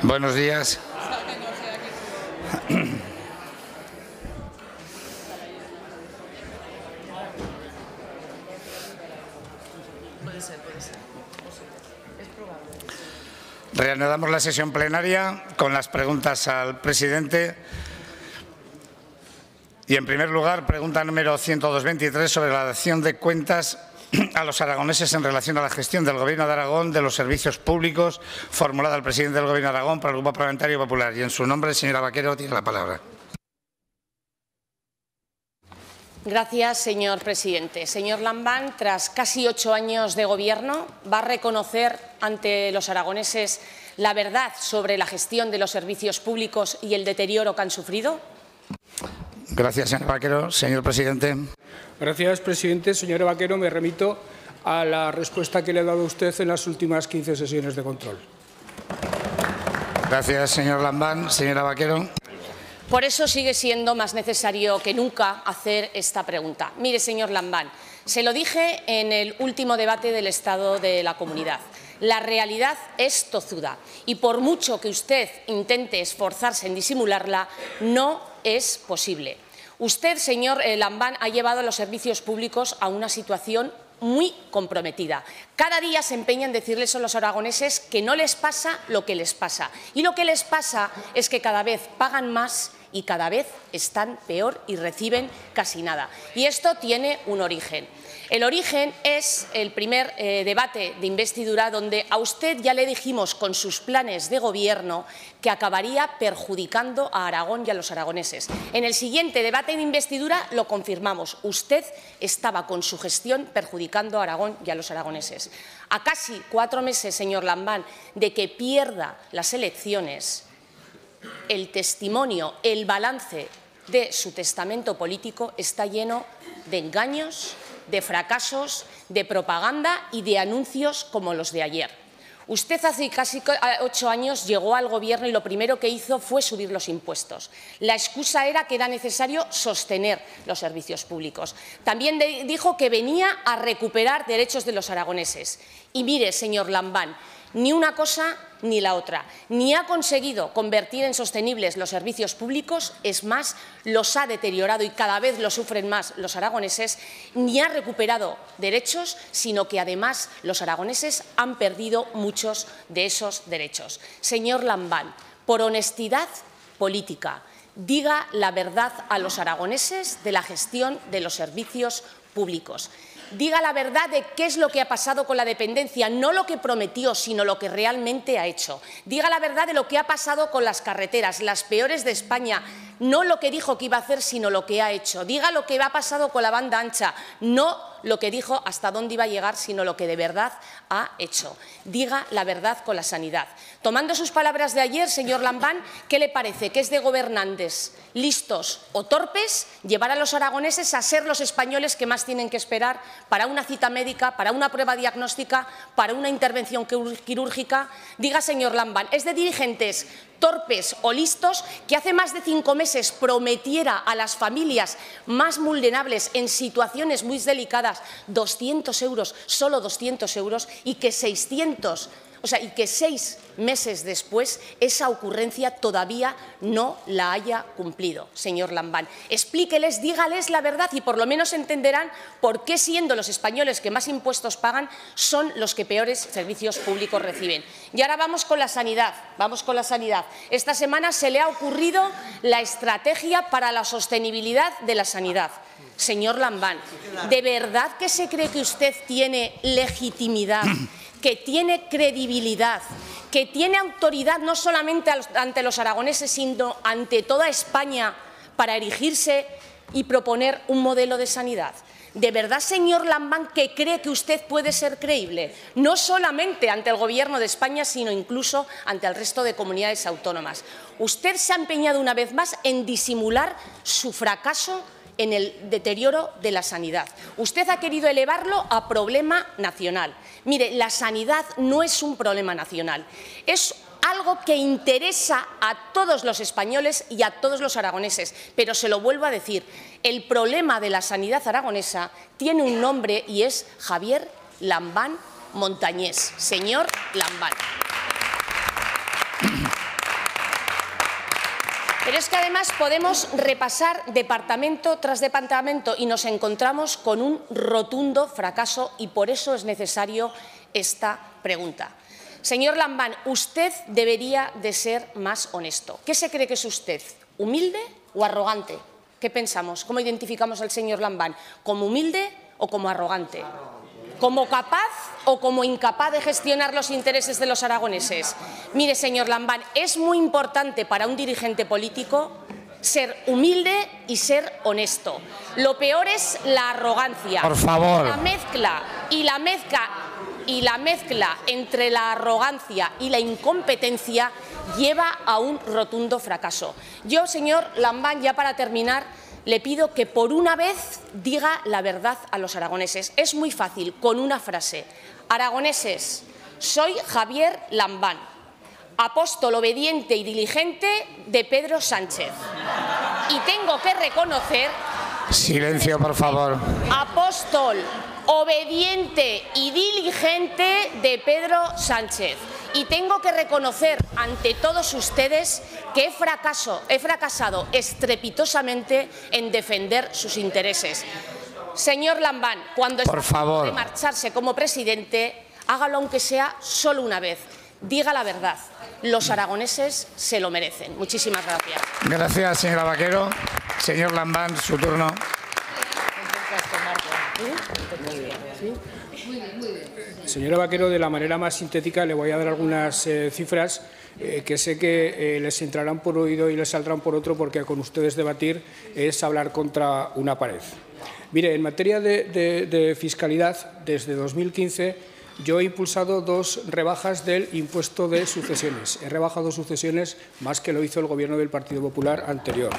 Buenos días. Reanudamos la sesión plenaria con las preguntas al presidente. Y, en primer lugar, pregunta número 123 sobre la dación de cuentas a los aragoneses en relación a la gestión del Gobierno de Aragón de los servicios públicos, formulada al presidente del Gobierno de Aragón por el Grupo Parlamentario Popular. Y, en su nombre, señora Vaquero, tiene la palabra. Gracias, señor presidente. Señor Lambán, tras casi 8 años de Gobierno, ¿va a reconocer ante los aragoneses la verdad sobre la gestión de los servicios públicos y el deterioro que han sufrido? Gracias, señora Vaquero. Señor presidente. Gracias, presidente. Señora Vaquero, me remito a la respuesta que le ha dado usted en las últimas 15 sesiones de control. Gracias, señor Lambán. Señora Vaquero. Por eso sigue siendo más necesario que nunca hacer esta pregunta. Mire, señor Lambán, se lo dije en el último debate del Estado de la Comunidad. La realidad es tozuda y por mucho que usted intente esforzarse en disimularla, no es posible. Usted, señor Lambán, ha llevado a los servicios públicos a una situación muy comprometida. Cada día se empeña en decirles a los aragoneses que no les pasa lo que les pasa. Y lo que les pasa es que cada vez pagan más y cada vez están peor y reciben casi nada. Y esto tiene un origen. El origen es el primer debate de investidura donde a usted ya le dijimos con sus planes de gobierno que acabaría perjudicando a Aragón y a los aragoneses. En el siguiente debate de investidura lo confirmamos. Usted estaba con su gestión perjudicando a Aragón y a los aragoneses. A casi 4 meses, señor Lambán, de que pierda las elecciones, el testimonio, el balance de su testamento político está lleno de engaños, de fracasos, de propaganda y de anuncios como los de ayer. Usted hace casi 8 años llegó al Gobierno y lo primero que hizo fue subir los impuestos. La excusa era que era necesario sostener los servicios públicos. También dijo que venía a recuperar derechos de los aragoneses. Y mire, señor Lambán, ni una cosa ni la otra. Ni ha conseguido convertir en sostenibles los servicios públicos, es más, los ha deteriorado y cada vez lo sufren más los aragoneses, ni ha recuperado derechos, sino que además los aragoneses han perdido muchos de esos derechos. Señor Lambán, por honestidad política, diga la verdad a los aragoneses de la gestión de los servicios públicos. Diga la verdad de qué es lo que ha pasado con la dependencia, no lo que prometió, sino lo que realmente ha hecho. Diga la verdad de lo que ha pasado con las carreteras, las peores de España, no lo que dijo que iba a hacer, sino lo que ha hecho. Diga lo que ha pasado con la banda ancha, no lo que dijo hasta dónde iba a llegar, sino lo que de verdad ha hecho. Diga la verdad con la sanidad. Tomando sus palabras de ayer, señor Lambán, ¿qué le parece? ¿Que es de gobernantes listos o torpes llevar a los aragoneses a ser los españoles que más tienen que esperar para una cita médica, para una prueba diagnóstica, para una intervención quirúrgica? Diga, señor Lambán, ¿es de dirigentes torpes o listos que hace más de 5 meses prometiera a las familias más vulnerables en situaciones muy delicadas 200 euros, solo 200 euros, y que 6 meses después esa ocurrencia todavía no la haya cumplido? Señor Lambán, explíqueles, dígales la verdad y por lo menos entenderán por qué, siendo los españoles que más impuestos pagan, son los que peores servicios públicos reciben. Y ahora vamos con la sanidad. Esta semana se le ha ocurrido la estrategia para la sostenibilidad de la sanidad. Señor Lambán, ¿de verdad que se cree que usted tiene legitimidad, que tiene credibilidad, que tiene autoridad no solamente ante los aragoneses, sino ante toda España para erigirse y proponer un modelo de sanidad? ¿De verdad, señor Lambán, que cree que usted puede ser creíble? No solamente ante el Gobierno de España, sino incluso ante el resto de comunidades autónomas. Usted se ha empeñado una vez más en disimular su fracaso en el deterioro de la sanidad. Usted ha querido elevarlo a problema nacional. Mire, la sanidad no es un problema nacional, es algo que interesa a todos los españoles y a todos los aragoneses. Pero se lo vuelvo a decir, el problema de la sanidad aragonesa tiene un nombre y es Javier Lambán Montañés. Señor Lambán. Pero es que además podemos repasar departamento tras departamento y nos encontramos con un rotundo fracaso y por eso es necesario esta pregunta. Señor Lambán, usted debería de ser más honesto. ¿Qué se cree que es usted? ¿Humilde o arrogante? ¿Qué pensamos? ¿Cómo identificamos al señor Lambán? ¿Como humilde o como arrogante? ¿Como capaz o como incapaz de gestionar los intereses de los aragoneses? Mire, señor Lambán, es muy importante para un dirigente político ser humilde y ser honesto. Lo peor es la arrogancia. Por favor. La mezcla entre la arrogancia y la incompetencia lleva a un rotundo fracaso. Yo, señor Lambán, ya para terminar, le pido que por una vez diga la verdad a los aragoneses. Es muy fácil, con una frase. Aragoneses, soy Javier Lambán, apóstol obediente y diligente de Pedro Sánchez. Y tengo que reconocer... Silencio, por favor. Apóstol obediente y diligente de Pedro Sánchez. Y tengo que reconocer ante todos ustedes que he fracasado estrepitosamente en defender sus intereses. Señor Lambán, cuando está a punto de marcharse como presidente, hágalo aunque sea solo una vez. Diga la verdad. Los aragoneses se lo merecen. Muchísimas gracias. Gracias, señora Vaquero. Señor Lambán, su turno. Señora Vaquero, de la manera más sintética le voy a dar algunas cifras que sé que les entrarán por oído y les saldrán por otro, porque con ustedes debatir es hablar contra una pared. Mire, en materia de fiscalidad, desde 2015 yo he impulsado 2 rebajas del impuesto de sucesiones. He rebajado sucesiones más que lo hizo el Gobierno del Partido Popular anterior.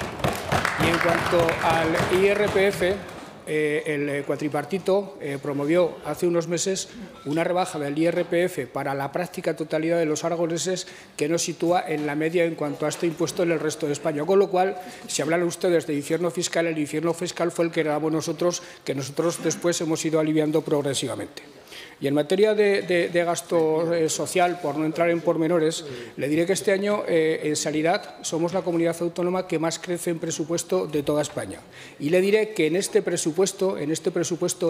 Y en cuanto al IRPF, el cuatripartito promovió hace unos meses una rebaja del IRPF para la práctica totalidad de los aragoneses que nos sitúa en la media en cuanto a este impuesto en el resto de España. Con lo cual, si hablan ustedes de infierno fiscal, el infierno fiscal fue el que éramos nosotros, que nosotros después hemos ido aliviando progresivamente. Y en materia de gasto social, por no entrar en pormenores, le diré que este año en sanidad somos la comunidad autónoma que más crece en presupuesto de toda España. Y le diré que en este presupuesto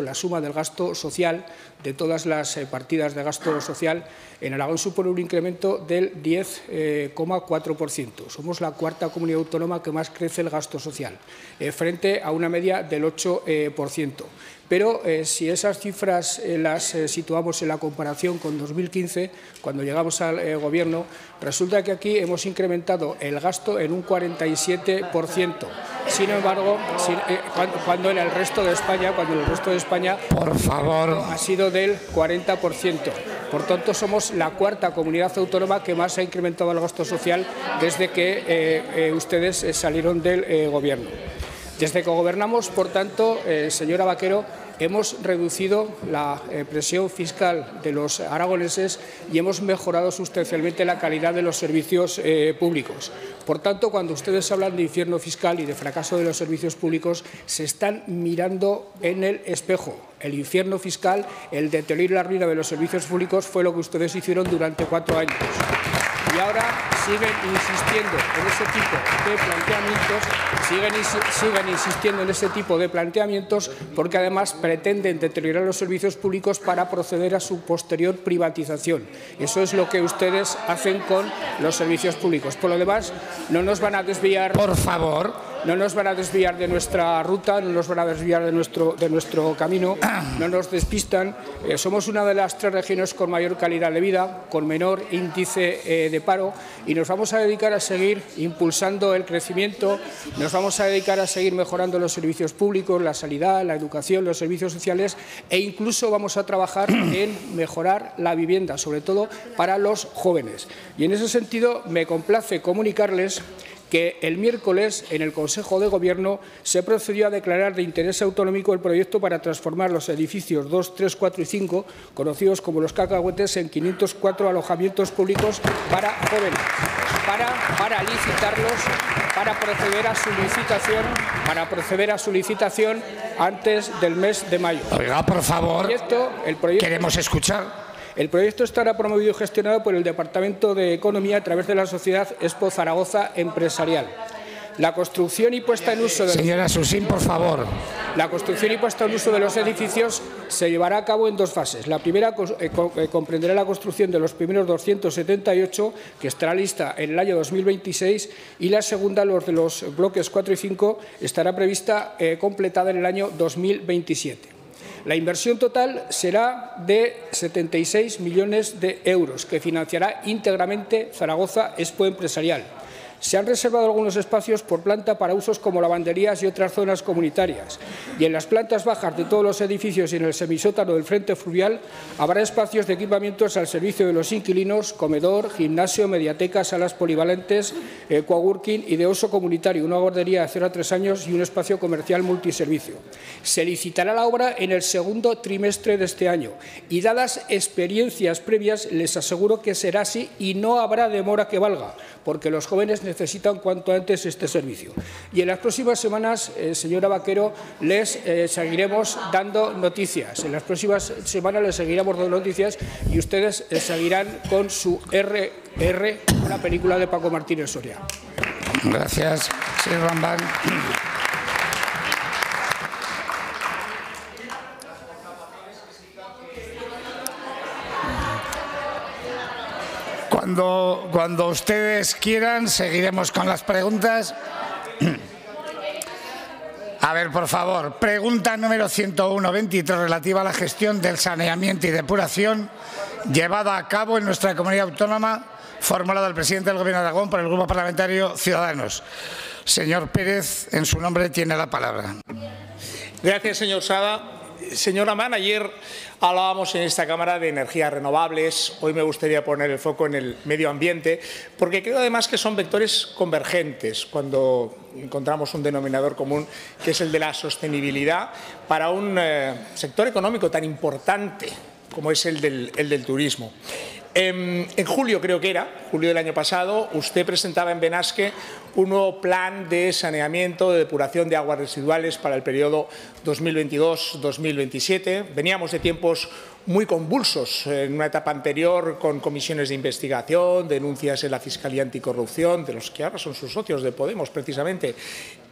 la suma del gasto social, de todas las partidas de gasto social, en Aragón supone un incremento del 10,4%. Somos la 4ª comunidad autónoma que más crece el gasto social, frente a una media del 8%. Pero si esas cifras las situamos en la comparación con 2015, cuando llegamos al Gobierno, resulta que aquí hemos incrementado el gasto en un 47%. Sin embargo, cuando en el resto de España, por favor, ha sido del 40%. Por tanto, somos la 4ª comunidad autónoma que más ha incrementado el gasto social desde que ustedes salieron del Gobierno. Desde que gobernamos, por tanto, señora Vaquero, hemos reducido la presión fiscal de los aragoneses y hemos mejorado sustancialmente la calidad de los servicios públicos. Por tanto, cuando ustedes hablan de infierno fiscal y de fracaso de los servicios públicos, se están mirando en el espejo. El infierno fiscal, el deterioro y la ruina de los servicios públicos fue lo que ustedes hicieron durante 4 años. Y ahora siguen insistiendo en ese tipo de planteamientos, porque además pretenden deteriorar los servicios públicos para proceder a su posterior privatización. Eso es lo que ustedes hacen con los servicios públicos. Por lo demás, no nos van a desviar. Por favor. No nos van a desviar de nuestra ruta, no nos van a desviar de nuestro camino, no nos despistan. Somos una de las 3 regiones con mayor calidad de vida, con menor índice de paro, y nos vamos a dedicar a seguir impulsando el crecimiento, nos vamos a dedicar a seguir mejorando los servicios públicos, la sanidad, la educación, los servicios sociales, e incluso vamos a trabajar en mejorar la vivienda, sobre todo para los jóvenes. Y en ese sentido me complace comunicarles que el miércoles en el Consejo de Gobierno se procedió a declarar de interés autonómico el proyecto para transformar los edificios 2, 3, 4 y 5, conocidos como los cacahuetes, en 504 alojamientos públicos para jóvenes, para licitarlos, para proceder a su licitación antes del mes de mayo. Oiga, por favor, el proyecto queremos escuchar. El proyecto estará promovido y gestionado por el Departamento de Economía a través de la sociedad Expo Zaragoza Empresarial. La construcción y puesta en uso de Señora Susín, por favor. La construcción y puesta en uso de los edificios se llevará a cabo en dos fases. La primera comprenderá la construcción de los primeros 278, que estará lista en el año 2026, y la segunda, los de los bloques 4 y 5, estará prevista completada en el año 2027. La inversión total será de 76 millones de euros, que financiará íntegramente Zaragoza Expo Empresarial. Se han reservado algunos espacios por planta para usos como lavanderías y otras zonas comunitarias. Y en las plantas bajas de todos los edificios y en el semisótano del frente fluvial habrá espacios de equipamientos al servicio de los inquilinos, comedor, gimnasio, mediateca, salas polivalentes, coworking y de uso comunitario, una guardería de 0 a 3 años y un espacio comercial multiservicio. Se licitará la obra en el segundo trimestre de este año y, dadas experiencias previas, les aseguro que será así y no habrá demora que valga, porque los jóvenes necesitan cuanto antes este servicio. Y en las próximas semanas, señora Vaquero, les seguiremos dando noticias. En las próximas semanas les seguiremos dando noticias y ustedes seguirán con su RR, una película de Paco Martínez Soria. Gracias, señor Lambán. Cuando ustedes quieran, seguiremos con las preguntas. A ver, por favor, pregunta número 101-23 relativa a la gestión del saneamiento y depuración llevada a cabo en nuestra comunidad autónoma, formulada al presidente del Gobierno de Aragón por el Grupo Parlamentario Ciudadanos. Señor Pérez, en su nombre tiene la palabra. Gracias, señor Sada. Señor Lambán, ayer hablábamos en esta Cámara de energías renovables. Hoy me gustaría poner el foco en el medio ambiente, porque creo además que son vectores convergentes cuando encontramos un denominador común, que es el de la sostenibilidad para un sector económico tan importante como es el del turismo. En julio, creo que era, julio del año pasado, usted presentaba en Benasque un nuevo plan de saneamiento, de depuración de aguas residuales para el periodo 2022-2027. Veníamos de tiempos muy convulsos en una etapa anterior, con comisiones de investigación, denuncias en la Fiscalía Anticorrupción, de los que ahora son sus socios de Podemos, precisamente.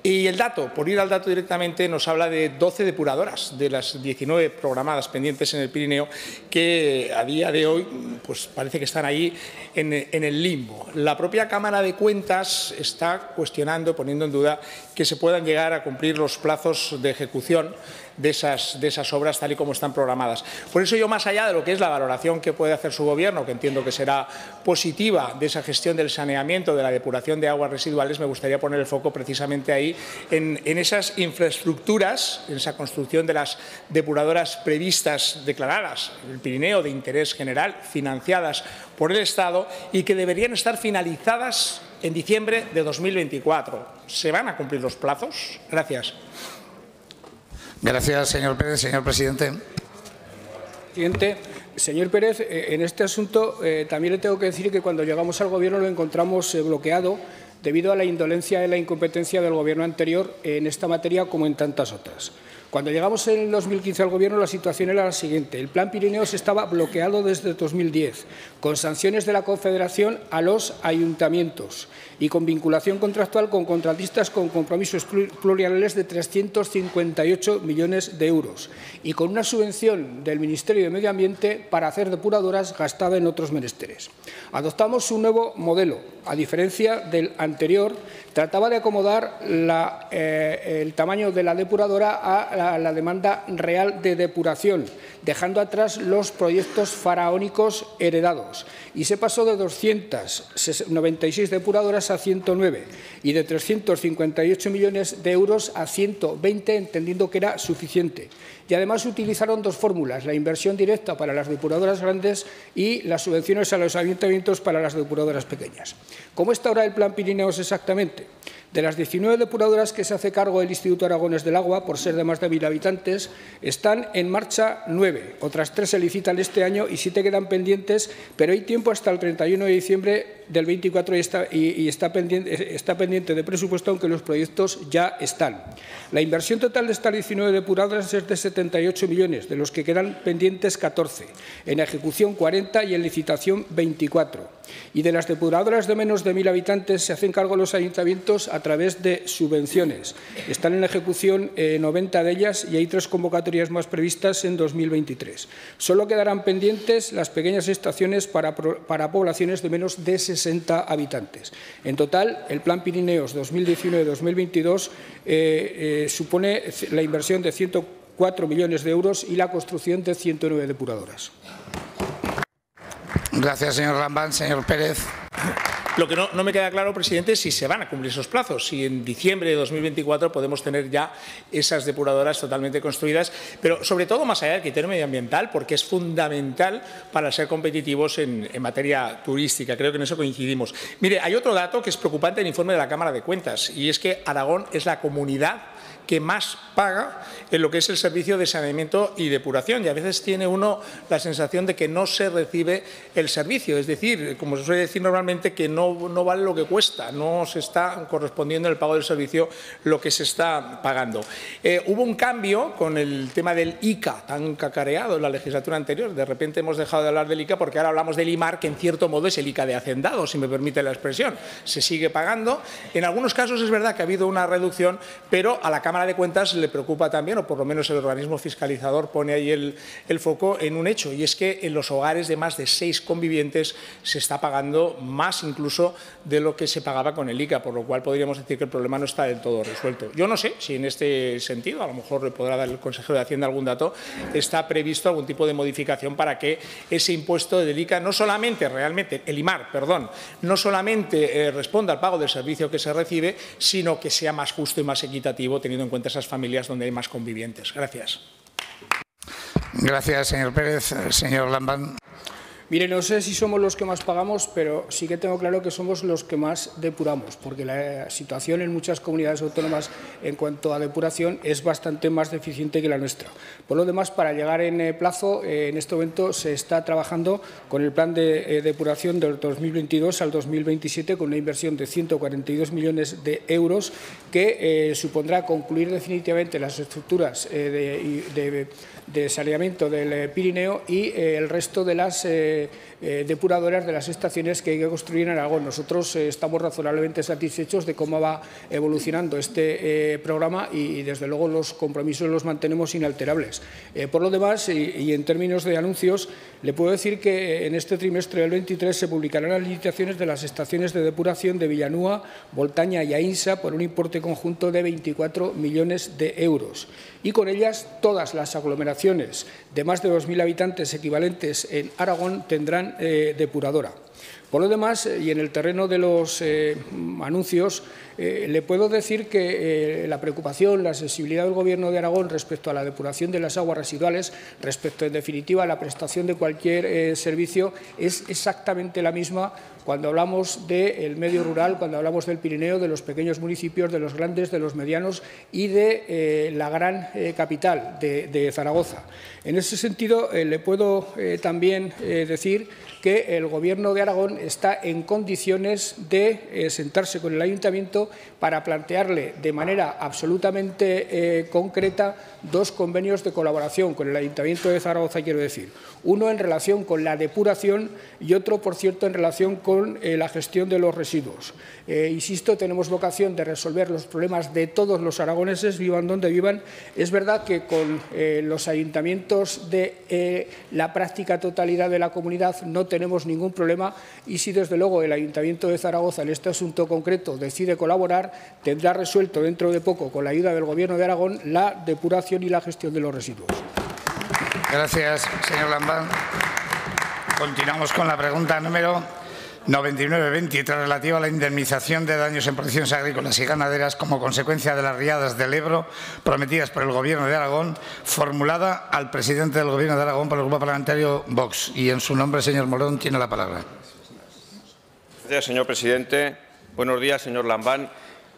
Y el dato, por ir al dato directamente, nos habla de 12 depuradoras de las 19 programadas pendientes en el Pirineo, que a día de hoy pues parece que están ahí en el limbo. La propia Cámara de Cuentas está cuestionando, poniendo en duda que se puedan llegar a cumplir los plazos de ejecución de esas obras tal y como están programadas. Por eso yo, más allá de lo que es la valoración que puede hacer su Gobierno, que entiendo que será positiva, de esa gestión del saneamiento, de la depuración de aguas residuales, me gustaría poner el foco precisamente ahí, en esas infraestructuras, en esa construcción de las depuradoras previstas, declaradas en el Pirineo de interés general, financiadas por el Estado y que deberían estar finalizadas en diciembre de 2024. ¿Se van a cumplir los plazos? Gracias. Gracias, señor Pérez. Señor presidente. Presidente, señor Pérez, en este asunto también le tengo que decir que cuando llegamos al Gobierno lo encontramos bloqueado debido a la indolencia y la incompetencia del Gobierno anterior en esta materia como en tantas otras. Cuando llegamos en el 2015 al Gobierno, la situación era la siguiente. El Plan Pirineos estaba bloqueado desde 2010, con sanciones de la Confederación a los ayuntamientos y con vinculación contractual con contratistas con compromisos plurianuales de 358 millones de euros y con una subvención del Ministerio de Medio Ambiente para hacer depuradoras gastada en otros menesteres. Adoptamos un nuevo modelo. A diferencia del anterior, trataba de acomodar el tamaño de la depuradora a la demanda real de depuración, dejando atrás los proyectos faraónicos heredados. Y se pasó de 296 depuradoras a 109 y de 358 millones de euros a 120, entendiendo que era suficiente. Y además utilizaron dos fórmulas, la inversión directa para las depuradoras grandes y las subvenciones a los ayuntamientos para las depuradoras pequeñas. ¿Cómo está ahora el Plan Pirineos exactamente? De las 19 depuradoras que se hace cargo el Instituto Aragonés del Agua, por ser de más de 1.000 habitantes, están en marcha 9. Otras 3 se licitan este año y 7 quedan pendientes, pero hay tiempo hasta el 31 de diciembre del 24 y está pendiente de presupuesto, aunque los proyectos ya están. La inversión total de estas 19 depuradoras es de 78 millones, de los que quedan pendientes 14, en ejecución 40 y en licitación 24. Y de las depuradoras de menos de 1.000 habitantes se hacen cargo los ayuntamientos a través de subvenciones. Están en ejecución 90 de ellas y hay 3 convocatorias más previstas en 2023. Solo quedarán pendientes las pequeñas estaciones para poblaciones de menos de 60 habitantes. En total, el Plan Pirineos 2019-2022 supone la inversión de 104 millones de euros y la construcción de 109 depuradoras. Gracias, señor Lambán. Señor Pérez. Lo que no me queda claro, presidente, es si se van a cumplir esos plazos, si en diciembre de 2024 podemos tener ya esas depuradoras totalmente construidas, pero sobre todo más allá del criterio medioambiental, porque es fundamental para ser competitivos en materia turística. Creo que en eso coincidimos. Mire, hay otro dato que es preocupante en el informe de la Cámara de Cuentas, y es que Aragón es la comunidad que más paga en lo que es el servicio de saneamiento y depuración, y a veces tiene uno la sensación de que no se recibe el servicio, es decir, como se suele decir normalmente, que no vale lo que cuesta, no se está correspondiendo el pago del servicio lo que se está pagando. Hubo un cambio con el tema del ICA, tan cacareado en la legislatura anterior. De repente hemos dejado de hablar del ICA porque ahora hablamos del IMAR, que en cierto modo es el ICA de hacendado, si me permite la expresión. Se sigue pagando. En algunos casos es verdad que ha habido una reducción, pero a la Cámara de Cuentas le preocupa también, o por lo menos el organismo fiscalizador pone ahí el foco en un hecho, y es que en los hogares de más de 6 convivientes se está pagando más incluso de lo que se pagaba con el ICA, por lo cual podríamos decir que el problema no está del todo resuelto. Yo no sé si en este sentido, a lo mejor le podrá dar el consejero de Hacienda algún dato, está previsto algún tipo de modificación para que ese impuesto del ICA no solamente el IMAR, perdón, no solamente responda al pago del servicio que se recibe, sino que sea más justo y más equitativo, teniendo en cuenta esas familias donde hay más convivientes. Gracias. Gracias, señor Pérez. Señor Lambán. Mire, no sé si somos los que más pagamos, pero sí que tengo claro que somos los que más depuramos, porque la situación en muchas comunidades autónomas en cuanto a depuración es bastante más deficiente que la nuestra. Por lo demás, para llegar en plazo, en este momento se está trabajando con el plan de depuración del 2022 al 2027 con una inversión de 142 millones de euros que supondrá concluir definitivamente las estructuras de saneamiento del Pirineo y el resto de las depuradoras de las estaciones que hay que construir en Aragón. Nosotros estamos razonablemente satisfechos de cómo va evolucionando este programa y desde luego los compromisos los mantenemos inalterables. Por lo demás, y en términos de anuncios, le puedo decir que en este trimestre del 23 se publicarán las licitaciones de las estaciones de depuración de Villanúa, Voltaña y Aínsa por un importe conjunto de 24 millones de euros. Y con ellas todas las aglomeraciones de más de 2.000 habitantes equivalentes en Aragón tendrán depuradora. Por lo demás, y en el terreno de los anuncios, le puedo decir que la preocupación, la sensibilidad del Gobierno de Aragón respecto a la depuración de las aguas residuales, respecto, en definitiva, a la prestación de cualquier servicio, es exactamente la misma cuando hablamos del medio rural, cuando hablamos del Pirineo, de los pequeños municipios, de los grandes, de los medianos y de la gran capital de Zaragoza. En ese sentido, le puedo también decir que el Gobierno de Aragón está en condiciones de sentarse con el Ayuntamiento para plantearle de manera absolutamente concreta 2 convenios de colaboración con el Ayuntamiento de Zaragoza, quiero decir. Uno en relación con la depuración y otro, por cierto, en relación con la gestión de los residuos. Insisto, tenemos vocación de resolver los problemas de todos los aragoneses, vivan donde vivan. Es verdad que con los ayuntamientos de la práctica totalidad de la comunidad no tenemos ningún problema y si desde luego el Ayuntamiento de Zaragoza en este asunto concreto decide colaborar, tendrá resuelto dentro de poco, con la ayuda del Gobierno de Aragón, la depuración y la gestión de los residuos. Gracias, señor Lambán. Continuamos con la pregunta número 9923, relativa a la indemnización de daños en producciones agrícolas y ganaderas como consecuencia de las riadas del Ebro prometidas por el Gobierno de Aragón, formulada al presidente del Gobierno de Aragón por el Grupo Parlamentario Vox. Y en su nombre, señor Morón, tiene la palabra. Gracias, señor presidente. Buenos días, señor Lambán.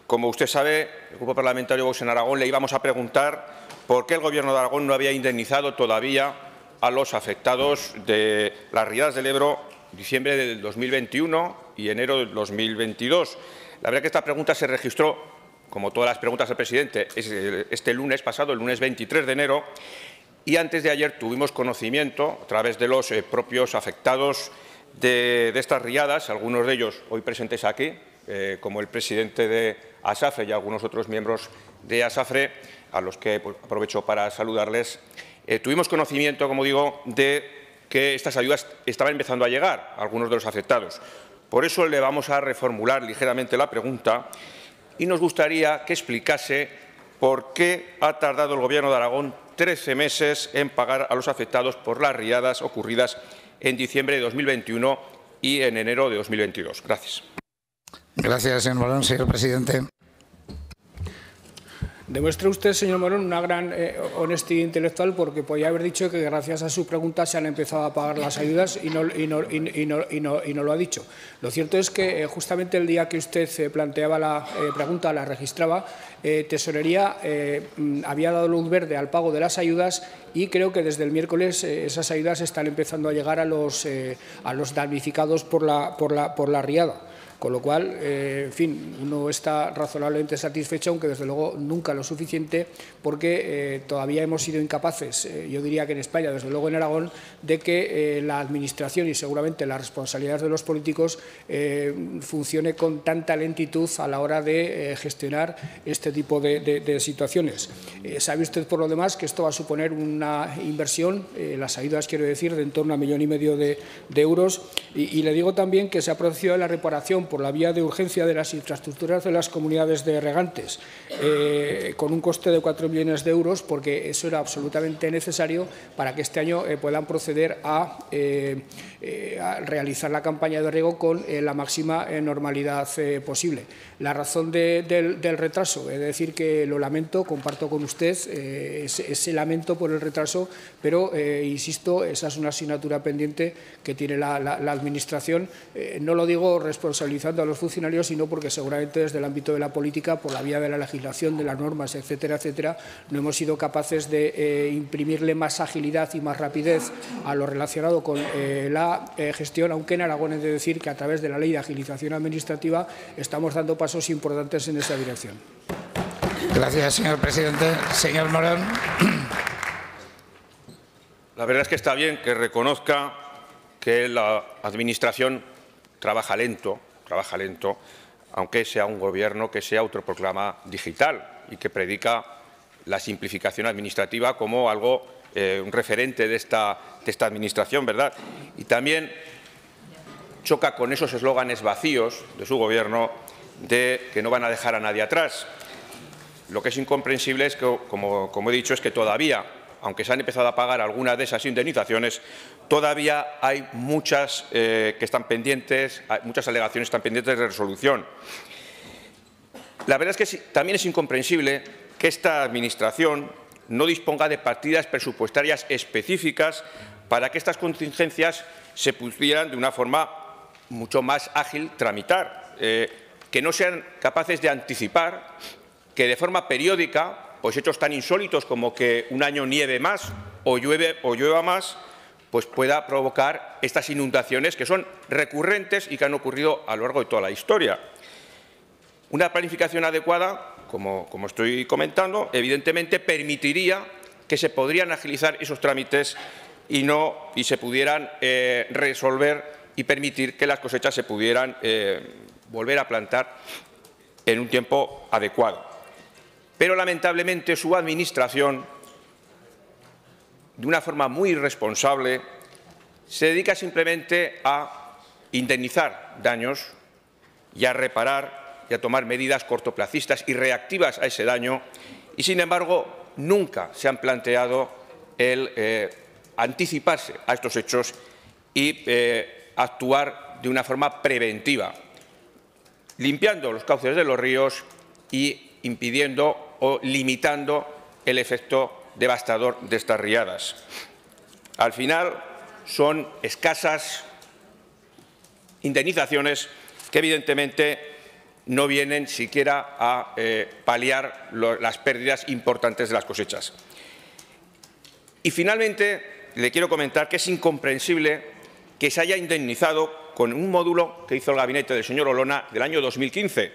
Como usted sabe, el Grupo Parlamentario Vox en Aragón le íbamos a preguntar por qué el Gobierno de Aragón no había indemnizado todavía a los afectados de las riadas del Ebro diciembre del 2021 y enero del 2022. La verdad que esta pregunta se registró, como todas las preguntas al presidente, este lunes pasado, el lunes 23 de enero, y antes de ayer tuvimos conocimiento, a través de los propios afectados de estas riadas, algunos de ellos hoy presentes aquí, como el presidente de ASAFRE y algunos otros miembros de ASAFRE, a los que aprovecho para saludarles. Tuvimos conocimiento, como digo, de que estas ayudas estaban empezando a llegar a algunos de los afectados. Por eso le vamos a reformular ligeramente la pregunta y nos gustaría que explicase por qué ha tardado el Gobierno de Aragón 13 meses en pagar a los afectados por las riadas ocurridas en diciembre de 2021 y en enero de 2022. Gracias. Gracias, señor Morón. Señor presidente. Demuestre usted, señor Morón, una gran honestidad intelectual, porque podía haber dicho que gracias a su pregunta se han empezado a pagar las ayudas y no lo ha dicho. Lo cierto es que justamente el día que usted planteaba la pregunta, la registraba, Tesorería había dado luz verde al pago de las ayudas y creo que desde el miércoles esas ayudas están empezando a llegar a los damnificados por la riada. Con lo cual, en fin, uno está razonablemente satisfecho, aunque desde luego nunca lo suficiente, porque todavía hemos sido incapaces, yo diría que en España, desde luego en Aragón, de que la Administración y seguramente las responsabilidades de los políticos funcione con tanta lentitud a la hora de gestionar este tipo de situaciones. Sabe usted, por lo demás, que esto va a suponer una inversión, las ayudas, quiero decir, de en torno a 1,5 millones de euros, y le digo también que se ha producido la reparación por la vía de urgencia de las infraestructuras de las comunidades de regantes, con un coste de 4 millones de euros, porque eso era absolutamente necesario para que este año puedan proceder a realizar la campaña de riego con la máxima normalidad posible. La razón del retraso, es decir, que lo lamento, comparto con usted ese lamento por el retraso, pero, insisto, esa es una asignatura pendiente que tiene la Administración. No lo digo responsabilizando a los funcionarios, sino porque seguramente desde el ámbito de la política, por la vía de la legislación, de las normas, etcétera, etcétera, no hemos sido capaces de imprimirle más agilidad y más rapidez a lo relacionado con la gestión, aunque en Aragón he de decir que a través de la Ley de Agilización Administrativa estamos dando pasos importantes en esa dirección. Gracias, señor presidente. Señor Morón. La verdad es que está bien que reconozca que la Administración trabaja lento, aunque sea un Gobierno que se autoproclama digital y que predica la simplificación administrativa como algo, un referente de esta Administración, ¿verdad? Y también choca con esos eslóganes vacíos de su Gobierno de que no van a dejar a nadie atrás. Lo que es incomprensible es que, como he dicho, es que todavía, aunque se han empezado a pagar algunas de esas indemnizaciones, todavía hay muchas que están pendientes, muchas alegaciones están pendientes de resolución. La verdad es que también es incomprensible que esta Administración no disponga de partidas presupuestarias específicas para que estas contingencias se pudieran de una forma mucho más ágil tramitar, que no sean capaces de anticipar que de forma periódica, pues hechos tan insólitos como que un año nieve más o llueva más, pues pueda provocar estas inundaciones que son recurrentes y que han ocurrido a lo largo de toda la historia. Una planificación adecuada, como estoy comentando, evidentemente permitiría que se podrían agilizar esos trámites y se pudieran resolver y permitir que las cosechas se pudieran volver a plantar en un tiempo adecuado. Pero, lamentablemente, su Administración, de una forma muy irresponsable, se dedica simplemente a indemnizar daños y a reparar y a tomar medidas cortoplacistas y reactivas a ese daño y, sin embargo, nunca se han planteado el anticiparse a estos hechos y actuar de una forma preventiva, limpiando los cauces de los ríos y impidiendo o limitando el efecto devastador de estas riadas. Al final, son escasas indemnizaciones que, evidentemente, no vienen siquiera a paliar las pérdidas importantes de las cosechas. Y, finalmente, le quiero comentar que es incomprensible que se haya indemnizado con un módulo que hizo el gabinete del señor Olona del año 2015.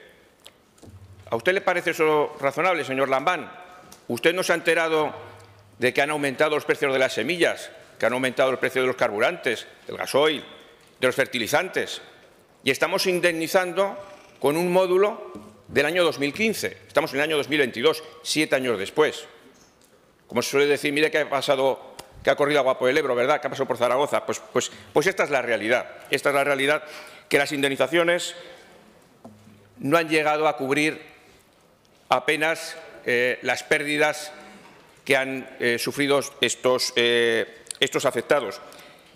¿A usted le parece eso razonable, señor Lambán? ¿Usted no se ha enterado de que han aumentado los precios de las semillas, que han aumentado el precio de los carburantes, del gasoil, de los fertilizantes? Y estamos indemnizando con un módulo del año 2015. Estamos en el año 2022, 7 años después. Como se suele decir, mire qué ha pasado, que ha corrido agua por el Ebro, ¿verdad? ¿Qué ha pasado por Zaragoza? Pues esta es la realidad. Esta es la realidad, que las indemnizaciones no han llegado a cubrir apenas las pérdidas que han sufrido estos afectados,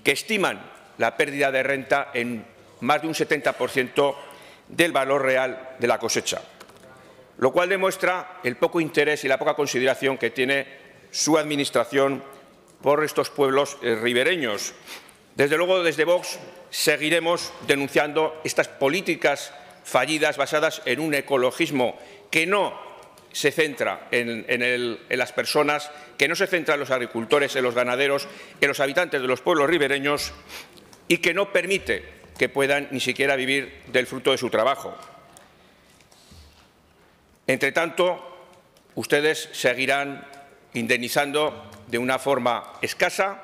que estiman la pérdida de renta en más de un 70% del valor real de la cosecha, lo cual demuestra el poco interés y la poca consideración que tiene su Administración por estos pueblos ribereños. Desde luego, desde Vox seguiremos denunciando estas políticas fallidas basadas en un ecologismo que no se centra en las personas, que no se centra en los agricultores, en los ganaderos, en los habitantes de los pueblos ribereños y que no permite que puedan ni siquiera vivir del fruto de su trabajo. Entre tanto, ustedes seguirán indemnizando de una forma escasa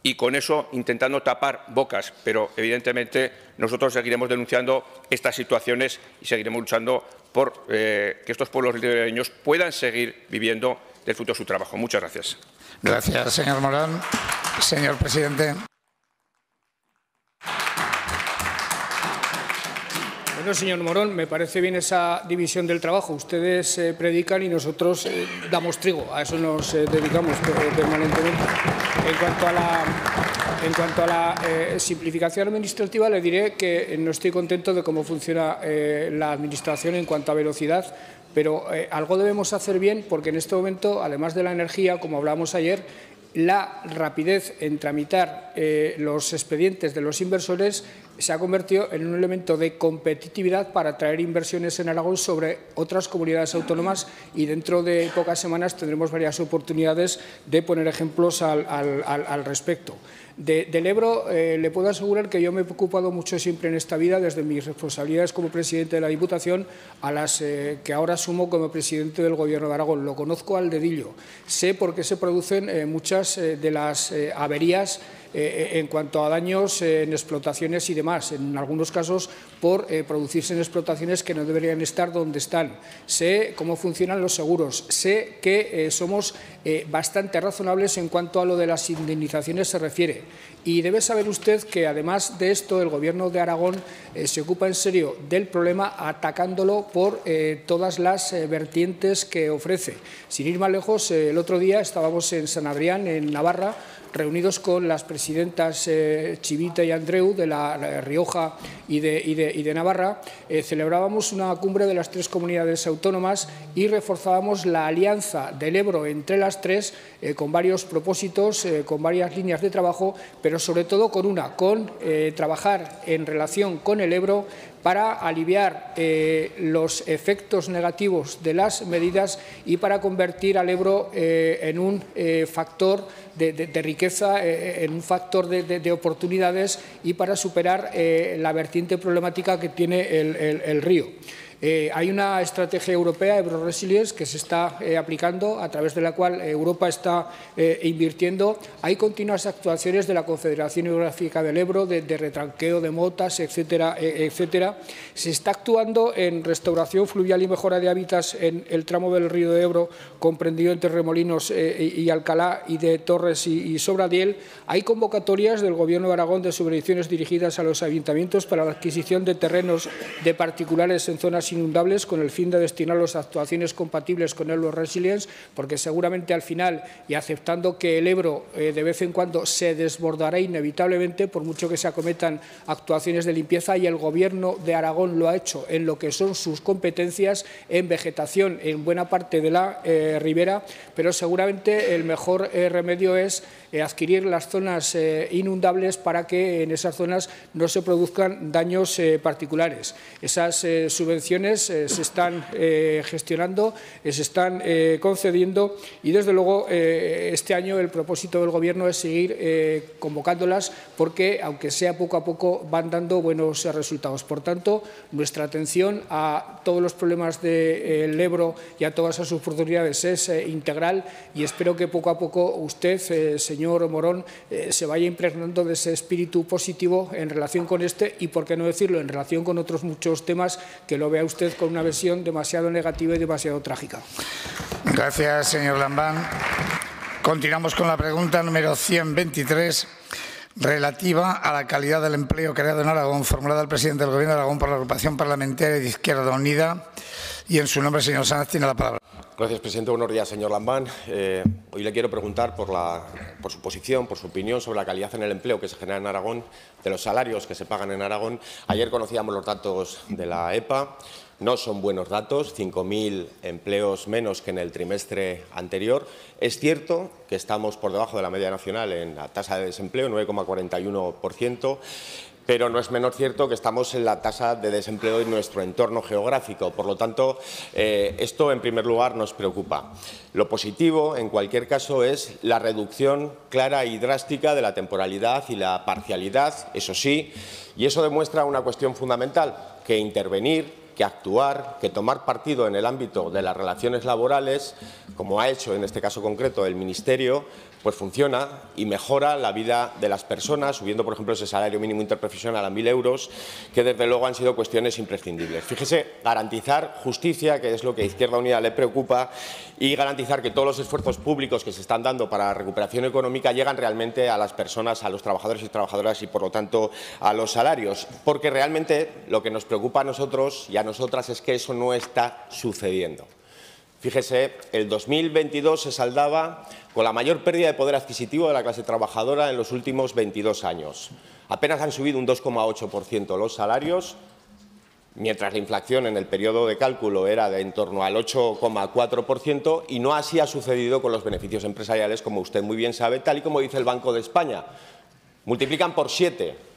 y con eso intentando tapar bocas, pero evidentemente nosotros seguiremos denunciando estas situaciones y seguiremos luchando por que estos pueblos ribereños puedan seguir viviendo del fruto de su trabajo. Muchas gracias. Gracias, señor Morón. Señor presidente. Bueno, señor Morón, me parece bien esa división del trabajo. Ustedes predican y nosotros damos trigo. A eso nos dedicamos permanentemente. En cuanto a la simplificación administrativa, le diré que no estoy contento de cómo funciona la Administración en cuanto a velocidad, pero algo debemos hacer bien porque en este momento, además de la energía, como hablábamos ayer, la rapidez en tramitar los expedientes de los inversores se ha convertido en un elemento de competitividad para atraer inversiones en Aragón sobre otras comunidades autónomas y dentro de pocas semanas tendremos varias oportunidades de poner ejemplos al respecto. Del Ebro le puedo asegurar que yo me he preocupado mucho siempre en esta vida, desde mis responsabilidades como presidente de la Diputación a las que ahora asumo como presidente del Gobierno de Aragón. Lo conozco al dedillo. Sé por qué se producen muchas de las averías en cuanto a daños en explotaciones y demás, en algunos casos por producirse en explotaciones que no deberían estar donde están. Sé cómo funcionan los seguros, sé que somos bastante razonables en cuanto a lo de las indemnizaciones se refiere. Y debe saber usted que, además de esto, el Gobierno de Aragón se ocupa en serio del problema atacándolo por todas las vertientes que ofrece. Sin ir más lejos, el otro día estábamos en San Adrián, en Navarra, reunidos con las presidentas Chivita y Andreu de la Rioja y de Navarra, celebrábamos una cumbre de las 3 comunidades autónomas y reforzábamos la alianza del Ebro entre las 3 con varios propósitos, con varias líneas de trabajo, pero sobre todo con trabajar en relación con el Ebro para aliviar los efectos negativos de las medidas y para convertir al Ebro en un factor de riqueza, en un factor de oportunidades y para superar la vertiente problemática que tiene el río. Hay una estrategia europea, Ebro Resilience, que se está aplicando, a través de la cual Europa está invirtiendo. Hay continuas actuaciones de la Confederación Hidrográfica del Ebro, de retranqueo de motas, etcétera, etcétera. Se está actuando en restauración fluvial y mejora de hábitats en el tramo del río de Ebro, comprendido entre Remolinos y Alcalá, y de Torres y Sobradiel. Hay convocatorias del Gobierno de Aragón de subvenciones dirigidas a los ayuntamientos para la adquisición de terrenos de particulares en zonas inundables con el fin de destinarlos a actuaciones compatibles con Ebro Resilience, porque seguramente al final, y aceptando que el Ebro de vez en cuando se desbordará inevitablemente, por mucho que se acometan actuaciones de limpieza, y el Gobierno de Aragón lo ha hecho en lo que son sus competencias en vegetación en buena parte de la ribera, pero seguramente el mejor remedio es adquirir las zonas inundables para que en esas zonas no se produzcan daños particulares. Esas subvenciones subvenciones se están gestionando, se están concediendo y, desde luego, este año el propósito del Gobierno es seguir convocándolas porque, aunque sea poco a poco, van dando buenos resultados. Por tanto, nuestra atención a todos los problemas del Ebro y a todas esas oportunidades es integral y espero que poco a poco usted, señor Morón, se vaya impregnando de ese espíritu positivo en relación con este y, por qué no decirlo, en relación con otros muchos temas que lo vea usted con una visión demasiado negativa y demasiado trágica. Gracias, señor Lambán. Continuamos con la pregunta número 123, relativa a la calidad del empleo creado en Aragón, formulada al presidente del Gobierno de Aragón por la agrupación parlamentaria de Izquierda Unida. Y en su nombre, señor Sanz, tiene la palabra. Gracias, presidente. Buenos días, señor Lambán. Hoy le quiero preguntar por su posición, por su opinión sobre la calidad en el empleo que se genera en Aragón, de los salarios que se pagan en Aragón. Ayer conocíamos los datos de la EPA. No son buenos datos, 5.000 empleos menos que en el trimestre anterior. Es cierto que estamos por debajo de la media nacional en la tasa de desempleo, 9,41%. Pero no es menos cierto que estamos en la tasa de desempleo en nuestro entorno geográfico. Por lo tanto, esto en primer lugar nos preocupa. Lo positivo, en cualquier caso, es la reducción clara y drástica de la temporalidad y la parcialidad, eso sí, y eso demuestra una cuestión fundamental, que intervenir, que actuar, que tomar partido en el ámbito de las relaciones laborales, como ha hecho en este caso concreto el Ministerio, pues funciona y mejora la vida de las personas, subiendo, por ejemplo, ese salario mínimo interprofesional a 1.000 euros, que desde luego han sido cuestiones imprescindibles. Fíjese, garantizar justicia, que es lo que a Izquierda Unida le preocupa, y garantizar que todos los esfuerzos públicos que se están dando para la recuperación económica llegan realmente a las personas, a los trabajadores y trabajadoras y, por lo tanto, a los salarios. Porque realmente lo que nos preocupa a nosotros y a nosotras es que eso no está sucediendo. Fíjese, el 2022 se saldaba con la mayor pérdida de poder adquisitivo de la clase trabajadora en los últimos 22 años. Apenas han subido un 2,8% los salarios, mientras la inflación en el periodo de cálculo era de en torno al 8,4%, y no así ha sucedido con los beneficios empresariales, como usted muy bien sabe, tal y como dice el Banco de España. Multiplican por 7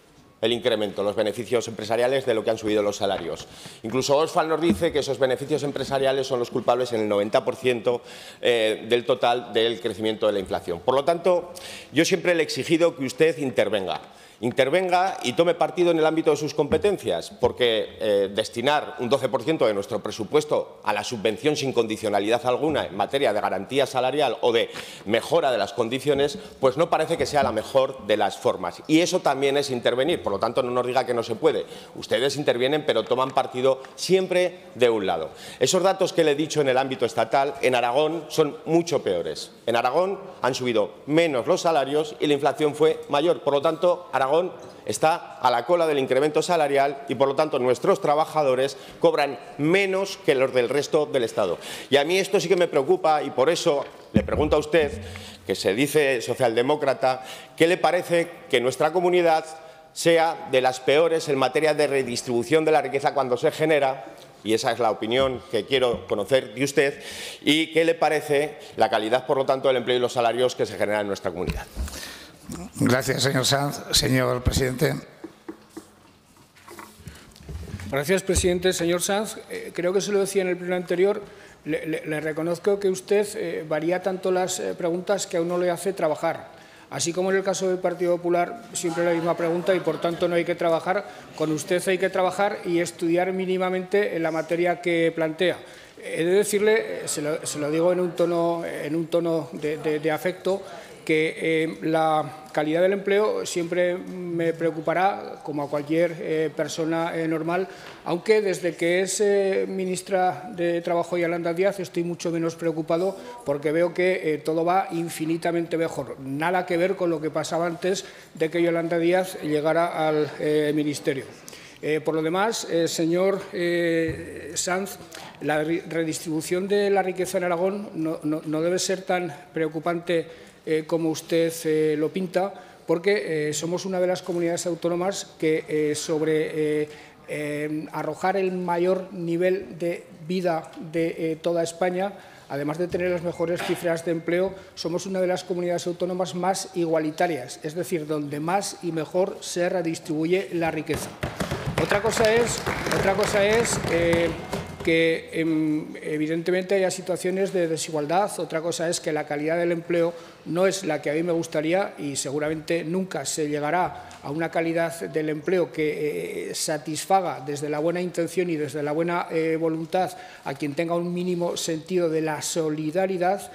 el incremento, los beneficios empresariales, de lo que han subido los salarios. Incluso Oxfam nos dice que esos beneficios empresariales son los culpables en el 90% del total del crecimiento de la inflación. Por lo tanto, yo siempre le he exigido que usted intervenga y tome partido en el ámbito de sus competencias, porque destinar un 12% de nuestro presupuesto a la subvención sin condicionalidad alguna en materia de garantía salarial o de mejora de las condiciones, pues no parece que sea la mejor de las formas. Y eso también es intervenir. Por lo tanto, no nos diga que no se puede. Ustedes intervienen, pero toman partido siempre de un lado. Esos datos que le he dicho en el ámbito estatal, en Aragón, son mucho peores. En Aragón han subido menos los salarios y la inflación fue mayor. Por lo tanto, Aragón está a la cola del incremento salarial y, por lo tanto, nuestros trabajadores cobran menos que los del resto del Estado. Y a mí esto sí que me preocupa y por eso le pregunto a usted, que se dice socialdemócrata, ¿qué le parece que nuestra comunidad sea de las peores en materia de redistribución de la riqueza cuando se genera? Y esa es la opinión que quiero conocer de usted. ¿Y qué le parece la calidad, por lo tanto, del empleo y los salarios que se generan en nuestra comunidad? Gracias, señor Sanz. Señor presidente. Gracias, presidente. Señor Sanz, creo que se lo decía en el pleno anterior, le reconozco que usted varía tanto las preguntas que a uno le hace trabajar. Así como en el caso del Partido Popular, siempre la misma pregunta y, por tanto, no hay que trabajar. Con usted hay que trabajar y estudiar mínimamente en la materia que plantea. He de decirle, se lo digo en un tono de afecto, que la calidad del empleo siempre me preocupará, como a cualquier persona normal, aunque desde que es ministra de Trabajo Yolanda Díaz estoy mucho menos preocupado porque veo que todo va infinitamente mejor. Nada que ver con lo que pasaba antes de que Yolanda Díaz llegara al ministerio. Por lo demás, señor Sanz, la redistribución de la riqueza en Aragón no debe ser tan preocupante como usted lo pinta, porque somos una de las comunidades autónomas que sobre arrojar el mayor nivel de vida de toda España, además de tener las mejores cifras de empleo, somos una de las comunidades autónomas más igualitarias, es decir, donde más y mejor se redistribuye la riqueza. Otra cosa es que evidentemente haya situaciones de desigualdad. Otra cosa es que la calidad del empleo no es la que a mí me gustaría y seguramente nunca se llegará a una calidad del empleo que satisfaga desde la buena intención y desde la buena voluntad a quien tenga un mínimo sentido de la solidaridad.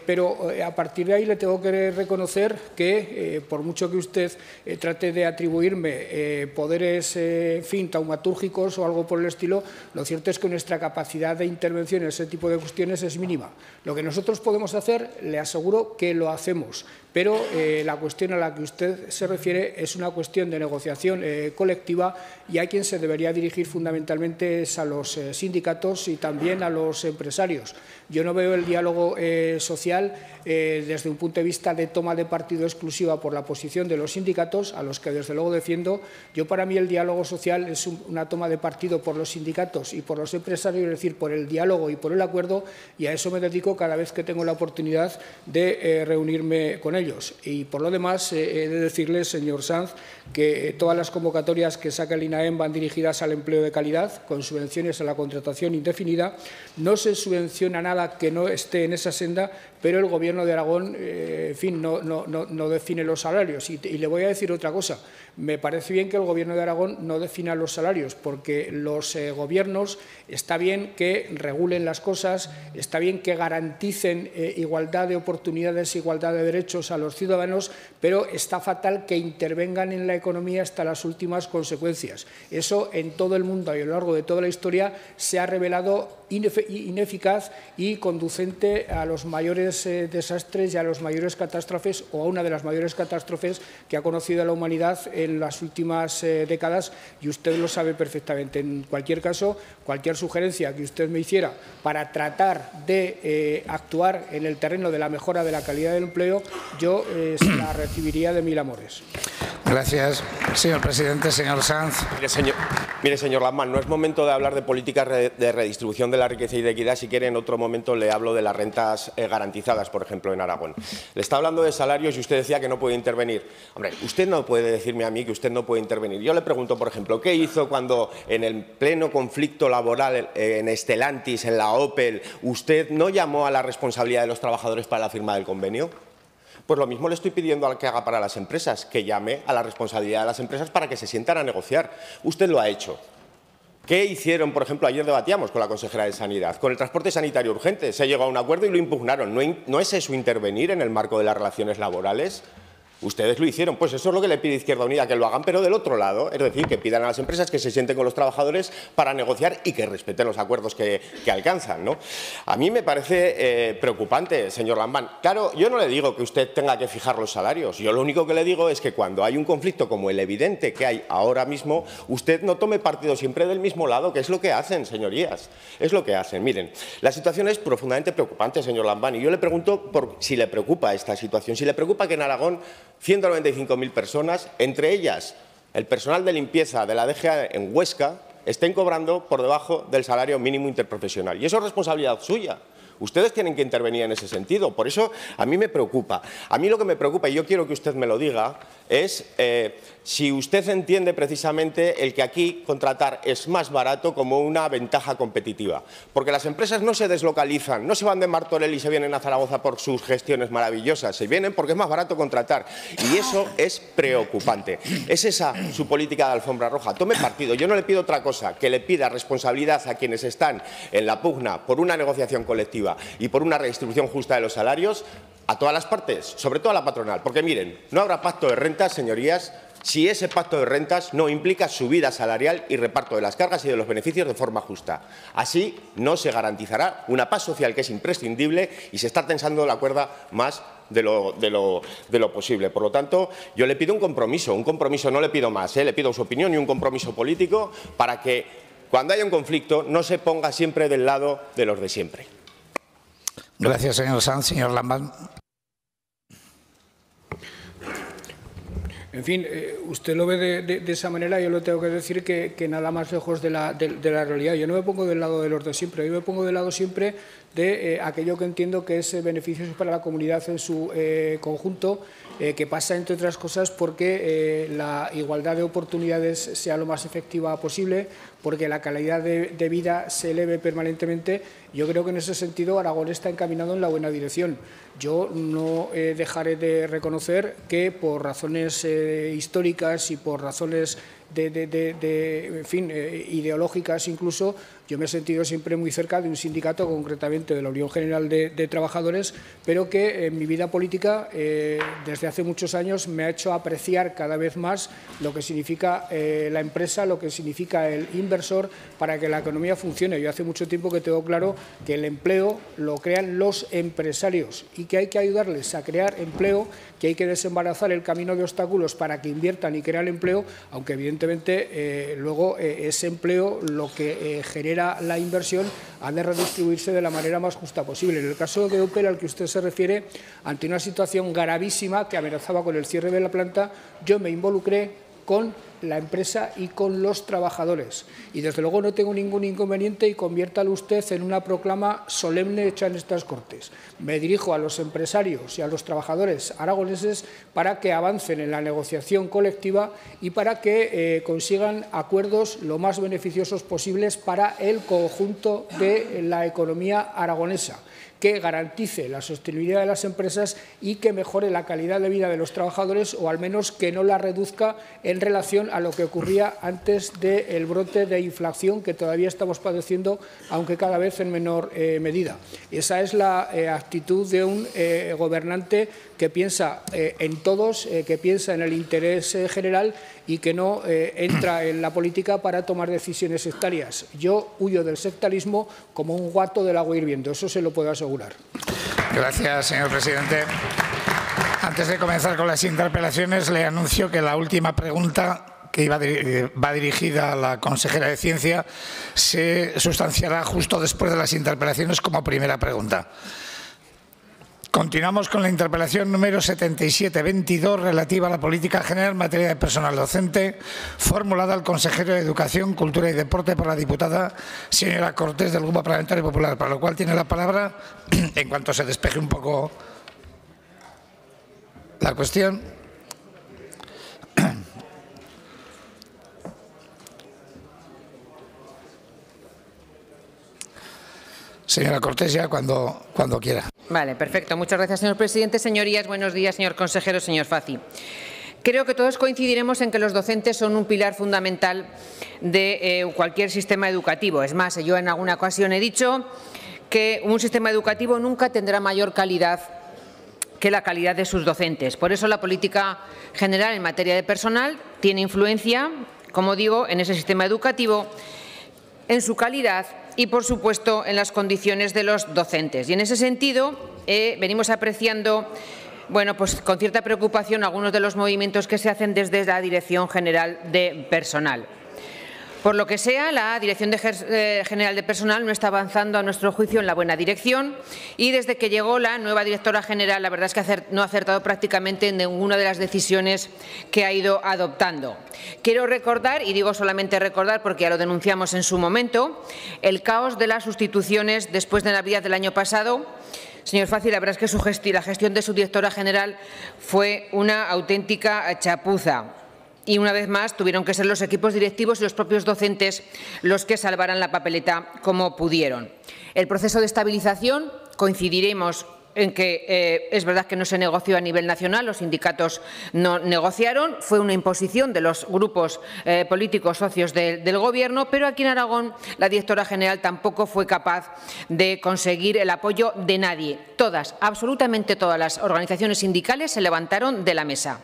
Pero a partir de ahí le tengo que reconocer que, por mucho que usted trate de atribuirme poderes, en fin, taumatúrgicos o algo por el estilo, lo cierto es que nuestra capacidad de intervención en ese tipo de cuestiones es mínima. Lo que nosotros podemos hacer, le aseguro que lo hacemos, pero la cuestión a la que usted se refiere es una cuestión de negociación colectiva y a quien se debería dirigir fundamentalmente es a los sindicatos y también a los empresarios. Yo no veo el diálogo social desde un punto de vista de toma de partido exclusiva por la posición de los sindicatos, a los que desde luego defiendo. Para mí el diálogo social es una toma de partido por los sindicatos y por los empresarios, es decir, por el diálogo y por el acuerdo, y a eso me dedico cada vez que tengo la oportunidad de reunirme con ellos. Y por lo demás, he de decirle, señor Sanz, que todas las convocatorias que saca el INAEM van dirigidas al empleo de calidad, con subvenciones a la contratación indefinida. No se subvenciona nada que no esté en esa senda, pero el Gobierno de Aragón, en fin, no define los salarios. Y le voy a decir otra cosa. Me parece bien que el Gobierno de Aragón no defina los salarios, porque los gobiernos está bien que regulen las cosas, está bien que garanticen igualdad de oportunidades, igualdad de derechos a los ciudadanos, pero está fatal que intervengan en la economía hasta las últimas consecuencias. Eso en todo el mundo y a lo largo de toda la historia se ha revelado ineficaz y conducente a los mayores desastres y a las mayores catástrofes, o a una de las mayores catástrofes que ha conocido la humanidad en las últimas décadas, y usted lo sabe perfectamente. En cualquier caso, cualquier sugerencia que usted me hiciera para tratar de actuar en el terreno de la mejora de la calidad del empleo, yo la recibiría de mil amores. Gracias, señor presidente. Señor Sanz. Mire, señor Lamán, no es momento de hablar de políticas de redistribución de la riqueza y de equidad. Si quiere, en otro momento le hablo de las rentas garantizadas, por ejemplo, en Aragón. Le está hablando de salarios y usted decía que no puede intervenir. Hombre, usted no puede decirme a mí que usted no puede intervenir. Yo le pregunto, por ejemplo, ¿qué hizo cuando en el pleno conflicto laboral en Stellantis, en la Opel, usted no llamó a la responsabilidad de los trabajadores para la firma del convenio? Pues lo mismo le estoy pidiendo al que haga para las empresas, que llame a la responsabilidad de las empresas para que se sientan a negociar. Usted lo ha hecho. ¿Qué hicieron, por ejemplo? Ayer debatíamos con la consejera de Sanidad, con el transporte sanitario urgente. Se llegó a un acuerdo y lo impugnaron. ¿No es eso intervenir en el marco de las relaciones laborales? Ustedes lo hicieron, pues eso es lo que le pide Izquierda Unida, que lo hagan, pero del otro lado, es decir, que pidan a las empresas que se sienten con los trabajadores para negociar y que respeten los acuerdos que alcanzan, ¿no? A mí me parece preocupante, señor Lambán. Claro, yo no le digo que usted tenga que fijar los salarios, yo lo único que le digo es que cuando hay un conflicto como el evidente que hay ahora mismo, usted no tome partido siempre del mismo lado, que es lo que hacen, señorías, es lo que hacen. Miren, la situación es profundamente preocupante, señor Lambán, y yo le pregunto si le preocupa esta situación, si le preocupa que en Aragón 195.000 personas, entre ellas el personal de limpieza de la DGA en Huesca, estén cobrando por debajo del salario mínimo interprofesional. Y eso es responsabilidad suya. Ustedes tienen que intervenir en ese sentido. Por eso a mí me preocupa. A mí lo que me preocupa, y yo quiero que usted me lo diga, es si usted entiende precisamente el que aquí contratar es más barato como una ventaja competitiva. Porque las empresas no se deslocalizan, no se van de Martorell y se vienen a Zaragoza por sus gestiones maravillosas. Se vienen porque es más barato contratar. Y eso es preocupante. ¿Es esa su política de alfombra roja? Tome partido. Yo no le pido otra cosa, que le pida responsabilidad a quienes están en la pugna por una negociación colectiva y por una redistribución justa de los salarios, a todas las partes, sobre todo a la patronal. Porque miren, no habrá pacto de rentas, señorías, si ese pacto de rentas no implica subida salarial y reparto de las cargas y de los beneficios de forma justa. Así no se garantizará una paz social que es imprescindible y se está tensando la cuerda más de lo posible. Por lo tanto, yo le pido un compromiso no le pido más, le pido su opinión y un compromiso político para que cuando haya un conflicto no se ponga siempre del lado de los de siempre. Gracias, señor Sanz. Señor Lambán. En fin, usted lo ve de esa manera, yo le tengo que decir que nada más lejos de la realidad. Yo no me pongo del lado de los de siempre, yo me pongo del lado siempre de aquello que entiendo que es beneficioso para la comunidad en su conjunto, que pasa, entre otras cosas, porque la igualdad de oportunidades sea lo más efectiva posible, porque la calidad de vida se eleve permanentemente. Yo creo que en ese sentido Aragón está encaminado en la buena dirección. Yo no dejaré de reconocer que por razones históricas y por razones en fin, ideológicas incluso, yo me he sentido siempre muy cerca de un sindicato, concretamente de la Unión General de Trabajadores, pero que en mi vida política desde hace muchos años me ha hecho apreciar cada vez más lo que significa la empresa, lo que significa el inversor para que la economía funcione. Yo hace mucho tiempo que tengo claro que el empleo lo crean los empresarios y que hay que ayudarles a crear empleo, que hay que desembarazar el camino de obstáculos para que inviertan y crean empleo, aunque evidentemente luego ese empleo, lo que genera la inversión, ha de redistribuirse de la manera más justa posible. En el caso de Opel, al que usted se refiere, ante una situación gravísima que amenazaba con el cierre de la planta, yo me involucré con la empresa y con los trabajadores. Y desde luego no tengo ningún inconveniente, y conviértalo usted en una proclama solemne hecha en estas Cortes. Me dirijo a los empresarios y a los trabajadores aragoneses para que avancen en la negociación colectiva y para que consigan acuerdos lo más beneficiosos posibles para el conjunto de la economía aragonesa, que garantice la sostenibilidad de las empresas y que mejore la calidad de vida de los trabajadores, o al menos que no la reduzca en relación a lo que ocurría antes del brote de inflación que todavía estamos padeciendo, aunque cada vez en menor medida. Esa es la actitud de un gobernante que piensa en todos, que piensa en el interés general y que no entra en la política para tomar decisiones sectarias. Yo huyo del sectarismo como un gato del agua hirviendo, eso se lo puedo asegurar. Gracias, señor presidente. Antes de comenzar con las interpelaciones, le anuncio que la última pregunta, que va dirigida a la consejera de Ciencia, se sustanciará justo después de las interpelaciones como primera pregunta. Continuamos con la interpelación número 7722, relativa a la política general en materia de personal docente, formulada al consejero de Educación, Cultura y Deporte por la diputada señora Cortés, del Grupo Parlamentario Popular, para lo cual tiene la palabra, en cuanto se despeje un poco la cuestión. Señora Cortés, ya cuando quiera. Vale, perfecto. Muchas gracias, señor presidente. Señorías, buenos días, señor consejero, señor Fazi. Creo que todos coincidiremos en que los docentes son un pilar fundamental de cualquier sistema educativo. Es más, yo en alguna ocasión he dicho que un sistema educativo nunca tendrá mayor calidad que la calidad de sus docentes. Por eso la política general en materia de personal tiene influencia, como digo, en ese sistema educativo, en su calidad y, por supuesto, en las condiciones de los docentes. Y en ese sentido venimos apreciando, bueno, pues con cierta preocupación algunos de los movimientos que se hacen desde la Dirección General de Personal. Por lo que sea, la Dirección General de Personal no está avanzando, a nuestro juicio, en la buena dirección, y desde que llegó la nueva directora general, la verdad es que no ha acertado prácticamente en ninguna de las decisiones que ha ido adoptando. Quiero recordar, y digo solamente recordar porque ya lo denunciamos en su momento, el caos de las sustituciones después de Navidad del año pasado. Señor Fazi, la verdad es que la gestión de su directora general fue una auténtica chapuza. Y una vez más tuvieron que ser los equipos directivos y los propios docentes los que salvaran la papeleta como pudieron. El proceso de estabilización, coincidiremos en que es verdad que no se negoció a nivel nacional, los sindicatos no negociaron, fue una imposición de los grupos políticos socios del Gobierno, pero aquí en Aragón la directora general tampoco fue capaz de conseguir el apoyo de nadie. Todas, absolutamente todas las organizaciones sindicales se levantaron de la mesa,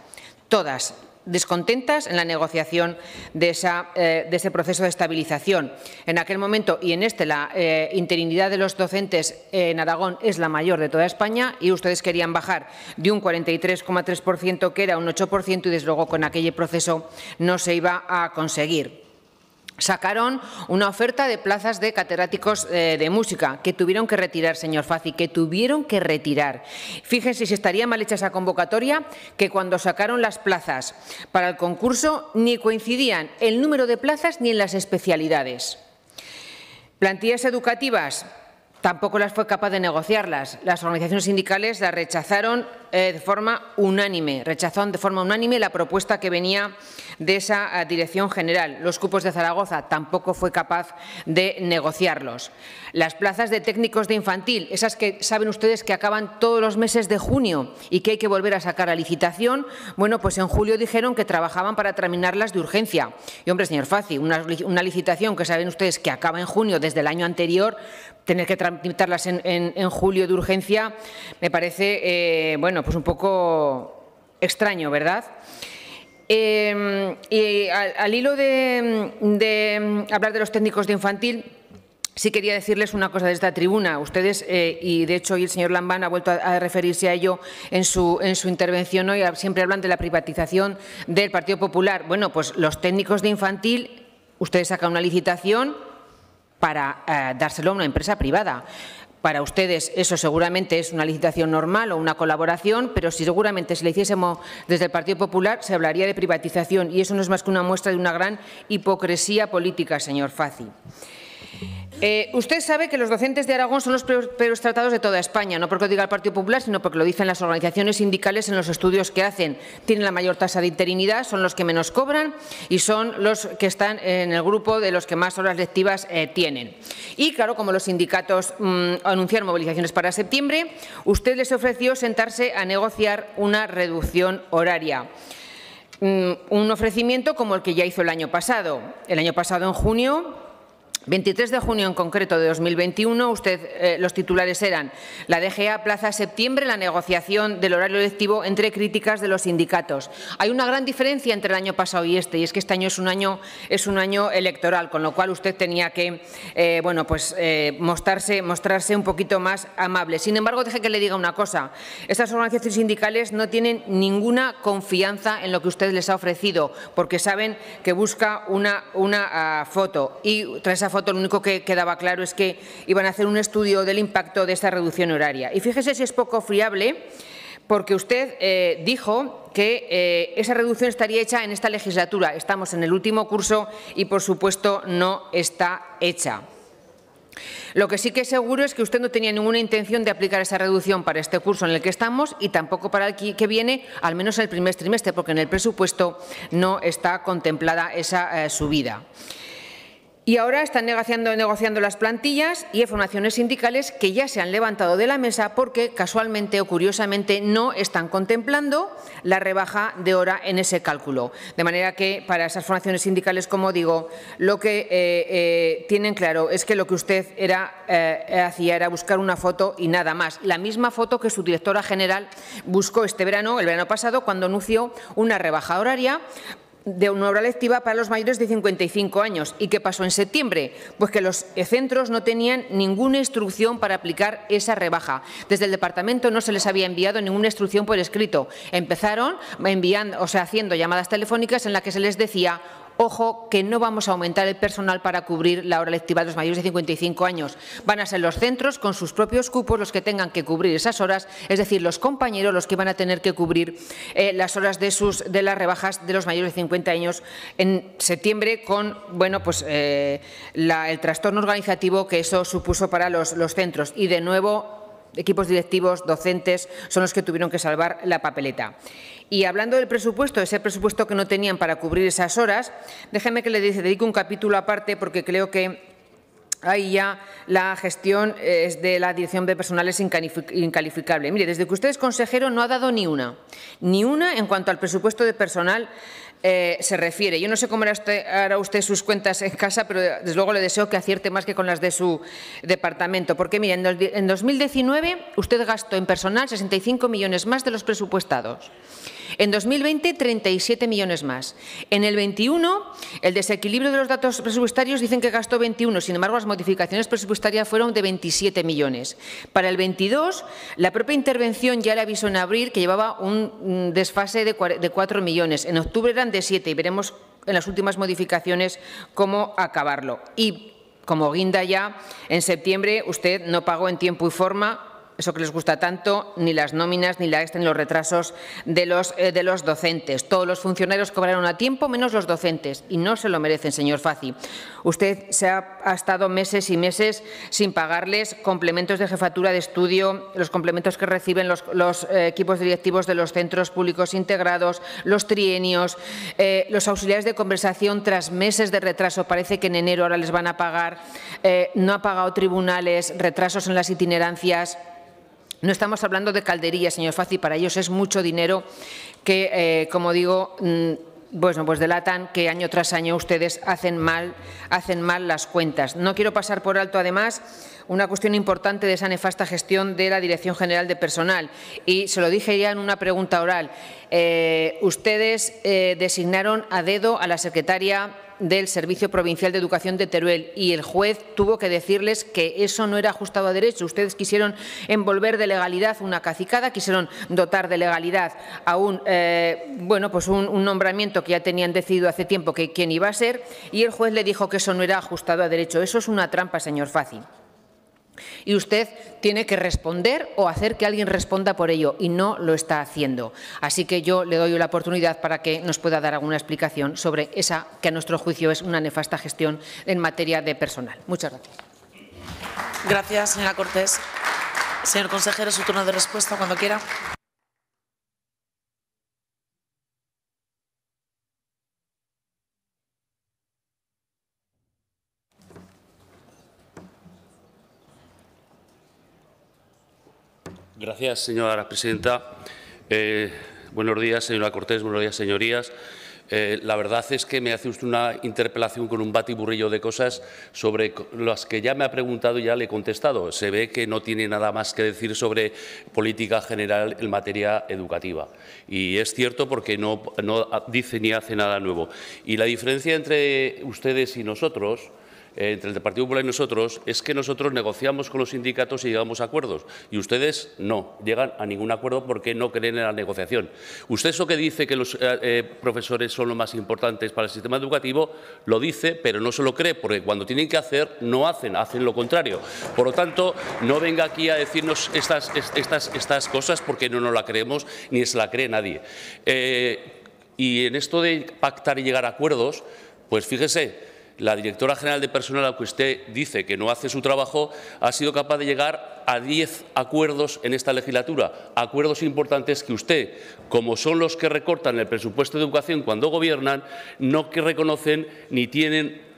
todas descontentas en la negociación de ese proceso de estabilización. En aquel momento y en la interinidad de los docentes en Aragón es la mayor de toda España, y ustedes querían bajar de un 43,3%, que era un 8%, y desde luego con aquel proceso no se iba a conseguir. sacaron una oferta de plazas de catedráticos de música que tuvieron que retirar, señor Fazi, que tuvieron que retirar. Fíjense si estaría mal hecha esa convocatoria, que cuando sacaron las plazas para el concurso ni coincidían el número de plazas ni en las especialidades. Plantillas educativas, tampoco las fue capaz de negociarlas. Las organizaciones sindicales las rechazaron de forma unánime. Rechazaron de forma unánime la propuesta que venía de esa dirección general. Los cupos de Zaragoza tampoco fue capaz de negociarlos. Las plazas de técnicos de infantil, esas que saben ustedes que acaban todos los meses de junio y que hay que volver a sacar a licitación, bueno, pues en julio dijeron que trabajaban para terminarlas de urgencia. Y hombre, señor Fazi, una licitación que saben ustedes que acaba en junio desde el año anterior, tener que tramitarlas en julio de urgencia me parece, bueno, pues un poco extraño, ¿verdad? Y al hilo de hablar de los técnicos de infantil, sí quería decirles una cosa de esta tribuna. Ustedes, y de hecho hoy el señor Lambán ha vuelto a referirse a ello en su intervención hoy, siempre hablan de la privatización del Partido Popular. Bueno, pues los técnicos de infantil, ustedes sacan una licitación para dárselo a una empresa privada. Para ustedes eso seguramente es una licitación normal o una colaboración, pero si seguramente si le hiciésemos desde el Partido Popular se hablaría de privatización y eso no es más que una muestra de una gran hipocresía política, señor Fazi. Usted sabe que los docentes de Aragón son los peores tratados de toda España, no porque lo diga el Partido Popular, sino porque lo dicen las organizaciones sindicales en los estudios que hacen. Tienen la mayor tasa de interinidad, son los que menos cobran y son los que están en el grupo de los que más horas lectivas tienen. Y claro, como los sindicatos anunciaron movilizaciones para septiembre, usted les ofreció sentarse a negociar una reducción horaria. Un ofrecimiento como el que ya hizo el año pasado. El año pasado, en junio, 23 de junio en concreto de 2021, los titulares eran: la DGA plaza septiembre la negociación del horario lectivo entre críticas de los sindicatos. Hay una gran diferencia entre el año pasado y es que este año es un año electoral, con lo cual usted tenía que bueno, pues, mostrarse un poquito más amable. Sin embargo, deje que le diga una cosa: estas organizaciones sindicales no tienen ninguna confianza en lo que usted les ha ofrecido, porque saben que busca una foto y tras esa foto lo único que quedaba claro es que iban a hacer un estudio del impacto de esta reducción horaria. Y fíjese si es poco fiable, porque usted dijo que esa reducción estaría hecha en esta legislatura. Estamos en el último curso y, por supuesto, no está hecha. Lo que sí que es seguro es que usted no tenía ninguna intención de aplicar esa reducción para este curso en el que estamos y tampoco para el que viene, al menos en el primer trimestre, porque en el presupuesto no está contemplada esa subida. Y ahora están negociando las plantillas y hay formaciones sindicales que ya se han levantado de la mesa porque casualmente o curiosamente no están contemplando la rebaja de hora en ese cálculo. De manera que para esas formaciones sindicales, como digo, lo que tienen claro es que lo que usted hacía era buscar una foto y nada más. La misma foto que su directora general buscó el verano pasado, cuando anunció una rebaja horaria de una hora lectiva para los mayores de 55 años. ¿Y qué pasó en septiembre? Pues que los centros no tenían ninguna instrucción para aplicar esa rebaja. Desde el departamento no se les había enviado ninguna instrucción por escrito. Empezaron haciendo llamadas telefónicas en las que se les decía: ojo, que no vamos a aumentar el personal para cubrir la hora lectiva de los mayores de 55 años. Van a ser los centros con sus propios cupos los que tengan que cubrir esas horas, es decir, los compañeros los que van a tener que cubrir las horas de las rebajas de los mayores de 50 años en septiembre, con bueno, pues, el trastorno organizativo que eso supuso para los centros. Y de nuevo, equipos directivos, docentes, son los que tuvieron que salvar la papeleta. Y hablando del presupuesto, ese presupuesto que no tenían para cubrir esas horas, déjeme que le dedique un capítulo aparte, porque creo que ahí ya la gestión de la dirección de personal es incalificable. Mire, desde que usted es consejero no ha dado ni una en cuanto al presupuesto de personal se refiere. Yo no sé cómo hará usted sus cuentas en casa, pero desde luego le deseo que acierte más que con las de su departamento. Porque, mire, en 2019 usted gastó en personal 65 millones más de los presupuestados. En 2020, 37 millones más. En el 21, el desequilibrio de los datos presupuestarios dicen que gastó 21, sin embargo, las modificaciones presupuestarias fueron de 27 millones. Para el 22, la propia intervención ya le avisó en abril que llevaba un desfase de 4 millones. En octubre eran de 7 y veremos en las últimas modificaciones cómo acabarlo. Y como guinda ya, en septiembre usted no pagó en tiempo y forma, eso que les gusta tanto, ni las nóminas, ni la extra, ni los retrasos de los docentes. Todos los funcionarios cobraron a tiempo, menos los docentes, y no se lo merecen, señor Faci. Usted ha estado meses y meses sin pagarles complementos de jefatura de estudio, los complementos que reciben los equipos directivos de los centros públicos integrados, los trienios, los auxiliares de conversación tras meses de retraso. Parece que en enero ahora les van a pagar. No ha pagado tribunales, retrasos en las itinerancias. No estamos hablando de calderillas, señor Faci, para ellos es mucho dinero que, como digo, bueno, pues delatan que año tras año ustedes hacen mal las cuentas. No quiero pasar por alto, además, una cuestión importante de esa nefasta gestión de la Dirección General de Personal. Y se lo dije ya en una pregunta oral. Ustedes designaron a dedo a la secretaria del Servicio Provincial de Educación de Teruel y el juez tuvo que decirles que eso no era ajustado a derecho. Ustedes quisieron envolver de legalidad una cacicada, quisieron dotar de legalidad a un nombramiento que ya tenían decidido hace tiempo que quién iba a ser, y el juez le dijo que eso no era ajustado a derecho. Eso es una trampa, señor Faci. Y usted tiene que responder o hacer que alguien responda por ello, y no lo está haciendo. Así que yo le doy la oportunidad para que nos pueda dar alguna explicación sobre esa que a nuestro juicio es una nefasta gestión en materia de personal. Muchas gracias. Gracias, señora Cortés. Señor consejero, su turno de respuesta cuando quiera. Gracias, señora presidenta. Buenos días, señora Cortés. Buenos días, señorías. La verdad es que me hace usted una interpelación con un batiburrillo de cosas sobre las que ya me ha preguntado y ya le he contestado. Se ve que no tiene nada más que decir sobre política general en materia educativa. Y es cierto porque no dice ni hace nada nuevo. Y la diferencia entre ustedes y nosotros, entre el Partido Popular y nosotros, es que nosotros negociamos con los sindicatos y llegamos a acuerdos, y ustedes no llegan a ningún acuerdo porque no creen en la negociación. Usted eso que dice que los profesores son lo más importantes para el sistema educativo, lo dice, pero no se lo cree, porque cuando tienen que hacer, no hacen, hacen lo contrario. Por lo tanto, no venga aquí a decirnos estas cosas porque no nos la creemos ni se la cree nadie. Y en esto de pactar y llegar a acuerdos, pues fíjese, la directora general de personal, aunque usted dice que no hace su trabajo, ha sido capaz de llegar a 10 acuerdos en esta legislatura, acuerdos importantes que usted, como son los que recortan el presupuesto de educación cuando gobiernan, no que reconocen ni tienen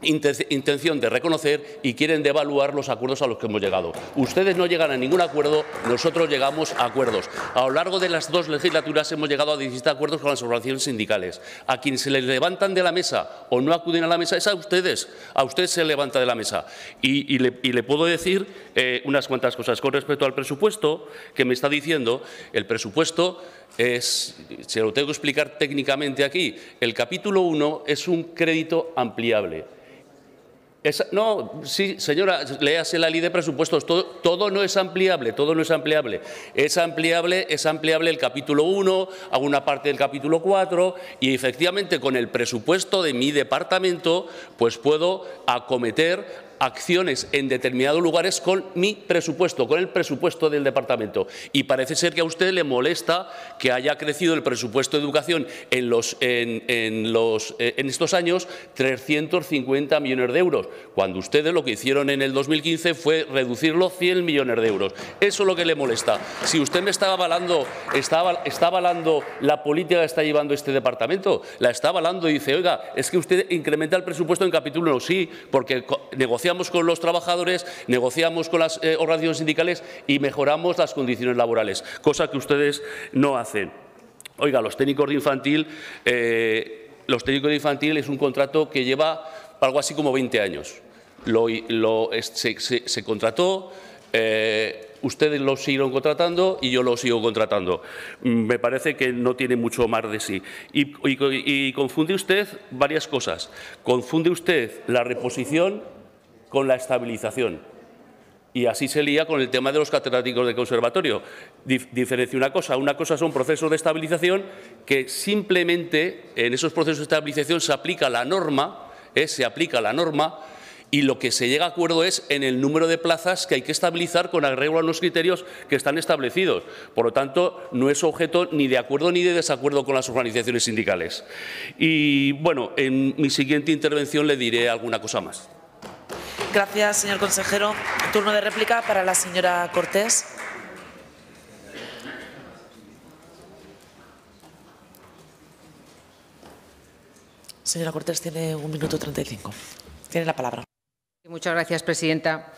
intención de reconocer y quieren devaluar los acuerdos a los que hemos llegado. Ustedes no llegan a ningún acuerdo, nosotros llegamos a acuerdos. A lo largo de las 2 legislaturas hemos llegado a 17 acuerdos con las organizaciones sindicales. A quienes se les levantan de la mesa o no acuden a la mesa es a ustedes. A usted se levanta de la mesa. Y le puedo decir unas cuantas cosas. Con respecto al presupuesto que me está diciendo, el presupuesto se lo tengo que explicar técnicamente aquí. El capítulo 1 es un crédito ampliable. Sí, señora, léase la ley de presupuestos. Todo no es ampliable, todo no es ampliable. Es ampliable el capítulo 1, alguna parte del capítulo 4, y efectivamente con el presupuesto de mi departamento pues puedo acometer acciones en determinados lugares con mi presupuesto, con el presupuesto del departamento. Y parece ser que a usted le molesta que haya crecido el presupuesto de educación en estos años 350 millones de euros, cuando ustedes lo que hicieron en el 2015 fue reducirlo 100 millones de euros. Eso es lo que le molesta. Si usted me está avalando la política que está llevando este departamento, la está avalando y dice, oiga, es que usted incrementa el presupuesto en capítulo 1. Sí, porque negociamos con los trabajadores, negociamos con las organizaciones sindicales y mejoramos las condiciones laborales, cosa que ustedes no hacen. Oiga, los técnicos de infantil es un contrato que lleva algo así como 20 años. Se contrató, ustedes lo siguieron contratando y yo lo sigo contratando. Me parece que no tiene mucho más de sí. Y confunde usted varias cosas. Confunde usted la reposición con la estabilización. Y así se lía con el tema de los catedráticos de conservatorio. Diferencia una cosa son procesos de estabilización que simplemente en esos procesos de estabilización se aplica la norma, y lo que se llega a acuerdo es en el número de plazas que hay que estabilizar con arreglo a los criterios que están establecidos. Por lo tanto, no es objeto ni de acuerdo ni de desacuerdo con las organizaciones sindicales. Y, bueno, en mi siguiente intervención le diré alguna cosa más. Gracias, señor consejero. Turno de réplica para la señora Cortés. Señora Cortés, tiene 1 minuto 35. Tiene la palabra. Muchas gracias, presidenta.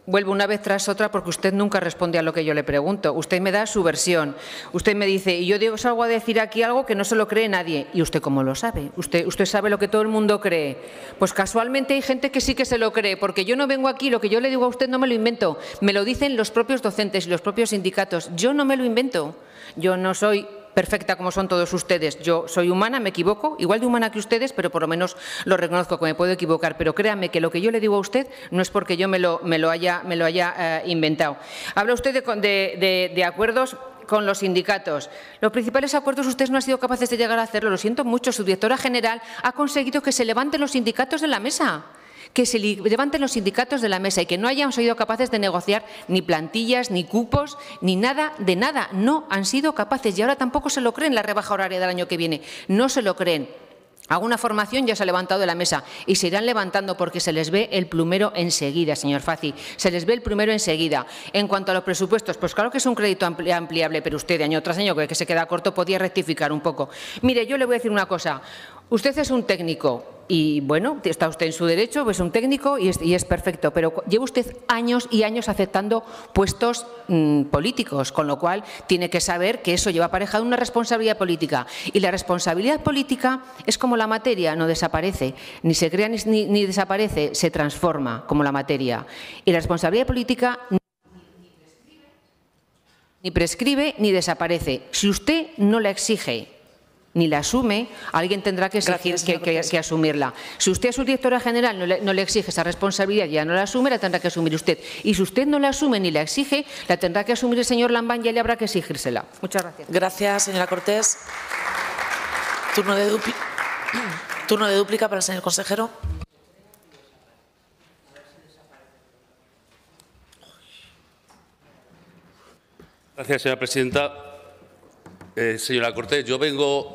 Vuelvo una vez tras otra porque usted nunca responde a lo que yo le pregunto. Usted me da su versión. Usted me dice, y yo salgo a decir aquí algo que no se lo cree nadie. ¿Y usted cómo lo sabe? ¿Usted sabe lo que todo el mundo cree? Pues casualmente hay gente que sí que se lo cree, porque yo no vengo aquí, lo que yo le digo a usted no me lo invento. Me lo dicen los propios docentes y los propios sindicatos. Yo no me lo invento. Yo no soy perfecta como son todos ustedes. Yo soy humana, me equivoco, igual de humana que ustedes, pero por lo menos lo reconozco que me puedo equivocar. Pero créame que lo que yo le digo a usted no es porque yo me lo haya inventado. Habla usted de acuerdos con los sindicatos. Los principales acuerdos ustedes no han sido capaces de llegar a hacerlo. Lo siento mucho. Su directora general ha conseguido que se levanten los sindicatos de la mesa. Que se levanten los sindicatos de la mesa y que no hayamos sido capaces de negociar ni plantillas, ni cupos, ni nada de nada. No han sido capaces y ahora tampoco se lo creen la rebaja horaria del año que viene. No se lo creen. Alguna formación ya se ha levantado de la mesa y se irán levantando porque se les ve el plumero enseguida, señor Fazi. Se les ve el plumero enseguida. En cuanto a los presupuestos, pues claro que es un crédito ampliable, pero usted año tras año que se queda corto podía rectificar un poco. Mire, yo le voy a decir una cosa. Usted es un técnico y, bueno, está usted en su derecho, es un técnico y es perfecto, pero lleva usted años y años aceptando puestos políticos, con lo cual tiene que saber que eso lleva aparejado una responsabilidad política. Y la responsabilidad política es como la materia, no desaparece, ni se crea ni desaparece, se transforma como la materia. Y la responsabilidad política ni prescribe ni desaparece. Si usted no la exige ni la asume, alguien tendrá que exigir que asumirla. Si usted a su directora general no le exige esa responsabilidad y ya no la asume, la tendrá que asumir usted. Y si usted no la asume ni la exige, la tendrá que asumir el señor Lambán y ya le habrá que exigírsela. Muchas gracias. Gracias, señora Cortés. Turno de dúplica para el señor consejero. Gracias, señora presidenta. Señora Cortés, yo vengo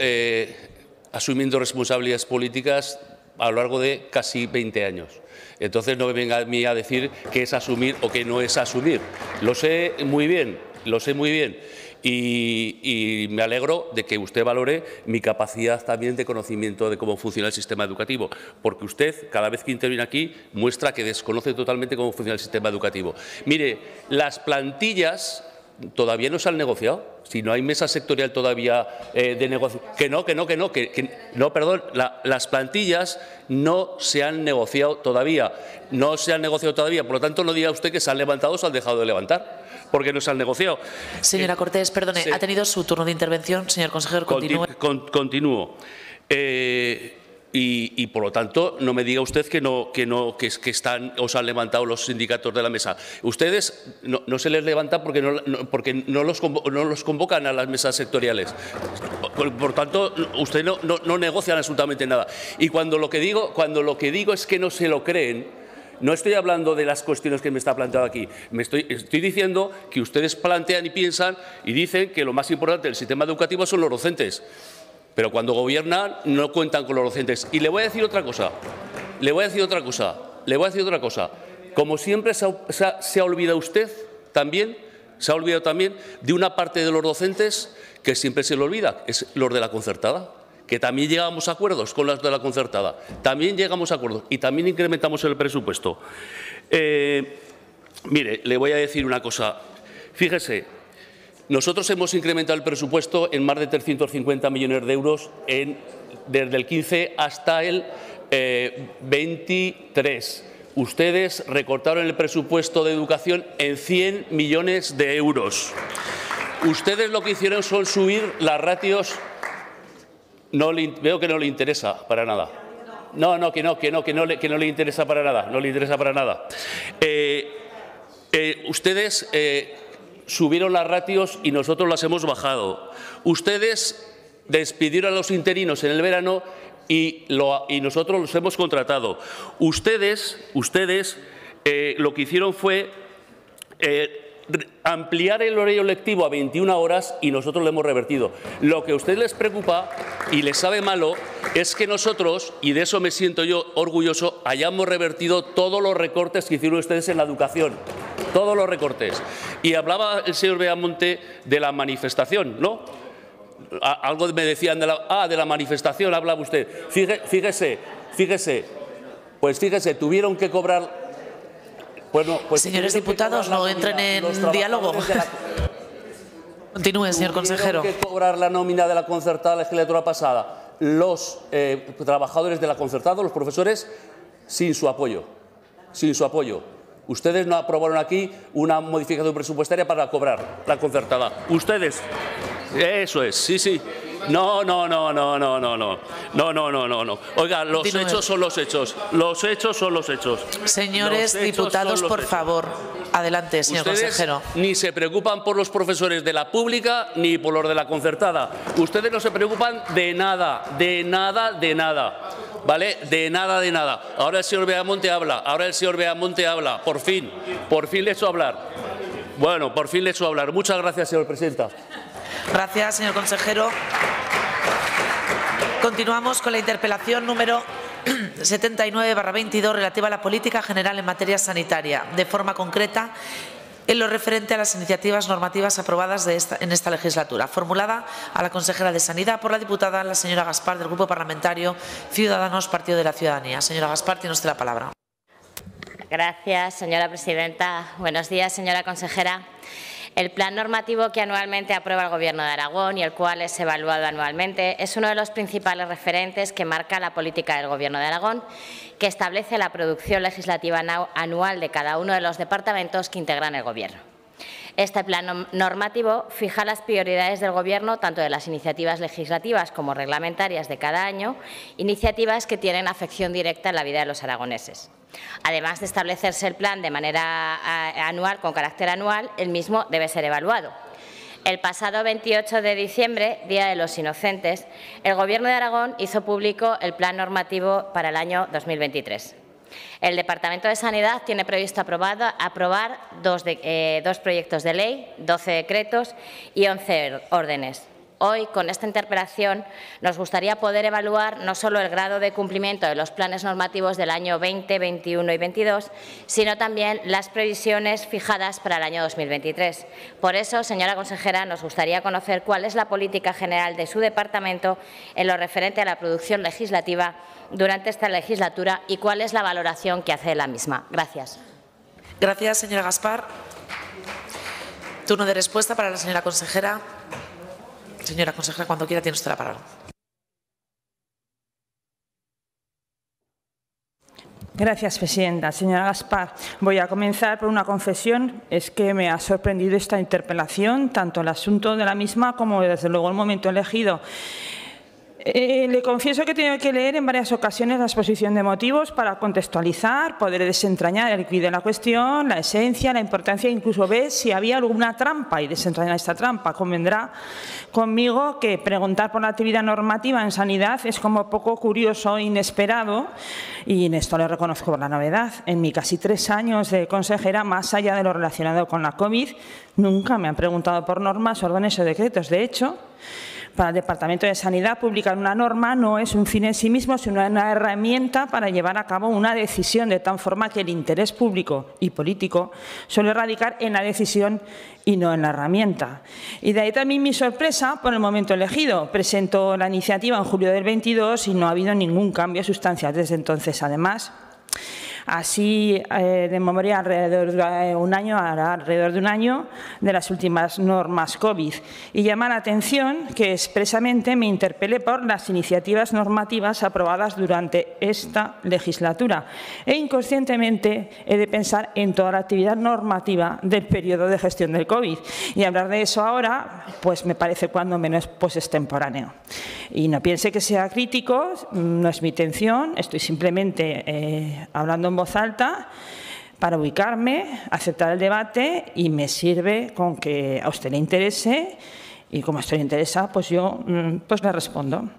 asumiendo responsabilidades políticas a lo largo de casi 20 años. Entonces, no me venga a mí a decir qué es asumir o qué no es asumir. Lo sé muy bien, y me alegro de que usted valore mi capacidad también de conocimiento de cómo funciona el sistema educativo, porque usted, cada vez que interviene aquí, muestra que desconoce totalmente cómo funciona el sistema educativo. Mire, las plantillas todavía no se han negociado. Si no hay mesa sectorial todavía de negociación. No, perdón, las plantillas no se han negociado todavía. No se han negociado todavía. Por lo tanto, no diga usted que se han levantado o se han dejado de levantar, porque no se han negociado. Señora Cortés, perdone, ha tenido su turno de intervención. Señor consejero, continúe. Continúo. Y por lo tanto, no me diga usted que están o se han levantado los sindicatos de la mesa. Ustedes no se les levanta porque no los convocan a las mesas sectoriales. Por tanto, usted no negocian absolutamente nada. Y cuando lo que digo es que no se lo creen, no estoy hablando de las cuestiones que me está planteando aquí. Estoy diciendo que ustedes plantean y piensan y dicen que lo más importante del sistema educativo son los docentes. Pero cuando gobiernan no cuentan con los docentes. Y le voy a decir otra cosa. Como siempre se ha olvidado usted también, de una parte de los docentes que siempre se le olvida, es los de la concertada. Que también llegamos a acuerdos con los de la concertada. Y también incrementamos el presupuesto. Mire, le voy a decir una cosa. Fíjese. Nosotros hemos incrementado el presupuesto en más de 350 millones de euros desde el 15 hasta el 23. Ustedes recortaron el presupuesto de educación en 100 millones de euros. Ustedes lo que hicieron son subir las ratios. Veo que no le interesa para nada. que no le interesa para nada. No le interesa para nada. Ustedes subieron las ratios y nosotros las hemos bajado. Ustedes despidieron a los interinos en el verano y nosotros los hemos contratado. Ustedes lo que hicieron fue ampliar el horario lectivo a 21 horas y nosotros lo hemos revertido. Lo que a ustedes les preocupa y les sabe malo es que nosotros, y de eso me siento yo orgulloso, hayamos revertido todos los recortes que hicieron ustedes en la educación. Todos los recortes. Y hablaba el señor Beamonte de la manifestación, ¿no? Algo me decían de la manifestación, hablaba usted. Fíjese, tuvieron que cobrar. Señores diputados, no entren en diálogo. Continúe, señor consejero. Tuvieron que cobrar la nómina de la concertada la legislatura pasada los trabajadores de la concertada, los profesores, sin su apoyo. Sin su apoyo. Ustedes no aprobaron aquí una modificación presupuestaria para cobrar la concertada. Ustedes. Eso es, sí. No. Oiga, los hechos son los hechos. Los hechos son los hechos. Señores diputados, por favor. Adelante, señor consejero. Ustedes ni se preocupan por los profesores de la pública ni por los de la concertada. Ustedes no se preocupan de nada. ¿Vale? De nada. Ahora el señor Beamonte habla. Por fin le he hecho hablar. Bueno, por fin le he hecho hablar. Muchas gracias, señor presidenta. Gracias, señor consejero. Continuamos con la interpelación número 79/22 relativa a la política general en materia sanitaria, de forma concreta en lo referente a las iniciativas normativas aprobadas en esta legislatura, formulada a la consejera de Sanidad por la diputada la señora Gaspar, del Grupo Parlamentario Ciudadanos, Partido de la Ciudadanía. Señora Gaspar, tiene usted la palabra. Gracias, señora presidenta. Buenos días, señora consejera. El plan normativo que anualmente aprueba el Gobierno de Aragón y el cual es evaluado anualmente es uno de los principales referentes que marca la política del Gobierno de Aragón, que establece la producción legislativa anual de cada uno de los departamentos que integran el Gobierno. Este plan normativo fija las prioridades del Gobierno, tanto de las iniciativas legislativas como reglamentarias de cada año, iniciativas que tienen afección directa en la vida de los aragoneses. Además de establecerse el plan de manera anual, con carácter anual, el mismo debe ser evaluado. El pasado 28 de diciembre, Día de los Inocentes, el Gobierno de Aragón hizo público el plan normativo para el año 2023. El Departamento de Sanidad tiene previsto aprobar dos proyectos de ley, 12 decretos y 11 órdenes. Hoy, con esta interpelación, nos gustaría poder evaluar no solo el grado de cumplimiento de los planes normativos del año 20, 21 y 22, sino también las previsiones fijadas para el año 2023. Por eso, señora consejera, nos gustaría conocer cuál es la política general de su departamento en lo referente a la producción legislativa durante esta legislatura y cuál es la valoración que hace de la misma. Gracias. Gracias, señora Gaspar. Turno de respuesta para la señora consejera. Señora consejera, cuando quiera tiene usted la palabra. Gracias, presidenta. Señora Gaspar, voy a comenzar por una confesión. Es que me ha sorprendido esta interpelación, tanto el asunto de la misma como, desde luego, el momento elegido. Le confieso que he tenido que leer en varias ocasiones la exposición de motivos para contextualizar, poder desentrañar el quid de la cuestión, la esencia, la importancia, incluso ver si había alguna trampa y desentrañar esta trampa. Convendrá conmigo que preguntar por la actividad normativa en sanidad es como poco curioso e inesperado, y en esto le reconozco la novedad. En mis casi 3 años de consejera, más allá de lo relacionado con la COVID, nunca me han preguntado por normas, órdenes o decretos. De hecho, para el Departamento de Sanidad, publicar una norma no es un fin en sí mismo, sino una herramienta para llevar a cabo una decisión, de tal forma que el interés público y político suele radicar en la decisión y no en la herramienta. Y de ahí también mi sorpresa por el momento elegido. Presento la iniciativa en julio del 22 y no ha habido ningún cambio sustancial desde entonces. Además, Así, de memoria, alrededor de un año de las últimas normas COVID. Y llama la atención que expresamente me interpele por las iniciativas normativas aprobadas durante esta legislatura. E inconscientemente he de pensar en toda la actividad normativa del periodo de gestión del COVID. Y hablar de eso ahora, pues me parece cuando menos pues extemporáneo. Y no piense que sea crítico, no es mi intención, estoy simplemente hablando en voz alta para ubicarme, aceptar el debate, y me sirve con que a usted le interese, y como a usted le interesa, pues yo pues le respondo.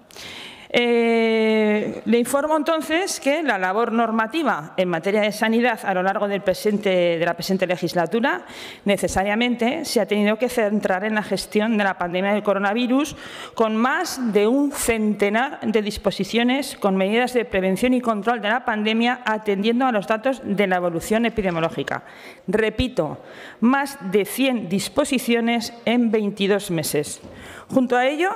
Le informo entonces que la labor normativa en materia de sanidad a lo largo de la presente legislatura necesariamente se ha tenido que centrar en la gestión de la pandemia del coronavirus, con más de un centenar de disposiciones con medidas de prevención y control de la pandemia, atendiendo a los datos de la evolución epidemiológica. Repito, más de 100 disposiciones en 22 meses. Junto a ello,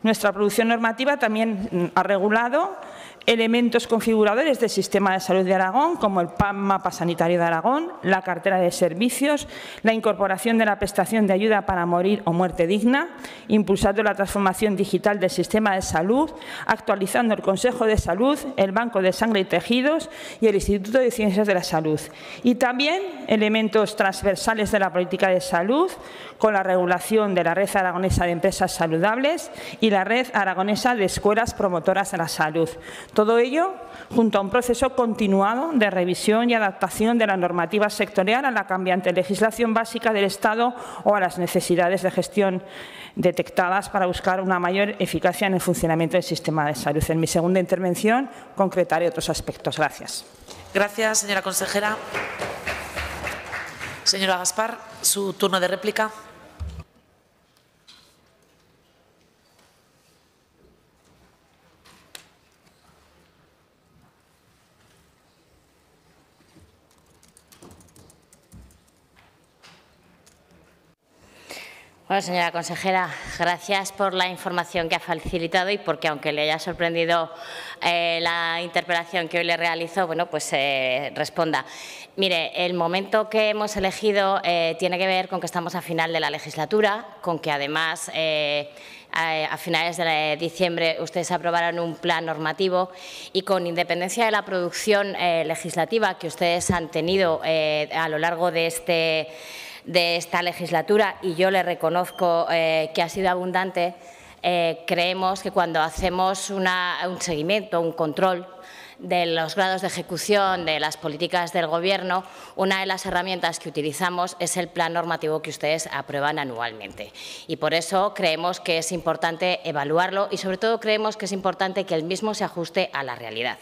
nuestra producción normativa también ha regulado elementos configuradores del Sistema de Salud de Aragón, como el Mapa Sanitario de Aragón, la cartera de servicios, la incorporación de la prestación de ayuda para morir o muerte digna, impulsando la transformación digital del sistema de salud, actualizando el Consejo de Salud, el Banco de Sangre y Tejidos y el Instituto de Ciencias de la Salud. Y también elementos transversales de la política de salud, con la regulación de la Red Aragonesa de Empresas Saludables y la Red Aragonesa de Escuelas Promotoras de la Salud. Todo ello junto a un proceso continuado de revisión y adaptación de la normativa sectorial a la cambiante legislación básica del Estado o a las necesidades de gestión detectadas para buscar una mayor eficacia en el funcionamiento del sistema de salud. En mi segunda intervención concretaré otros aspectos. Gracias. Gracias, señora consejera. Señora Gaspar, su turno de réplica. Bueno, señora consejera, gracias por la información que ha facilitado y porque, aunque le haya sorprendido la interpelación que hoy le realizo, bueno, pues responda. Mire, el momento que hemos elegido tiene que ver con que estamos a final de la legislatura, con que además a finales de diciembre ustedes aprobaron un plan normativo y, con independencia de la producción legislativa que ustedes han tenido a lo largo de esta legislatura, y yo le reconozco que ha sido abundante, creemos que cuando hacemos un seguimiento, un control de los grados de ejecución de las políticas del Gobierno, una de las herramientas que utilizamos es el plan normativo que ustedes aprueban anualmente. Y por eso creemos que es importante evaluarlo y, sobre todo, creemos que es importante que el mismo se ajuste a la realidad.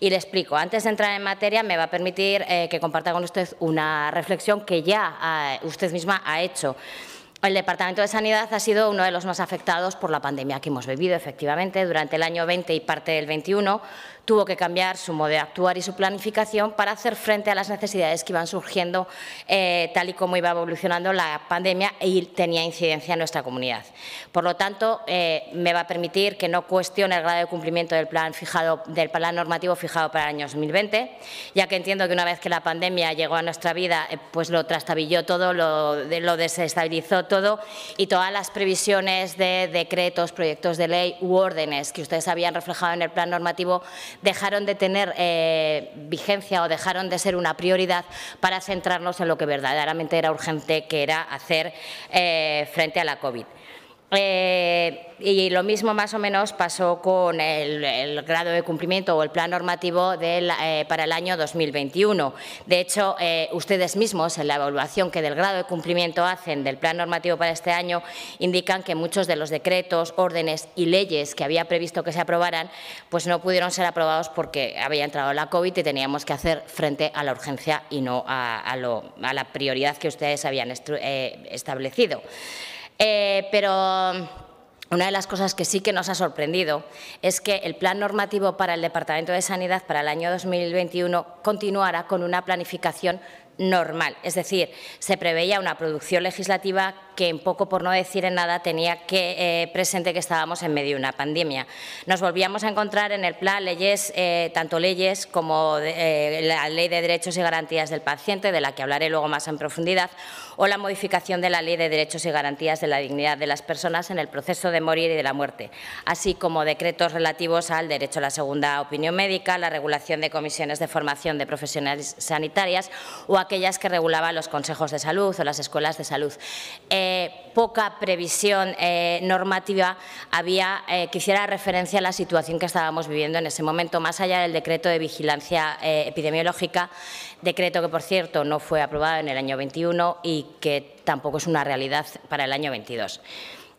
Y le explico. Antes de entrar en materia, me va a permitir que comparta con usted una reflexión que ya usted misma ha hecho. El Departamento de Sanidad ha sido uno de los más afectados por la pandemia que hemos vivido. Efectivamente, durante el año 20 y parte del 21 tuvo que cambiar su modo de actuar y su planificación para hacer frente a las necesidades que iban surgiendo tal y como iba evolucionando la pandemia y tenía incidencia en nuestra comunidad. Por lo tanto, me va a permitir que no cuestione el grado de cumplimiento del plan normativo fijado para el año 2020, ya que entiendo que una vez que la pandemia llegó a nuestra vida, pues lo trastabilló todo, lo desestabilizó todo, y todas las previsiones de decretos, proyectos de ley u órdenes que ustedes habían reflejado en el plan normativo dejaron de tener vigencia o dejaron de ser una prioridad para centrarnos en lo que verdaderamente era urgente, que era hacer frente a la COVID. Y lo mismo más o menos pasó con el grado de cumplimiento o el plan normativo para el año 2021. De hecho, ustedes mismos, en la evaluación que del grado de cumplimiento hacen del plan normativo para este año, indican que muchos de los decretos, órdenes y leyes que había previsto que se aprobaran, pues no pudieron ser aprobados porque había entrado la COVID y teníamos que hacer frente a la urgencia y no a la prioridad que ustedes habían establecido. Pero una de las cosas que sí que nos ha sorprendido es que el plan normativo para el Departamento de Sanidad para el año 2021 continuará con una planificación normal. Es decir, se preveía una producción legislativa que en poco, por no decir en nada, tenía que presente que estábamos en medio de una pandemia. Nos volvíamos a encontrar en el plan leyes, tanto leyes como la Ley de Derechos y Garantías del Paciente, de la que hablaré luego más en profundidad, o la modificación de la Ley de Derechos y Garantías de la Dignidad de las Personas en el proceso de morir y de la muerte, así como decretos relativos al derecho a la segunda opinión médica, la regulación de comisiones de formación de profesionales sanitarias o aquellas que regulaban los consejos de salud o las escuelas de salud. Poca previsión normativa había que hiciera referencia a la situación que estábamos viviendo en ese momento, más allá del decreto de vigilancia epidemiológica, decreto que, por cierto, no fue aprobado en el año 21 y que tampoco es una realidad para el año 22.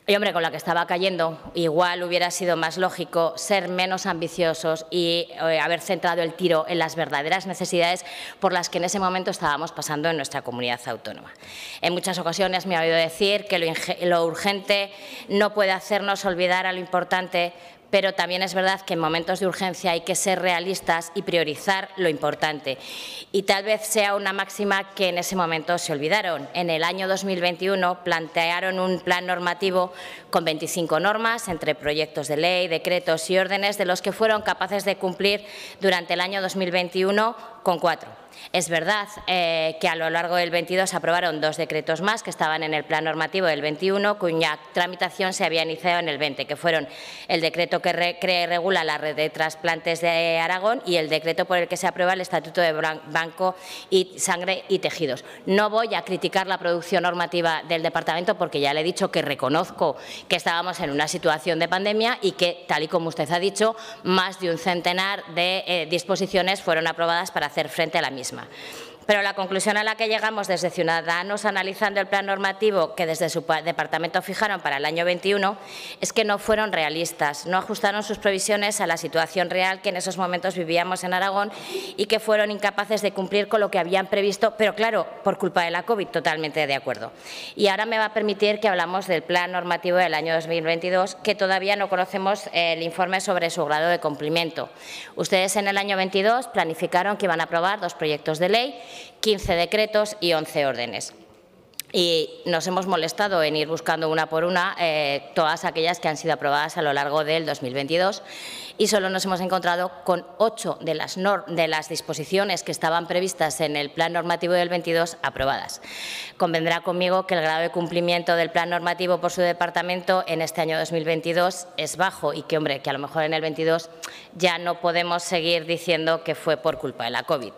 Y, hombre, con la que estaba cayendo, igual hubiera sido más lógico ser menos ambiciosos y haber centrado el tiro en las verdaderas necesidades por las que en ese momento estábamos pasando en nuestra comunidad autónoma. En muchas ocasiones me ha oído decir que lo urgente no puede hacernos olvidar a lo importante, pero también es verdad que en momentos de urgencia hay que ser realistas y priorizar lo importante. Y tal vez sea una máxima que en ese momento se olvidaron. En el año 2021 plantearon un plan normativo con 25 normas, entre proyectos de ley, decretos y órdenes, de los que fueron capaces de cumplir durante el año 2021 con 4. Es verdad que a lo largo del 22 se aprobaron 2 decretos más que estaban en el plan normativo del 21, cuya tramitación se había iniciado en el 20, que fueron el decreto que crea y regula la red de trasplantes de Aragón y el decreto por el que se aprueba el Estatuto de Banco y Sangre y Tejidos. No voy a criticar la producción normativa del Departamento porque ya le he dicho que reconozco que estábamos en una situación de pandemia y que, tal y como usted ha dicho, más de un centenar de disposiciones fueron aprobadas para hacer frente a la misma. Pero la conclusión a la que llegamos desde Ciudadanos, analizando el plan normativo que desde su departamento fijaron para el año 21, es que no fueron realistas, no ajustaron sus previsiones a la situación real que en esos momentos vivíamos en Aragón y que fueron incapaces de cumplir con lo que habían previsto, pero claro, por culpa de la COVID, totalmente de acuerdo. Y ahora me va a permitir que hablamos del plan normativo del año 2022, que todavía no conocemos el informe sobre su grado de cumplimiento. Ustedes en el año 22 planificaron que iban a aprobar 2 proyectos de ley, 15 decretos y 11 órdenes. Y nos hemos molestado en ir buscando una por una todas aquellas que han sido aprobadas a lo largo del 2022 y solo nos hemos encontrado con 8 de las disposiciones que estaban previstas en el plan normativo del 22 aprobadas. Convendrá conmigo que el grado de cumplimiento del plan normativo por su departamento en este año 2022 es bajo y que, hombre, que a lo mejor en el 22 ya no podemos seguir diciendo que fue por culpa de la COVID.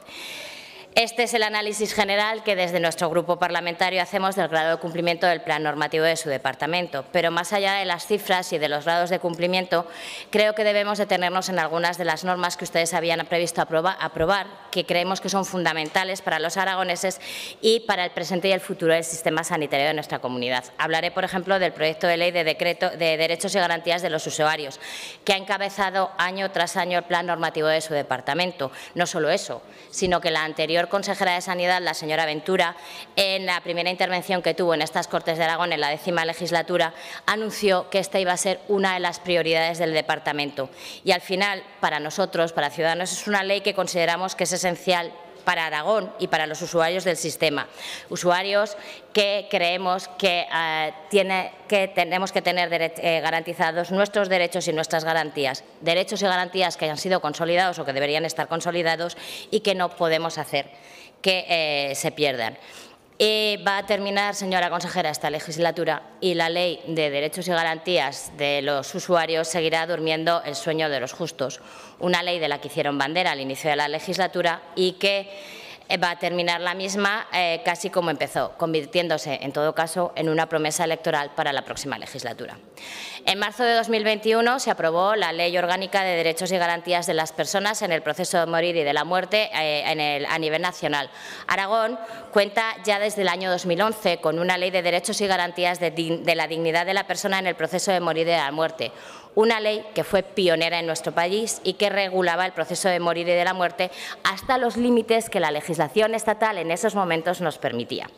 Este es el análisis general que desde nuestro grupo parlamentario hacemos del grado de cumplimiento del plan normativo de su departamento. Pero más allá de las cifras y de los grados de cumplimiento, creo que debemos detenernos en algunas de las normas que ustedes habían previsto aprobar, que creemos que son fundamentales para los aragoneses y para el presente y el futuro del sistema sanitario de nuestra comunidad. Hablaré, por ejemplo, del proyecto de ley de decreto de derechos y garantías de los usuarios, que ha encabezado año tras año el plan normativo de su departamento. No solo eso, sino que la anterior consejera de Sanidad, la señora Ventura, en la primera intervención que tuvo en estas Cortes de Aragón en la 10ª legislatura, anunció que esta iba a ser una de las prioridades del departamento. Y al final, para nosotros, para Ciudadanos, es una ley que consideramos que es esencial para Aragón y para los usuarios del sistema. Usuarios que creemos que tenemos que tener garantizados nuestros derechos y nuestras garantías. Derechos y garantías que hayan sido consolidados o que deberían estar consolidados y que no podemos hacer que se pierdan. Va a terminar, señora consejera, esta legislatura y la Ley de Derechos y Garantías de los Usuarios seguirá durmiendo el sueño de los justos. Una ley de la que hicieron bandera al inicio de la legislatura y que va a terminar la misma casi como empezó, convirtiéndose, en todo caso, en una promesa electoral para la próxima legislatura. En marzo de 2021 se aprobó la Ley Orgánica de Derechos y Garantías de las Personas en el proceso de morir y de la muerte a nivel nacional. Aragón cuenta ya desde el año 2011 con una Ley de Derechos y Garantías de la dignidad de la persona en el proceso de morir y de la muerte. una ley que fue pionera en nuestro país y que regulaba el proceso de morir y de la muerte hasta los límites que la legislación estatal en esos momentos nos permitía.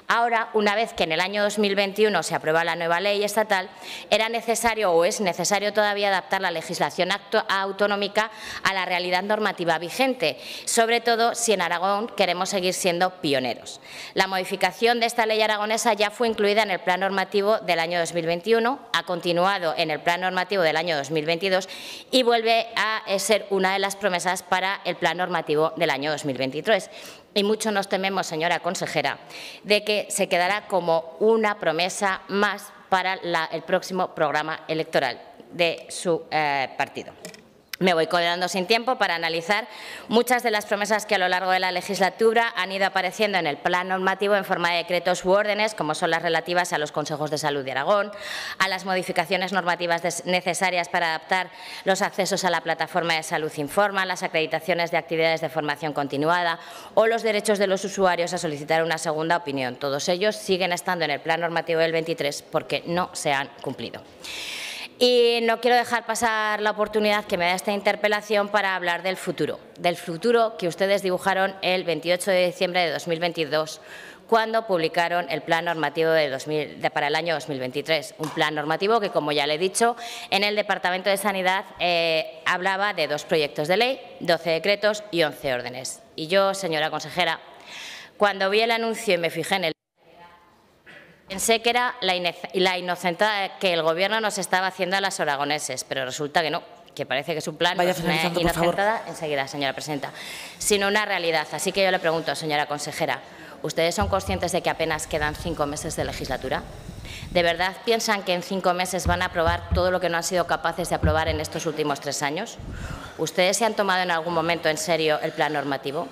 Ahora, una vez que en el año 2021 se aprueba la nueva ley estatal, era necesario o es necesario todavía adaptar la legislación autonómica a la realidad normativa vigente, sobre todo si en Aragón queremos seguir siendo pioneros. La modificación de esta ley aragonesa ya fue incluida en el Plan normativo del año 2021, ha continuado en el Plan normativo del año 2022 y vuelve a ser una de las promesas para el Plan normativo del año 2023. Y mucho nos tememos, señora consejera, de que se quedará como una promesa más para el próximo programa electoral de su partido. Me voy quedando sin tiempo para analizar muchas de las promesas que a lo largo de la legislatura han ido apareciendo en el plan normativo en forma de decretos u órdenes, como son las relativas a los consejos de salud de Aragón, a las modificaciones normativas necesarias para adaptar los accesos a la plataforma de Salud Informa, las acreditaciones de actividades de formación continuada o los derechos de los usuarios a solicitar una segunda opinión. Todos ellos siguen estando en el plan normativo del 23 porque no se han cumplido. Y no quiero dejar pasar la oportunidad que me da esta interpelación para hablar del futuro que ustedes dibujaron el 28 de diciembre de 2022, cuando publicaron el plan normativo para el año 2023. Un plan normativo que, como ya le he dicho, en el Departamento de Sanidad hablaba de 2 proyectos de ley, 12 decretos y 11 órdenes. Y yo, señora consejera, cuando vi el anuncio y me fijé en el pensé que era la inocentada que el Gobierno nos estaba haciendo a los aragoneses, pero resulta que no, que parece que es un plan no es una inocentada, enseguida, señora presidenta, sino una realidad. Así que yo le pregunto, señora consejera, ¿ustedes son conscientes de que apenas quedan 5 meses de legislatura? ¿De verdad piensan que en 5 meses van a aprobar todo lo que no han sido capaces de aprobar en estos últimos 3 años? ¿Ustedes se han tomado en algún momento en serio el plan normativo?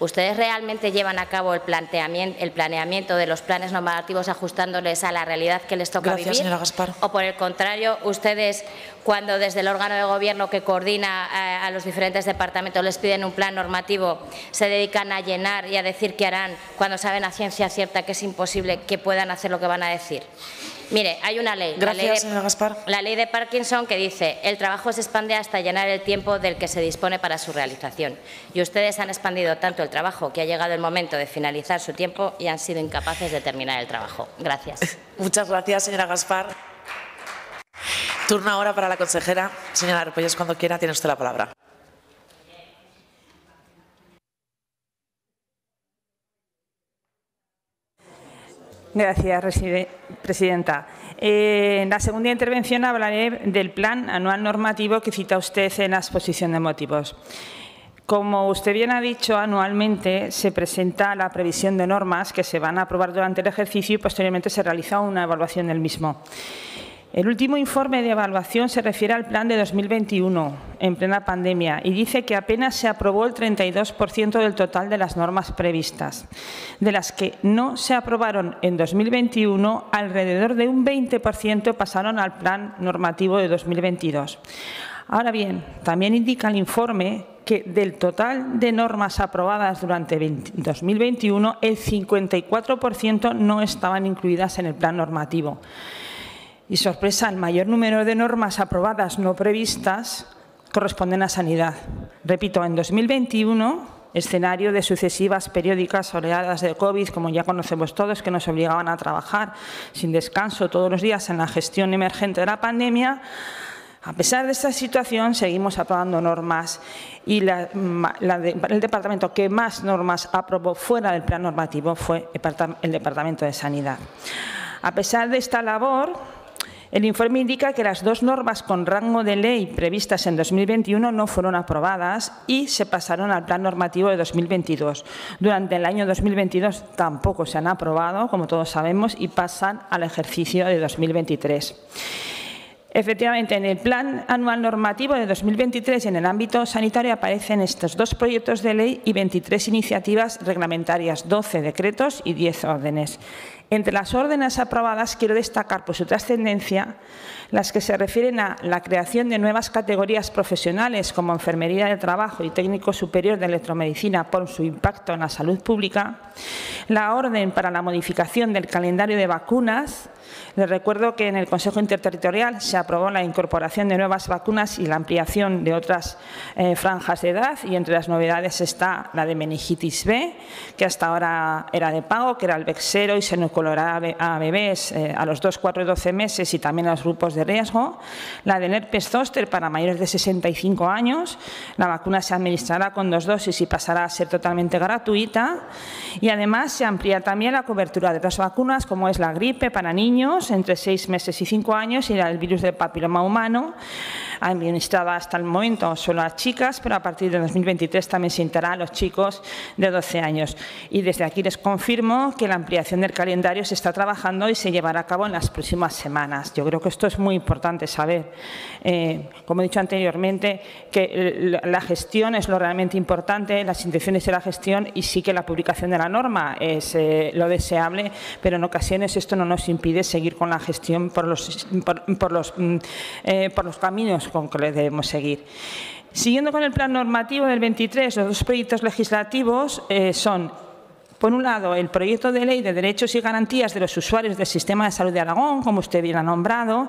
¿Ustedes realmente llevan a cabo el planeamiento de los planes normativos ajustándoles a la realidad que les toca vivir? Señora Gaspar. ¿O por el contrario, ustedes, cuando desde el órgano de gobierno que coordina a los diferentes departamentos les piden un plan normativo, se dedican a llenar y a decir qué harán cuando saben a ciencia cierta que es imposible que puedan hacer lo que van a decir? Mire, hay una ley, la ley de Parkinson, que dice el trabajo se expande hasta llenar el tiempo del que se dispone para su realización. Y ustedes han expandido tanto el trabajo que ha llegado el momento de finalizar su tiempo y han sido incapaces de terminar el trabajo. Gracias. Muchas gracias, señora Gaspar. Turno ahora para la consejera. Señora Repolles, cuando quiera, tiene usted la palabra. Gracias, presidenta. En la segunda intervención hablaré del plan anual normativo que cita usted en la exposición de motivos. Como usted bien ha dicho, anualmente se presenta la previsión de normas que se van a aprobar durante el ejercicio y posteriormente se realiza una evaluación del mismo. El último informe de evaluación se refiere al plan de 2021, en plena pandemia, y dice que apenas se aprobó el 32% del total de las normas previstas. De las que no se aprobaron en 2021, alrededor de un 20% pasaron al plan normativo de 2022. Ahora bien, también indica el informe que del total de normas aprobadas durante 2021, el 54% no estaban incluidas en el plan normativo. Y sorpresa, el mayor número de normas aprobadas no previstas corresponden a sanidad. Repito, en 2021, escenario de sucesivas periódicas oleadas de COVID, como ya conocemos todos, que nos obligaban a trabajar sin descanso todos los días en la gestión emergente de la pandemia. A pesar de esta situación, seguimos aprobando normas y el departamento que más normas aprobó fuera del plan normativo fue el Departamento de Sanidad. A pesar de esta labor, el informe indica que las 2 normas con rango de ley previstas en 2021 no fueron aprobadas y se pasaron al plan normativo de 2022. Durante el año 2022 tampoco se han aprobado, como todos sabemos, y pasan al ejercicio de 2023. Efectivamente, en el Plan Anual Normativo de 2023 y en el ámbito sanitario aparecen estos 2 proyectos de ley y 23 iniciativas reglamentarias, 12 decretos y 10 órdenes. Entre las órdenes aprobadas quiero destacar por su trascendencia las que se refieren a la creación de nuevas categorías profesionales como enfermería del trabajo y técnico superior de electromedicina por su impacto en la salud pública, la orden para la modificación del calendario de vacunas, Les recuerdo que en el Consejo Interterritorial se aprobó la incorporación de nuevas vacunas y la ampliación de otras franjas de edad, y entre las novedades está la de meningitis B, que hasta ahora era de pago, que era el Bexsero, y se inoculará a bebés a los 2, 4 y 12 meses y también a los grupos de riesgo. La del herpes zóster para mayores de 65 años. La vacuna se administrará con 2 dosis y pasará a ser totalmente gratuita. Y además se amplía también la cobertura de otras vacunas, como es la gripe para niños entre 6 meses y 5 años y el virus del papiloma humano, administrada hasta el momento solo a chicas, pero a partir de 2023 también se integrará a los chicos de 12 años. Y desde aquí les confirmo que la ampliación del calendario se está trabajando y se llevará a cabo en las próximas semanas. Yo creo que esto es muy importante saber. Como he dicho anteriormente, que la gestión es lo realmente importante, las intenciones de la gestión, y sí que la publicación de la norma es lo deseable, pero en ocasiones esto no nos impide seguir con la gestión por los caminos con que debemos seguir. Siguiendo con el plan normativo del 23, los dos proyectos legislativos son, por un lado, el proyecto de ley de derechos y garantías de los usuarios del sistema de salud de Aragón, como usted bien ha nombrado,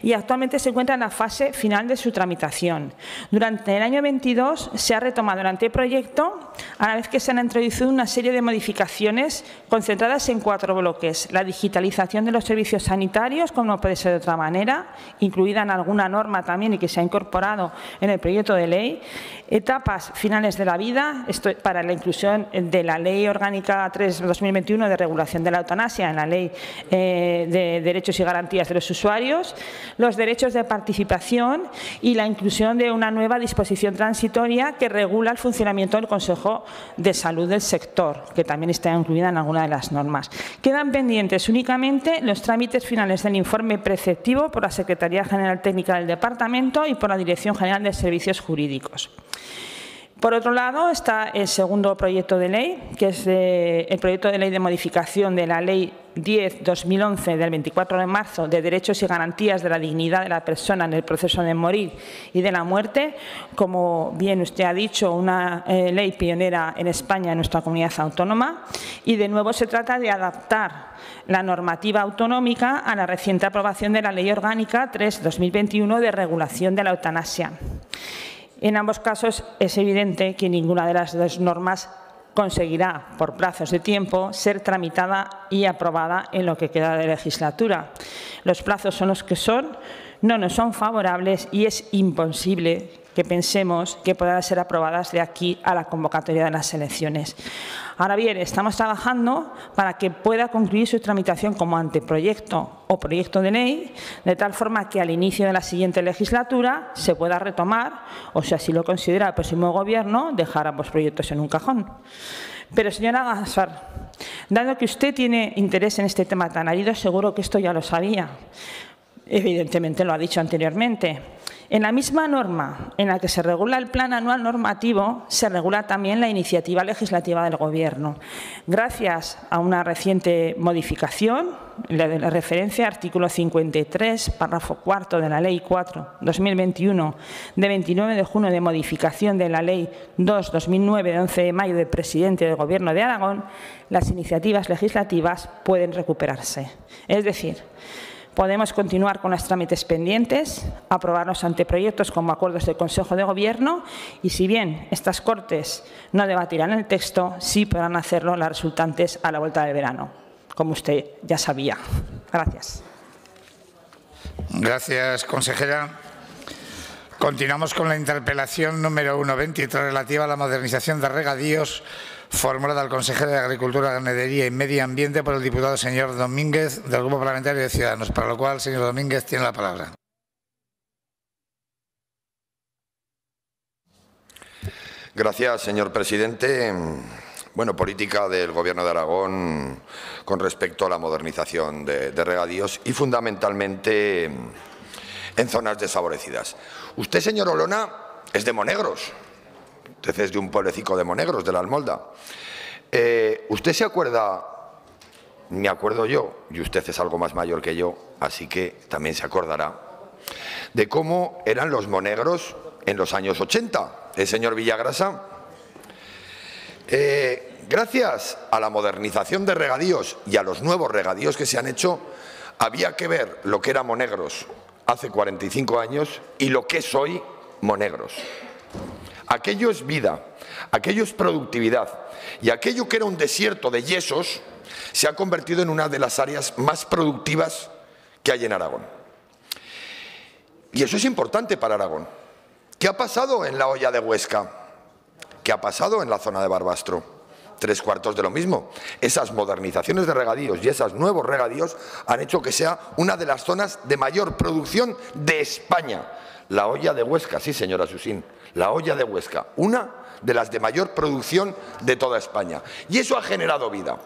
y actualmente se encuentra en la fase final de su tramitación. Durante el año 22 se ha retomado el anteproyecto, a la vez que se han introducido una serie de modificaciones concentradas en 4 bloques. La digitalización de los servicios sanitarios, como no puede ser de otra manera, incluida en alguna norma también y que se ha incorporado en el proyecto de ley. Etapas finales de la vida, esto para la inclusión de la Ley Orgánica 3/2021 de regulación de la eutanasia en la Ley de Derechos y Garantías de los Usuarios, los derechos de participación y la inclusión de una nueva disposición transitoria que regula el funcionamiento del Consejo de Salud del sector, que también está incluida en alguna de las normas. Quedan pendientes únicamente los trámites finales del informe preceptivo por la Secretaría General Técnica del Departamento y por la Dirección General de Servicios Jurídicos. Por otro lado, está el segundo proyecto de ley, que es el proyecto de ley de modificación de la Ley 10/2011 del 24 de marzo de derechos y garantías de la dignidad de la persona en el proceso de morir y de la muerte. Como bien usted ha dicho, una ley pionera en España, en nuestra comunidad autónoma, y de nuevo se trata de adaptar la normativa autonómica a la reciente aprobación de la Ley Orgánica 3/2021 de regulación de la eutanasia. En ambos casos es evidente que ninguna de las dos normas conseguirá, por plazos de tiempo, ser tramitada y aprobada en lo que queda de legislatura. Los plazos son los que son, no nos son favorables y es imposible que pensemos que puedan ser aprobadas de aquí a la convocatoria de las elecciones. Ahora bien, estamos trabajando para que pueda concluir su tramitación como anteproyecto o proyecto de ley, de tal forma que al inicio de la siguiente legislatura se pueda retomar, o si así lo considera el próximo Gobierno, dejar ambos proyectos en un cajón. Pero, señora Gaspar, dado que usted tiene interés en este tema tan árido, seguro que esto ya lo sabía. Evidentemente lo ha dicho anteriormente. En la misma norma en la que se regula el plan anual normativo, se regula también la iniciativa legislativa del Gobierno. Gracias a una reciente modificación, la de la referencia artículo 53, párrafo 4 de la Ley 4/2021, de 29 de junio de modificación de la Ley 2/2009, de 11 de mayo del presidente del Gobierno de Aragón, las iniciativas legislativas pueden recuperarse. Es decir, podemos continuar con los trámites pendientes, aprobar los anteproyectos como acuerdos del Consejo de Gobierno y, si bien estas Cortes no debatirán el texto, sí podrán hacerlo las resultantes a la vuelta del verano, como usted ya sabía. Gracias. Gracias, consejera. Continuamos con la interpelación número 123 relativa a la modernización de regadíos, formulada al consejero de Agricultura, Ganadería y Medio Ambiente por el diputado señor Domínguez, del Grupo Parlamentario de Ciudadanos, para lo cual, señor Domínguez, tiene la palabra. Gracias, señor presidente. Bueno, política del Gobierno de Aragón con respecto a la modernización de regadíos y, fundamentalmente, en zonas desfavorecidas. Usted, señor Olona, es de Monegros. Usted es de un pueblecico de Monegros, de la Almolda. ¿Usted se acuerda? Me acuerdo yo, y usted es algo más mayor que yo, así que también se acordará, de cómo eran los Monegros en los años 80, señor Villagrasa. Gracias a la modernización de regadíos y a los nuevos regadíos que se han hecho, había que ver lo que era Monegros hace 45 años y lo que es hoy Monegros. Aquello es vida, aquello es productividad y aquello que era un desierto de yesos se ha convertido en una de las áreas más productivas que hay en Aragón. Y eso es importante para Aragón. ¿Qué ha pasado en la Hoya de Huesca? ¿Qué ha pasado en la zona de Barbastro? 3/4 de lo mismo. Esas modernizaciones de regadíos y esos nuevos regadíos han hecho que sea una de las zonas de mayor producción de España. La Hoya de Huesca, sí, señora Susín, la Hoya de Huesca, una de las de mayor producción de toda España. Y eso ha generado vida.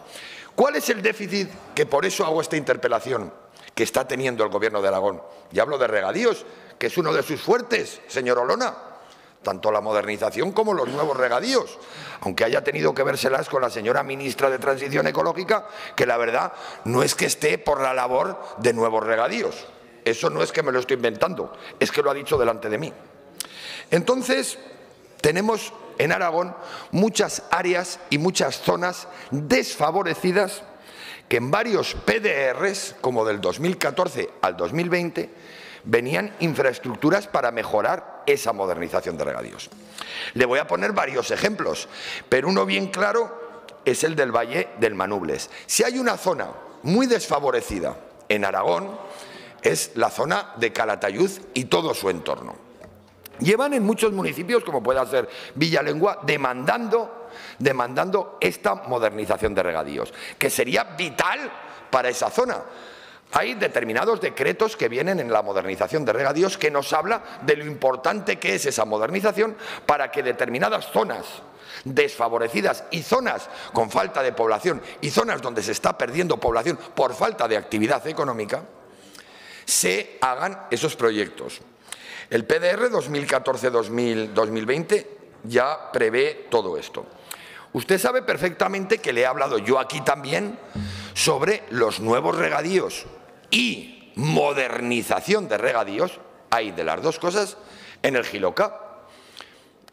¿Cuál es el déficit que por eso hago esta interpelación que está teniendo el Gobierno de Aragón? Y hablo de regadíos, que es uno de sus fuertes, señor Olona. Tanto la modernización como los nuevos regadíos, aunque haya tenido que vérselas con la señora ministra de Transición Ecológica, que la verdad no es que esté por la labor de nuevos regadíos. Eso no es que me lo estoy inventando, es que lo ha dicho delante de mí. Entonces, tenemos en Aragón muchas áreas y muchas zonas desfavorecidas que en varios PDRs, como del 2014 al 2020, venían infraestructuras para mejorar esa modernización de regadíos. Le voy a poner varios ejemplos, pero uno bien claro es el del Valle del Manubles. Si hay una zona muy desfavorecida en Aragón, es la zona de Calatayud y todo su entorno. Llevan en muchos municipios, como pueda ser Villalengua, demandando esta modernización de regadíos, que sería vital para esa zona. Hay determinados decretos que vienen en la modernización de regadíos que nos habla de lo importante que es esa modernización para que determinadas zonas desfavorecidas y zonas con falta de población y zonas donde se está perdiendo población por falta de actividad económica, se hagan esos proyectos. El PDR 2014-2020 ya prevé todo esto. Usted sabe perfectamente que le he hablado yo aquí también sobre los nuevos regadíos y modernización de regadíos. Hay de las dos cosas en el Jiloca.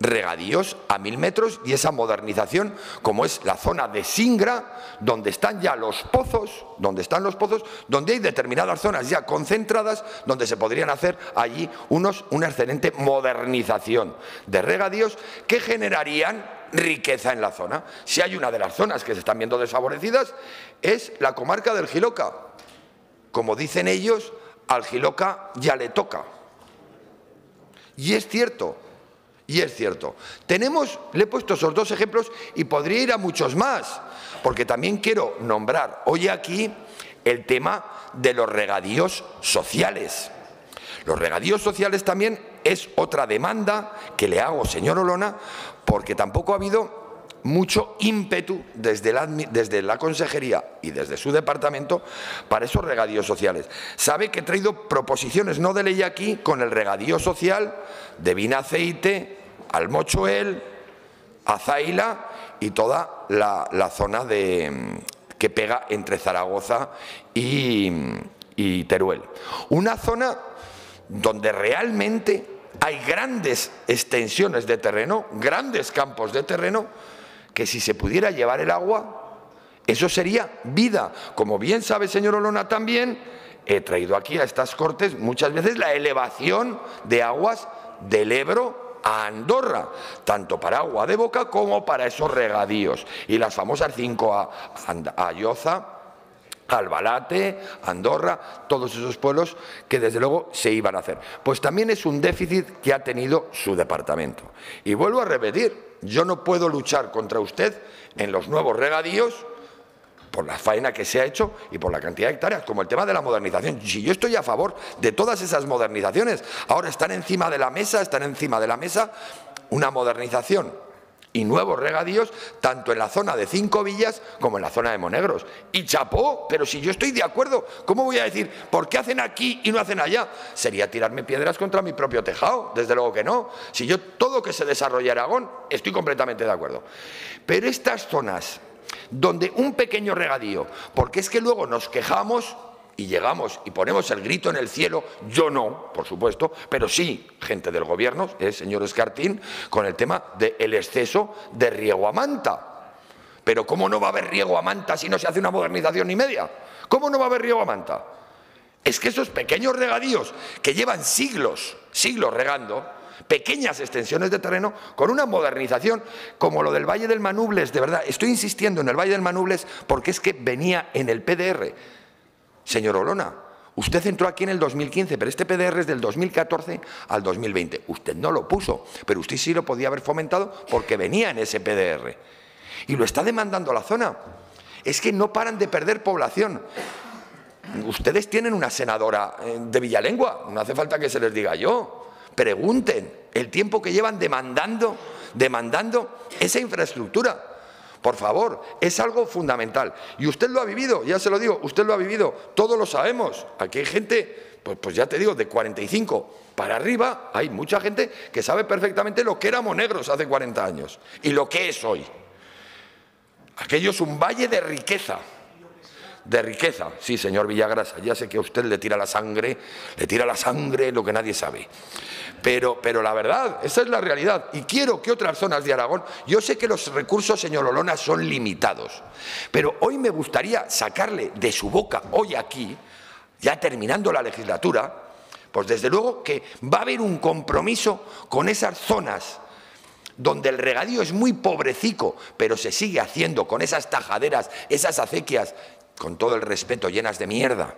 Regadíos a 1000 metros y esa modernización, como es la zona de Singra, donde están ya los pozos, donde hay determinadas zonas ya concentradas, donde se podrían hacer allí una excelente modernización de regadíos que generarían riqueza en la zona. Si hay una de las zonas que se están viendo desfavorecidas, es la comarca del Jiloca. Como dicen ellos, al Jiloca ya le toca. Y es cierto. Y es cierto. Le he puesto esos dos ejemplos y podría ir a muchos más, porque también quiero nombrar hoy aquí el tema de los regadíos sociales. Los regadíos sociales también es otra demanda que le hago, señor Olona, porque tampoco ha habido mucho ímpetu desde la Consejería y desde su departamento para esos regadíos sociales. Sabe que he traído proposiciones no de ley aquí con el regadío social de Vinaceite, Almochuel, Azaila y toda la zona que pega entre Zaragoza y Teruel. Una zona donde realmente hay grandes extensiones de terreno, grandes campos de terreno, que si se pudiera llevar el agua, eso sería vida. Como bien sabe, señor Olona, también he traído aquí a estas Cortes muchas veces la elevación de aguas del Ebro a Andorra, tanto para agua de boca como para esos regadíos. Y las famosas 5 a Ayoza, Albalate, Andorra, todos esos pueblos que desde luego se iban a hacer. Pues también es un déficit que ha tenido su departamento. Y vuelvo a repetir, yo no puedo luchar contra usted en los nuevos regadíos por la faena que se ha hecho y por la cantidad de hectáreas, como el tema de la modernización. Si yo estoy a favor de todas esas modernizaciones, ahora están encima de la mesa una modernización y nuevos regadíos, tanto en la zona de 5 Villas como en la zona de Monegros. Y chapó, pero si yo estoy de acuerdo, ¿cómo voy a decir por qué hacen aquí y no hacen allá? Sería tirarme piedras contra mi propio tejado, desde luego que no. Si yo todo que se desarrolla en Aragón, estoy completamente de acuerdo. Pero estas zonas donde un pequeño regadío, porque es que luego nos quejamos y llegamos y ponemos el grito en el cielo, yo no, por supuesto, pero sí gente del gobierno, señor Escartín, con el tema del exceso de riego a manta. Pero ¿cómo no va a haber riego a manta si no se hace una modernización ni media? ¿Cómo no va a haber riego a manta? Es que esos pequeños regadíos que llevan siglos regando, pequeñas extensiones de terreno, con una modernización como lo del Valle del Manubles, de verdad, estoy insistiendo en el Valle del Manubles porque es que venía en el PDR. Señor Olona, usted entró aquí en el 2015, pero este PDR es del 2014 al 2020. Usted no lo puso, pero usted sí lo podía haber fomentado porque venía en ese PDR. Y lo está demandando la zona. Es que no paran de perder población. Ustedes tienen una senadora de Villalengua, no hace falta que se les diga yo. Pregunten el tiempo que llevan demandando esa infraestructura. Por favor, es algo fundamental. Y usted lo ha vivido, ya se lo digo, usted lo ha vivido, todos lo sabemos. Aquí hay gente, pues ya te digo, de 45 para arriba, hay mucha gente que sabe perfectamente lo que era Monegros hace 40 años y lo que es hoy. Aquello es un valle de riqueza. De riqueza, sí, señor Villagrasa, ya sé que a usted le tira la sangre lo que nadie sabe. Pero la verdad, esa es la realidad. Y quiero que otras zonas de Aragón, yo sé que los recursos, señor Olona, son limitados, pero hoy me gustaría sacarle de su boca, hoy aquí, ya terminando la legislatura, pues desde luego que va a haber un compromiso con esas zonas donde el regadío es muy pobrecico, pero se sigue haciendo con esas tajaderas, esas acequias, con todo el respeto, llenas de mierda,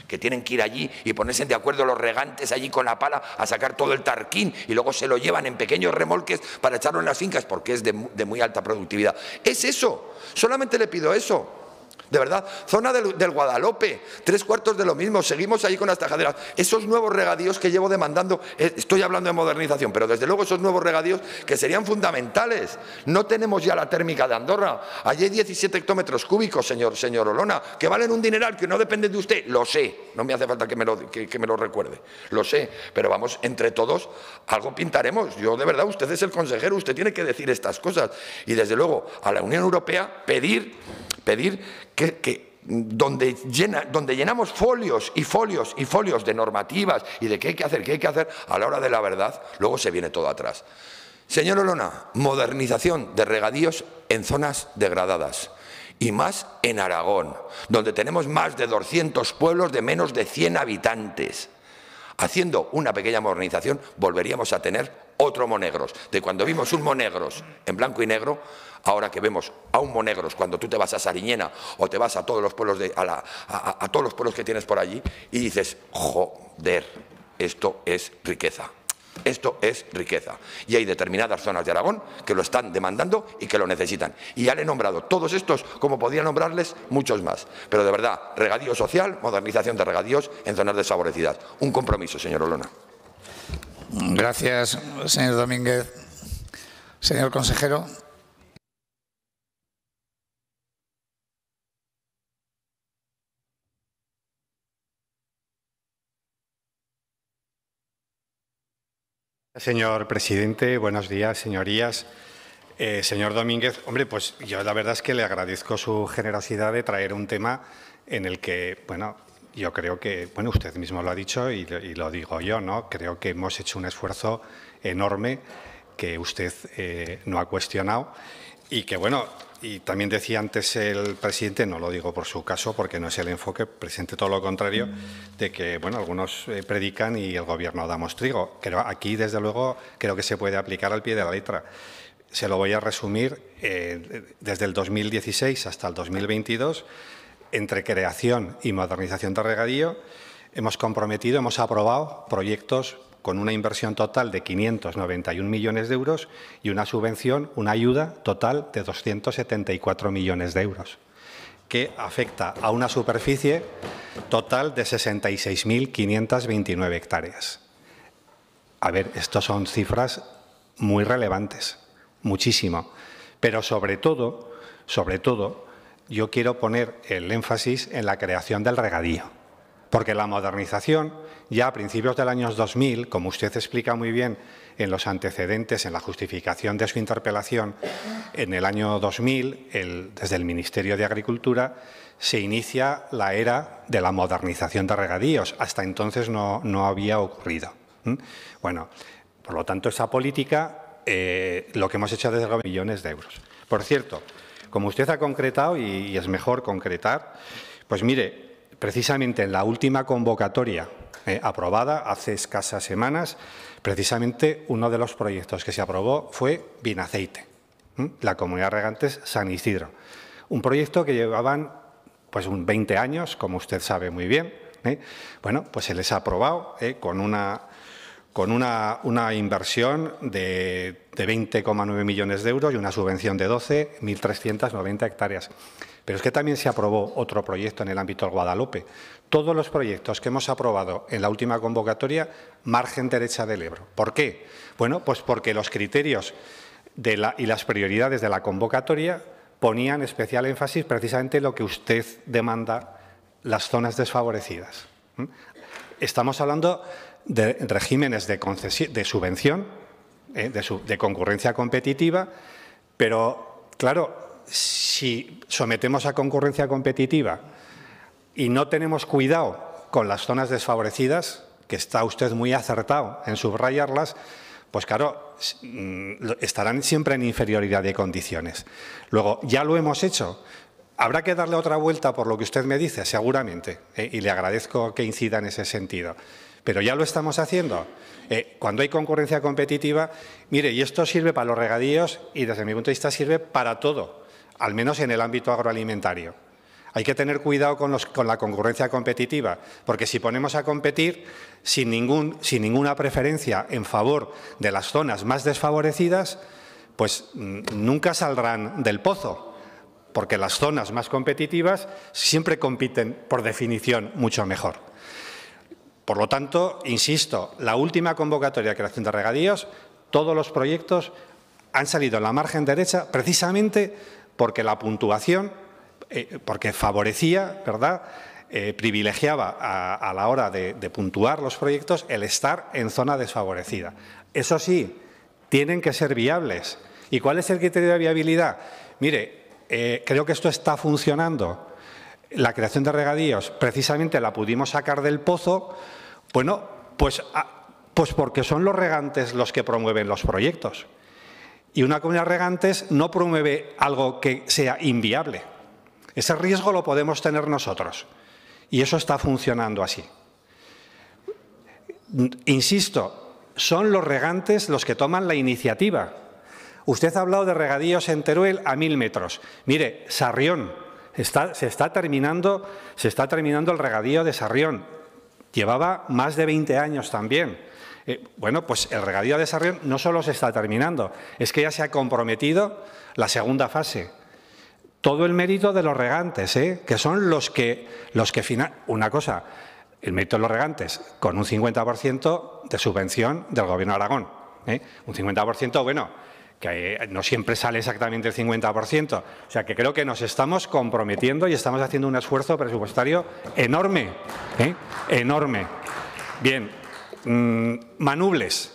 que tienen que ir allí y ponerse de acuerdo los regantes allí con la pala a sacar todo el tarquín y luego se lo llevan en pequeños remolques para echarlo en las fincas porque es de muy alta productividad. Es eso, solamente le pido eso. De verdad, zona del Guadalope, 3/4 de lo mismo, seguimos ahí con las tajaderas. Esos nuevos regadíos que llevo demandando, estoy hablando de modernización, pero desde luego esos nuevos regadíos que serían fundamentales. No tenemos ya la térmica de Andorra, allí hay 17 hectómetros cúbicos, señor Olona, que valen un dineral, que no dependen de usted, lo sé, no me hace falta que me lo recuerde, lo sé, pero vamos, entre todos, algo pintaremos. Yo de verdad, usted es el consejero, usted tiene que decir estas cosas y desde luego a la Unión Europea pedir que donde llenamos folios y folios y folios de normativas y de qué hay que hacer, a la hora de la verdad, luego se viene todo atrás. Señor Olona, modernización de regadíos en zonas degradadas y más en Aragón, donde tenemos más de 200 pueblos de menos de 100 habitantes. Haciendo una pequeña modernización volveríamos a tener otro Monegros. De cuando vimos un Monegros en blanco y negro, ahora que vemos a un Monegros cuando tú te vas a Sariñena o te vas a todos los pueblos a todos los pueblos que tienes por allí y dices, joder, esto es riqueza. Esto es riqueza. Y hay determinadas zonas de Aragón que lo están demandando y que lo necesitan. Y ya le he nombrado todos estos, como podía nombrarles muchos más. Pero de verdad, regadío social, modernización de regadíos en zonas desfavorecidas. Un compromiso, señor Olona. Gracias, señor Domínguez. Señor consejero. Señor presidente, buenos días, señorías. Señor Domínguez, hombre, pues yo la verdad es que le agradezco su generosidad de traer un tema en el que, bueno, yo creo que, bueno, usted mismo lo ha dicho y lo digo yo, ¿no? Creo que hemos hecho un esfuerzo enorme que usted no ha cuestionado y que, bueno, y también decía antes el presidente, no lo digo por su caso porque no es el enfoque, presente todo lo contrario, de que, bueno, algunos predican y el Gobierno damos trigo. Pero aquí, desde luego, creo que se puede aplicar al pie de la letra. Se lo voy a resumir desde el 2016 hasta el 2022, entre creación y modernización de regadío, hemos aprobado proyectos con una inversión total de 591 millones de euros y una subvención, una ayuda total de 274 millones de euros, que afecta a una superficie total de 66.529 hectáreas. A ver, estos son cifras muy relevantes, muchísimo, pero sobre todo, yo quiero poner el énfasis en la creación del regadío, porque la modernización, ya a principios del año 2000, como usted explica muy bien en los antecedentes, en la justificación de su interpelación, en el año 2000, desde el Ministerio de Agricultura, se inicia la era de la modernización de regadíos. Hasta entonces no había ocurrido. Bueno, por lo tanto, esa política, lo que hemos hecho desde los millones de euros. Por cierto, como usted ha concretado, y es mejor concretar, pues mire, precisamente en la última convocatoria aprobada hace escasas semanas, precisamente uno de los proyectos que se aprobó fue Vinaceite, la Comunidad de Regantes San Isidro. Un proyecto que llevaban pues 20 años, como usted sabe muy bien. Bueno, pues se les ha aprobado con una inversión de 20,9 millones de euros y una subvención de 12.390 hectáreas. Pero es que también se aprobó otro proyecto en el ámbito del Guadalope. Todos los proyectos que hemos aprobado en la última convocatoria, margen derecha del Ebro. ¿Por qué? Bueno, pues porque los criterios y las prioridades de la convocatoria ponían especial énfasis precisamente en lo que usted demanda, las zonas desfavorecidas. Estamos hablando de regímenes de subvención, de concurrencia competitiva, pero, claro, si sometemos a concurrencia competitiva y no tenemos cuidado con las zonas desfavorecidas, que está usted muy acertado en subrayarlas, pues claro, estarán siempre en inferioridad de condiciones. Luego, ya lo hemos hecho. Habrá que darle otra vuelta por lo que usted me dice, seguramente, y le agradezco que incida en ese sentido. Pero ya lo estamos haciendo. Cuando hay concurrencia competitiva, mire, y esto sirve para los regadíos y desde mi punto de vista sirve para todo, al menos en el ámbito agroalimentario. Hay que tener cuidado con la concurrencia competitiva, porque si ponemos a competir sin ninguna preferencia en favor de las zonas más desfavorecidas, pues nunca saldrán del pozo, porque las zonas más competitivas siempre compiten, por definición, mucho mejor. Por lo tanto, insisto, la última convocatoria de creación de regadíos, todos los proyectos han salido en la margen derecha precisamente porque la puntuación, porque favorecía, ¿verdad?, privilegiaba a la hora de puntuar los proyectos el estar en zona desfavorecida. Eso sí, tienen que ser viables. ¿Y cuál es el criterio de viabilidad? Mire, creo que esto está funcionando. La creación de regadíos, precisamente la pudimos sacar del pozo, bueno, pues porque son los regantes los que promueven los proyectos. Y una comunidad de regantes no promueve algo que sea inviable. Ese riesgo lo podemos tener nosotros. Y eso está funcionando así. Insisto, son los regantes los que toman la iniciativa. Usted ha hablado de regadíos en Teruel a 1000 metros. Mire, Sarrión, se está terminando el regadío de Sarrión. Llevaba más de 20 años también. Bueno, pues el regadío de Sarrión no solo se está terminando, es que ya se ha comprometido la segunda fase. Todo el mérito de los regantes, que son los que una cosa, el mérito de los regantes, con un 50% de subvención del Gobierno de Aragón. Un 50%, bueno, que no siempre sale exactamente el 50%. O sea, que creo que nos estamos comprometiendo y estamos haciendo un esfuerzo presupuestario enorme, enorme. Bien, Manubles.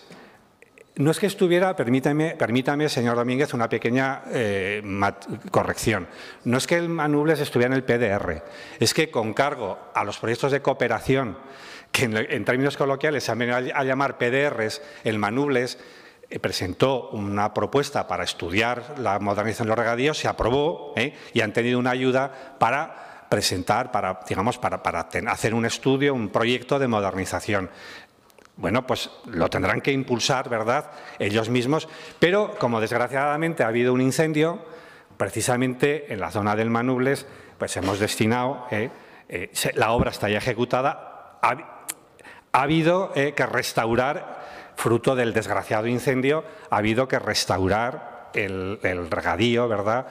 No es que estuviera, permítame, señor Domínguez, una pequeña corrección. No es que el Manubles estuviera en el PDR, es que con cargo a los proyectos de cooperación, que en términos coloquiales se han venido a llamar PDRs, el Manubles presentó una propuesta para estudiar la modernización de los regadíos, se aprobó y han tenido una ayuda para presentar, para hacer un estudio, un proyecto de modernización. Bueno, pues lo tendrán que impulsar, ¿verdad?, ellos mismos, pero como desgraciadamente ha habido un incendio, precisamente en la zona del Manubles, pues hemos destinado, la obra está ya ejecutada, ha habido que restaurar, fruto del desgraciado incendio, ha habido que restaurar el regadío, ¿verdad?,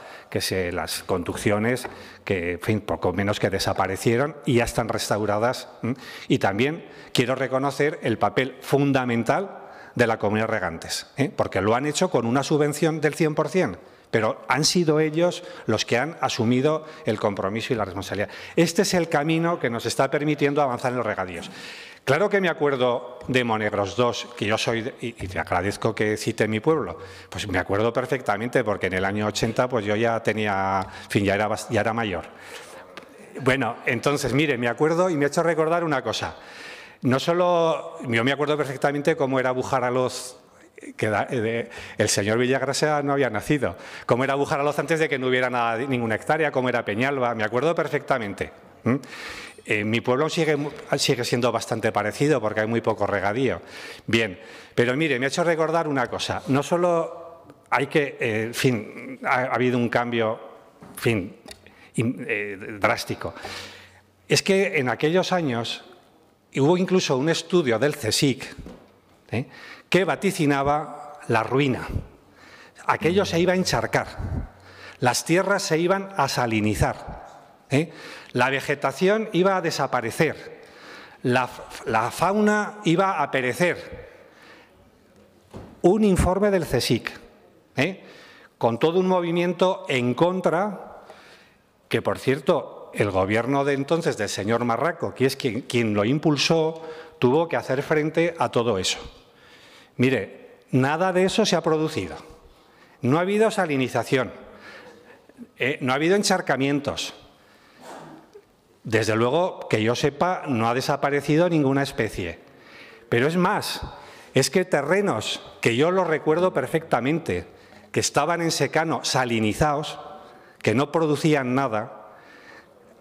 las conducciones que, en fin, poco menos que desaparecieron y ya están restauradas. Y también quiero reconocer el papel fundamental de la Comunidad de Regantes, porque lo han hecho con una subvención del 100%, pero han sido ellos los que han asumido el compromiso y la responsabilidad. Este es el camino que nos está permitiendo avanzar en los regadíos. Claro que me acuerdo de Monegros 2, que yo soy, y te agradezco que cite mi pueblo, pues me acuerdo perfectamente porque en el año 80 pues yo ya tenía, en fin, ya era mayor. Bueno, entonces, mire, me acuerdo y me ha hecho recordar una cosa. No solo, yo me acuerdo perfectamente cómo era Bujaraloz, que el señor Villagrasa no había nacido, cómo era Bujaraloz antes de que no hubiera ninguna hectárea, cómo era Peñalba, me acuerdo perfectamente. Mi pueblo sigue siendo bastante parecido porque hay muy poco regadío. Bien, pero mire, me ha hecho recordar una cosa. No solo hay que, en fin, ha habido un cambio, en fin, drástico. Es que en aquellos años hubo incluso un estudio del CSIC que vaticinaba la ruina. Aquello se iba a encharcar, las tierras se iban a salinizar, la vegetación iba a desaparecer, la fauna iba a perecer. Un informe del CSIC, con todo un movimiento en contra, que por cierto el gobierno de entonces del señor Marraco, que es quien lo impulsó, tuvo que hacer frente a todo eso. Mire, nada de eso se ha producido. No ha habido salinización, no ha habido encharcamientos. Desde luego, que yo sepa, no ha desaparecido ninguna especie. Pero es más, es que terrenos que yo los recuerdo perfectamente, que estaban en secano salinizados, que no producían nada,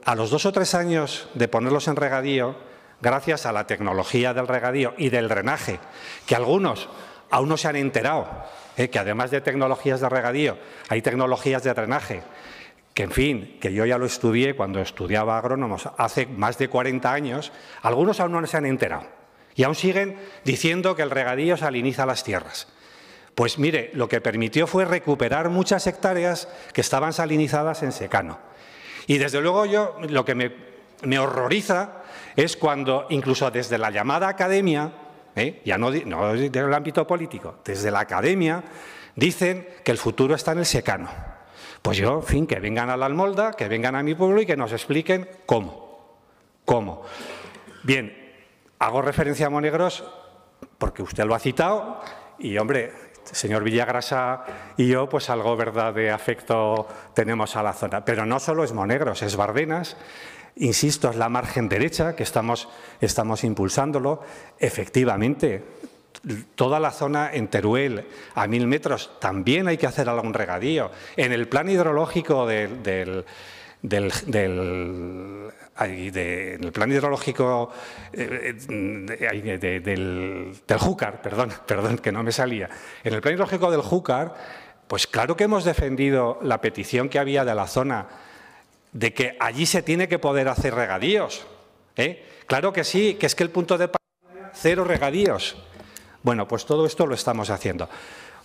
a los 2 o 3 años de ponerlos en regadío, gracias a la tecnología del regadío y del drenaje, que algunos aún no se han enterado, que además de tecnologías de regadío, hay tecnologías de drenaje, que en fin, que yo ya lo estudié cuando estudiaba agrónomos hace más de 40 años, algunos aún no se han enterado y aún siguen diciendo que el regadío saliniza las tierras. Pues mire, lo que permitió fue recuperar muchas hectáreas que estaban salinizadas en secano. Y desde luego yo lo que me horroriza es cuando incluso desde la llamada academia, ya no del ámbito político, desde la academia dicen que el futuro está en el secano. Pues yo, en fin, que vengan a la Almolda, que vengan a mi pueblo y que nos expliquen cómo. ¿Cómo? Bien, hago referencia a Monegros porque usted lo ha citado y, hombre, señor Villagrasa y yo, pues algo, verdad, de afecto tenemos a la zona. Pero no solo es Monegros, es Bardenas. Insisto, es la margen derecha que estamos impulsándolo. Efectivamente, toda la zona en Teruel, a 1000 metros, también hay que hacer algún regadío. En el plan hidrológico del Júcar, perdón, que no me salía. En el plan hidrológico del Júcar, pues claro que hemos defendido la petición que había de la zona de que allí se tiene que poder hacer regadíos. Claro que sí, que es que el punto de partida, 0 regadíos. Bueno, pues todo esto lo estamos haciendo.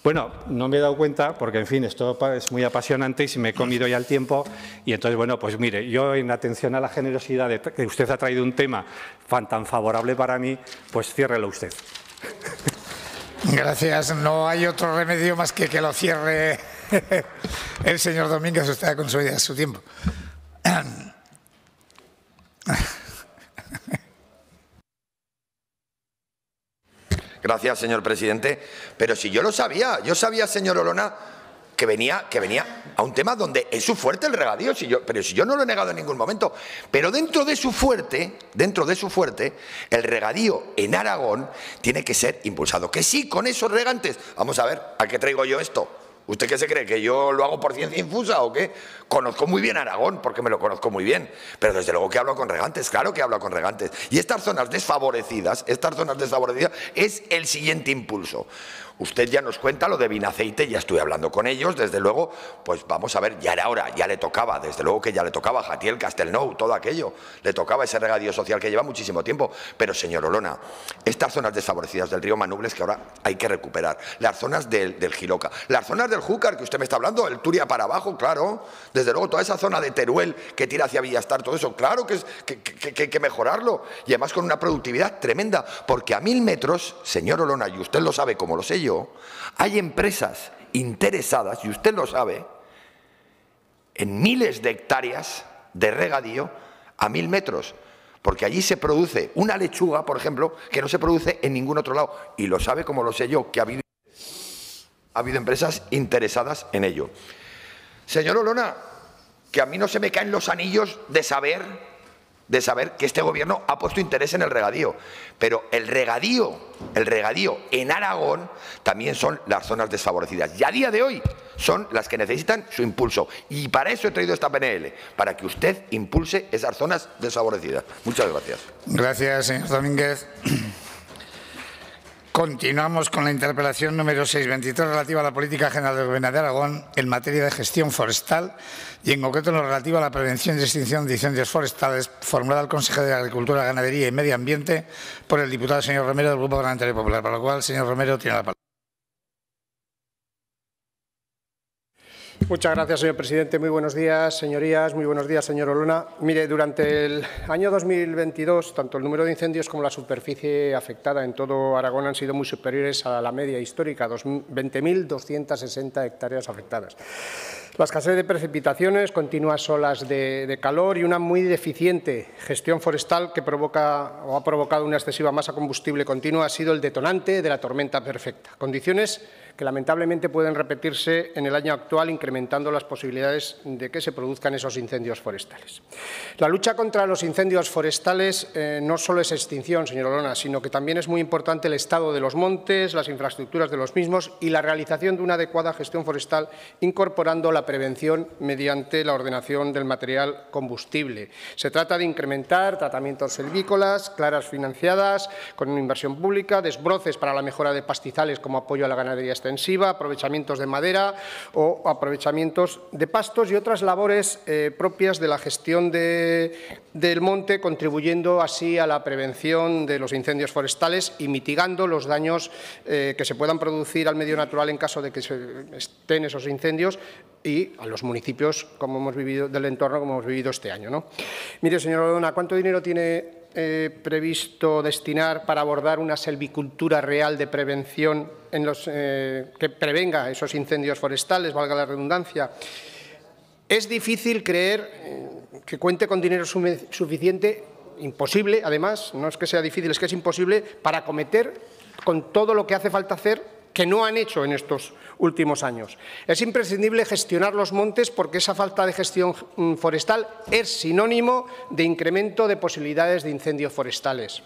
Bueno, no me he dado cuenta porque, en fin, esto es muy apasionante y se me he comido ya el tiempo. Y entonces, bueno, pues mire, yo en atención a la generosidad de que usted ha traído un tema tan favorable para mí, pues ciérrelo usted. Gracias. No hay otro remedio más que lo cierre el señor Domínguez. Usted ha consumido su tiempo. Gracias, señor presidente. Pero si yo lo sabía, señor Olona, que venía a un tema donde es su fuerte el regadío, pero si yo no lo he negado en ningún momento. Pero dentro de su fuerte, el regadío en Aragón tiene que ser impulsado. Que sí, con esos regantes. Vamos a ver, ¿a qué traigo yo esto? ¿Usted qué se cree? ¿Que yo lo hago por ciencia infusa o qué? Conozco muy bien Aragón, porque me lo conozco muy bien. Pero desde luego que hablo con regantes, claro que hablo con regantes. Y estas zonas desfavorecidas, es el siguiente impulso. Usted ya nos cuenta lo de Vinaceite, ya estuve hablando con ellos, desde luego, pues vamos a ver, ya era hora, ya le tocaba, desde luego que ya le tocaba, Jatiel, Castelnou, todo aquello, le tocaba ese regadío social que lleva muchísimo tiempo. Pero, señor Olona, estas zonas desfavorecidas del río Manubles que ahora hay que recuperar, las zonas del Jiloca, las zonas del Júcar que usted me está hablando, el Turia para abajo, claro, desde luego toda esa zona de Teruel que tira hacia Villastar, todo eso, claro que hay que mejorarlo, y además con una productividad tremenda, porque a 1000 metros, señor Olona, y usted lo sabe como lo sé yo, hay empresas interesadas, y usted lo sabe, en miles de hectáreas de regadío a 1000 metros, porque allí se produce una lechuga, por ejemplo, que no se produce en ningún otro lado, y lo sabe como lo sé yo, que ha habido empresas interesadas en ello. Señor Olona, que a mí no se me caen los anillos de saber de saber que este Gobierno ha puesto interés en el regadío. Pero el regadío en Aragón también son las zonas desfavorecidas. Y a día de hoy son las que necesitan su impulso. Y para eso he traído esta PNL, para que usted impulse esas zonas desfavorecidas. Muchas gracias. Gracias, señor Domínguez. Continuamos con la interpelación número 623 relativa a la política general del Gobierno de Aragón en materia de gestión forestal y en concreto en lo relativo a la prevención y extinción de incendios forestales, formulada al consejero de Agricultura, Ganadería y Medio Ambiente por el diputado señor Romero del Grupo Parlamentario Popular, para lo cual, señor Romero, tiene la palabra. Muchas gracias, señor presidente. Muy buenos días, señorías. Muy buenos días, señor Olona. Mire, durante el año 2022, tanto el número de incendios como la superficie afectada en todo Aragón han sido muy superiores a la media histórica, 20.260 hectáreas afectadas. La escasez de precipitaciones, continuas olas de calor y una muy deficiente gestión forestal que ha provocado una excesiva masa combustible continua ha sido el detonante de la tormenta perfecta. Condiciones que lamentablemente pueden repetirse en el año actual, incrementando las posibilidades de que se produzcan esos incendios forestales. La lucha contra los incendios forestales no solo es extinción, señor Olona, sino que también es muy importante el estado de los montes, las infraestructuras de los mismos y la realización de una adecuada gestión forestal, incorporando la prevención mediante la ordenación del material combustible. Se trata de incrementar tratamientos silvícolas, claras financiadas con una inversión pública, desbroces para la mejora de pastizales como apoyo a la ganadería extensiva, aprovechamientos de madera o aprovechamientos de pastos y otras labores propias de la gestión del monte, contribuyendo así a la prevención de los incendios forestales y mitigando los daños que se puedan producir al medio natural en caso de que estén esos incendios y a los municipios como hemos vivido, del entorno como hemos vivido este año, ¿no? Mire, señor Olona, ¿cuánto dinero tiene previsto destinar para abordar una selvicultura real de prevención que prevenga esos incendios forestales, valga la redundancia? Es difícil creer que cuente con dinero suficiente, imposible, además, no es que sea difícil, es que es imposible para acometer con todo lo que hace falta hacer que no han hecho en estos últimos años. Es imprescindible gestionar los montes porque esa falta de gestión forestal es sinónimo de incremento de posibilidades de incendios forestales.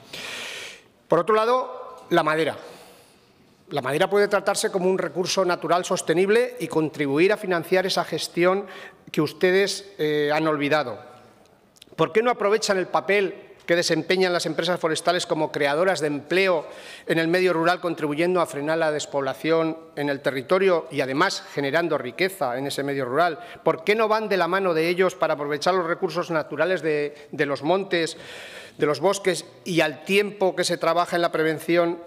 Por otro lado, la madera. La madera puede tratarse como un recurso natural sostenible y contribuir a financiar esa gestión que ustedes han olvidado. ¿Por qué no aprovechan el papel que desempeñan las empresas forestales como creadoras de empleo en el medio rural, contribuyendo a frenar la despoblación en el territorio y, además, generando riqueza en ese medio rural? ¿Por qué no van de la mano de ellos para aprovechar los recursos naturales de los montes, de los bosques y al tiempo que se trabaja en la prevención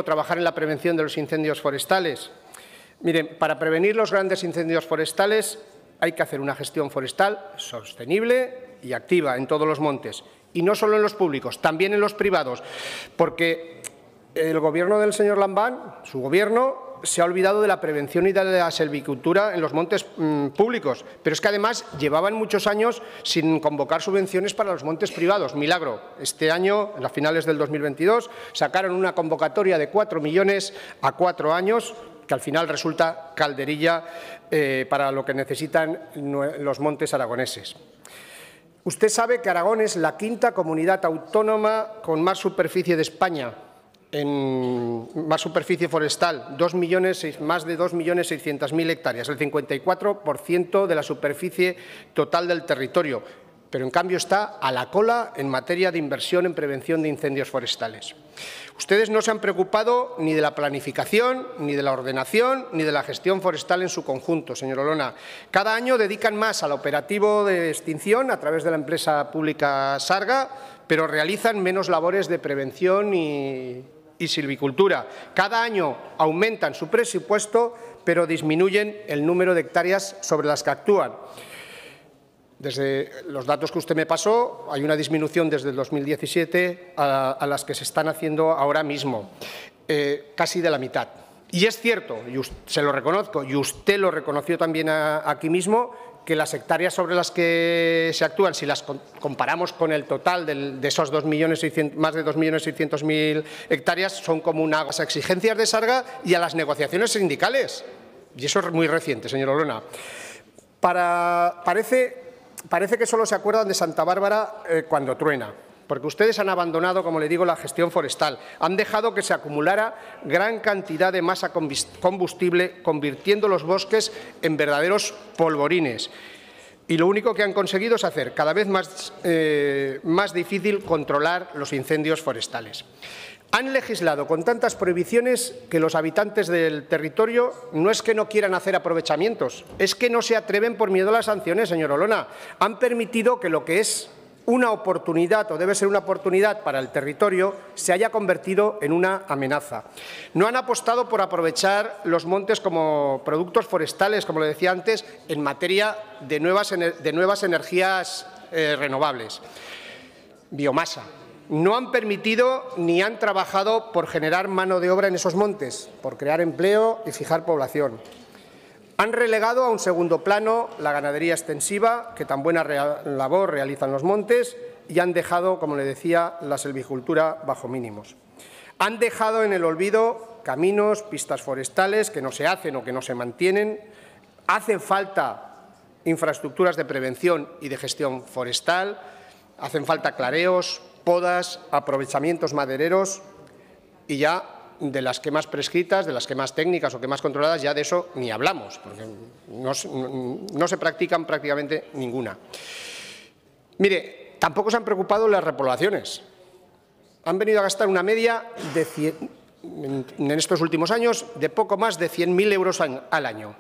trabajar en la prevención de los incendios forestales? Miren, para prevenir los grandes incendios forestales hay que hacer una gestión forestal sostenible y activa en todos los montes, y no solo en los públicos, también en los privados, porque el Gobierno del señor Lambán, su Gobierno, se ha olvidado de la prevención y de la selvicultura en los montes públicos, pero es que además llevaban muchos años sin convocar subvenciones para los montes privados. Milagro, este año, a finales del 2022, sacaron una convocatoria de 4 millones a 4 años, que al final resulta calderilla para lo que necesitan los montes aragoneses. Usted sabe que Aragón es la quinta comunidad autónoma con más superficie de España, más superficie forestal, más de 2.600.000 hectáreas, el 54% de la superficie total del territorio, pero en cambio está a la cola en materia de inversión en prevención de incendios forestales. Ustedes no se han preocupado ni de la planificación, ni de la ordenación, ni de la gestión forestal en su conjunto, señor Olona. Cada año dedican más al operativo de extinción a través de la empresa pública Sarga, pero realizan menos labores de prevención y silvicultura. Cada año aumentan su presupuesto, pero disminuyen el número de hectáreas sobre las que actúan. Desde los datos que usted me pasó, hay una disminución desde el 2017 a las que se están haciendo ahora mismo, casi de la mitad. Y es cierto, y se lo reconozco, y usted lo reconoció también aquí mismo, que las hectáreas sobre las que se actúan, si las comparamos con el total de esos más de 2.600.000 hectáreas, son como a las exigencias de Sarga y a las negociaciones sindicales. Y eso es muy reciente, señor Olona. parece que solo se acuerdan de Santa Bárbara cuando truena, porque ustedes han abandonado, como le digo, la gestión forestal. Han dejado que se acumulara gran cantidad de masa combustible, convirtiendo los bosques en verdaderos polvorines. Y lo único que han conseguido es hacer cada vez más difícil controlar los incendios forestales. Han legislado con tantas prohibiciones que los habitantes del territorio no es que no quieran hacer aprovechamientos, es que no se atreven por miedo a las sanciones, señor Olona. Han permitido que lo que es una oportunidad o debe ser una oportunidad para el territorio se haya convertido en una amenaza. No han apostado por aprovechar los montes como productos forestales, como le decía antes, en materia de nuevas energías renovables, biomasa. No han permitido ni han trabajado por generar mano de obra en esos montes, por crear empleo y fijar población. Han relegado a un segundo plano la ganadería extensiva, que tan buena labor realiza en los montes, y han dejado, como le decía, la silvicultura bajo mínimos. Han dejado en el olvido caminos, pistas forestales que no se hacen o que no se mantienen. Hacen falta infraestructuras de prevención y de gestión forestal, hacen falta clareos, podas, aprovechamientos madereros y ya de las quemas prescritas, de las quemas técnicas o quemas controladas, ya de eso ni hablamos, porque no se practican prácticamente ninguna. Mire, tampoco se han preocupado las repoblaciones. Han venido a gastar una media de en estos últimos años de poco más de 100.000 euros al año.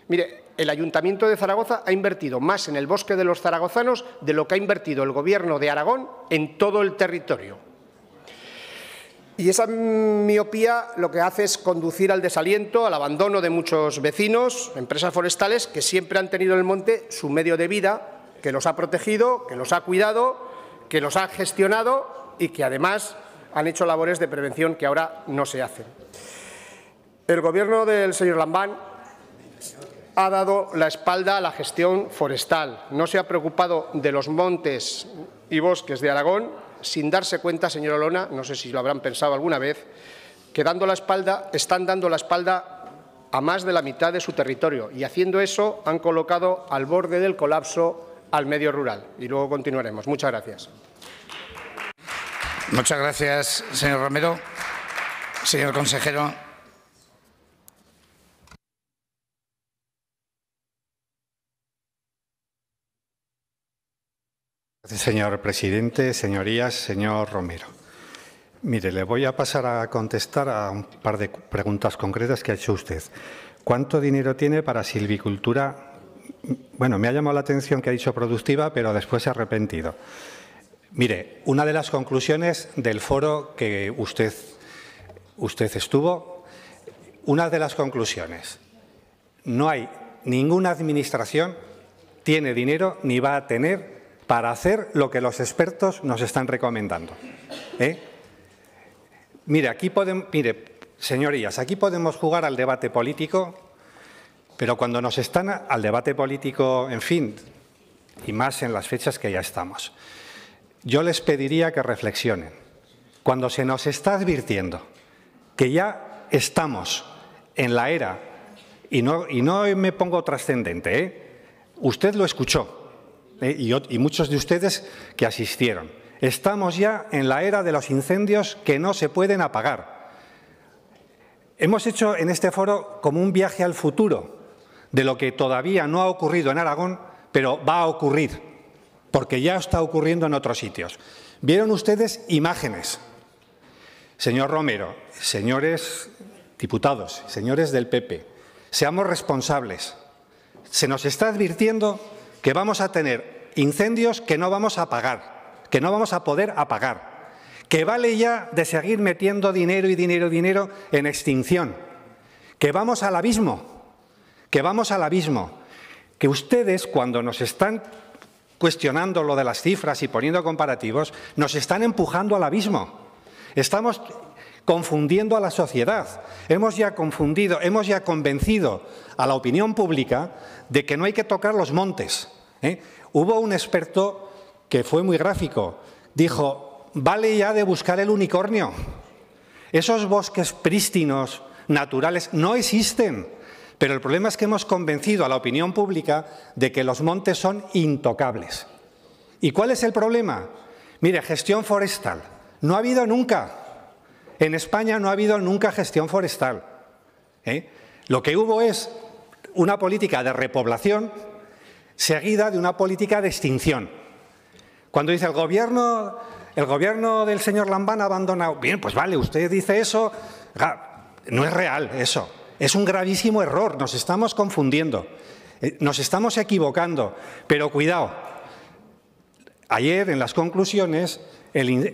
Mire, el Ayuntamiento de Zaragoza ha invertido más en el bosque de los zaragozanos de lo que ha invertido el Gobierno de Aragón en todo el territorio. Y esa miopía lo que hace es conducir al desaliento, al abandono de muchos vecinos, empresas forestales que siempre han tenido en el monte su medio de vida, que los ha protegido, que los ha cuidado, que los ha gestionado y que además han hecho labores de prevención que ahora no se hacen. El Gobierno del señor Lambán ha dado la espalda a la gestión forestal. No se ha preocupado de los montes y bosques de Aragón, sin darse cuenta, señor Olona, no sé si lo habrán pensado alguna vez, que están dando la espalda a más de la mitad de su territorio y haciendo eso han colocado al borde del colapso al medio rural. Y luego continuaremos. Muchas gracias. Muchas gracias, señor Romero. Señor consejero. Gracias, señor presidente, señorías, señor Romero. Mire, le voy a pasar a contestar a un par de preguntas concretas que ha hecho usted. ¿Cuánto dinero tiene para silvicultura? Bueno, me ha llamado la atención que ha dicho productiva, pero después se ha arrepentido. Mire, una de las conclusiones del foro que usted estuvo, una de las conclusiones, no hay ninguna administración, tiene dinero ni va a tener para hacer lo que los expertos nos están recomendando. Mire, señorías, aquí podemos jugar al debate político, pero cuando nos están al debate político, en fin, y más en las fechas que ya estamos, yo les pediría que reflexionen. Cuando se nos está advirtiendo que ya estamos en la era, y no me pongo trascendente, usted lo escuchó, y muchos de ustedes que asistieron. Estamos ya en la era de los incendios que no se pueden apagar. Hemos hecho en este foro como un viaje al futuro de lo que todavía no ha ocurrido en Aragón, pero va a ocurrir, porque ya está ocurriendo en otros sitios. Vieron ustedes imágenes. Señor Romero, señores diputados, señores del PP, seamos responsables. Se nos está advirtiendo que vamos a tener incendios que no vamos a apagar, que no vamos a poder apagar, que vale ya de seguir metiendo dinero y dinero y dinero en extinción, que vamos al abismo, que ustedes cuando nos están cuestionando lo de las cifras y poniendo comparativos, nos están empujando al abismo. Estamos confundiendo a la sociedad. Hemos ya convencido a la opinión pública de que no hay que tocar los montes. Hubo un experto que fue muy gráfico. Dijo, vale ya de buscar el unicornio. Esos bosques prístinos, naturales, no existen. pero el problema es que hemos convencido a la opinión pública de que los montes son intocables. ¿Y cuál es el problema? Mire, gestión forestal. No ha habido nunca. En España no ha habido nunca gestión forestal. Lo que hubo es una política de repoblación seguida de una política de extinción. Cuando dice el gobierno del señor Lambán ha abandonado, bien, pues vale, usted dice eso, no es real eso, es un gravísimo error, nos estamos confundiendo, nos estamos equivocando, pero cuidado, ayer en las conclusiones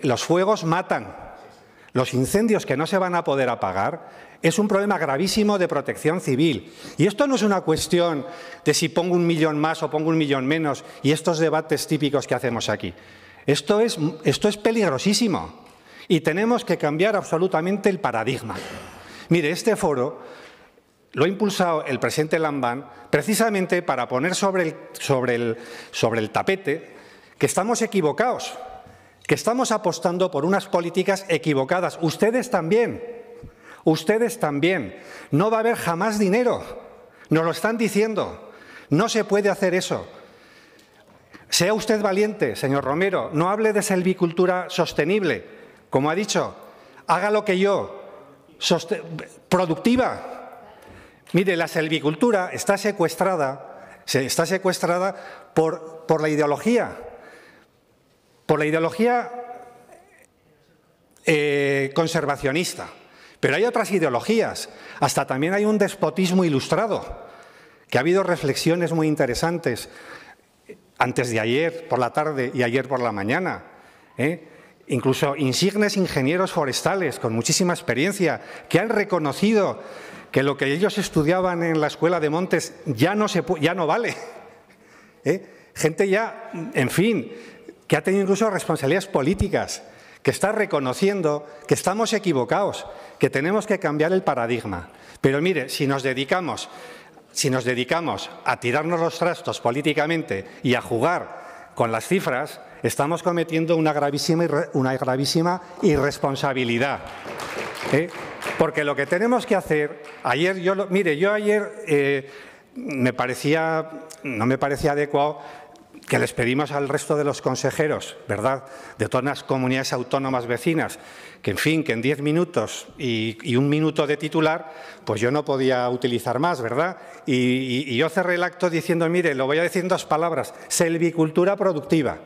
los fuegos matan, los incendios que no se van a poder apagar es un problema gravísimo de protección civil. Y esto no es una cuestión de si pongo 1 millón más o pongo 1 millón menos y estos debates típicos que hacemos aquí. Esto es peligrosísimo y tenemos que cambiar absolutamente el paradigma. Mire, este foro lo ha impulsado el presidente Lambán precisamente para poner sobre el tapete que estamos equivocados, que estamos apostando por unas políticas equivocadas. Ustedes también. Ustedes también. No va a haber jamás dinero. Nos lo están diciendo. No se puede hacer eso. Sea usted valiente, señor Romero. No hable de silvicultura sostenible. Como ha dicho, haga lo que yo. Productiva. Mire, la silvicultura está secuestrada por la ideología. Por la ideología conservacionista. Pero hay otras ideologías, hasta también hay un despotismo ilustrado, que ha habido reflexiones muy interesantes antes de ayer por la tarde y ayer por la mañana. Incluso insignes ingenieros forestales con muchísima experiencia que han reconocido que lo que ellos estudiaban en la Escuela de Montes ya no vale. Gente ya, en fin, que ha tenido incluso responsabilidades políticas, que está reconociendo que estamos equivocados, que tenemos que cambiar el paradigma. Pero mire, si nos dedicamos a tirarnos los trastos políticamente y a jugar con las cifras, estamos cometiendo una gravísima irresponsabilidad. Porque lo que tenemos que hacer, no me parecía adecuado que les pedimos al resto de los consejeros, ¿verdad?, de todas las comunidades autónomas vecinas, que en fin, que en 10 minutos y 1 minuto de titular, pues yo no podía utilizar más, ¿verdad? Y yo cerré el acto diciendo, mire, lo voy a decir en 2 palabras, silvicultura productiva.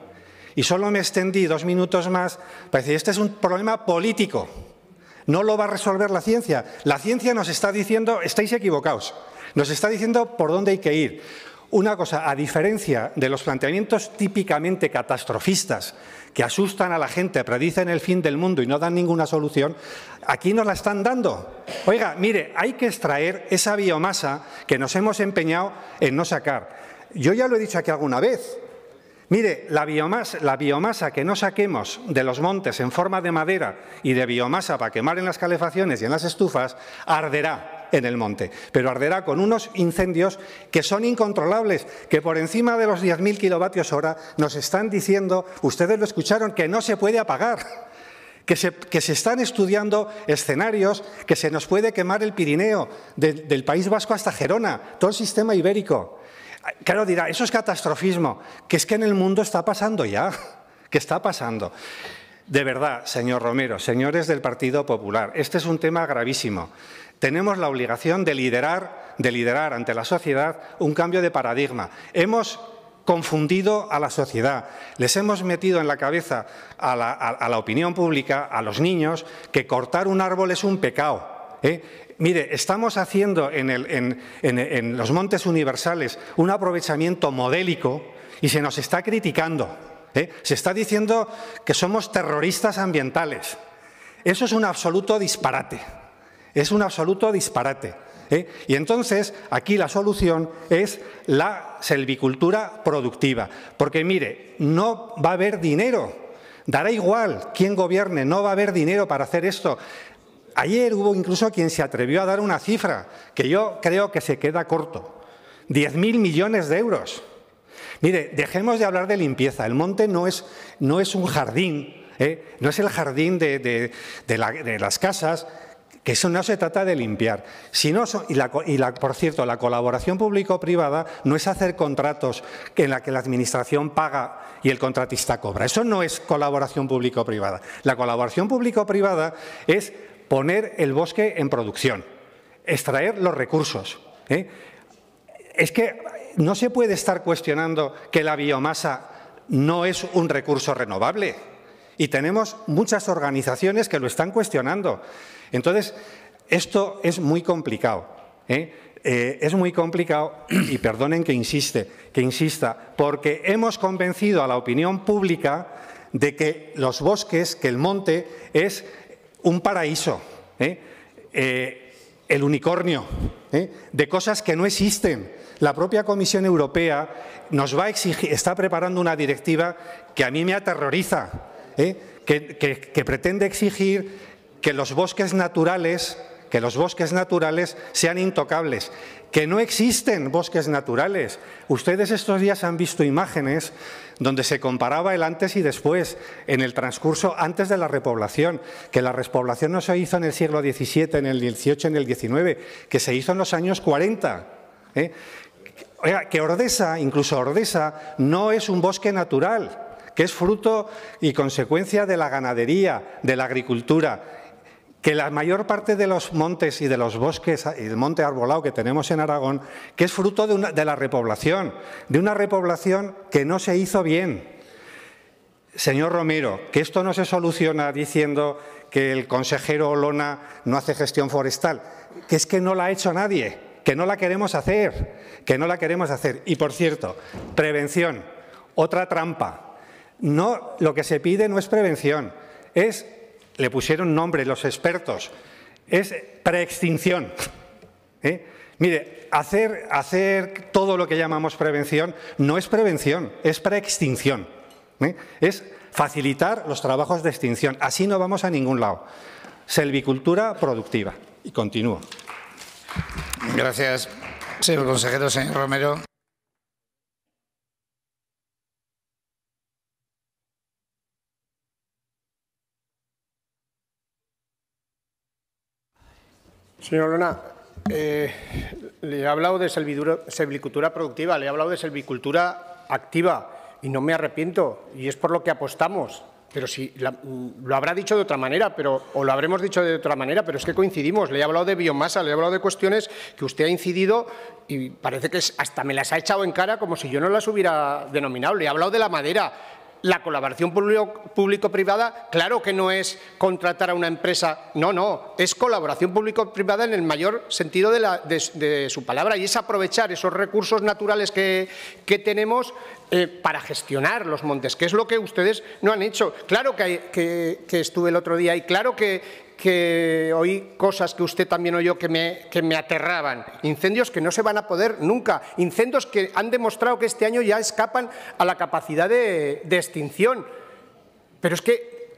Y solo me extendí 2 minutos más para decir, este es un problema político, no lo va a resolver la ciencia. La ciencia nos está diciendo, estáis equivocados, nos está diciendo por dónde hay que ir. Una cosa, a diferencia de los planteamientos típicamente catastrofistas que asustan a la gente, predicen el fin del mundo y no dan ninguna solución, aquí nos la están dando. Oiga, mire, hay que extraer esa biomasa que nos hemos empeñado en no sacar. Yo ya lo he dicho aquí alguna vez. Mire, la biomasa que no saquemos de los montes en forma de madera y de biomasa para quemar en las calefacciones y en las estufas, arderá en el monte, pero arderá con unos incendios que son incontrolables, que por encima de los 10.000 kilovatios hora nos están diciendo, ustedes lo escucharon, que no se puede apagar, que se están estudiando escenarios, que se nos puede quemar el Pirineo, del País Vasco hasta Gerona, todo el sistema ibérico. Claro, dirá, eso es catastrofismo, que es que en el mundo está pasando ya, que está pasando. De verdad, señor Romero, señores del Partido Popular, este es un tema gravísimo. Tenemos la obligación de liderar ante la sociedad un cambio de paradigma. Hemos confundido a la sociedad, les hemos metido en la cabeza a la opinión pública, a los niños, que cortar un árbol es un pecado. Mire, estamos haciendo en los montes universales un aprovechamiento modélico y se nos está criticando. Se está diciendo que somos terroristas ambientales. Eso es un absoluto disparate. Es un absoluto disparate. Y entonces, aquí la solución es la silvicultura productiva. Porque, mire, no va a haber dinero. Dará igual quién gobierne, no va a haber dinero para hacer esto. Ayer hubo incluso quien se atrevió a dar una cifra que yo creo que se queda corto. 10.000 millones de euros. Mire, dejemos de hablar de limpieza. El monte no es un jardín, no es el jardín de las casas que eso no se trata de limpiar. Si no, por cierto, la colaboración público-privada no es hacer contratos en la que la Administración paga y el contratista cobra. Eso no es colaboración público-privada. La colaboración público-privada es poner el bosque en producción, extraer los recursos. Es que no se puede estar cuestionando que la biomasa no es un recurso renovable. Y tenemos muchas organizaciones que lo están cuestionando. Entonces, esto es muy complicado. Es muy complicado y perdonen que insista, porque hemos convencido a la opinión pública de que los bosques, que el monte es un paraíso, el unicornio, de cosas que no existen. La propia Comisión Europea nos va a exigir, está preparando una directiva que a mí me aterroriza, que pretende exigir que los bosques naturales sean intocables, que no existen bosques naturales. Ustedes estos días han visto imágenes donde se comparaba el antes y después, en el transcurso antes de la repoblación, que la repoblación no se hizo en el siglo XVII, en el XVIII, en el XIX, que se hizo en los años 40. Oiga, que Ordesa, incluso Ordesa, no es un bosque natural, que es fruto y consecuencia de la ganadería, de la agricultura, que la mayor parte de los montes y de los bosques y del monte arbolado que tenemos en Aragón, que es fruto de la repoblación, de una repoblación que no se hizo bien. Señor Romero, que esto no se soluciona diciendo que el consejero Olona no hace gestión forestal, que es que no la ha hecho nadie, que no la queremos hacer, Y, por cierto, prevención, otra trampa. No, lo que se pide no es prevención, le pusieron nombre los expertos, es preextinción. Mire, hacer todo lo que llamamos prevención no es prevención, es preextinción. Es facilitar los trabajos de extinción. Así no vamos a ningún lado. Selvicultura productiva. Y continúo. Gracias, señor consejero. Señor Romero. Señor Olona, le he hablado de selvicultura productiva, le he hablado de selvicultura activa y no me arrepiento y es por lo que apostamos. Pero si lo habrá dicho de otra manera, o lo habremos dicho de otra manera, pero es que coincidimos. Le he hablado de biomasa, le he hablado de cuestiones que usted ha incidido y parece que hasta me las ha echado en cara como si yo no las hubiera denominado. Le he hablado de la madera. La colaboración público-privada, claro que no es contratar a una empresa, no, es colaboración público-privada en el mayor sentido de su palabra y es aprovechar esos recursos naturales que tenemos para gestionar los montes, que es lo que ustedes no han hecho. Claro que estuve el otro día y claro que oí cosas que usted también oyó que me aterraban. Incendios que no se van a poder nunca. Incendios que han demostrado que este año ya escapan a la capacidad de extinción. Pero es que,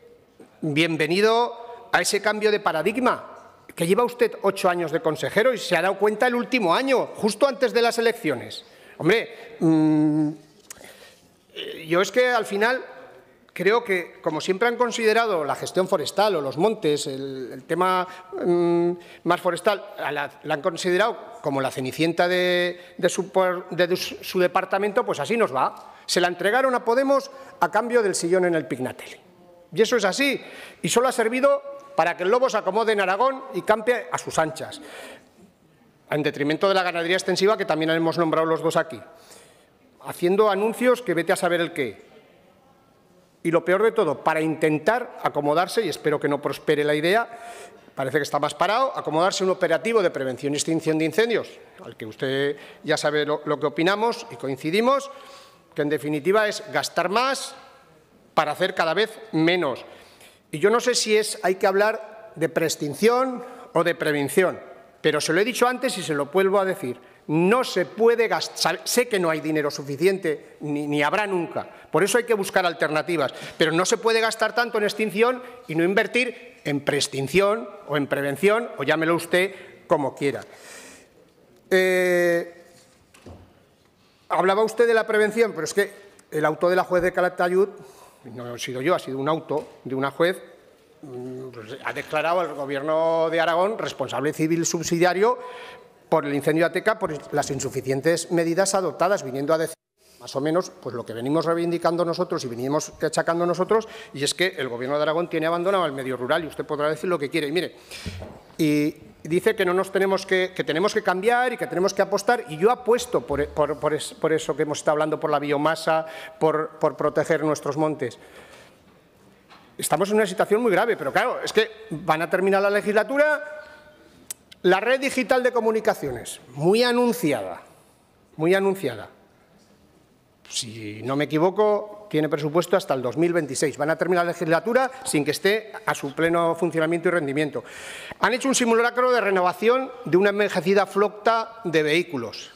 bienvenido a ese cambio de paradigma, que lleva usted 8 años de consejero y se ha dado cuenta el último año, justo antes de las elecciones. Hombre, yo es que al final creo que, como siempre han considerado la gestión forestal o los montes, el tema más forestal, la han considerado como la cenicienta de su departamento, pues así nos va. Se la entregaron a Podemos a cambio del sillón en el Pignatelli. Y eso es así. Y solo ha servido para que el lobo se acomode en Aragón y campe a sus anchas, en detrimento de la ganadería extensiva, que también hemos nombrado los dos aquí, haciendo anuncios que vete a saber el qué. Y lo peor de todo, para intentar acomodarse, y espero que no prospere la idea, parece que está más parado, acomodarse un operativo de prevención y extinción de incendios, al que usted ya sabe lo que opinamos y coincidimos, que en definitiva es gastar más para hacer cada vez menos. Y yo no sé si hay que hablar de preextinción o de prevención, pero se lo he dicho antes y se lo vuelvo a decir. No se puede gastar, sé que no hay dinero suficiente, ni habrá nunca, por eso hay que buscar alternativas, pero no se puede gastar tanto en extinción y no invertir en preextinción o en prevención, o llámelo usted como quiera. Hablaba usted de la prevención, pero es que el auto de la juez de Calatayud, no he sido yo, ha sido un auto de una juez ha declarado el Gobierno de Aragón responsable civil subsidiario por el incendio de Ateca por las insuficientes medidas adoptadas, viniendo a decir más o menos pues lo que venimos reivindicando nosotros y venimos achacando nosotros, y es que el Gobierno de Aragón tiene abandonado el medio rural, y usted podrá decir lo que quiere. Y mire, y dice que tenemos que cambiar y que tenemos que apostar, y yo apuesto por eso que hemos estado hablando, por la biomasa, por proteger nuestros montes. Estamos en una situación muy grave, pero claro, es que van a terminar la legislatura, la red digital de comunicaciones, muy anunciada. Si no me equivoco, tiene presupuesto hasta el 2026. Van a terminar la legislatura sin que esté a su pleno funcionamiento y rendimiento. Han hecho un simulacro de renovación de una envejecida flota de vehículos.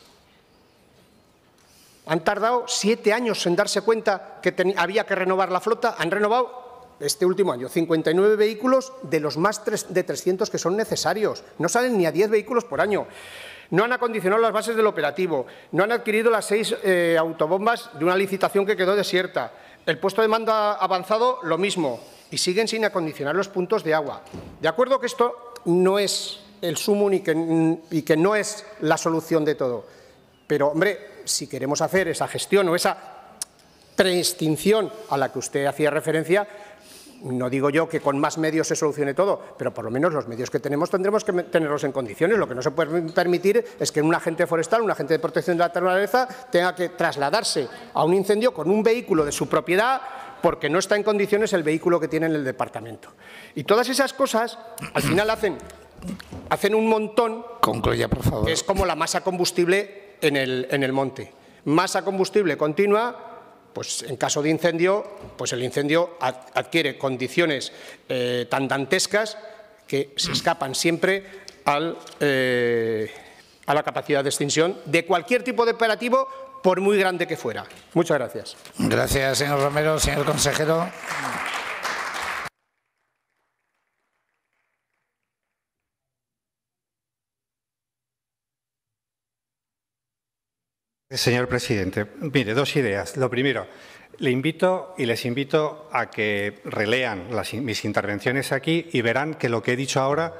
Han tardado 7 años en darse cuenta que había que renovar la flota. Han renovado este último año 59 vehículos de los más de 300 que son necesarios. No salen ni a 10 vehículos por año. No han acondicionado las bases del operativo, no han adquirido las 6 autobombas de una licitación que quedó desierta. El puesto de mando avanzado, lo mismo, y siguen sin acondicionar los puntos de agua. De acuerdo que esto no es el sumum y que no es la solución de todo, pero, hombre, si queremos hacer esa gestión o esa preextinción a la que usted hacía referencia, no digo yo que con más medios se solucione todo, pero por lo menos los medios que tenemos tendremos que tenerlos en condiciones. Lo que no se puede permitir es que un agente forestal, un agente de protección de la naturaleza, tenga que trasladarse a un incendio con un vehículo de su propiedad porque no está en condiciones el vehículo que tiene en el departamento. Y todas esas cosas, al final, hacen un montón. Concluya, por favor. Que es como la masa combustible en el monte. Masa combustible continua. Pues en caso de incendio, pues el incendio adquiere condiciones tan dantescas que se escapan siempre a la capacidad de extinción de cualquier tipo de operativo, por muy grande que fuera. Muchas gracias. Gracias, señor Romero. Señor consejero. Señor presidente, mire, 2 ideas. Lo primero, les invito a que relean mis intervenciones aquí y verán que lo que he dicho ahora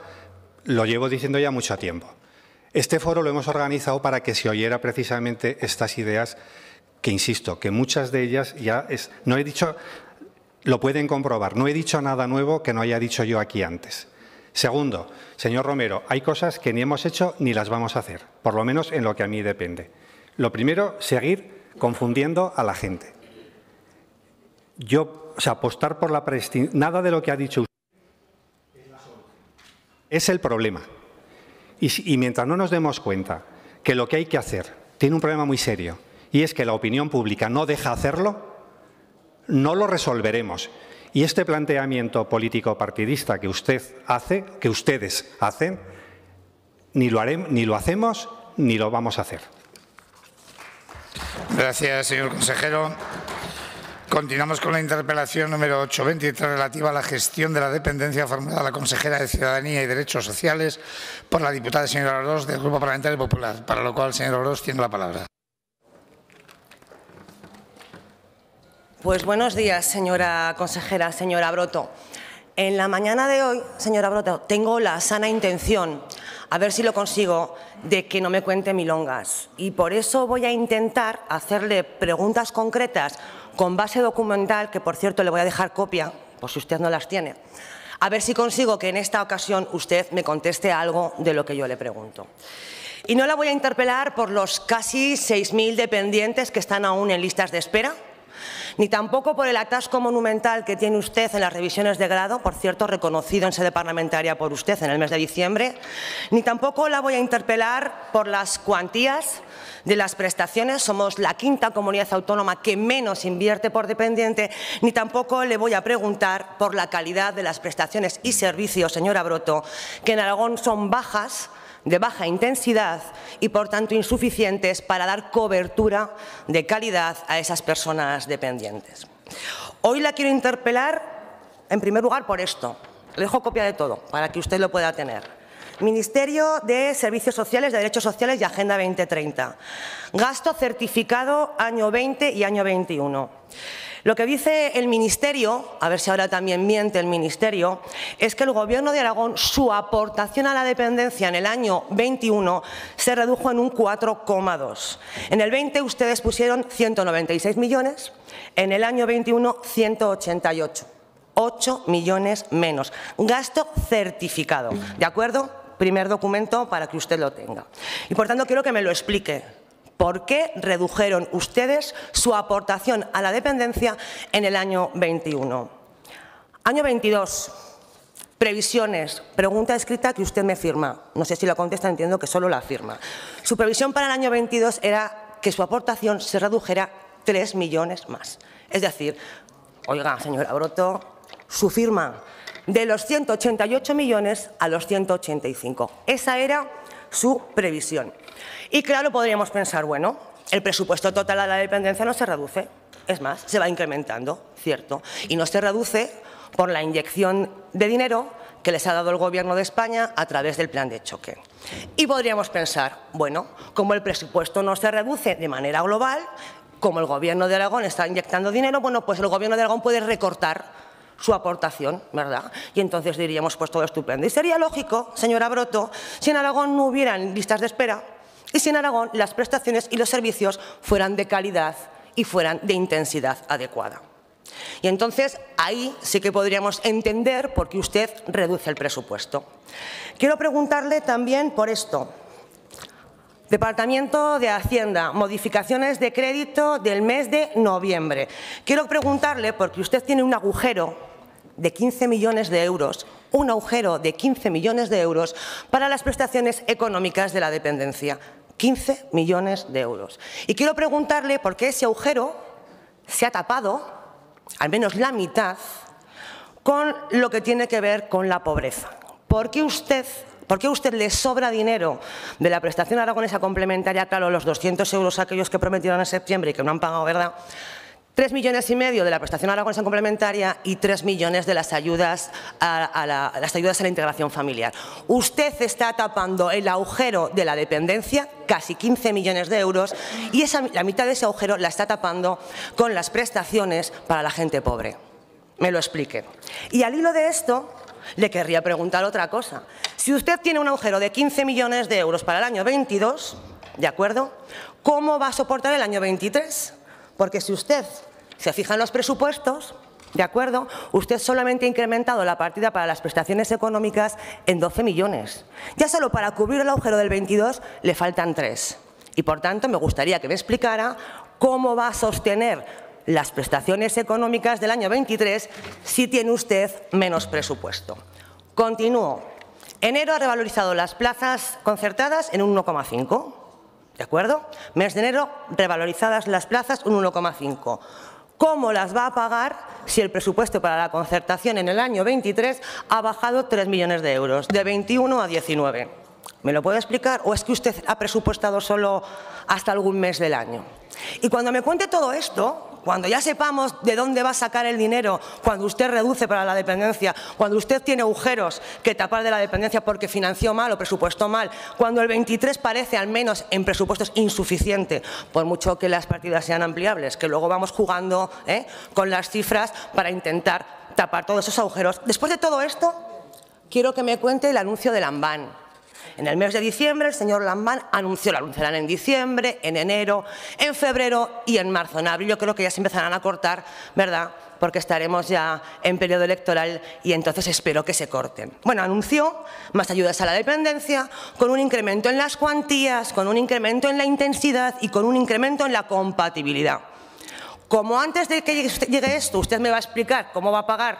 lo llevo diciendo ya mucho tiempo. Este foro lo hemos organizado para que se oyera precisamente estas ideas que, insisto, que muchas de ellas no he dicho, lo pueden comprobar, no he dicho nada nuevo que no haya dicho yo aquí antes. Segundo, señor Romero, hay cosas que ni hemos hecho ni las vamos a hacer, por lo menos en lo que a mí depende. Lo primero, seguir confundiendo a la gente. Apostar por la preextinción, nada de lo que ha dicho usted es el problema. Y mientras no nos demos cuenta que lo que hay que hacer tiene un problema muy serio, y es que la opinión pública no deja hacerlo, no lo resolveremos. Y este planteamiento político partidista que ustedes hacen, ni lo hacemos ni lo vamos a hacer. Gracias, señor consejero. Continuamos con la interpelación número 823 relativa a la gestión de la dependencia formulada a la consejera de Ciudadanía y Derechos Sociales por la diputada señora Orós del Grupo Parlamentario Popular, para lo cual, señor Orós, tiene la palabra. Pues buenos días, señora consejera, señora Broto. En la mañana de hoy, señora Broto, tengo la sana intención, a ver si lo consigo, de que no me cuente milongas. Y por eso voy a intentar hacerle preguntas concretas con base documental, que por cierto le voy a dejar copia, por si usted no las tiene. A ver si consigo que en esta ocasión usted me conteste algo de lo que yo le pregunto. Y no la voy a interpelar por los casi 6.000 dependientes que están aún en listas de espera, ni tampoco por el atasco monumental que tiene usted en las revisiones de grado, por cierto, reconocido en sede parlamentaria por usted en el mes de diciembre, ni tampoco la voy a interpelar por las cuantías de las prestaciones. Somos la 5ª comunidad autónoma que menos invierte por dependiente, ni tampoco le voy a preguntar por la calidad de las prestaciones y servicios, señora Broto, que en Aragón son bajas, de baja intensidad y, por tanto, insuficientes para dar cobertura de calidad a esas personas dependientes. Hoy la quiero interpelar, en primer lugar, por esto. Le dejo copia de todo, para que usted lo pueda tener. Ministerio de Servicios Sociales, de Derechos Sociales y Agenda 2030. Gasto certificado año 20 y año 21. Lo que dice el Ministerio, a ver si ahora también miente el Ministerio, es que el Gobierno de Aragón, su aportación a la dependencia en el año 21 se redujo en un 4,2. En el 20 ustedes pusieron 196 millones, en el año 21 188. 8 millones menos. Gasto certificado. ¿De acuerdo? Primer documento para que usted lo tenga. Y por tanto quiero que me lo explique. ¿Por qué redujeron ustedes su aportación a la dependencia en el año 21? Año 22. Previsiones. Pregunta escrita que usted me firma. No sé si la contesta, entiendo que solo la firma. Su previsión para el año 22 era que su aportación se redujera 3 millones más. Es decir, oiga, señora Broto, su firma de los 188 millones a los 185. Esa era su previsión. Y claro, podríamos pensar, bueno, el presupuesto total a la dependencia no se reduce, es más, se va incrementando, cierto, y no se reduce por la inyección de dinero que les ha dado el Gobierno de España a través del plan de choque. Y podríamos pensar, bueno, como el presupuesto no se reduce de manera global, como el Gobierno de Aragón está inyectando dinero, bueno, pues el Gobierno de Aragón puede recortar su aportación, ¿verdad? Y entonces diríamos, pues todo estupendo. Y sería lógico, señora Broto, si en Aragón no hubieran listas de espera y si en Aragón las prestaciones y los servicios fueran de calidad y fueran de intensidad adecuada. Y entonces ahí sí que podríamos entender por qué usted reduce el presupuesto. Quiero preguntarle también por esto. Departamento de Hacienda, modificaciones de crédito del mes de noviembre. Quiero preguntarle, porque usted tiene un agujero de 15 millones de euros, un agujero de 15 millones de euros para las prestaciones económicas de la dependencia. 15 millones de euros. Y quiero preguntarle por qué ese agujero se ha tapado, al menos la mitad, con lo que tiene que ver con la pobreza. ¿Por qué a usted le sobra dinero de la prestación aragonesa complementaria? Claro, los 200 euros aquellos que prometieron en septiembre y que no han pagado, ¿verdad? 3,5 millones de la prestación aragonesa complementaria y 3 millones de las ayudas a la integración familiar. Usted está tapando el agujero de la dependencia, casi 15 millones de euros, y la mitad de ese agujero la está tapando con las prestaciones para la gente pobre. Me lo explique. Y al hilo de esto, le querría preguntar otra cosa. Si usted tiene un agujero de 15 millones de euros para el año 22, ¿de acuerdo? ¿Cómo va a soportar el año 23? Porque si usted se fija en los presupuestos, ¿de acuerdo? Usted solamente ha incrementado la partida para las prestaciones económicas en 12 millones. Ya solo para cubrir el agujero del 22 le faltan 3. Y por tanto me gustaría que me explicara cómo va a sostener las prestaciones económicas del año 23 si tiene usted menos presupuesto. Continúo. Enero ha revalorizado las plazas concertadas en un 1,5. ¿De acuerdo? Mes de enero, revalorizadas las plazas un 1,5. ¿Cómo las va a pagar si el presupuesto para la concertación en el año 23 ha bajado 3 millones de euros, de 21 a 19? ¿Me lo puede explicar? ¿O es que usted ha presupuestado solo hasta algún mes del año? Y cuando me cuente todo esto, cuando ya sepamos de dónde va a sacar el dinero, cuando usted reduce para la dependencia, cuando usted tiene agujeros que tapar de la dependencia porque financió mal o presupuestó mal, cuando el 23 parece, al menos en presupuestos, insuficiente, por mucho que las partidas sean ampliables, que luego vamos jugando con las cifras para intentar tapar todos esos agujeros. Después de todo esto, quiero que me cuente el anuncio de Lambán. En el mes de diciembre el señor Lambán anunció, lo anunciarán en diciembre, en enero, en febrero y en marzo. En abril yo creo que ya se empezarán a cortar, ¿verdad? Porque estaremos ya en periodo electoral y entonces espero que se corten. Bueno, anunció más ayudas a la dependencia, con un incremento en las cuantías, con un incremento en la intensidad y con un incremento en la compatibilidad. Como antes de que llegue esto usted me va a explicar cómo va a pagar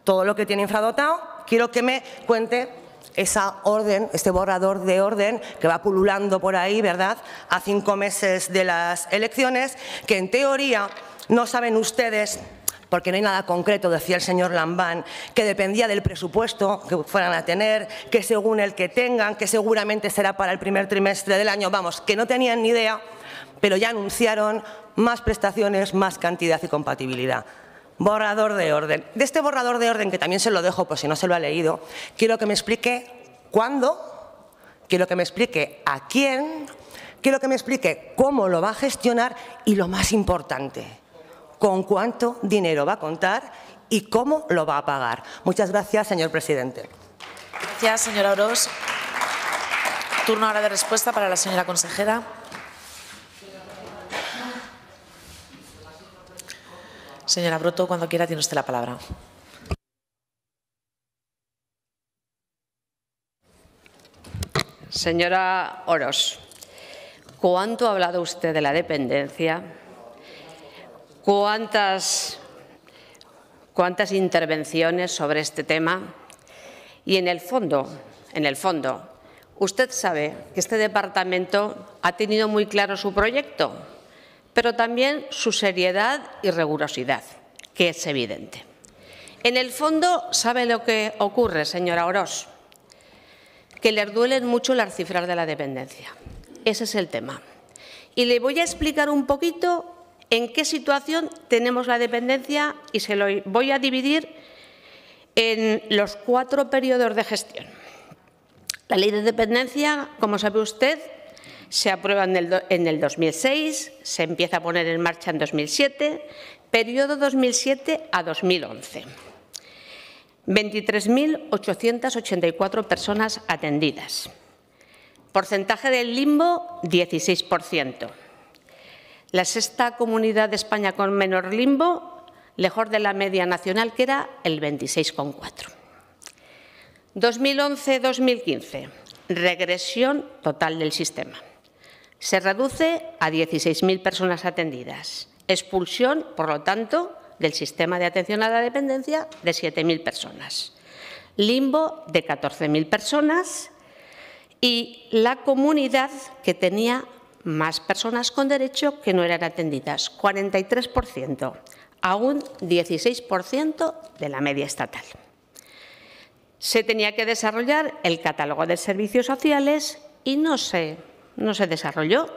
todo lo que tiene infradotado, quiero que me cuente esa orden, este borrador de orden que va pululando por ahí, ¿verdad?, a 5 meses de las elecciones, que en teoría no saben ustedes, porque no hay nada concreto, decía el señor Lambán, que dependía del presupuesto que fueran a tener, que según el que tengan, que seguramente será para el primer trimestre del año, vamos, que no tenían ni idea, pero ya anunciaron más prestaciones, más cantidad y compatibilidad. Borrador de orden. De este borrador de orden, que también se lo dejo por si no se lo ha leído, quiero que me explique cuándo, quiero que me explique a quién, quiero que me explique cómo lo va a gestionar y, lo más importante, con cuánto dinero va a contar y cómo lo va a pagar. Muchas gracias, señor presidente. Gracias, señora Orós. Turno ahora de respuesta para la señora consejera. Señora Broto, cuando quiera tiene usted la palabra. Señora Orós, ¿cuánto ha hablado usted de la dependencia? ¿Cuántas intervenciones sobre este tema? Y en el fondo, usted sabe que este departamento ha tenido muy claro su proyecto, pero también su seriedad y rigurosidad, que es evidente. En el fondo, ¿sabe lo que ocurre, señora Orós? Que les duelen mucho las cifras de la dependencia. Ese es el tema. Y le voy a explicar un poquito en qué situación tenemos la dependencia y se lo voy a dividir en los 4 periodos de gestión. La ley de dependencia, como sabe usted, se aprueba en el 2006, se empieza a poner en marcha en 2007, periodo 2007 a 2011. 23.884 personas atendidas. Porcentaje del limbo, 16%. La sexta comunidad de España con menor limbo, lejos de la media nacional, que era el 26,4%. 2011-2015, regresión total del sistema. Se reduce a 16.000 personas atendidas. Expulsión, por lo tanto, del sistema de atención a la dependencia de 7.000 personas. Limbo de 14.000 personas y la comunidad que tenía más personas con derecho que no eran atendidas, 43%, a un 16% de la media estatal. Se tenía que desarrollar el catálogo de servicios sociales y no se desarrolló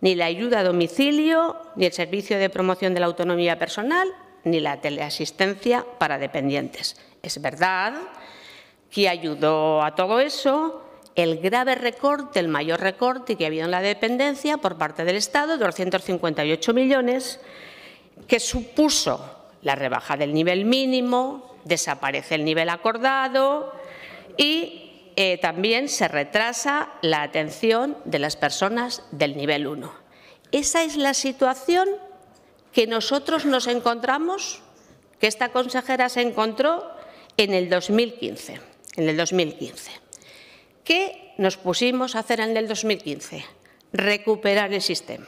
ni la ayuda a domicilio, ni el servicio de promoción de la autonomía personal, ni la teleasistencia para dependientes. Es verdad que ayudó a todo eso el grave recorte, el mayor recorte que ha habido en la dependencia por parte del Estado, 258 millones, que supuso la rebaja del nivel mínimo, desaparece el nivel acordado y también se retrasa la atención de las personas del nivel 1. Esa es la situación que nosotros nos encontramos, que esta consejera se encontró en el 2015. ¿Qué nos pusimos a hacer en el 2015? Recuperar el sistema.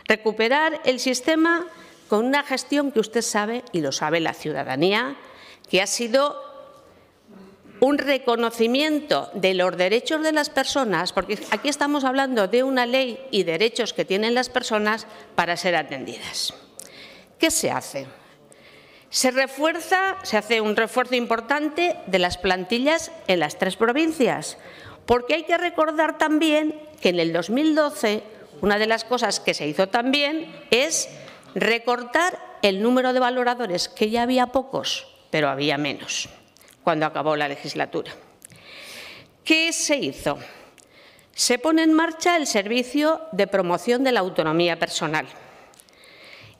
Recuperar el sistema con una gestión que usted sabe, y lo sabe la ciudadanía, que ha sido un reconocimiento de los derechos de las personas, porque aquí estamos hablando de una ley y derechos que tienen las personas para ser atendidas. ¿Qué se hace? Se hace un refuerzo importante de las plantillas en las 3 provincias, porque hay que recordar también que en el 2012 una de las cosas que se hizo también es recortar el número de valoradores, que ya había pocos, pero había menos cuando acabó la legislatura. ¿Qué se hizo? Se pone en marcha el servicio de promoción de la autonomía personal.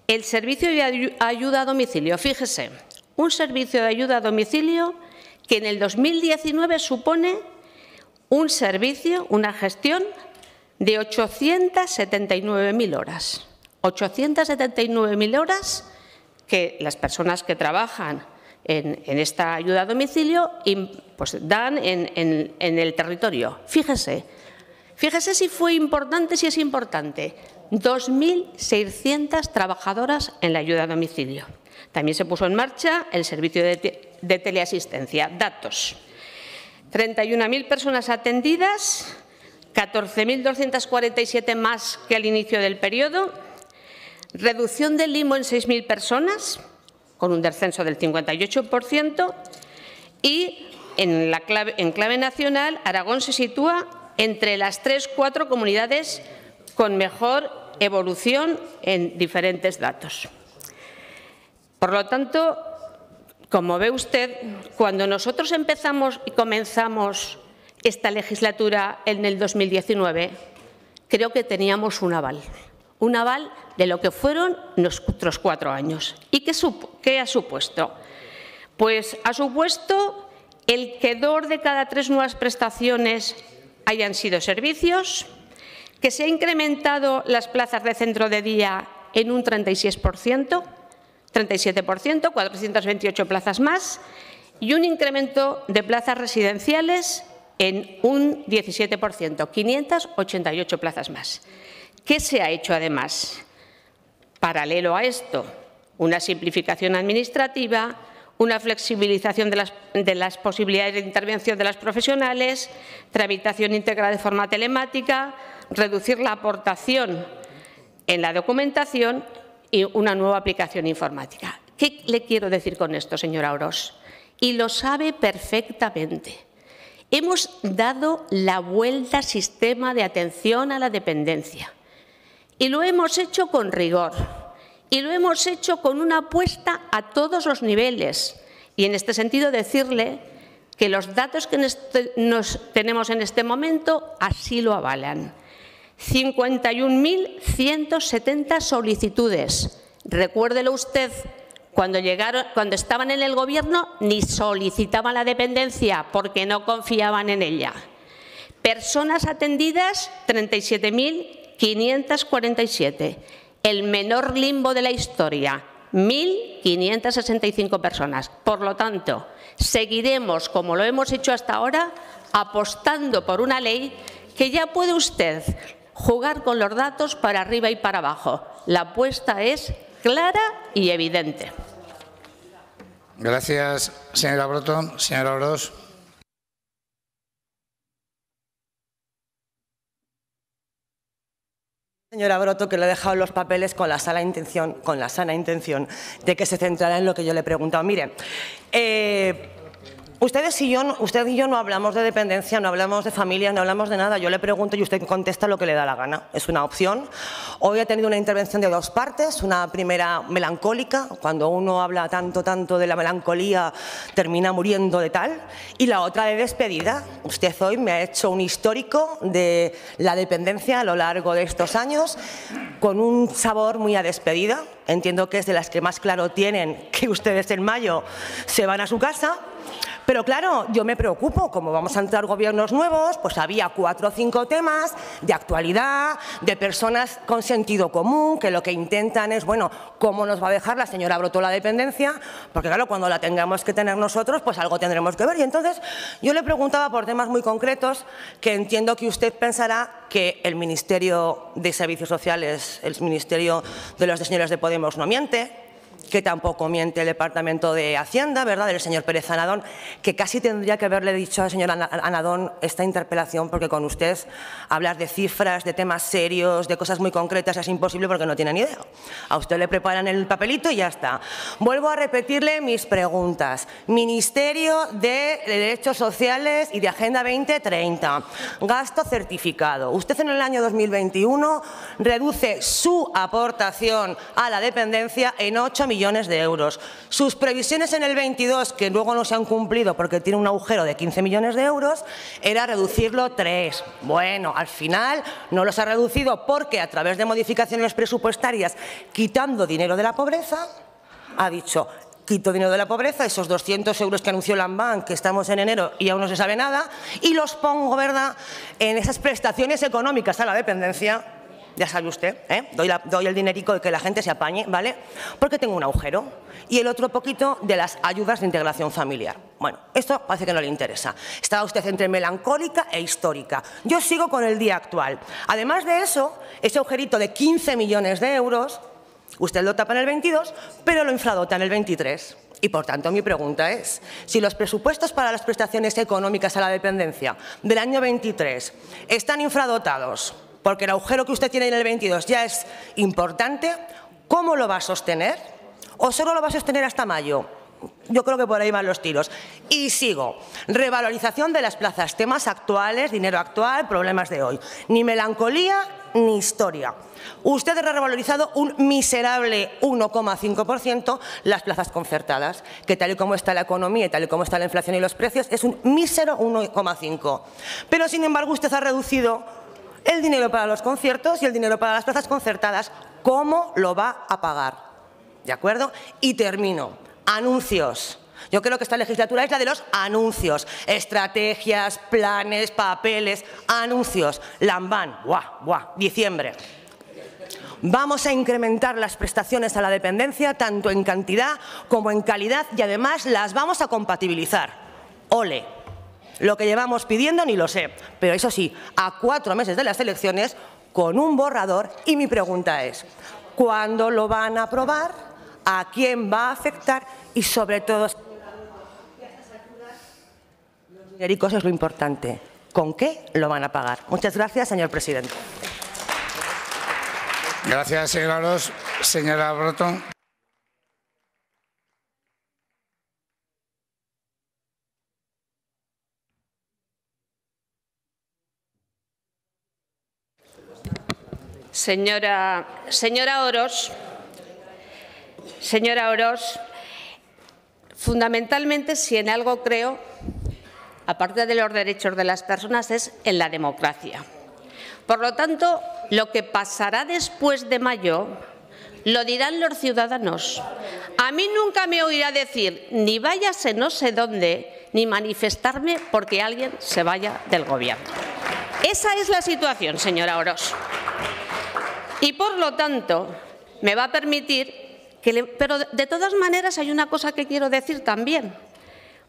El servicio de ayuda a domicilio, fíjese, un servicio de ayuda a domicilio que en el 2019 supone un servicio, una gestión de 879.000 horas. 879.000 horas que las personas que trabajan en esta ayuda a domicilio pues, dan en el territorio. Fíjese si fue importante, si es importante. 2.600 trabajadoras en la ayuda a domicilio. También se puso en marcha el servicio de teleasistencia. Datos. 31.000 personas atendidas, 14.247 más que al inicio del periodo. Reducción del limbo en 6.000 personas, con un descenso del 58%. Y en clave nacional, Aragón se sitúa entre las 3-4 comunidades con mejor evolución en diferentes datos. Por lo tanto, como ve usted, cuando nosotros empezamos y comenzamos esta legislatura en el 2019, creo que teníamos un aval un aval de lo que fueron nuestros 4 años. ¿Y qué ha supuesto? Pues ha supuesto el que 2 de cada 3 nuevas prestaciones hayan sido servicios, que se han incrementado las plazas de centro de día en un 37%, 428 plazas más, y un incremento de plazas residenciales en un 17%, 588 plazas más. ¿Qué se ha hecho además? Paralelo a esto, una simplificación administrativa, una flexibilización de las posibilidades de intervención de las profesionales, tramitación íntegra de forma telemática, reducir la aportación en la documentación y una nueva aplicación informática. ¿Qué le quiero decir con esto, señora Orós? Y lo sabe perfectamente. Hemos dado la vuelta al sistema de atención a la dependencia y lo hemos hecho con rigor y lo hemos hecho con una apuesta a todos los niveles. Y en este sentido decirle que los datos que tenemos en este momento así lo avalan. 51.170 solicitudes. Recuérdelo usted, cuando estaban en el Gobierno ni solicitaban la dependencia porque no confiaban en ella. Personas atendidas, 37.547. El menor limbo de la historia, 1.565 personas. Por lo tanto, seguiremos, como lo hemos hecho hasta ahora, apostando por una ley que ya puede usted jugar con los datos para arriba y para abajo. La apuesta es clara y evidente. Gracias, señora Broto. Señora Orós. Señora Broto, que le he dejado los papeles con la sana intención de que se centrara en lo que yo le he preguntado. Mire, usted y yo no hablamos de dependencia, no hablamos de familia, no hablamos de nada. Yo le pregunto y usted contesta lo que le da la gana. Es una opción. Hoy he tenido una intervención de 2 partes. Una primera melancólica. Cuando uno habla tanto de la melancolía, termina muriendo de tal. Y la otra de despedida. Usted hoy me ha hecho un histórico de la dependencia a lo largo de estos años, con un sabor muy a despedida. Entiendo que es de las que más claro tienen que ustedes en mayo se van a su casa. Pero claro, yo me preocupo, como vamos a entrar gobiernos nuevos, pues había 4 o 5 temas de actualidad, de personas con sentido común, que lo que intentan es, bueno, ¿cómo nos va a dejar la señora Broto la dependencia? Porque claro, cuando la tengamos que tener nosotros, pues algo tendremos que ver. Y entonces yo le preguntaba por temas muy concretos que entiendo que usted pensará que el Ministerio de Servicios Sociales, el Ministerio de los señores de Podemos no miente, que tampoco miente el Departamento de Hacienda, ¿verdad?, del señor Pérez Anadón, que casi tendría que haberle dicho al señor Anadón esta interpelación, porque con usted hablar de cifras, de temas serios, de cosas muy concretas es imposible porque no tiene ni idea. A usted le preparan el papelito y ya está. Vuelvo a repetirle mis preguntas. Ministerio de Derechos Sociales y de Agenda 2030. Gasto certificado. Usted en el año 2021 reduce su aportación a la dependencia en 8 millones de euros. Sus previsiones en el 22, que luego no se han cumplido porque tiene un agujero de 15 millones de euros, era reducirlo 3. Bueno, al final no los ha reducido porque a través de modificaciones presupuestarias, quitando dinero de la pobreza, ha dicho: quito dinero de la pobreza, esos 200 euros que anunció Lambán, que estamos en enero y aún no se sabe nada, y los pongo, ¿verdad?, en esas prestaciones económicas a la dependencia. Ya sabe usted, doy el dinerico de que la gente se apañe, ¿vale? Porque tengo un agujero. Y el otro poquito de las ayudas de integración familiar. Bueno, esto parece que no le interesa. Estaba usted entre melancólica e histórica. Yo sigo con el día actual. Además de eso, ese agujerito de 15 millones de euros, usted lo tapa en el 22, pero lo infradota en el 23. Y, por tanto, mi pregunta es, si los presupuestos para las prestaciones económicas a la dependencia del año 23 están infradotados, porque el agujero que usted tiene en el 22 ya es importante, ¿cómo lo va a sostener? ¿O solo lo va a sostener hasta mayo? Yo creo que por ahí van los tiros. Y sigo. Revalorización de las plazas. Temas actuales, dinero actual, problemas de hoy. Ni melancolía ni historia. Usted ha revalorizado un miserable 1,5% las plazas concertadas, que tal y como está la economía y tal y como está la inflación y los precios, es un mísero 1,5%. Pero, sin embargo, usted ha reducido el dinero para los conciertos y el dinero para las plazas concertadas. ¿Cómo lo va a pagar? ¿De acuerdo? Y termino. Anuncios. Yo creo que esta legislatura es la de los anuncios. Estrategias, planes, papeles, anuncios. Lambán, diciembre. Vamos a incrementar las prestaciones a la dependencia tanto en cantidad como en calidad y además las vamos a compatibilizar. ¡Ole! Lo que llevamos pidiendo ni lo sé, pero eso sí, a 4 meses de las elecciones, con un borrador, y mi pregunta es, ¿cuándo lo van a aprobar? ¿A quién va a afectar? Y sobre todo, los dinericos es lo importante. ¿Con qué lo van a pagar? Muchas gracias, señor presidente. Gracias, señora Orós. Señora Broto. Señora Orós, fundamentalmente, si en algo creo, aparte de los derechos de las personas, es en la democracia. Por lo tanto, lo que pasará después de mayo lo dirán los ciudadanos. A mí nunca me oirá decir ni váyase no sé dónde, ni manifestarme porque alguien se vaya del Gobierno. Esa es la situación, señora Orós. Y por lo tanto, me va a permitir pero de todas maneras hay una cosa que quiero decir también,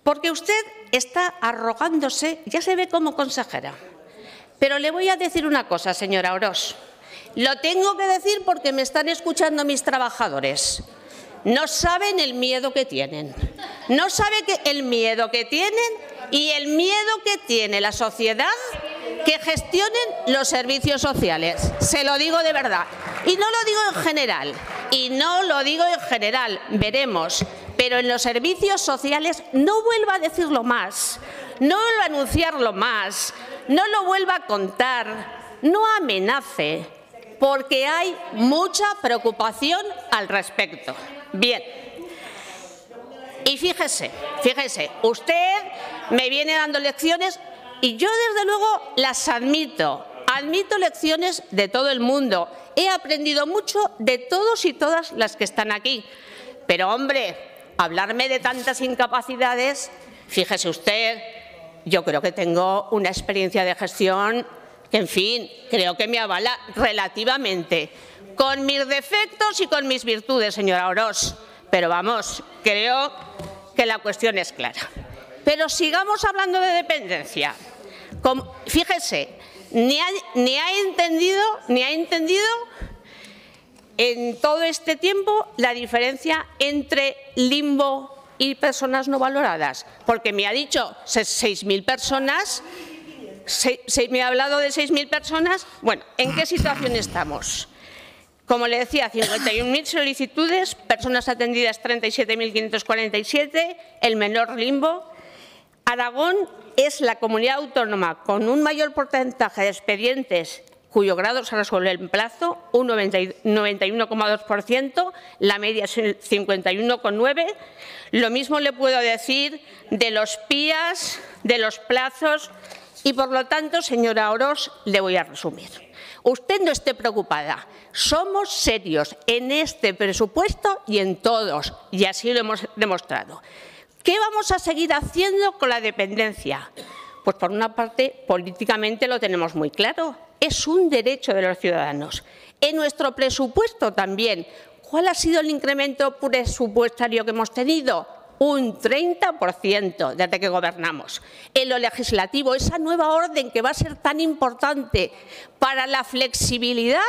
porque usted está arrogándose, ya se ve como consejera. Pero le voy a decir una cosa, señora Orós. Lo tengo que decir porque me están escuchando mis trabajadores. No saben el miedo que tienen. No saben el miedo que tienen y el miedo que tiene la sociedad que gestionen los servicios sociales. Se lo digo de verdad. Y no lo digo en general. Y no lo digo en general. Veremos. Pero en los servicios sociales no vuelva a decirlo más. No vuelva a anunciarlo más. No lo vuelva a contar. No amenace. Porque hay mucha preocupación al respecto. Bien. Y fíjese, usted me viene dando lecciones y yo desde luego las admito. Admito lecciones de todo el mundo. He aprendido mucho de todos y todas las que están aquí. Pero hombre, hablarme de tantas incapacidades, fíjese usted, yo creo que tengo una experiencia de gestión que, en fin, creo que me avala relativamente, con mis defectos y con mis virtudes, señora Orós. Pero vamos, creo que la cuestión es clara. Pero sigamos hablando de dependencia. Fíjese, ni ha entendido en todo este tiempo la diferencia entre limbo y personas no valoradas. Porque me ha dicho 6.000 personas, me ha hablado de 6.000 personas. Bueno, ¿en qué situación estamos? Como le decía, 51.000 solicitudes, personas atendidas 37.547, el menor limbo. Aragón es la comunidad autónoma con un mayor porcentaje de expedientes cuyo grado se resuelve en plazo, un 91,2%, la media es el 51,9%. Lo mismo le puedo decir de los PIAs, de los plazos y, por lo tanto, señora Orós, le voy a resumir. Usted no esté preocupada. Somos serios en este presupuesto y en todos, y así lo hemos demostrado. ¿Qué vamos a seguir haciendo con la dependencia? Pues por una parte, políticamente lo tenemos muy claro. Es un derecho de los ciudadanos. En nuestro presupuesto también. ¿Cuál ha sido el incremento presupuestario que hemos tenido? Un 30% desde que gobernamos. En lo legislativo, esa nueva orden que va a ser tan importante para la flexibilidad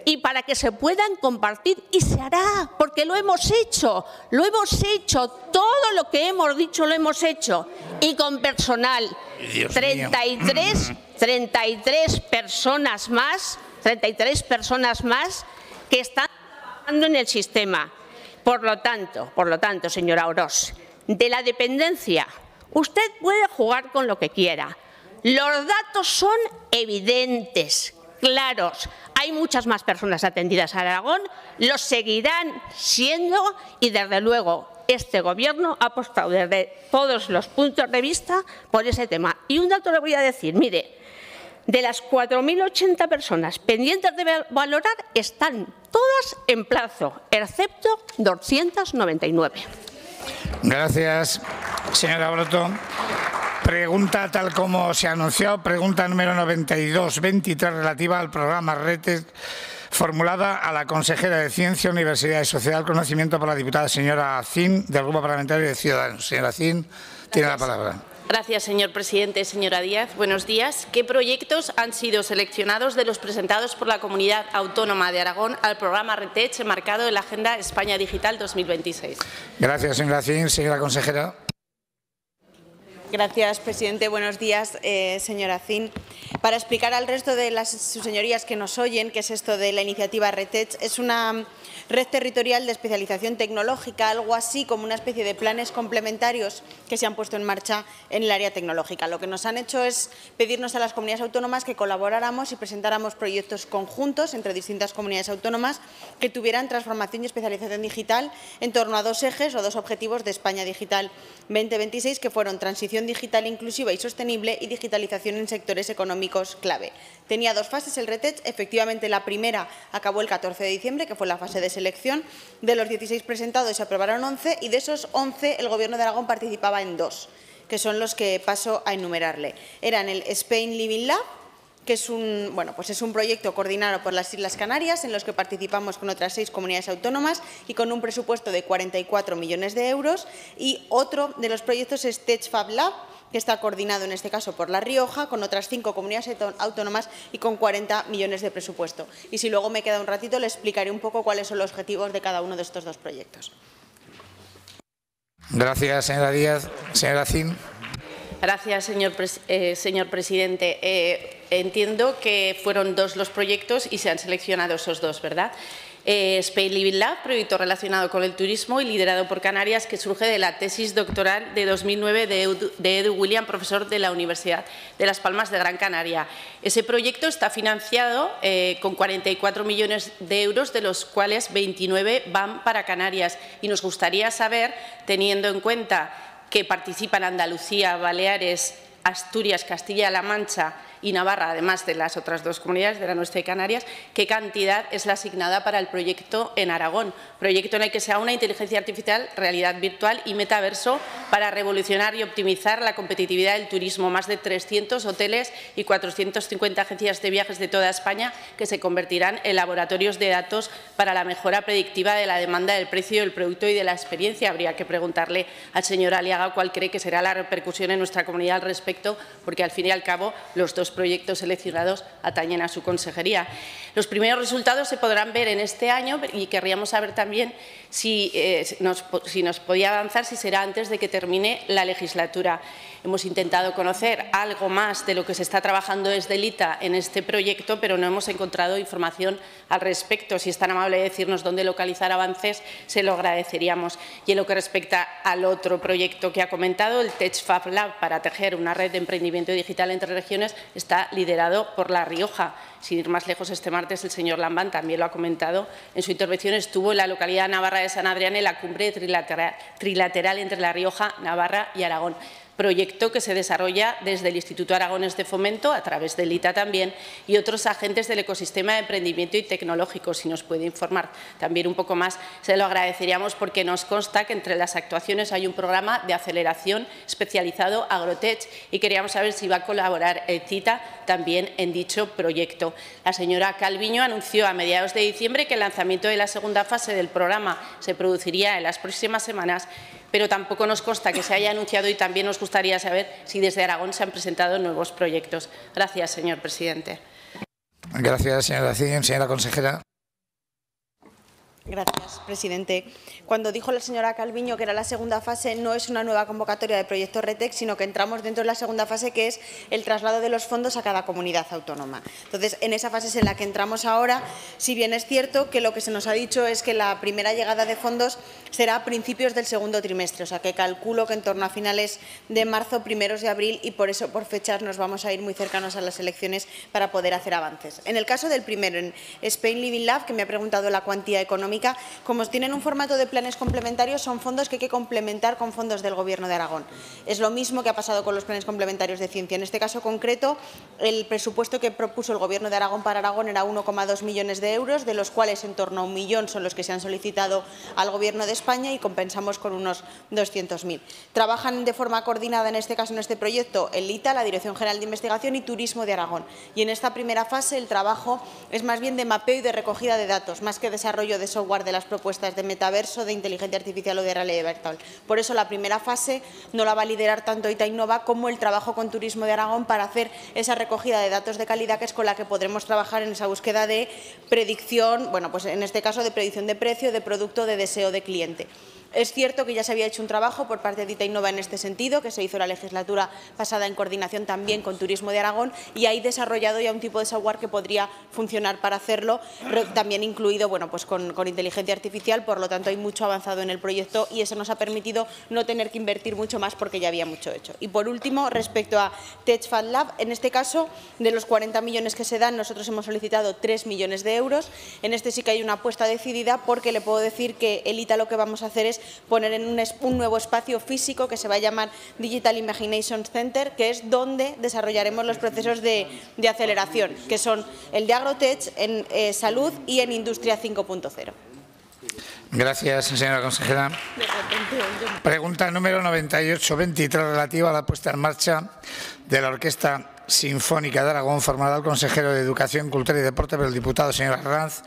y para que se puedan compartir, y se hará, porque lo hemos hecho, todo lo que hemos dicho lo hemos hecho, y con personal, 33 personas más que están trabajando en el sistema. Por lo tanto, señora Orós, de la dependencia, usted puede jugar con lo que quiera. Los datos son evidentes, claros. Hay muchas más personas atendidas en Aragón, lo seguirán siendo y, desde luego, este Gobierno ha apostado desde todos los puntos de vista por ese tema. Y un dato le voy a decir, mire, de las 4.080 personas pendientes de valorar están todas en plazo, excepto 299. Gracias, señora Broto. Pregunta tal como se ha anunciado, pregunta número 9223 relativa al programa RETEC, formulada a la consejera de Ciencia, Universidad y Sociedad del Conocimiento por la diputada señora Acín, del Grupo Parlamentario de Ciudadanos. Señora Acín, tiene la palabra. Gracias, señor presidente. Señora Díaz, buenos días. ¿Qué proyectos han sido seleccionados de los presentados por la Comunidad Autónoma de Aragón al programa RETEC enmarcado en la Agenda España Digital 2026? Gracias, señora Acín. Señora consejera. Gracias, presidente. Buenos días, señora Acín. Para explicar al resto de sus señorías que nos oyen qué es esto de la iniciativa RETEC, es una red territorial de especialización tecnológica, algo así como una especie de planes complementarios que se han puesto en marcha en el área tecnológica. Lo que nos han hecho es pedirnos a las comunidades autónomas que colaboráramos y presentáramos proyectos conjuntos entre distintas comunidades autónomas que tuvieran transformación y especialización digital en torno a dos ejes o dos objetivos de España Digital 2026, que fueron transición digital inclusiva y sostenible y digitalización en sectores económicos clave. Tenía dos fases el RETEC. Efectivamente, la primera acabó el 14 de diciembre, que fue la fase de selección. De los 16 presentados se aprobaron 11 y de esos 11 el Gobierno de Aragón participaba en 2, que son los que paso a enumerarle. Eran el Spain Living Lab, que es un proyecto coordinado por las Islas Canarias, en los que participamos con otras 6 comunidades autónomas y con un presupuesto de 44 millones de euros. Y otro de los proyectos es TechFab Lab, que está coordinado en este caso por La Rioja, con otras 5 comunidades autónomas y con 40 millones de presupuesto. Y si luego me queda un ratito, le explicaré un poco cuáles son los objetivos de cada uno de estos dos proyectos. Gracias, señora Díaz. Señora Acín. Gracias, señor presidente. Entiendo que fueron 2 los proyectos y se han seleccionado esos 2, ¿verdad? Spain Living Lab, proyecto relacionado con el turismo y liderado por Canarias, que surge de la tesis doctoral de 2009 de Edu William, profesor de la Universidad de Las Palmas de Gran Canaria. Ese proyecto está financiado con 44 millones de euros, de los cuales 29 van para Canarias. Y nos gustaría saber, teniendo en cuenta que participan Andalucía, Baleares, Asturias, Castilla-La Mancha y Navarra, además de las otras 2 comunidades de la nuestra y Canarias, qué cantidad es la asignada para el proyecto en Aragón. Proyecto en el que se haga una inteligencia artificial, realidad virtual y metaverso para revolucionar y optimizar la competitividad del turismo. Más de 300 hoteles y 450 agencias de viajes de toda España que se convertirán en laboratorios de datos para la mejora predictiva de la demanda, del precio del producto y de la experiencia. Habría que preguntarle al señor Aliaga cuál cree que será la repercusión en nuestra comunidad al respecto, porque al fin y al cabo los 2 proyectos seleccionados atañen a su consejería. Los primeros resultados se podrán ver en este año y querríamos saber también si nos podía avanzar, si será antes de que termine la legislatura. Hemos intentado conocer algo más de lo que se está trabajando desde el ITA en este proyecto, pero no hemos encontrado información al respecto. Si es tan amable de decirnos dónde localizar avances, se lo agradeceríamos. Y en lo que respecta al otro proyecto que ha comentado, el TechFab Lab, para tejer una red de emprendimiento digital entre regiones, está liderado por La Rioja. Sin ir más lejos, este martes el señor Lambán también lo ha comentado. En su intervención estuvo en la localidad navarra de San Adrián en la cumbre trilateral entre La Rioja, Navarra y Aragón. Proyecto que se desarrolla desde el Instituto Aragonés de Fomento, a través del ITA también, y otros agentes del ecosistema de emprendimiento y tecnológico. Si nos puede informar también un poco más, se lo agradeceríamos, porque nos consta que entre las actuaciones hay un programa de aceleración especializado Agrotech y queríamos saber si va a colaborar el CITA también en dicho proyecto. La señora Calviño anunció a mediados de diciembre que el lanzamiento de la segunda fase del programa se produciría en las próximas semanas, pero tampoco nos consta que se haya anunciado, y también nos gustaría saber si desde Aragón se han presentado nuevos proyectos. Gracias, señor presidente. Gracias, señora Acín. Señora consejera. Gracias, presidente. Cuando dijo la señora Calviño que era la segunda fase, no es una nueva convocatoria de proyecto RETEC, sino que entramos dentro de la segunda fase, que es el traslado de los fondos a cada comunidad autónoma. Entonces, en esa fase es en la que entramos ahora, si bien es cierto que lo que se nos ha dicho es que la primera llegada de fondos será a principios del segundo trimestre, o sea que calculo que en torno a finales de marzo, primeros de abril, y por eso por fechas nos vamos a ir muy cercanos a las elecciones para poder hacer avances. En el caso del primero, en Spain Living Lab, que me ha preguntado la cuantía económica, autonómica, como tienen un formato de planes complementarios, son fondos que hay que complementar con fondos del Gobierno de Aragón. Es lo mismo que ha pasado con los planes complementarios de ciencia. En este caso concreto, el presupuesto que propuso el Gobierno de Aragón para Aragón era 1,2 millones de euros, de los cuales en torno a 1 millón son los que se han solicitado al Gobierno de España y compensamos con unos 200.000. Trabajan de forma coordinada, en este caso, en este proyecto, el ITA, la Dirección General de Investigación, y Turismo de Aragón. Y en esta primera fase el trabajo es más bien de mapeo y de recogida de datos, más que desarrollo de software de las propuestas de metaverso, de inteligencia artificial o de realidad virtual. Por eso la primera fase no la va a liderar tanto ITA Innova como el trabajo con Turismo de Aragón para hacer esa recogida de datos de calidad, que es con la que podremos trabajar en esa búsqueda de predicción, bueno, pues en este caso de predicción de precio, de producto, de deseo de cliente. Es cierto que ya se había hecho un trabajo por parte de ITA Innova en este sentido, que se hizo la legislatura pasada en coordinación también con Turismo de Aragón, y hay desarrollado ya un tipo de software que podría funcionar para hacerlo, también incluido, bueno, pues con inteligencia artificial. Por lo tanto, hay mucho avanzado en el proyecto y eso nos ha permitido no tener que invertir mucho más porque ya había mucho hecho. Y por último, respecto a Tech Fund Lab, en este caso, de los 40 millones que se dan, nosotros hemos solicitado 3 millones de euros. En este sí que hay una apuesta decidida, porque le puedo decir que el ITA lo que vamos a hacer es poner en un nuevo espacio físico que se va a llamar Digital Imagination Center, que es donde desarrollaremos los procesos de aceleración, que son el de Agrotech, en salud y en Industria 5.0. Gracias, señora consejera. Pregunta número 9823, relativa a la puesta en marcha de la Orquesta Sinfónica de Aragón, formada al consejero de Educación, Cultura y Deporte por el diputado señor Arranz,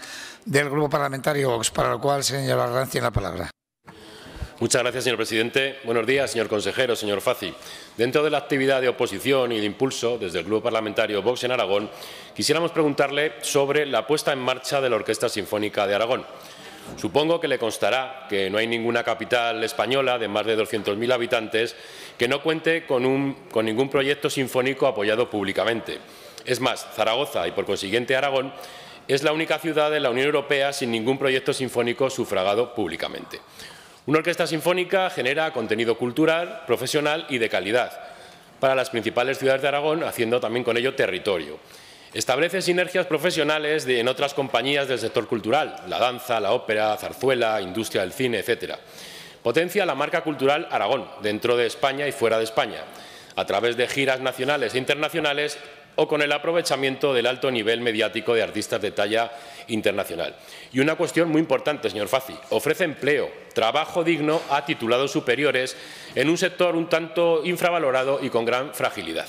del Grupo Parlamentario Vox, para lo cual, señor Arranz, tiene la palabra. Muchas gracias, señor presidente. Buenos días, señor consejero, señor Fazi. Dentro de la actividad de oposición y de impulso desde el Grupo Parlamentario Vox en Aragón, quisiéramos preguntarle sobre la puesta en marcha de la Orquesta Sinfónica de Aragón. Supongo que le constará que no hay ninguna capital española de más de 200.000 habitantes que no cuente con ningún proyecto sinfónico apoyado públicamente. Es más, Zaragoza y, por consiguiente, Aragón es la única ciudad de la Unión Europea sin ningún proyecto sinfónico sufragado públicamente. Una orquesta sinfónica genera contenido cultural, profesional y de calidad para las principales ciudades de Aragón, haciendo también con ello territorio. Establece sinergias profesionales en otras compañías del sector cultural, la danza, la ópera, zarzuela, industria del cine, etc. Potencia la marca cultural Aragón, dentro de España y fuera de España, a través de giras nacionales e internacionales o con el aprovechamiento del alto nivel mediático de artistas de talla internacional. Y una cuestión muy importante, señor Fazi, ofrece empleo, trabajo digno a titulados superiores en un sector un tanto infravalorado y con gran fragilidad.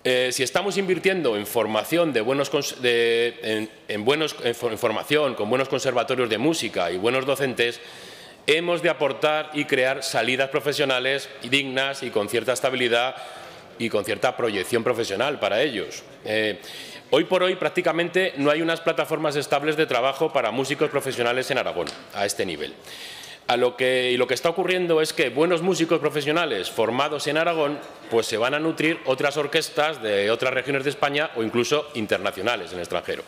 Si estamos invirtiendo en formación en formación con buenos conservatorios de música y buenos docentes, hemos de aportar y crear salidas profesionales dignas y con cierta estabilidad y con cierta proyección profesional para ellos. Hoy por hoy prácticamente no hay unas plataformas estables de trabajo para músicos profesionales en Aragón a este nivel. Lo que está ocurriendo es que buenos músicos profesionales formados en Aragón pues se van a nutrir otras orquestas de otras regiones de España o incluso internacionales en el extranjero.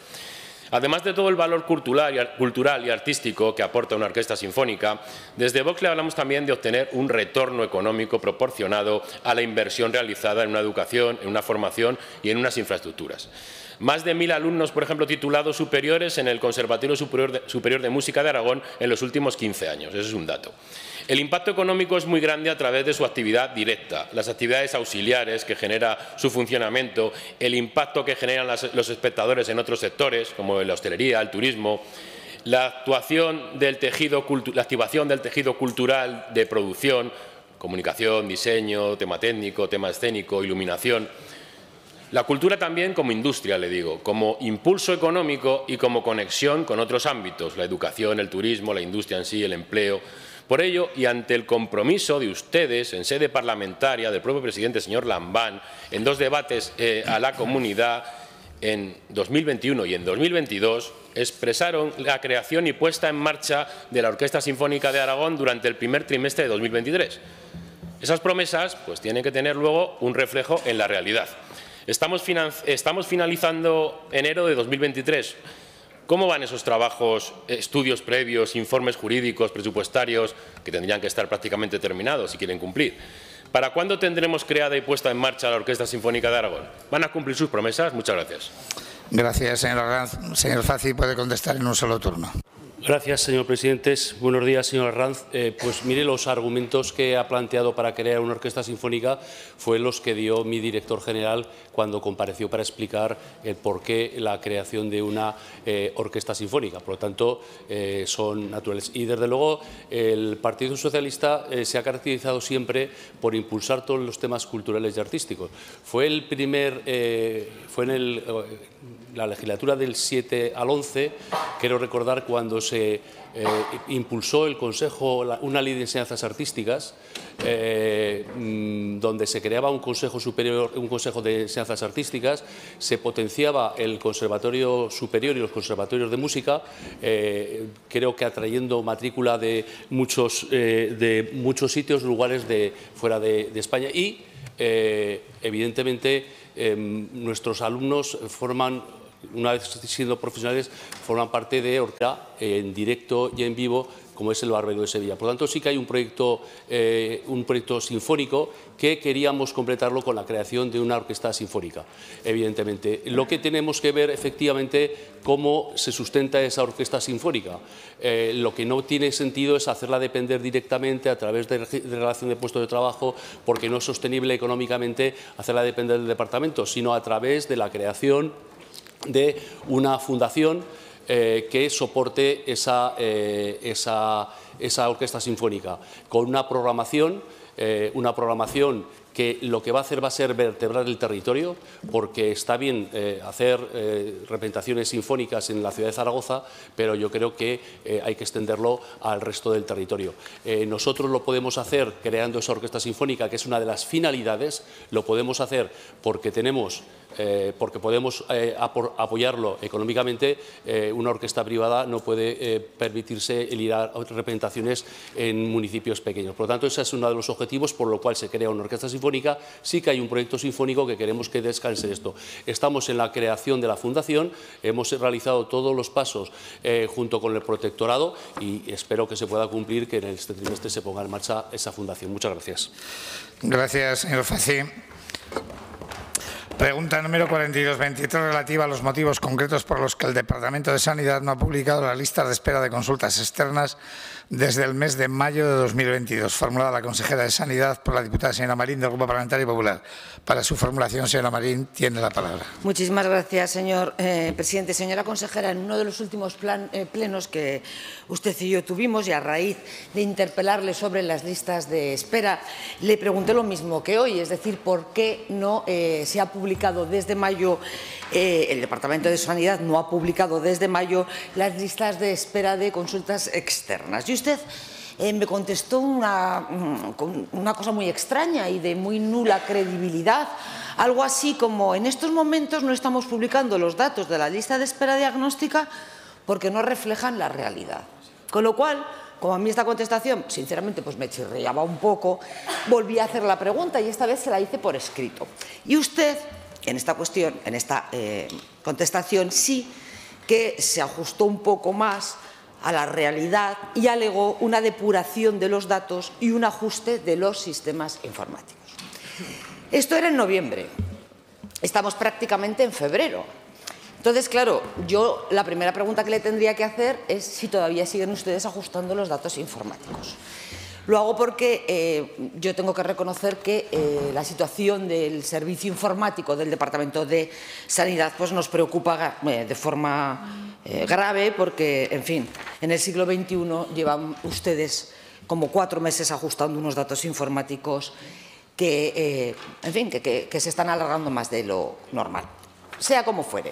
Además de todo el valor cultural y artístico que aporta una orquesta sinfónica, desde Vox le hablamos también de obtener un retorno económico proporcionado a la inversión realizada en una educación, en una formación y en unas infraestructuras. Más de 1.000 alumnos, por ejemplo, titulados superiores en el Conservatorio Superior de Música de Aragón en los últimos 15 años. Ese es un dato. El impacto económico es muy grande a través de su actividad directa, las actividades auxiliares que genera su funcionamiento, el impacto que generan los espectadores en otros sectores, como la hostelería, el turismo, la activación del tejido cultural de producción, comunicación, diseño, tema técnico, tema escénico, iluminación. La cultura también como industria, le digo, como impulso económico y como conexión con otros ámbitos, la educación, el turismo, la industria en sí, el empleo. Por ello, y ante el compromiso de ustedes en sede parlamentaria, del propio presidente, señor Lambán, en 2 debates a la comunidad en 2021 y en 2022, expresaron la creación y puesta en marcha de la Orquesta Sinfónica de Aragón durante el primer trimestre de 2023. Esas promesas pues, tienen que tener luego un reflejo en la realidad. Estamos finalizando enero de 2023. ¿Cómo van esos trabajos, estudios previos, informes jurídicos, presupuestarios, que tendrían que estar prácticamente terminados si quieren cumplir? ¿Para cuándo tendremos creada y puesta en marcha la Orquesta Sinfónica de Aragón? ¿Van a cumplir sus promesas? Muchas gracias. Gracias, señor Arranz. Señor Fazi, puede contestar en un solo turno. Gracias, señor presidente. Buenos días, señor Arranz. Pues mire, los argumentos que ha planteado para crear una orquesta sinfónica fue los que dio mi director general cuando compareció para explicar el porqué la creación de una orquesta sinfónica. Por lo tanto, son naturales. Y, desde luego, el Partido Socialista se ha caracterizado siempre por impulsar todos los temas culturales y artísticos. Fue el primer, fue en la legislatura del 7 al 11, quiero recordar, cuando se impulsó el Consejo, una ley de enseñanzas artísticas, donde se creaba un Consejo Superior, un Consejo de Enseñanzas Artísticas, se potenciaba el Conservatorio Superior y los conservatorios de música, creo que atrayendo matrícula de muchos sitios, lugares de fuera de España y, evidentemente, nuestros alumnos forman, una vez siendo profesionales, forman parte de orquesta en directo y en vivo, como es el Barbero de Sevilla. Por lo tanto, sí que hay un proyecto sinfónico que queríamos completarlo con la creación de una orquesta sinfónica, evidentemente. Lo que tenemos que ver, efectivamente, cómo se sustenta esa orquesta sinfónica. Lo que no tiene sentido es hacerla depender directamente a través de relación de puestos de trabajo, porque no es sostenible económicamente hacerla depender del departamento, sino a través de la creación de una fundación que soporte esa orquesta sinfónica, con una programación que lo que va a hacer va a ser vertebrar el territorio, porque está bien hacer representaciones sinfónicas en la ciudad de Zaragoza, pero yo creo que hay que extenderlo al resto del territorio. Nosotros lo podemos hacer creando esa orquesta sinfónica, que es una de las finalidades, lo podemos hacer porque podemos apoyarlo económicamente. Una orquesta privada no puede permitirse el ir a representaciones en municipios pequeños. Por lo tanto, ese es uno de los objetivos por lo cual se crea una orquesta sinfónica. Sí que hay un proyecto sinfónico que queremos que descanse esto. Estamos en la creación de la fundación, hemos realizado todos los pasos junto con el protectorado y espero que se pueda cumplir, que en este trimestre se ponga en marcha esa fundación. Muchas gracias. Gracias, señor Fací. Pregunta número 4223, relativa a los motivos concretos por los que el Departamento de Sanidad no ha publicado la lista de espera de consultas externas desde el mes de mayo de 2022, formulada la consejera de Sanidad por la diputada señora Marín del Grupo Parlamentario Popular. Para su formulación, señora Marín, tiene la palabra. Muchísimas gracias, señor presidente. Señora consejera, en uno de los últimos plenos que usted y yo tuvimos, y a raíz de interpelarle sobre las listas de espera, le pregunté lo mismo que hoy, es decir, ¿por qué no se ha publicado desde mayo, el Departamento de Sanidad no ha publicado desde mayo las listas de espera de consultas externas? Y usted me contestó una cosa muy extraña y de muy nula credibilidad, algo así como: en estos momentos no estamos publicando los datos de la lista de espera diagnóstica porque no reflejan la realidad. Con lo cual, como a mí esta contestación, sinceramente, pues me chirriaba un poco, volví a hacer la pregunta y esta vez se la hice por escrito. Y usted, en esta cuestión, en esta contestación, sí que se ajustó un poco más a la realidad y alegó una depuración de los datos y un ajuste de los sistemas informáticos. Esto era en noviembre. Estamos prácticamente en febrero. Entonces, claro, yo la primera pregunta que le tendría que hacer es si todavía siguen ustedes ajustando los datos informáticos. Lo hago porque yo tengo que reconocer que la situación del servicio informático del Departamento de Sanidad pues nos preocupa de forma grave, porque, en fin, en el siglo XXI llevan ustedes como 4 meses ajustando unos datos informáticos que, en fin, que se están alargando más de lo normal. Sea como fuere.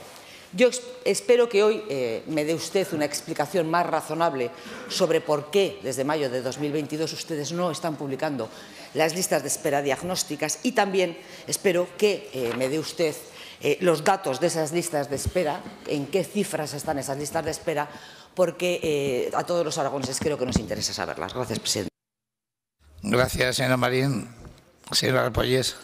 Yo espero que hoy me dé usted una explicación más razonable sobre por qué desde mayo de 2022 ustedes no están publicando las listas de espera diagnósticas, y también espero que me dé usted los datos de esas listas de espera, en qué cifras están esas listas de espera, porque a todos los aragoneses creo que nos interesa saberlas. Gracias, presidente. Gracias, señora Marín. Señora Repollés.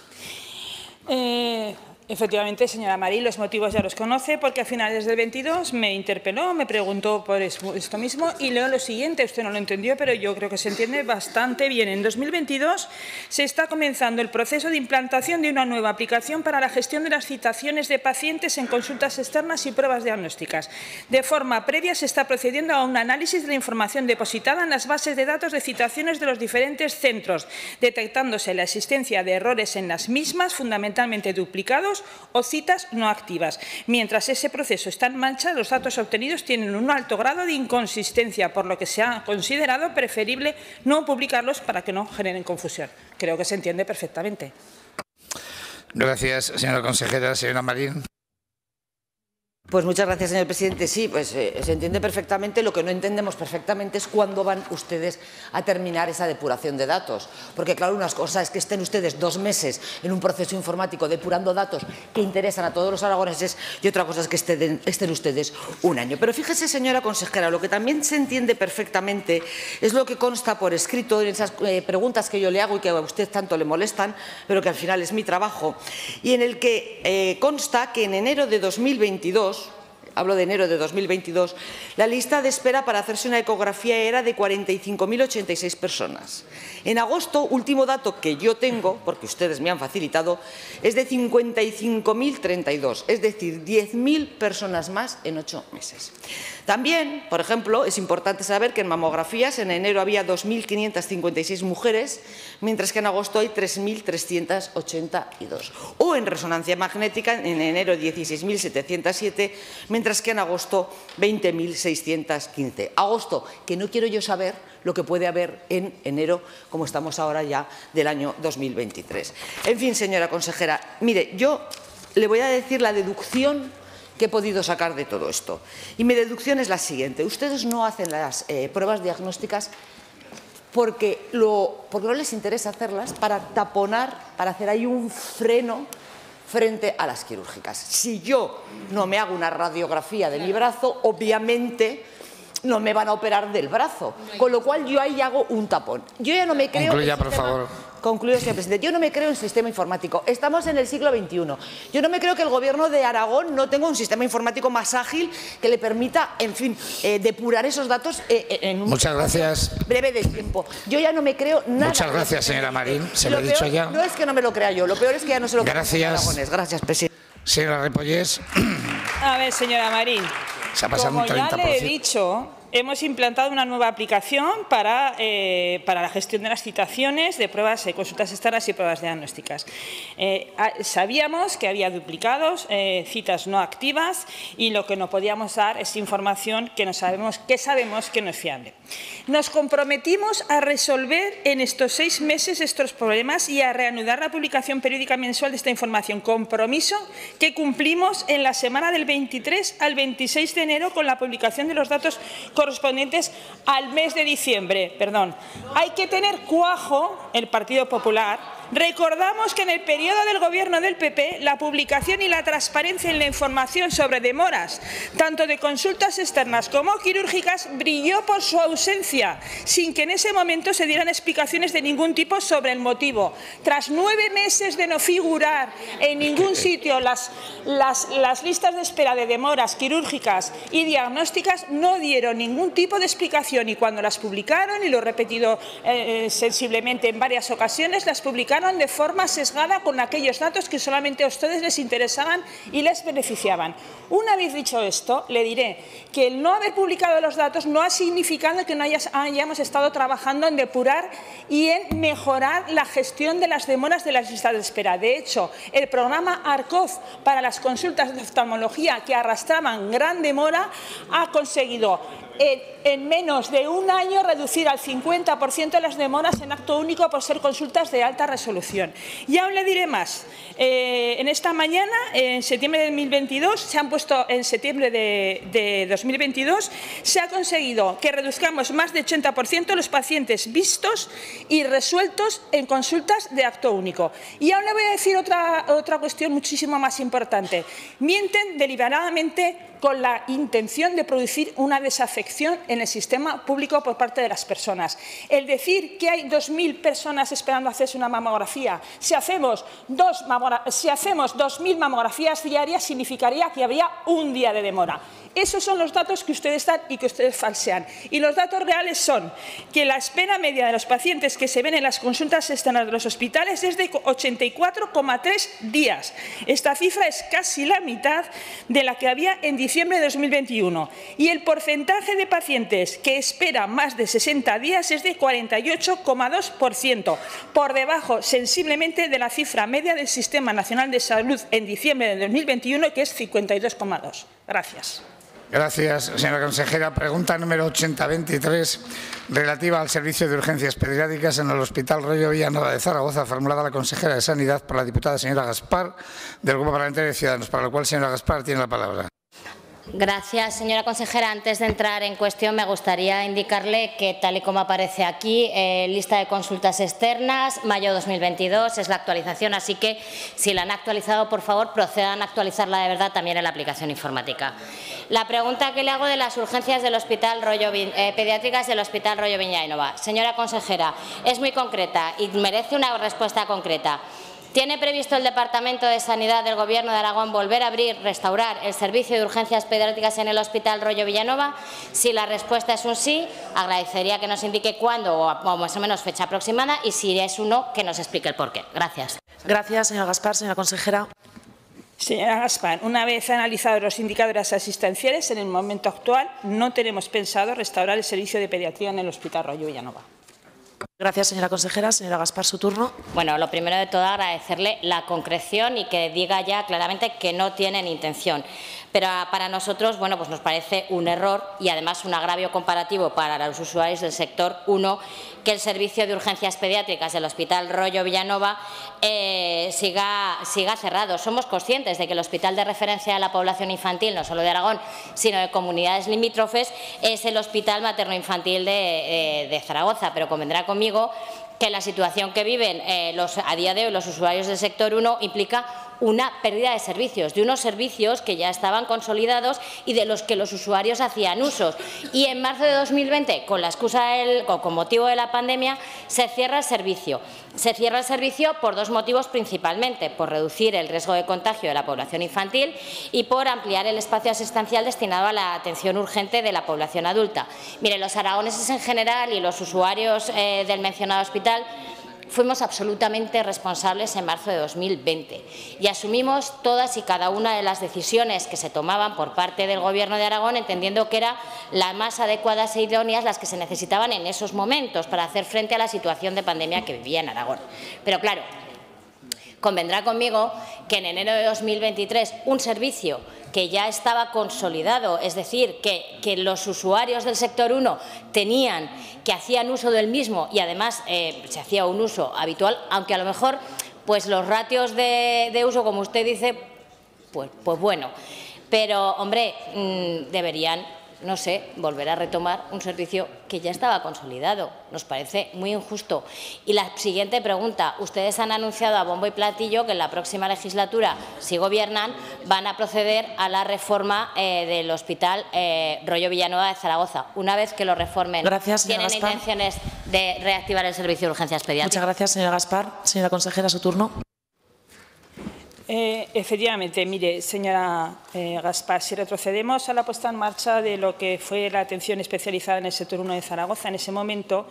Efectivamente, señora Marín, los motivos ya los conoce, porque a finales del 22 me interpeló, me preguntó por esto mismo y leo lo siguiente. Usted no lo entendió, pero yo creo que se entiende bastante bien. En 2022 se está comenzando el proceso de implantación de una nueva aplicación para la gestión de las citaciones de pacientes en consultas externas y pruebas diagnósticas. De forma previa se está procediendo a un análisis de la información depositada en las bases de datos de citaciones de los diferentes centros, detectándose la existencia de errores en las mismas, fundamentalmente duplicados o citas no activas. Mientras ese proceso está en marcha, los datos obtenidos tienen un alto grado de inconsistencia, por lo que se ha considerado preferible no publicarlos para que no generen confusión. Creo que se entiende perfectamente. Gracias, señora consejera. Señora Marín. Pues muchas gracias, señor presidente. Sí, pues se entiende perfectamente. Lo que no entendemos perfectamente es cuándo van ustedes a terminar esa depuración de datos. Porque, claro, una cosa es que estén ustedes 2 meses en un proceso informático depurando datos que interesan a todos los aragoneses y otra cosa es que estén ustedes 1 año. Pero fíjese, señora consejera, lo que también se entiende perfectamente es lo que consta por escrito en esas preguntas que yo le hago y que a usted tanto le molestan, pero que al final es mi trabajo, y en el que consta que en enero de 2022, hablo de enero de 2022, la lista de espera para hacerse una ecografía era de 45.086 personas. En agosto, último dato que yo tengo, porque ustedes me han facilitado, es de 55.032, es decir, 10.000 personas más en 8 meses. También, por ejemplo, es importante saber que en mamografías en enero había 2.556 mujeres, mientras que en agosto hay 3.382. O en resonancia magnética en enero 16.707, mientras que en agosto 20.615. Agosto, que no quiero yo saber lo que puede haber en enero, como estamos ahora ya del año 2023. En fin, señora consejera, mire, yo le voy a decir la deducción que he podido sacar de todo esto. Y mi deducción es la siguiente. Ustedes no hacen las pruebas diagnósticas porque no les interesa hacerlas, para taponar, para hacer ahí un freno frente a las quirúrgicas. Si yo no me hago una radiografía de mi brazo, obviamente no me van a operar del brazo, con lo cual yo ahí hago un tapón. Yo ya no me creo... Concluya, por favor. Concluyo, señor presidente. Yo no me creo en sistema informático. Estamos en el siglo XXI. Yo no me creo que el Gobierno de Aragón no tenga un sistema informático más ágil que le permita, en fin, depurar esos datos en un Muchas gracias. breve de tiempo. Yo ya no me creo nada. Muchas gracias, señora Marín. Se lo he dicho ya. No es que no me lo crea yo, lo peor es que ya no se lo creo. Gracias. Gracias, presidente. Señora Repollés. A ver, señora Marín, Se ha pasado como un 30%. ya le he dicho, hemos implantado una nueva aplicación para la gestión de las citaciones de pruebas, consultas externas y pruebas diagnósticas. Sabíamos que había duplicados, citas no activas, y lo que no podíamos dar es información que sabemos que no es fiable. Nos comprometimos a resolver en estos 6 meses estos problemas y a reanudar la publicación periódica mensual de esta información. Compromiso que cumplimos en la semana del 23 al 26 de enero con la publicación de los datos correspondientes al mes de diciembre. Perdón. Hay que tener cuajo, el Partido Popular. Recordamos que en el periodo del Gobierno del PP la publicación y la transparencia en la información sobre demoras, tanto de consultas externas como quirúrgicas, brilló por su ausencia, sin que en ese momento se dieran explicaciones de ningún tipo sobre el motivo. Tras 9 meses de no figurar en ningún sitio las listas de espera de demoras quirúrgicas y diagnósticas, no dieron ningún tipo de explicación, y cuando las publicaron, y lo he repetido sensiblemente en varias ocasiones, las publicaron de forma sesgada con aquellos datos que solamente a ustedes les interesaban y les beneficiaban. Una vez dicho esto, le diré que el no haber publicado los datos no ha significado que no hayamos estado trabajando en depurar y en mejorar la gestión de las demoras de las listas de espera. De hecho, el programa ARCOF para las consultas de oftalmología, que arrastraban gran demora, ha conseguido en menos de 1 año reducir al 50% las demoras en acto único por ser consultas de alta resolución. Y aún le diré más. En esta mañana, en septiembre de 2022, en septiembre de 2022, se ha conseguido que reduzcamos más de 80% los pacientes vistos y resueltos en consultas de acto único. Y aún le voy a decir otra cuestión muchísimo más importante. Mienten deliberadamente con la intención de producir una desafección corrección en el sistema público por parte de las personas. El decir que hay 2.000 personas esperando hacerse una mamografía, si hacemos 2.000 mamografías diarias, significaría que habría un día de demora. Esos son los datos que ustedes dan y que ustedes falsean. Y los datos reales son que la espera media de los pacientes que se ven en las consultas externas de los hospitales es de 84,3 días. Esta cifra es casi la mitad de la que había en diciembre de 2021. Y el porcentaje de pacientes que esperan más de 60 días es de 48,2%, por debajo sensiblemente de la cifra media del Sistema Nacional de Salud en diciembre de 2021, que es 52,2. Gracias. Gracias, señora consejera. Pregunta número 8023, relativa al servicio de urgencias pediátricas en el Hospital Rollo Villanueva de Zaragoza, formulada a la consejera de Sanidad por la diputada señora Gaspar, del Grupo Parlamentario de Ciudadanos, para lo cual, señora Gaspar, tiene la palabra. Gracias, señora consejera. Antes de entrar en cuestión, me gustaría indicarle que, tal y como aparece aquí, lista de consultas externas, mayo 2022, es la actualización, así que si la han actualizado, por favor, procedan a actualizarla de verdad también en la aplicación informática. La pregunta que le hago de las urgencias del Hospital pediátricas del Hospital Rollo Villanueva. Señora consejera, es muy concreta y merece una respuesta concreta. ¿Tiene previsto el Departamento de Sanidad del Gobierno de Aragón volver a abrir, restaurar el servicio de urgencias pediátricas en el Hospital Rollo Villanueva? Si la respuesta es un sí, agradecería que nos indique cuándo o más o menos fecha aproximada, y si es un no, que nos explique el porqué. Gracias. Gracias, señora Gaspar. Señora consejera. Señora Gaspar, una vez analizados los indicadores asistenciales, en el momento actual no tenemos pensado restaurar el servicio de pediatría en el Hospital Rollo Villanueva. Gracias, señora consejera. Señora Gaspar, su turno. Bueno, lo primero de todo, agradecerle la concreción y que diga ya claramente que no tienen intención. Pero para nosotros, bueno, pues nos parece un error y además un agravio comparativo para los usuarios del sector 1 que el servicio de urgencias pediátricas del Hospital Rollo Villanueva siga cerrado. Somos conscientes de que el hospital de referencia de la población infantil, no solo de Aragón, sino de comunidades limítrofes, es el Hospital Materno-Infantil de Zaragoza, pero convendrá conmigo que la situación que viven a día de hoy los usuarios del sector 1 implica una pérdida de servicios, de unos servicios que ya estaban consolidados y de los que los usuarios hacían usos. Y en marzo de 2020, con la excusa con motivo de la pandemia, se cierra el servicio. Se cierra el servicio por dos motivos principalmente: por reducir el riesgo de contagio de la población infantil y por ampliar el espacio asistencial destinado a la atención urgente de la población adulta. Mire, los aragoneses en general y los usuarios del mencionado hospital fuimos absolutamente responsables en marzo de 2020 y asumimos todas y cada una de las decisiones que se tomaban por parte del Gobierno de Aragón, entendiendo que eran las más adecuadas e idóneas las que se necesitaban en esos momentos para hacer frente a la situación de pandemia que vivía en Aragón. Pero claro, convendrá conmigo que en enero de 2023 un servicio que ya estaba consolidado, es decir, que los usuarios del sector 1 que hacían uso del mismo y además se hacía un uso habitual, aunque a lo mejor pues los ratios de uso, como usted dice, pues bueno, pero hombre, deberían, no sé, volver a retomar un servicio que ya estaba consolidado. Nos parece muy injusto. Y la siguiente pregunta: ustedes han anunciado a bombo y platillo que en la próxima legislatura, si gobiernan, van a proceder a la reforma del Hospital Rollo Villanueva de Zaragoza. Una vez que lo reformen, ¿tienen intenciones de reactivar el servicio de urgencias pediátricas? Muchas gracias, señora Gaspar. Señora consejera, su turno. Efectivamente, mire, señora Gaspar, si retrocedemos a la puesta en marcha de lo que fue la atención especializada en el sector 1 de Zaragoza, en ese momento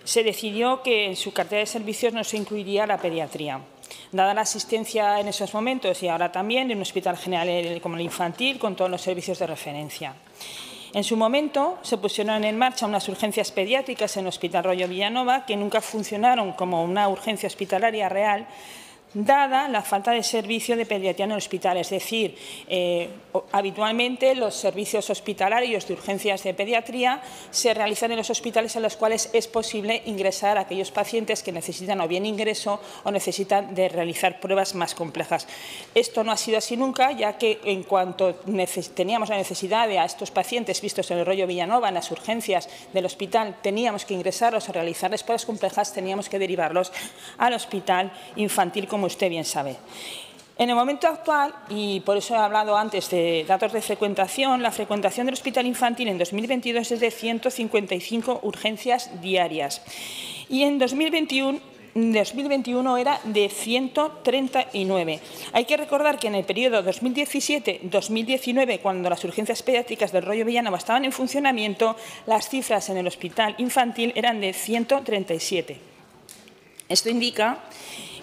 se decidió que en su cartera de servicios no se incluiría la pediatría. Dada la asistencia en esos momentos y ahora también en un hospital general como el infantil, con todos los servicios de referencia. En su momento se pusieron en marcha unas urgencias pediátricas en el Hospital Rollo Villanueva que nunca funcionaron como una urgencia hospitalaria real, dada la falta de servicio de pediatría en el hospital. Es decir, habitualmente los servicios hospitalarios de urgencias de pediatría se realizan en los hospitales en los cuales es posible ingresar a aquellos pacientes que necesitan o bien ingreso o necesitan de realizar pruebas más complejas. Esto no ha sido así nunca, ya que en cuanto teníamos la necesidad de a estos pacientes vistos en el Rollo Villanueva, en las urgencias del hospital, teníamos que ingresarlos a realizarles pruebas complejas, teníamos que derivarlos al hospital infantil, como usted bien sabe. En el momento actual, y por eso he hablado antes de datos de frecuentación, la frecuentación del hospital infantil en 2022 es de 155 urgencias diarias y en 2021 era de 139. Hay que recordar que en el periodo 2017-2019, cuando las urgencias pediátricas del rollo Villanova estaban en funcionamiento, las cifras en el hospital infantil eran de 137. Esto indica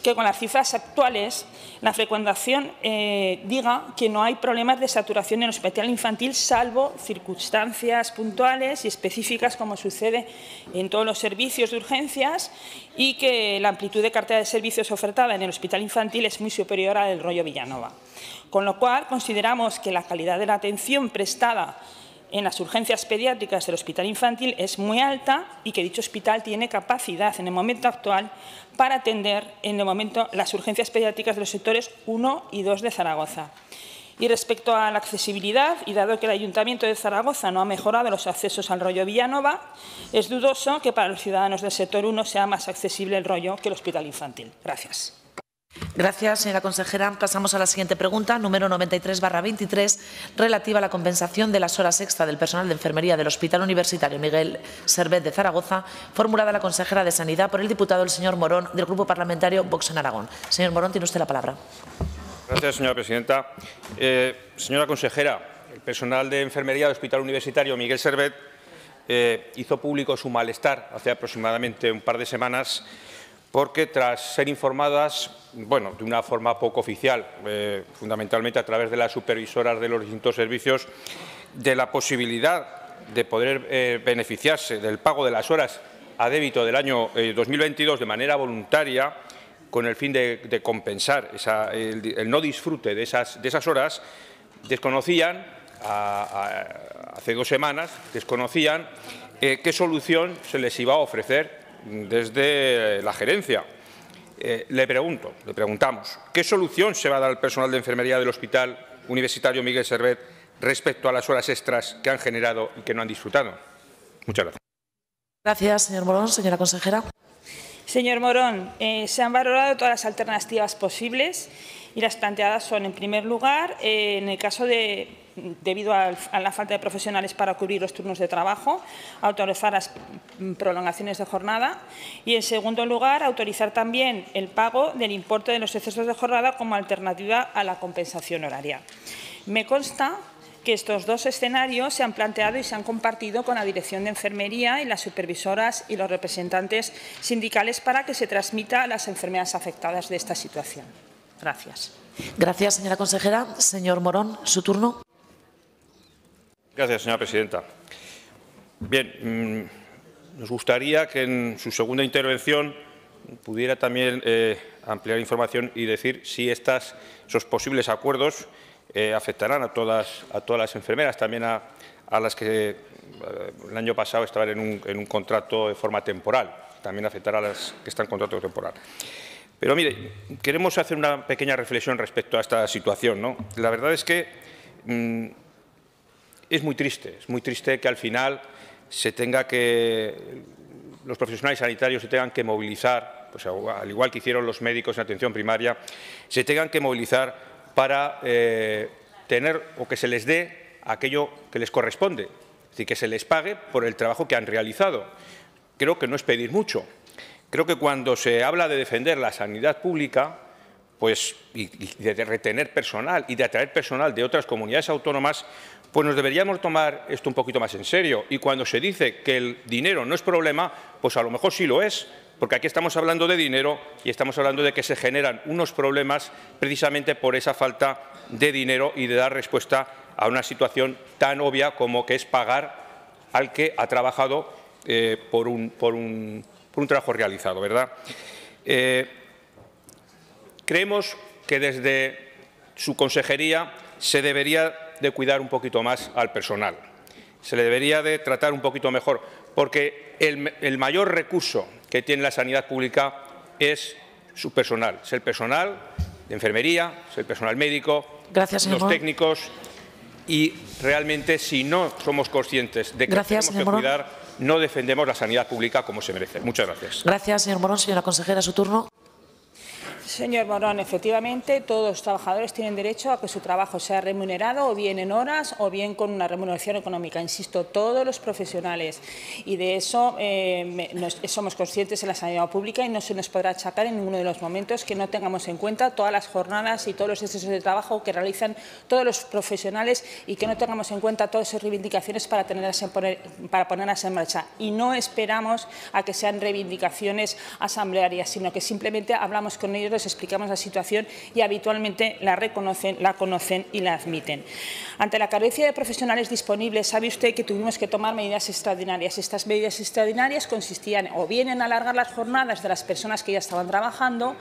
que con las cifras actuales la frecuentación diga que no hay problemas de saturación en el hospital infantil, salvo circunstancias puntuales y específicas, como sucede en todos los servicios de urgencias, y que la amplitud de cartera de servicios ofertada en el hospital infantil es muy superior a la del rollo Villanova. Con lo cual, consideramos que la calidad de la atención prestada en las urgencias pediátricas del hospital infantil es muy alta y que dicho hospital tiene capacidad en el momento actual para atender en el momento las urgencias pediátricas de los sectores 1 y 2 de Zaragoza. Y respecto a la accesibilidad, y dado que el Ayuntamiento de Zaragoza no ha mejorado los accesos al rollo Villanova, es dudoso que para los ciudadanos del sector 1 sea más accesible el rollo que el hospital infantil. Gracias. Gracias, señora consejera. Pasamos a la siguiente pregunta, número 93/23, relativa a la compensación de las horas extra del personal de enfermería del Hospital Universitario Miguel Servet de Zaragoza, formulada a la consejera de Sanidad por el diputado el señor Morón, del Grupo Parlamentario Vox en Aragón. Señor Morón, tiene usted la palabra. Gracias, señora presidenta. Señora consejera, el personal de enfermería del Hospital Universitario Miguel Servet hizo público su malestar hace aproximadamente un par de semanas porque tras ser informadas, bueno, de una forma poco oficial, fundamentalmente a través de las supervisoras de los distintos servicios, de la posibilidad de poder beneficiarse del pago de las horas a débito del año 2022 de manera voluntaria, con el fin de compensar el no disfrute de esas horas, desconocían, hace 2 semanas, desconocían qué solución se les iba a ofrecer desde la gerencia. Le preguntamos, ¿qué solución se va a dar al personal de enfermería del Hospital Universitario Miguel Servet respecto a las horas extras que han generado y que no han disfrutado? Muchas gracias. Gracias, señor Morón. Señora consejera. Señor Morón, se han valorado todas las alternativas posibles y las planteadas son, en primer lugar, en el caso debido a la falta de profesionales para cubrir los turnos de trabajo, autorizar las prolongaciones de jornada y, en segundo lugar, autorizar también el pago del importe de los excesos de jornada como alternativa a la compensación horaria. Me consta que estos 2 escenarios se han planteado y se han compartido con la Dirección de Enfermería y las supervisoras y los representantes sindicales para que se transmita a las enfermeras afectadas de esta situación. Gracias. Gracias, señora consejera. Señor Morón, su turno. Gracias, señora presidenta. Bien, nos gustaría que en su segunda intervención pudiera también ampliar información y decir si esos posibles acuerdos afectarán a todas las enfermeras, también a las que el año pasado estaban en un contrato de forma temporal. También afectará a las que están en contrato temporal. Pero mire, queremos hacer una pequeña reflexión respecto a esta situación, ¿no? La verdad es que es muy triste que al final los profesionales sanitarios se tengan que movilizar, pues al igual que hicieron los médicos en atención primaria, se tengan que movilizar para tener o que se les dé aquello que les corresponde, es decir, que se les pague por el trabajo que han realizado. Creo que no es pedir mucho. Creo que cuando se habla de defender la sanidad pública, pues, y de retener personal y de atraer personal de otras comunidades autónomas, pues nos deberíamos tomar esto un poquito más en serio. Y cuando se dice que el dinero no es problema, pues a lo mejor sí lo es, porque aquí estamos hablando de dinero y estamos hablando de que se generan unos problemas precisamente por esa falta de dinero y de dar respuesta a una situación tan obvia como que es pagar al que ha trabajado por un trabajo realizado, ¿verdad? Creemos que desde su consejería se debería de cuidar un poquito más al personal, se le debería de tratar un poquito mejor, porque el mayor recurso que tiene la sanidad pública es su personal, es el personal de enfermería, es el personal médico, los técnicos, y realmente si no somos conscientes de que tenemos que cuidar, no defendemos la sanidad pública como se merece. Muchas gracias. Gracias, señor Morón. Señora consejera, su turno. Señor Morón, efectivamente, todos los trabajadores tienen derecho a que su trabajo sea remunerado o bien en horas o bien con una remuneración económica. Insisto, todos los profesionales. Y de eso somos conscientes en la sanidad pública y no se nos podrá achacar en ninguno de los momentos que no tengamos en cuenta todas las jornadas y todos los excesos de trabajo que realizan todos los profesionales y que no tengamos en cuenta todas esas reivindicaciones para ponerlas en marcha. Y no esperamos a que sean reivindicaciones asamblearias, sino que simplemente hablamos con ellos, les explicamos la situación y habitualmente la reconocen, la conocen y la admiten. Ante la carencia de profesionales disponibles, sabe usted que tuvimos que tomar medidas extraordinarias. Estas medidas extraordinarias consistían o bien en alargar las jornadas de las personas que ya estaban trabajando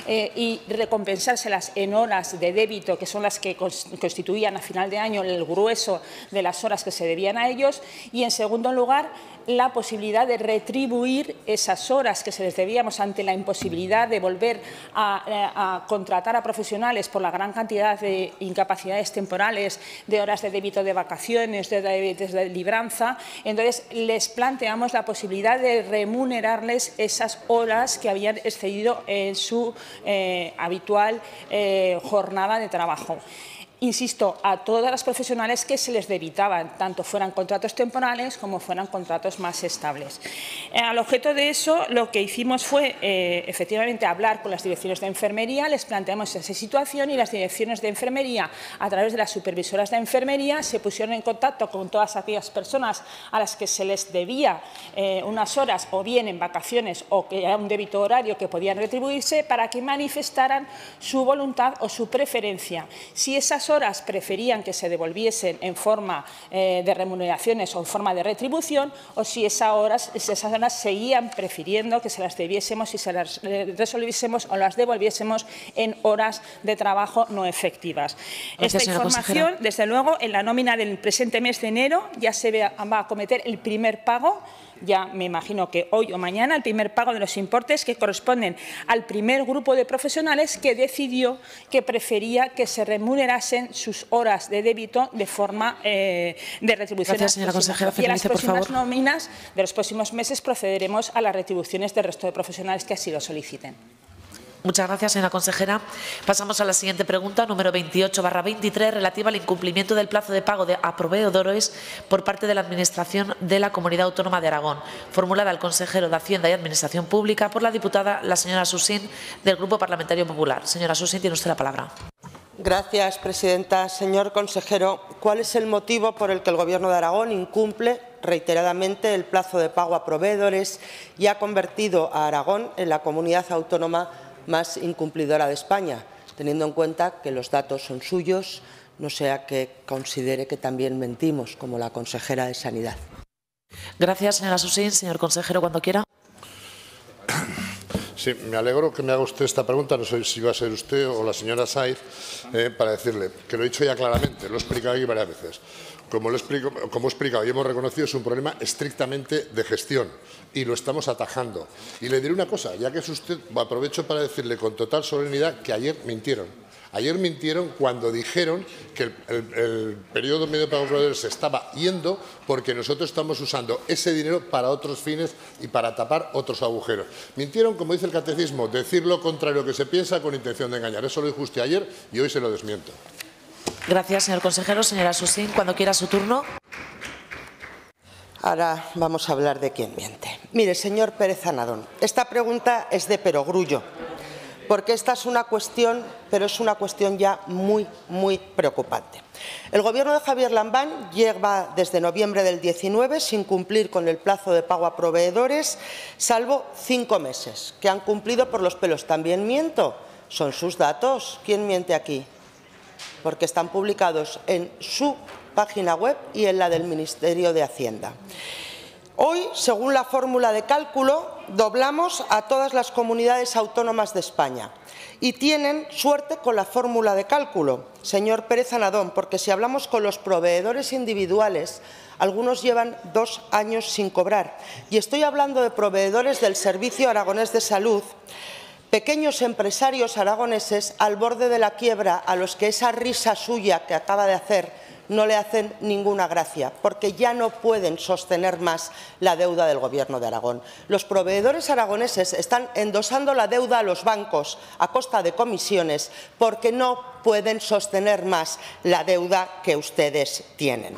y recompensárselas en horas de débito, que son las que constituían a final de año el grueso de las horas que se debían a ellos, y en segundo lugar la posibilidad de retribuir esas horas que se les debíamos ante la imposibilidad de volver a contratar a profesionales por la gran cantidad de incapacidades temporales, de horas de débito de vacaciones, de libranza. Entonces, les planteamos la posibilidad de remunerarles esas horas que habían excedido en su habitual jornada de trabajo. Insisto, a todas las profesionales que se les debitaban, tanto fueran contratos temporales como fueran contratos más estables. Al objeto de eso, lo que hicimos fue, efectivamente, hablar con las direcciones de enfermería, les planteamos esa situación y las direcciones de enfermería, a través de las supervisoras de enfermería, se pusieron en contacto con todas aquellas personas a las que se les debía unas horas, o bien en vacaciones o que era un débito horario que podían retribuirse, para que manifestaran su voluntad o su preferencia. Si esas horas preferían que se devolviesen en forma de remuneraciones o en forma de retribución, o si esas horas seguían prefiriendo que se las debiésemos y se las resolviésemos o las devolviésemos en horas de trabajo no efectivas. Gracias, esta información, desde luego, en la nómina del presente mes de enero ya se va a acometer el primer pago. Ya me imagino que hoy o mañana, el primer pago de los importes que corresponden al primer grupo de profesionales que decidió que prefería que se remunerasen sus horas de débito de forma de retribución. Gracias, señora consejera. Finalice, por favor. Y en las próximas nóminas de los próximos meses procederemos a las retribuciones del resto de profesionales que así lo soliciten. Muchas gracias, señora consejera. Pasamos a la siguiente pregunta, número 28/23, relativa al incumplimiento del plazo de pago a proveedores por parte de la Administración de la Comunidad Autónoma de Aragón, formulada al consejero de Hacienda y Administración Pública por la diputada la señora Susín, del Grupo Parlamentario Popular. Señora Susín, tiene usted la palabra. Gracias, presidenta. Señor consejero, ¿cuál es el motivo por el que el Gobierno de Aragón incumple reiteradamente el plazo de pago a proveedores y ha convertido a Aragón en la comunidad autónoma más incumplidora de España, teniendo en cuenta que los datos son suyos, no sea que considere que también mentimos, como la consejera de Sanidad? Gracias, señora Susín. Señor consejero, cuando quiera. Sí, me alegro que me haga usted esta pregunta, no sé si va a ser usted o la señora Saiz, para decirle que lo he dicho ya claramente, lo he explicado aquí varias veces. Como he explicado y hemos reconocido, es un problema estrictamente de gestión y lo estamos atajando. Y le diré una cosa, ya que es usted, aprovecho para decirle con total solemnidad que ayer mintieron. Ayer mintieron cuando dijeron que el periodo medio de pago de proveedores se estaba yendo porque nosotros estamos usando ese dinero para otros fines y para tapar otros agujeros. Mintieron, como dice el catecismo, decir lo contrario que se piensa con intención de engañar. Eso lo dijo usted ayer y hoy se lo desmiento. Gracias, señor consejero. Señora Susín, cuando quiera su turno. Ahora vamos a hablar de quién miente. Mire, señor Pérez Anadón, esta pregunta es de perogrullo, porque esta es una cuestión, pero es una cuestión ya muy preocupante. El Gobierno de Javier Lambán lleva desde noviembre del 19 sin cumplir con el plazo de pago a proveedores, salvo 5 meses, que han cumplido por los pelos. ¿También miento? Son sus datos. ¿Quién miente aquí? Porque están publicados en su página web y en la del Ministerio de Hacienda. Hoy, según la fórmula de cálculo, doblamos a todas las comunidades autónomas de España y tienen suerte con la fórmula de cálculo, señor Pérez Anadón, porque si hablamos con los proveedores individuales, algunos llevan 2 años sin cobrar. Y estoy hablando de proveedores del Servicio Aragonés de Salud, pequeños empresarios aragoneses al borde de la quiebra, a los que esa risa suya que acaba de hacer no le hacen ninguna gracia, porque ya no pueden sostener más la deuda del Gobierno de Aragón. Los proveedores aragoneses están endosando la deuda a los bancos a costa de comisiones porque no pueden sostener más la deuda que ustedes tienen.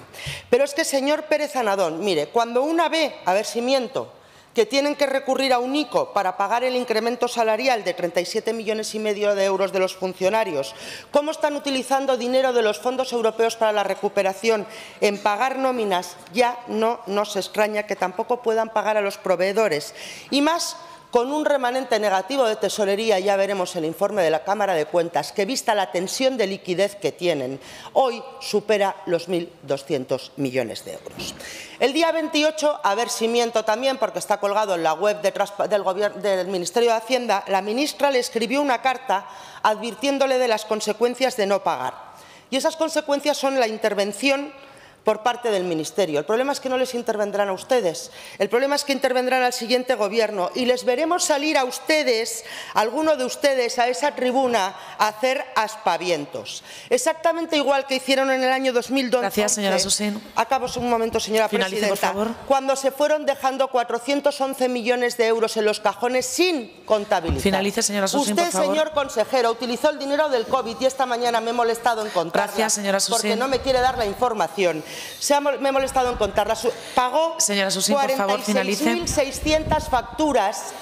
Pero es que, señor Pérez Anadón, mire, cuando una ve, a ver si miento, que tienen que recurrir a un ICO para pagar el incremento salarial de 37,5 millones de euros de los funcionarios, cómo están utilizando dinero de los fondos europeos para la recuperación en pagar nóminas, ya no nos extraña que tampoco puedan pagar a los proveedores. Y más con un remanente negativo de tesorería, ya veremos el informe de la Cámara de Cuentas, que vista la tensión de liquidez que tienen, hoy supera los 1.200 millones de euros. El día 28, a ver si miento también, porque está colgado en la web del Ministerio de Hacienda, la ministra le escribió una carta advirtiéndole de las consecuencias de no pagar. Y esas consecuencias son la intervención por parte del Ministerio. El problema es que no les intervendrán a ustedes. El problema es que intervendrán al siguiente Gobierno y les veremos salir a ustedes, a alguno de ustedes, a esa tribuna a hacer aspavientos. Exactamente igual que hicieron en el año 2012. Gracias, señora Susín. Acabo un momento, señora Finalice, presidenta. por favor. Cuando se fueron dejando 411 millones de euros en los cajones sin contabilizar. Finalice, señora Susín, Usted, por favor. señor consejero, utilizó el dinero del COVID y esta mañana me he molestado en contarla. Gracias, señora Susín. Porque no me quiere dar la información. Me he molestado en contarla. Pagó 46.600 facturas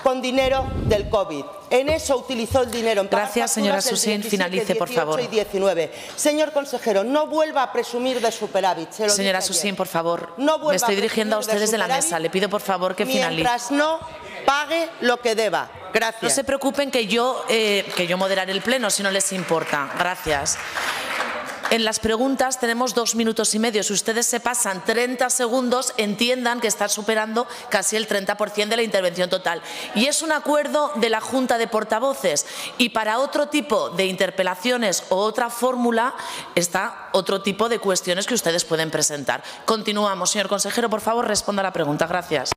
con dinero del COVID. En eso utilizó el dinero. En Gracias, señora Susín. Finalice, por favor. Y 19. Señor consejero, no vuelva a presumir de superávit. Señora Susín, por favor. Me estoy dirigiendo a ustedes de la mesa. Le pido, por favor, que finalice. Mientras no pague lo que deba. Gracias. No se preocupen que yo moderaré el pleno, si no les importa. Gracias. En las preguntas tenemos 2 minutos y medio. Si ustedes se pasan 30 segundos, entiendan que están superando casi el 30% de la intervención total. Y es un acuerdo de la Junta de Portavoces. Y para otro tipo de interpelaciones o otra fórmula está otro tipo de cuestiones que ustedes pueden presentar. Continuamos. Señor consejero, por favor, responda a la pregunta. Gracias.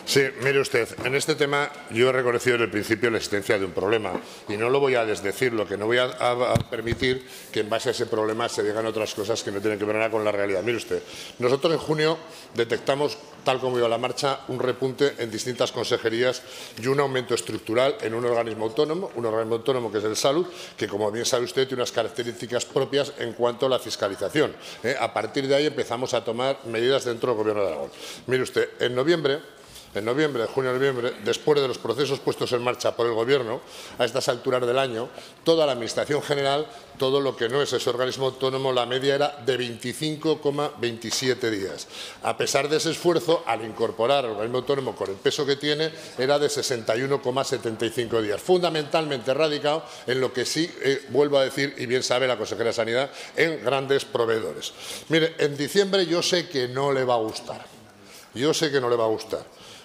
Sí, mire usted, en este tema yo he reconocido desde el principio la existencia de un problema y no lo voy a desdecir, lo que no voy a permitir que en base a ese problema se digan otras cosas que no tienen que ver nada con la realidad. Mire usted, nosotros en junio detectamos, tal como iba la marcha, un repunte en distintas consejerías y un aumento estructural en un organismo autónomo que es el Salud, que como bien sabe usted tiene unas características propias en cuanto a la fiscalización. A partir de ahí empezamos a tomar medidas dentro del Gobierno de Aragón. Mire usted, en junio-noviembre, después de los procesos puestos en marcha por el Gobierno, a estas alturas del año, toda la Administración General, todo lo que no es ese organismo autónomo, la media era de 25,27 días. A pesar de ese esfuerzo, al incorporar al organismo autónomo con el peso que tiene, era de 61,75 días. Fundamentalmente radicado en lo que sí, vuelvo a decir, y bien sabe la consejera de Sanidad, en grandes proveedores. Mire, en diciembre yo sé que no le va a gustar.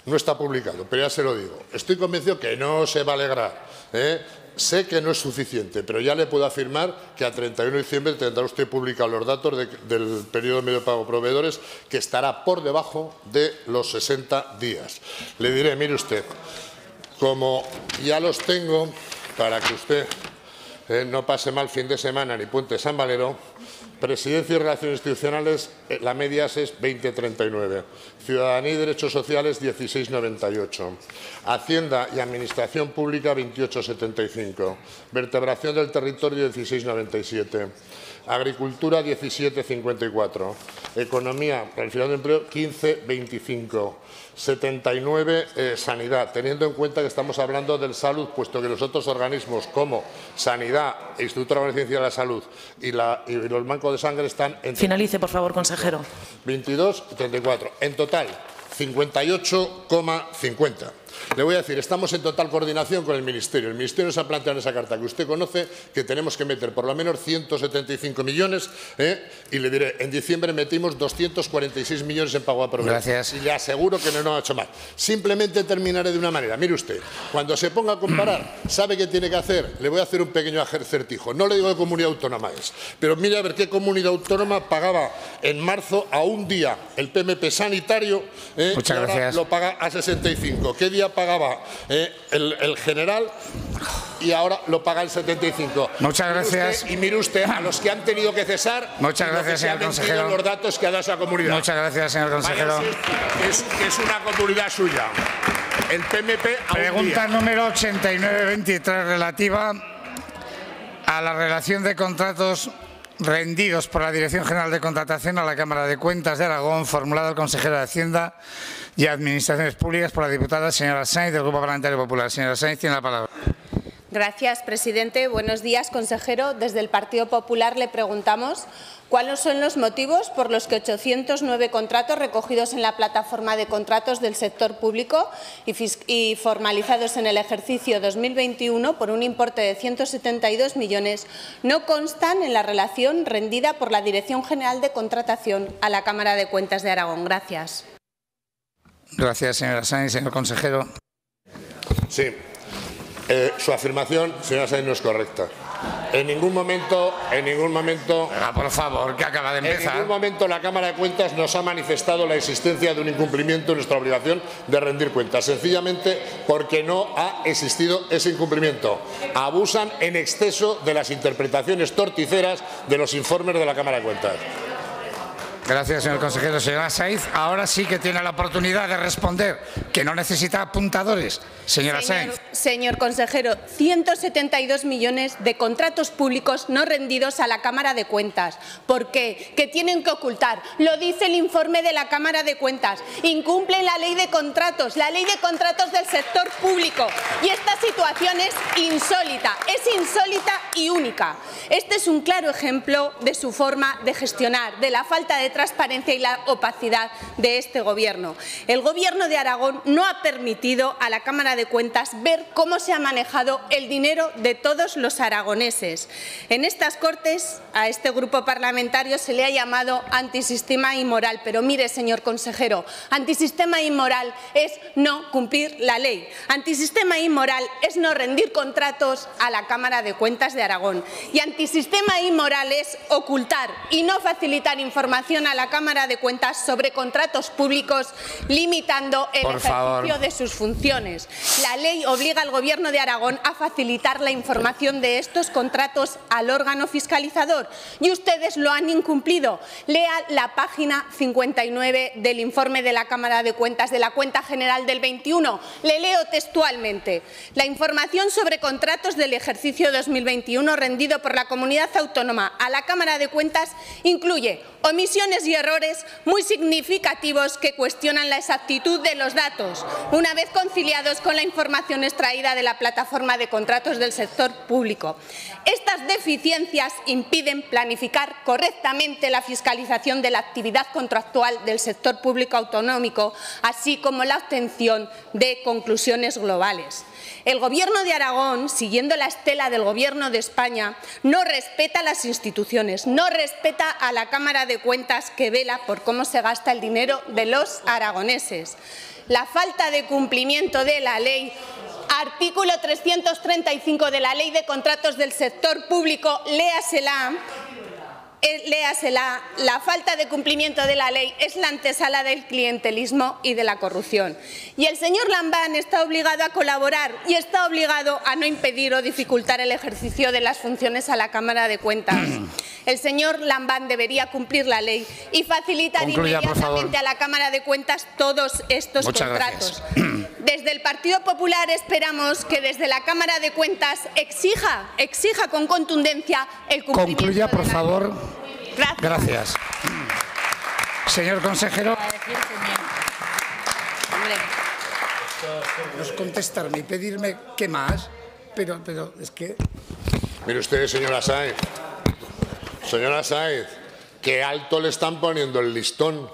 No está publicado, pero ya se lo digo. Estoy convencido que no se va a alegrar. Sé que no es suficiente, pero ya le puedo afirmar que a 31 de diciembre tendrá usted publicados los datos del periodo medio de pago proveedores, que estará por debajo de los 60 días. Le diré, mire usted, como ya los tengo, para que usted no pase mal fin de semana ni puente San Valero, Presidencia y Relaciones Institucionales, la media es 20,39. Ciudadanía y Derechos Sociales, 16,98. Hacienda y Administración Pública, 28,75. Vertebración del Territorio, 16,97. Agricultura, 17,54. Economía, planificación de empleo, 15,25. 79, Sanidad, teniendo en cuenta que estamos hablando del Salud, puesto que los otros organismos como Sanidad, Instituto de Ciencia de la Salud y los bancos de sangre están en... Finalice, por favor, consejero. 22 y 34. En total, 58,50. Le voy a decir, estamos en total coordinación con el Ministerio. El Ministerio nos ha planteado en esa carta que usted conoce que tenemos que meter por lo menos 175 millones y le diré, en diciembre metimos 246 millones en pago a proveedores. Gracias. Y le aseguro que no nos ha hecho mal. Simplemente terminaré de una manera. Mire usted, cuando se ponga a comparar, ¿sabe qué tiene que hacer? Le voy a hacer un pequeño acertijo. No le digo de comunidad autónoma es, pero mire a ver qué comunidad autónoma pagaba en marzo a un día el PMP sanitario Muchas y ahora gracias. lo paga a 65. ¿Qué día pagaba el general y ahora lo paga el 75. Muchas gracias. Y mire usted a los que han tenido que cesar. Muchas gracias, señor consejero. Los datos que ha dado esa comunidad. Muchas gracias, señor consejero. Que es una comunidad suya. El PMP. Pregunta número 8923 relativa a la relación de contratos rendidos por la Dirección General de Contratación a la Cámara de Cuentas de Aragón, formulada al consejero de Hacienda y Administraciones Públicas por la diputada señora Sainz del Grupo Parlamentario Popular. Señora Sainz, tiene la palabra. Gracias, presidente. Buenos días, consejero. Desde el Partido Popular le preguntamos cuáles son los motivos por los que 809 contratos recogidos en la plataforma de contratos del sector público y formalizados en el ejercicio 2021 por un importe de 172 millones no constan en la relación rendida por la Dirección General de Contratación a la Cámara de Cuentas de Aragón. Gracias. Gracias, señora Sainz. Señor consejero. Sí. Su afirmación, señora Sainz, no es correcta. En ningún momento, por favor, que acaba de empezar. En ningún momento la Cámara de Cuentas nos ha manifestado la existencia de un incumplimiento en nuestra obligación de rendir cuentas, sencillamente porque no ha existido ese incumplimiento. Abusan en exceso de las interpretaciones torticeras de los informes de la Cámara de Cuentas. Gracias, señor consejero. Señora Sainz, ahora sí que tiene la oportunidad de responder, que no necesita apuntadores. Señora Sainz. Señor consejero, 172 millones de contratos públicos no rendidos a la Cámara de Cuentas. ¿Por qué? ¿Qué tienen que ocultar? Lo dice el informe de la Cámara de Cuentas. Incumplen la ley de contratos del sector público. Y esta situación es insólita y única. Este es un claro ejemplo de su forma de gestionar, de la falta de transparencia y la opacidad de este Gobierno. El Gobierno de Aragón no ha permitido a la Cámara de Cuentas ver cómo se ha manejado el dinero de todos los aragoneses. En estas Cortes a este grupo parlamentario se le ha llamado antisistema inmoral, pero mire, señor consejero, antisistema inmoral es no cumplir la ley. Antisistema inmoral es no rendir contratos a la Cámara de Cuentas de Aragón. Y antisistema inmoral es ocultar y no facilitar información a la Cámara de Cuentas sobre contratos públicos, limitando el ejercicio de sus funciones. La ley obliga al Gobierno de Aragón a facilitar la información de estos contratos al órgano fiscalizador y ustedes lo han incumplido. Lea la página 59 del informe de la Cámara de Cuentas de la Cuenta General del 21. Le leo textualmente. La información sobre contratos del ejercicio 2021 rendido por la Comunidad Autónoma a la Cámara de Cuentas incluye omisiones y errores muy significativos que cuestionan la exactitud de los datos, una vez conciliados con la información extraída de la plataforma de contratos del sector público. Estas deficiencias impiden planificar correctamente la fiscalización de la actividad contractual del sector público autonómico, así como la obtención de conclusiones globales. El Gobierno de Aragón, siguiendo la estela del Gobierno de España, no respeta las instituciones, no respeta a la Cámara de Cuentas que vela por cómo se gasta el dinero de los aragoneses. La falta de cumplimiento de la ley, artículo 335 de la Ley de Contratos del Sector Público, léasela. La falta de cumplimiento de la ley es la antesala del clientelismo y de la corrupción. Y el señor Lambán está obligado a colaborar y está obligado a no impedir o dificultar el ejercicio de las funciones a la Cámara de Cuentas. El señor Lambán debería cumplir la ley y facilitar inmediatamente a la Cámara de Cuentas todos estos contratos. Desde el Partido Popular esperamos que desde la Cámara de Cuentas exija con contundencia el cumplimiento de la ley. Concluya, por favor. Gracias. Señor consejero. No es contestarme y pedirme qué más, pero es que... Mire usted, señora Sainz, qué alto le están poniendo el listón.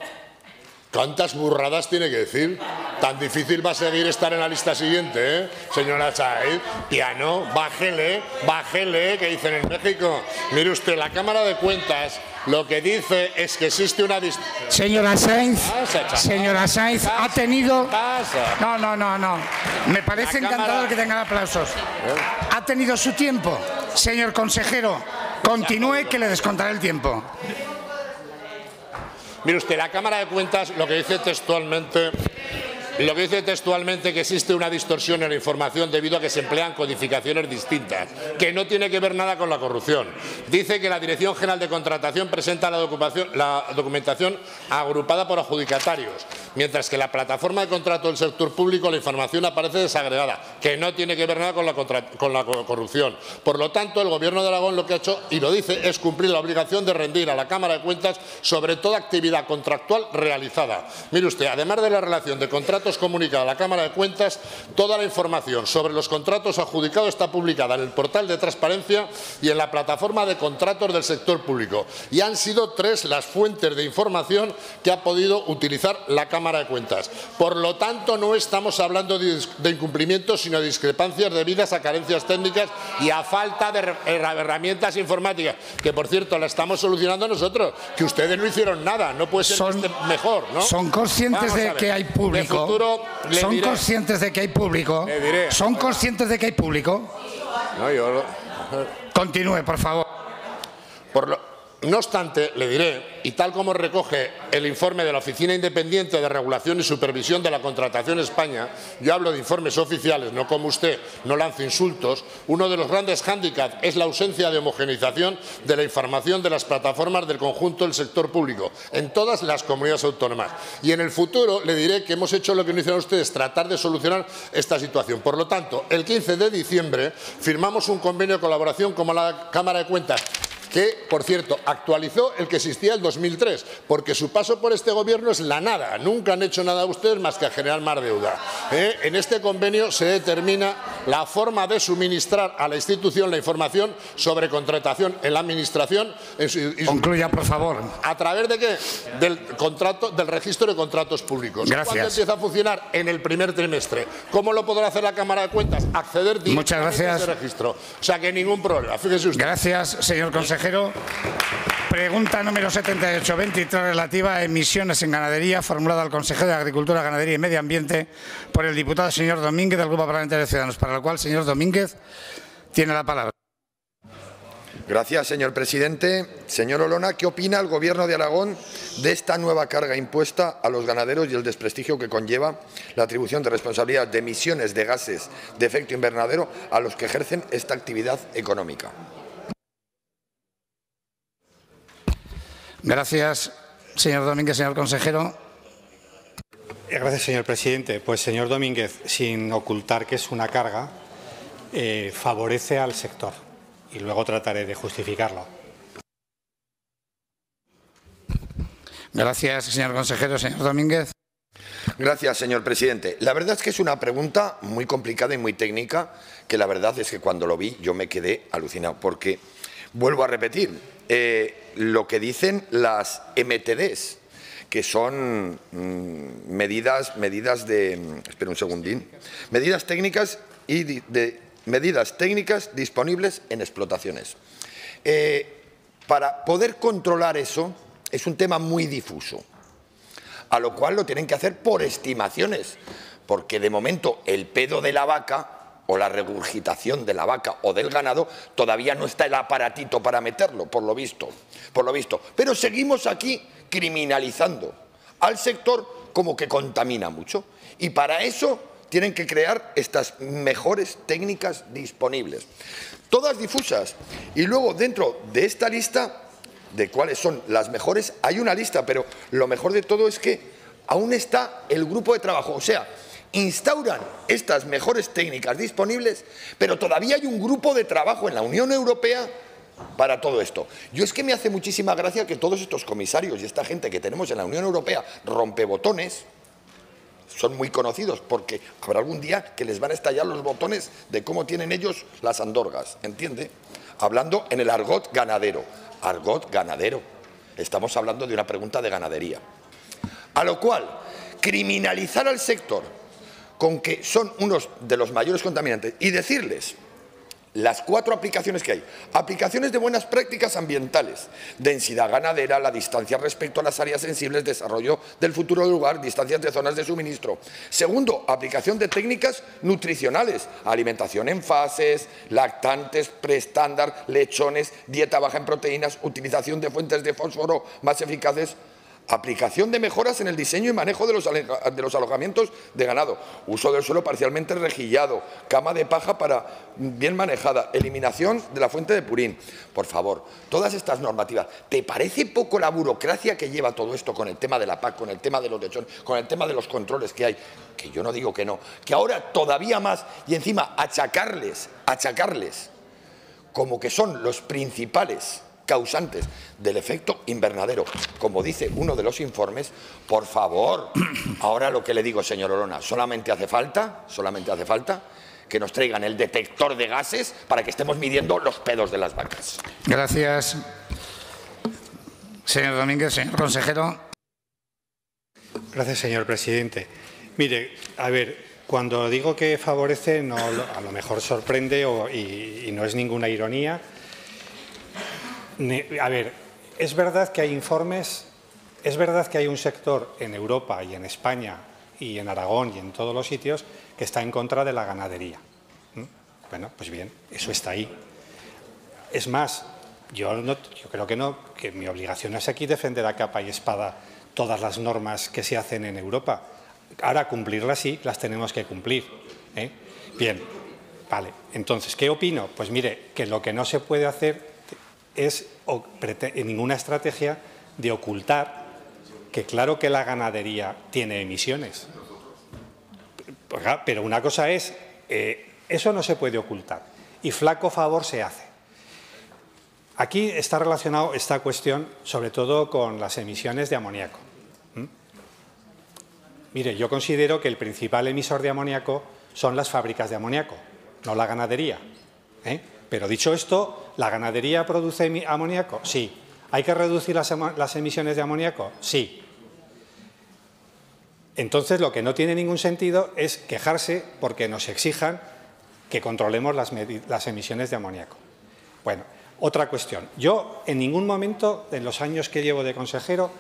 ¿Cuántas burradas tiene que decir? Tan difícil va a seguir estar en la lista siguiente, ¿eh? Señora Sainz, piano, bájele, que dicen en México. Mire usted, la Cámara de Cuentas lo que dice es que existe una... Señora Sainz, ha tenido... No. Me parece encantador que tengan aplausos. Ha tenido su tiempo. Señor consejero, continúe que le descontaré el tiempo. Mire usted, la Cámara de Cuentas lo que dice textualmente textualmente que existe una distorsión en la información debido a que se emplean codificaciones distintas, que no tiene que ver nada con la corrupción. Dice que la Dirección General de Contratación presenta la documentación agrupada por adjudicatarios, mientras que en la plataforma de contrato del sector público la información aparece desagregada, que no tiene que ver nada con la corrupción. Por lo tanto, el Gobierno de Aragón lo que ha hecho, y lo dice, es cumplir la obligación de rendir a la Cámara de Cuentas sobre toda actividad contractual realizada. Mire usted, además de la relación de contratos comunicada a la Cámara de Cuentas, toda la información sobre los contratos adjudicados está publicada en el portal de transparencia y en la plataforma de contratos del sector público. Y han sido 3 las fuentes de información que ha podido utilizar la Cámara de Cuentas. Por lo tanto, no estamos hablando de incumplimientos, sino de discrepancias debidas a carencias técnicas y a falta de herramientas informáticas, que por cierto la estamos solucionando nosotros, que ustedes no hicieron nada, no puede ser mejor, ¿no? Son conscientes de que hay público. Son conscientes de que hay público. Son conscientes de que hay público. Continúe, por favor. No obstante, le diré, y tal como recoge el informe de la Oficina Independiente de Regulación y Supervisión de la Contratación España, yo hablo de informes oficiales, no como usted, no lance insultos, uno de los grandes hándicaps es la ausencia de homogeneización de la información de las plataformas del conjunto del sector público en todas las comunidades autónomas. Y en el futuro le diré que hemos hecho lo que no hicieron ustedes, tratar de solucionar esta situación. Por lo tanto, el 15 de diciembre firmamos un convenio de colaboración con la Cámara de Cuentas, que, por cierto, actualizó el que existía en 2003, porque su paso por este Gobierno es la nada. Nunca han hecho nada ustedes más que generar más deuda. En este convenio se determina la forma de suministrar a la institución la información sobre contratación en la Administración. Concluya, por favor. ¿A través de qué? Del registro de contratos públicos. Gracias. ¿Cuándo empieza a funcionar? En el primer trimestre. ¿Cómo lo podrá hacer la Cámara de Cuentas? Acceder directamente a ese registro. O sea que ningún problema. Fíjese usted. Gracias, señor consejero. Pregunta número 7823 relativa a emisiones en ganadería, formulada al consejero de Agricultura, Ganadería y Medio Ambiente por el diputado señor Domínguez del Grupo Parlamentario de Ciudadanos, para lo cual, señor Domínguez, tiene la palabra. Gracias, señor presidente. Señor Olona, ¿qué opina el Gobierno de Aragón de esta nueva carga impuesta a los ganaderos y el desprestigio que conlleva la atribución de responsabilidad de emisiones de gases de efecto invernadero a los que ejercen esta actividad económica? Gracias, señor Domínguez. Señor consejero. Gracias, señor presidente. Pues, señor Domínguez, sin ocultar que es una carga, favorece al sector y luego trataré de justificarlo. Gracias, señor consejero. Señor Domínguez. Gracias, señor presidente. La verdad es que es una pregunta muy complicada y muy técnica, que la verdad es que cuando lo vi yo me quedé alucinado, porque, vuelvo a repetir, lo que dicen las MTDs, que son medidas técnicas disponibles en explotaciones. Para poder controlar eso es un tema muy difuso, a lo cual lo tienen que hacer por estimaciones, porque de momento el pedo de la vaca o la regurgitación de la vaca o del ganado, todavía no está el aparatito para meterlo, por lo visto. Pero seguimos aquí criminalizando al sector como que contamina mucho. Y para eso tienen que crear estas mejores técnicas disponibles, todas difusas. Y luego, dentro de esta lista de cuáles son las mejores, hay una lista, pero lo mejor de todo es que aún está el grupo de trabajo. O sea, instauran estas mejores técnicas disponibles, pero todavía hay un grupo de trabajo en la Unión Europea para todo esto. Yo es que me hace muchísima gracia que todos estos comisarios y esta gente que tenemos en la Unión Europea, rompebotones, son muy conocidos porque habrá algún día que les van a estallar los botones de cómo tienen ellos las andorgas, ¿entiende? Hablando en el argot ganadero. Argot ganadero. Estamos hablando de una pregunta de ganadería. A lo cual, criminalizar al sector con que son unos de los mayores contaminantes y decirles las 4 aplicaciones que hay. Aplicaciones de buenas prácticas ambientales, densidad ganadera, la distancia respecto a las áreas sensibles, desarrollo del futuro del lugar, distancias de zonas de suministro. Segundo, aplicación de técnicas nutricionales, alimentación en fases, lactantes, preestándar, lechones, dieta baja en proteínas, utilización de fuentes de fósforo más eficaces, Aplicación de mejoras en el diseño y manejo de los alojamientos de ganado. Uso del suelo parcialmente rejillado. Cama de paja bien manejada. Eliminación de la fuente de purín. Por favor, todas estas normativas. ¿Te parece poco la burocracia que lleva todo esto con el tema de la PAC, con el tema de los lechones, con el tema de los controles que hay? Que yo no digo que no. Que ahora todavía más y encima achacarles como que son los principales causantes del efecto invernadero, como dice uno de los informes. Por favor, ahora lo que le digo, señor Olona, solamente hace falta que nos traigan el detector de gases para que estemos midiendo los pedos de las vacas. Gracias. Señor Domínguez, señor consejero. Gracias, señor presidente. Mire, a ver, cuando digo que favorece, no, a lo mejor sorprende y no es ninguna ironía. A ver, es verdad que hay informes, es verdad que hay un sector en Europa y en España y en Aragón y en todos los sitios que está en contra de la ganadería. Bueno, pues bien, eso está ahí. Es más, yo creo que mi obligación es aquí defender a capa y espada todas las normas que se hacen en Europa. Ahora, cumplirlas sí, las tenemos que cumplir. Bien, vale. Entonces, ¿qué opino? Pues mire, que lo que no se puede hacer es en ninguna estrategia de ocultar que claro que la ganadería tiene emisiones. Pero una cosa es, eso no se puede ocultar y flaco favor se hace. Aquí está relacionado esta cuestión sobre todo con las emisiones de amoníaco. Mire, yo considero que el principal emisor de amoníaco son las fábricas de amoníaco, no la ganadería. Pero dicho esto, ¿la ganadería produce amoníaco? Sí. ¿Hay que reducir las emisiones de amoníaco? Sí. Entonces, lo que no tiene ningún sentido es quejarse porque nos exijan que controlemos las emisiones de amoníaco. Bueno, otra cuestión. Yo, en ningún momento, en los años que llevo de consejero,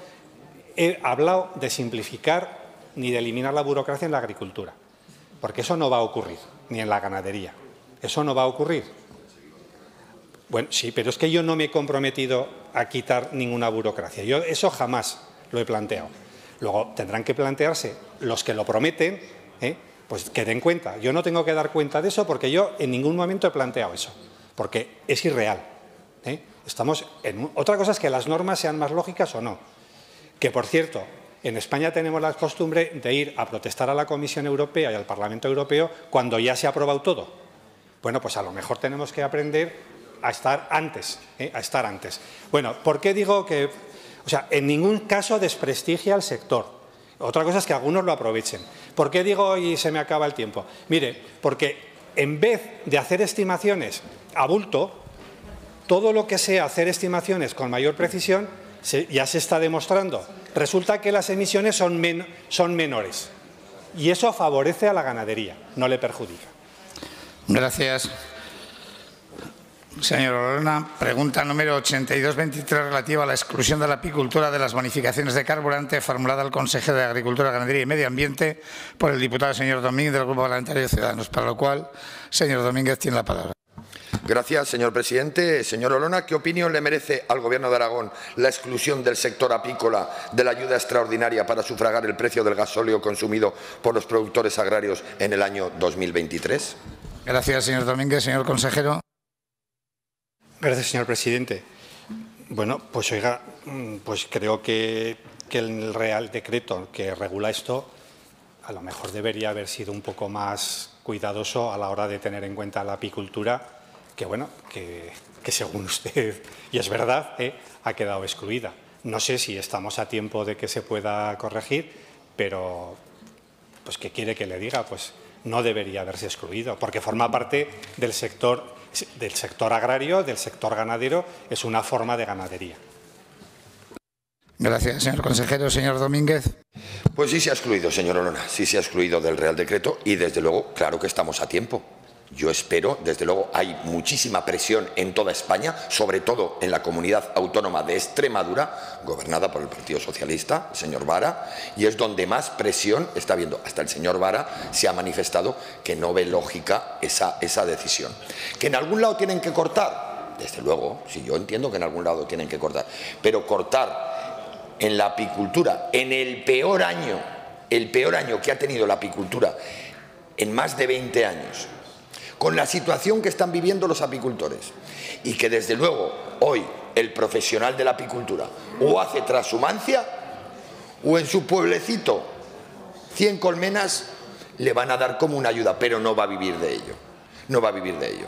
he hablado de simplificar ni de eliminar la burocracia en la agricultura, porque eso no va a ocurrir, ni en la ganadería. Eso no va a ocurrir. Bueno, sí, pero es que yo no me he comprometido a quitar ninguna burocracia. Yo eso jamás lo he planteado. Luego tendrán que plantearse los que lo prometen, pues que den cuenta. Yo no tengo que dar cuenta de eso porque yo en ningún momento he planteado eso, porque es irreal. Otra cosa es que las normas sean más lógicas o no. Que, por cierto, en España tenemos la costumbre de ir a protestar a la Comisión Europea y al Parlamento Europeo cuando ya se ha aprobado todo. Bueno, pues a lo mejor tenemos que aprender a estar antes, Bueno, ¿por qué digo que, en ningún caso desprestigia al sector? Otra cosa es que algunos lo aprovechen. ¿Por qué digo y se me acaba el tiempo? Mire, porque en vez de hacer estimaciones a bulto, todo lo que sea hacer estimaciones con mayor precisión ya se está demostrando. Resulta que las emisiones son menores y eso favorece a la ganadería, no le perjudica. Gracias. Señor Olona, pregunta número 8223 relativa a la exclusión de la apicultura de las bonificaciones de carburante formulada al consejero de Agricultura, Ganadería y Medio Ambiente por el diputado señor Domínguez del Grupo Parlamentario de Ciudadanos, para lo cual, señor Domínguez, tiene la palabra. Gracias, señor presidente. Señor Olona, ¿qué opinión le merece al Gobierno de Aragón la exclusión del sector apícola de la ayuda extraordinaria para sufragar el precio del gasóleo consumido por los productores agrarios en el año 2023? Gracias, señor Domínguez. Señor consejero. Gracias, señor presidente. Bueno, pues oiga, pues creo que el Real Decreto que regula esto a lo mejor debería haber sido un poco más cuidadoso a la hora de tener en cuenta la apicultura, que bueno, que según usted, y es verdad, ha quedado excluida. No sé si estamos a tiempo de que se pueda corregir, pero pues ¿qué quiere que le diga? Pues no debería haberse excluido, porque forma parte del sector agrario, del sector ganadero, es una forma de ganadería. Gracias, señor consejero. Señor Domínguez. Pues sí se ha excluido, señor Olona, sí se ha excluido del Real Decreto y, desde luego, claro que estamos a tiempo. Yo espero, desde luego, hay muchísima presión en toda España, sobre todo en la comunidad autónoma de Extremadura, gobernada por el Partido Socialista, el señor Vara, y es donde más presión está habiendo. Hasta el señor Vara se ha manifestado que no ve lógica esa decisión. ¿Que en algún lado tienen que cortar? Desde luego, sí, yo entiendo que en algún lado tienen que cortar, pero cortar en la apicultura, en el peor año que ha tenido la apicultura en más de 20 años, con la situación que están viviendo los apicultores y que desde luego hoy el profesional de la apicultura o hace transhumancia o en su pueblecito 100 colmenas le van a dar como una ayuda, pero no va a vivir de ello, no va a vivir de ello.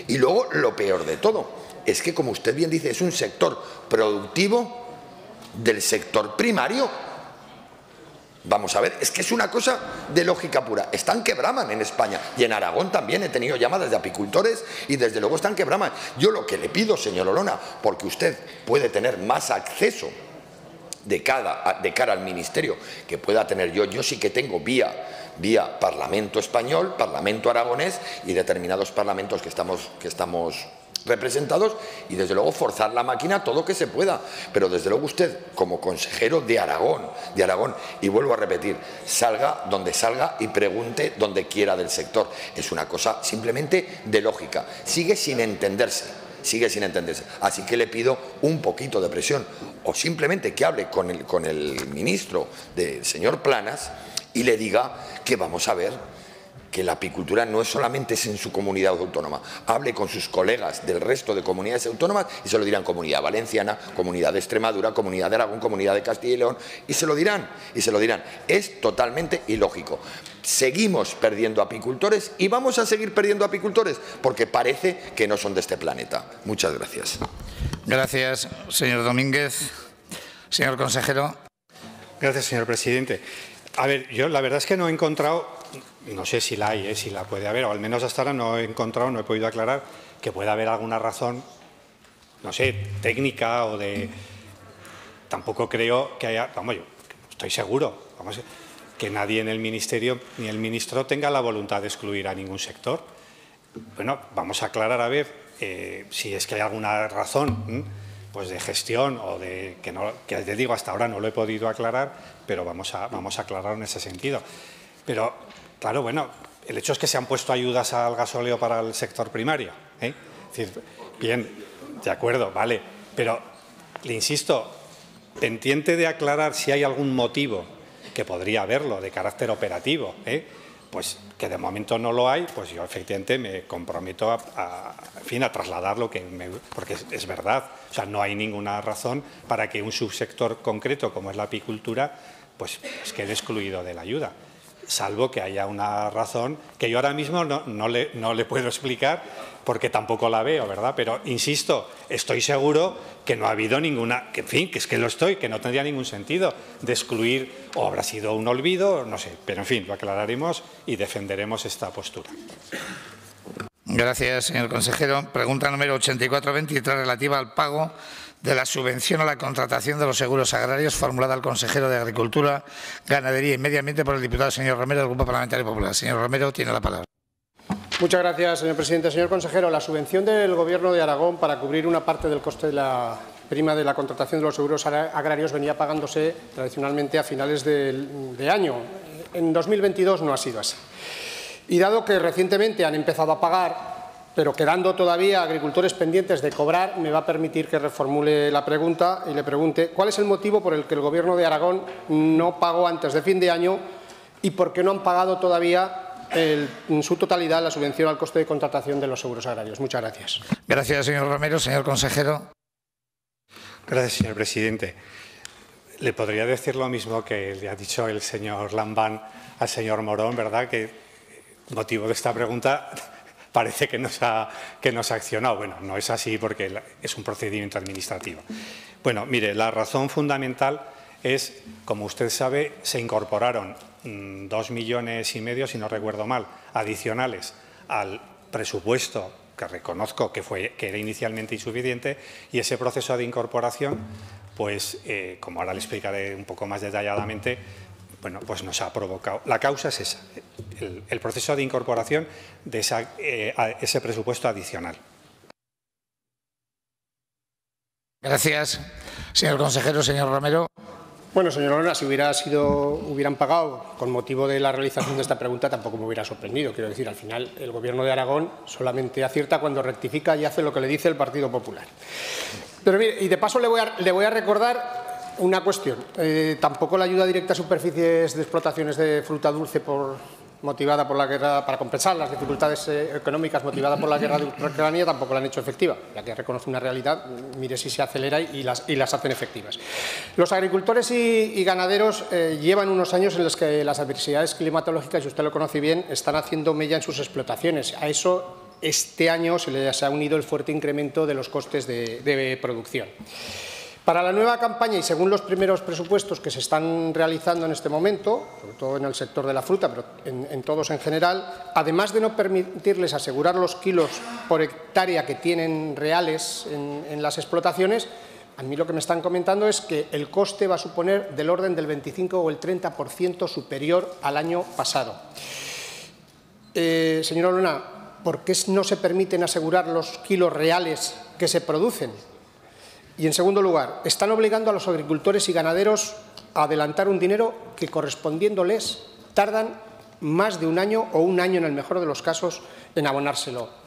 Y luego lo peor de todo es que, como usted bien dice, es un sector productivo del sector primario. Vamos a ver, es que es una cosa de lógica pura. Están que braman en España y en Aragón también he tenido llamadas de apicultores y desde luego están que braman. Yo lo que le pido, señor Olona, porque usted puede tener más acceso de cara al ministerio que pueda tener yo sí que tengo vía Parlamento español, Parlamento aragonés y determinados parlamentos que estamos representados, y desde luego forzar la máquina todo que se pueda, pero desde luego usted como consejero de Aragón, y vuelvo a repetir, salga donde salga y pregunte donde quiera del sector. Es una cosa simplemente de lógica, sigue sin entenderse. Así que le pido un poquito de presión o simplemente que hable con el ministro, del señor Planas, y le diga que vamos a ver que la apicultura no es solamente en su comunidad autónoma. Hable con sus colegas del resto de comunidades autónomas y se lo dirán: Comunidad Valenciana, Comunidad de Extremadura, Comunidad de Aragón, Comunidad de Castilla y León, y se lo dirán. Es totalmente ilógico. Seguimos perdiendo apicultores y vamos a seguir perdiendo apicultores porque parece que no son de este planeta. Muchas gracias. Gracias, señor Domínguez. Señor consejero. Gracias, señor presidente. A ver, yo la verdad es que no he encontrado, no sé si la hay, si la puede haber, o al menos hasta ahora no he encontrado, no he podido aclarar que pueda haber alguna razón, no sé, técnica o de... Tampoco creo que haya, vamos, yo estoy seguro, que nadie en el ministerio ni el ministro tenga la voluntad de excluir a ningún sector. Bueno, vamos a aclarar a ver si es que hay alguna razón pues de gestión o de que te digo, hasta ahora no lo he podido aclarar, pero vamos a aclarar en ese sentido. Pero claro, bueno, el hecho es que se han puesto ayudas al gasóleo para el sector primario, ¿eh? Es decir, bien, de acuerdo, vale, pero le insisto, pendiente de aclarar si hay algún motivo que podría haberlo de carácter operativo, pues que de momento no lo hay, pues yo efectivamente me comprometo a trasladar lo que porque es verdad, o sea, no hay ninguna razón para que un subsector concreto como es la apicultura pues quede excluido de la ayuda, salvo que haya una razón que yo ahora mismo no le puedo explicar porque tampoco la veo, ¿verdad? Pero insisto, estoy seguro que no ha habido ninguna, que en fin, que es que lo estoy, que no tendría ningún sentido de excluir, o habrá sido un olvido, no sé, pero en fin, lo aclararemos y defenderemos esta postura. Gracias, señor consejero. Pregunta número 8423 relativa al pago de la subvención a la contratación de los seguros agrarios, formulada al consejero de Agricultura, Ganadería y Medio Ambiente por el diputado señor Romero del Grupo Parlamentario Popular. Señor Romero, tiene la palabra. Muchas gracias, señor presidente. Señor consejero, la subvención del Gobierno de Aragón para cubrir una parte del coste de la prima de la contratación de los seguros agrarios venía pagándose tradicionalmente a finales de año. En 2022 no ha sido así. Y dado que recientemente han empezado a pagar, pero quedando todavía agricultores pendientes de cobrar, me va a permitir que reformule la pregunta y le pregunte cuál es el motivo por el que el Gobierno de Aragón no pagó antes de fin de año y por qué no han pagado todavía en su totalidad la subvención al coste de contratación de los seguros agrarios. Muchas gracias. Gracias, señor Romero. Señor consejero. Gracias, señor presidente. Le podría decir lo mismo que le ha dicho el señor Lambán al señor Morón, ¿verdad? Que motivo de esta pregunta parece que no se ha accionado. Bueno, no es así porque es un procedimiento administrativo. Bueno, mire, la razón fundamental es, como usted sabe, se incorporaron 2,5 millones, si no recuerdo mal, adicionales al presupuesto que reconozco que era inicialmente insuficiente, y ese proceso de incorporación, pues, como ahora le explicaré un poco más detalladamente, bueno, pues nos ha provocado. La causa es esa, el proceso de incorporación de ese presupuesto adicional. Gracias. Señor consejero, señor Romero. Bueno, señor Olona, si hubieran pagado con motivo de la realización de esta pregunta, tampoco me hubiera sorprendido. Quiero decir, al final el Gobierno de Aragón solamente acierta cuando rectifica y hace lo que le dice el Partido Popular. Pero mire, y de paso le voy a recordar Una cuestión. Tampoco la ayuda directa a superficies de explotaciones de fruta dulce motivada por la guerra, para compensar las dificultades económicas motivadas por la guerra de Ucrania, tampoco la han hecho efectiva, ya que reconoce una realidad, mire si se acelera y las hacen efectivas. Los agricultores y ganaderos llevan unos años en los que las adversidades climatológicas, y usted lo conoce bien, están haciendo mella en sus explotaciones. A eso este año se ha unido el fuerte incremento de los costes de producción. Para la nueva campaña y según los primeros presupuestos que se están realizando en este momento, sobre todo en el sector de la fruta, pero en todos en general, además de no permitirles asegurar los kilos por hectárea que tienen reales en las explotaciones, a mí lo que me están comentando es que el coste va a suponer del orden del 25 o el 30% superior al año pasado. Señora Olona, ¿por qué no se permiten asegurar los kilos reales que se producen? Y, en segundo lugar, están obligando a los agricultores y ganaderos a adelantar un dinero que, correspondiéndoles, tardan más de un año o un año, en el mejor de los casos, en abonárselo.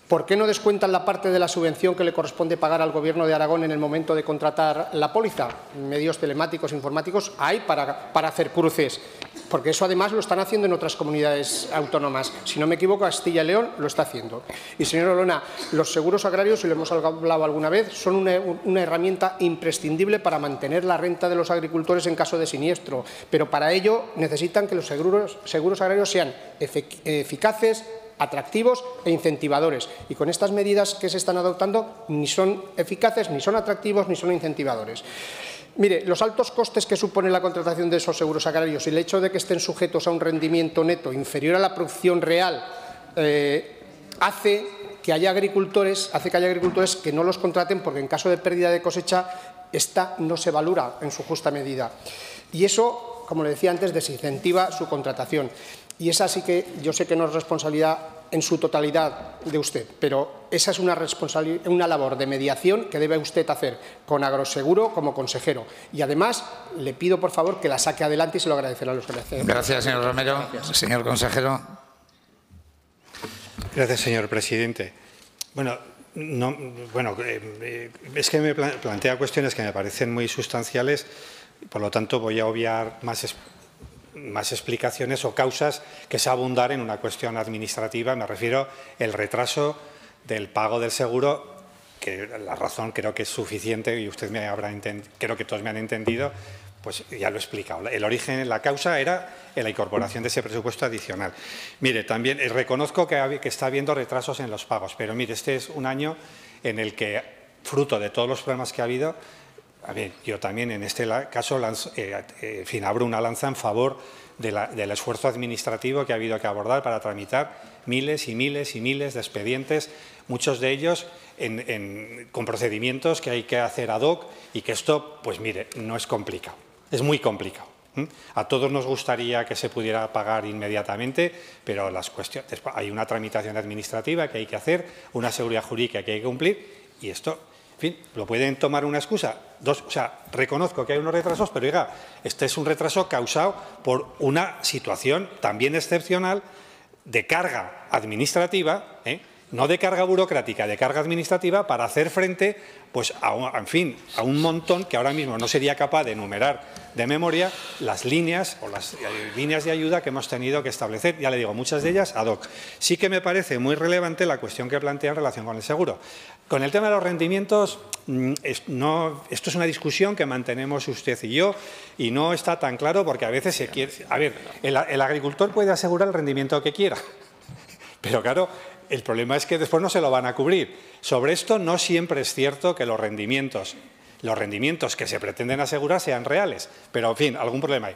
¿Por qué no descuentan la parte de la subvención que le corresponde pagar al Gobierno de Aragón en el momento de contratar la póliza? Medios telemáticos, informáticos, hay para hacer cruces, porque eso además lo están haciendo en otras comunidades autónomas. Si no me equivoco, Castilla y León lo está haciendo. Y, señora Olona, los seguros agrarios, y lo hemos hablado alguna vez, son una herramienta imprescindible para mantener la renta de los agricultores en caso de siniestro, pero para ello necesitan que los seguros agrarios sean eficaces, atractivos e incentivadores. Y con estas medidas que se están adoptando ni son eficaces, ni son atractivos, ni son incentivadores. Mire, los altos costes que supone la contratación de esos seguros agrarios y el hecho de que estén sujetos a un rendimiento neto inferior a la producción real hace que haya agricultores que no los contraten porque en caso de pérdida de cosecha esta no se valora en su justa medida. Y eso, como le decía antes, desincentiva su contratación. Y esa sí que yo sé que no es responsabilidad en su totalidad de usted, pero esa es una labor de mediación que debe usted hacer con Agroseguro como consejero. Y además le pido por favor que la saque adelante y se lo agradecerá a los agradecidos. Gracias, señor Romero. Gracias. Señor consejero. Gracias, señor presidente. Es que me plantea cuestiones que me parecen muy sustanciales, por lo tanto voy a obviar más explicaciones o causas que se abundar en una cuestión administrativa. Me refiero al retraso del pago del seguro, que la razón creo que es suficiente y usted creo que todos me han entendido, pues ya lo he explicado. El origen, la causa era la incorporación de ese presupuesto adicional. Mire, también reconozco que está habiendo retrasos en los pagos, pero mire, este es un año en el que, fruto de todos los problemas que ha habido, yo también en este caso abro una lanza en favor del esfuerzo administrativo que ha habido que abordar para tramitar miles y miles y miles de expedientes, muchos de ellos con procedimientos que hay que hacer ad hoc y que esto, pues mire, no es complicado, es muy complicado. A todos nos gustaría que se pudiera pagar inmediatamente, pero hay una tramitación administrativa que hay que hacer, una seguridad jurídica que hay que cumplir y esto, en fin, ¿lo pueden tomar una excusa? Reconozco que hay unos retrasos, pero oiga, este es un retraso causado por una situación también excepcional de carga administrativa, no de carga burocrática, de carga administrativa para hacer frente pues, a un montón que ahora mismo no sería capaz de enumerar de memoria las líneas o las líneas de ayuda que hemos tenido que establecer, ya le digo, muchas de ellas ad hoc. Sí que me parece muy relevante la cuestión que plantea en relación con el seguro. Con el tema de los rendimientos, esto es una discusión que mantenemos usted y yo y no está tan claro porque a veces se quiere... A ver, el agricultor puede asegurar el rendimiento que quiera, pero claro, el problema es que después no se lo van a cubrir. Sobre esto no siempre es cierto que los rendimientos que se pretenden asegurar sean reales, pero en fin, algún problema hay.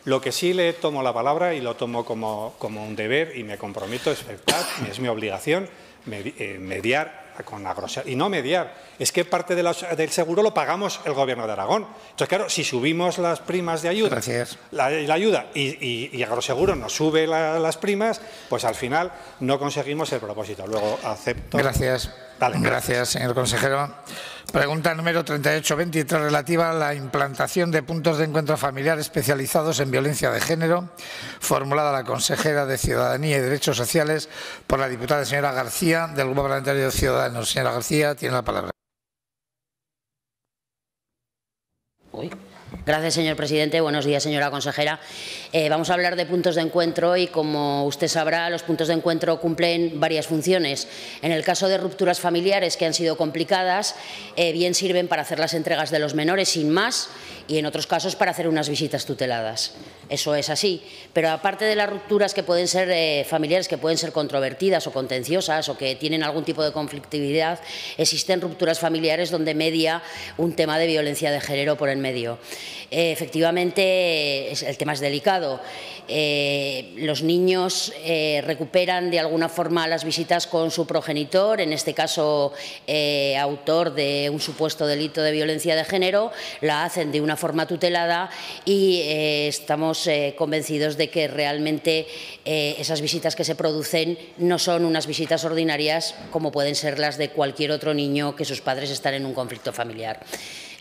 Lo que sí le tomo la palabra y lo tomo como un deber y me comprometo, es mi obligación, mediar con Agroseguro. Y no mediar, es que parte del seguro lo pagamos el Gobierno de Aragón. Entonces, claro, si subimos las primas de ayuda, la ayuda y Agroseguro nos sube las primas, pues al final no conseguimos el propósito. Luego acepto. Gracias. Vale. Gracias, señor consejero. Pregunta número 3823 relativa a la implantación de puntos de encuentro familiar especializados en violencia de género, formulada a la consejera de Ciudadanía y Derechos Sociales por la diputada señora García del Grupo Parlamentario de Ciudadanos. Señora García, tiene la palabra. Gracias, señor presidente. Buenos días, señora consejera. Vamos a hablar de puntos de encuentro y, como usted sabrá, los puntos de encuentro cumplen varias funciones. En el caso de rupturas familiares que han sido complicadas, bien sirven para hacer las entregas de los menores sin más, y en otros casos para hacer unas visitas tuteladas. Eso es así. Pero aparte de las rupturas que pueden ser familiares, que pueden ser controvertidas o contenciosas o que tienen algún tipo de conflictividad, existen rupturas familiares donde media un tema de violencia de género por en medio. Efectivamente, el tema es delicado. Los niños recuperan de alguna forma las visitas con su progenitor, en este caso autor de un supuesto delito de violencia de género, la hacen de una forma tutelada y estamos convencidos de que realmente esas visitas que se producen no son unas visitas ordinarias como pueden ser las de cualquier otro niño que sus padres están en un conflicto familiar.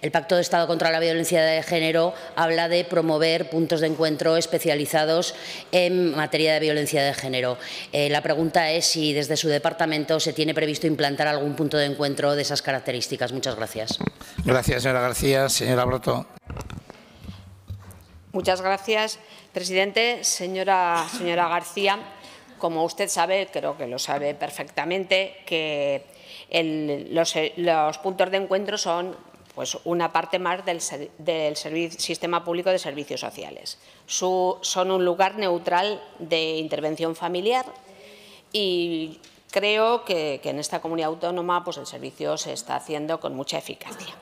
El Pacto de Estado contra la Violencia de Género habla de promover puntos de encuentro especializados en materia de violencia de género. La pregunta es si desde su departamento se tiene previsto implantar algún punto de encuentro de esas características. Muchas gracias. Gracias, señora García. Señora Broto. Muchas gracias, presidente. Señora García, como usted sabe, creo que lo sabe perfectamente, que los puntos de encuentro son una parte más del sistema público de servicios sociales. Son un lugar neutral de intervención familiar y creo que en esta comunidad autónoma el servicio se está haciendo con mucha eficacia.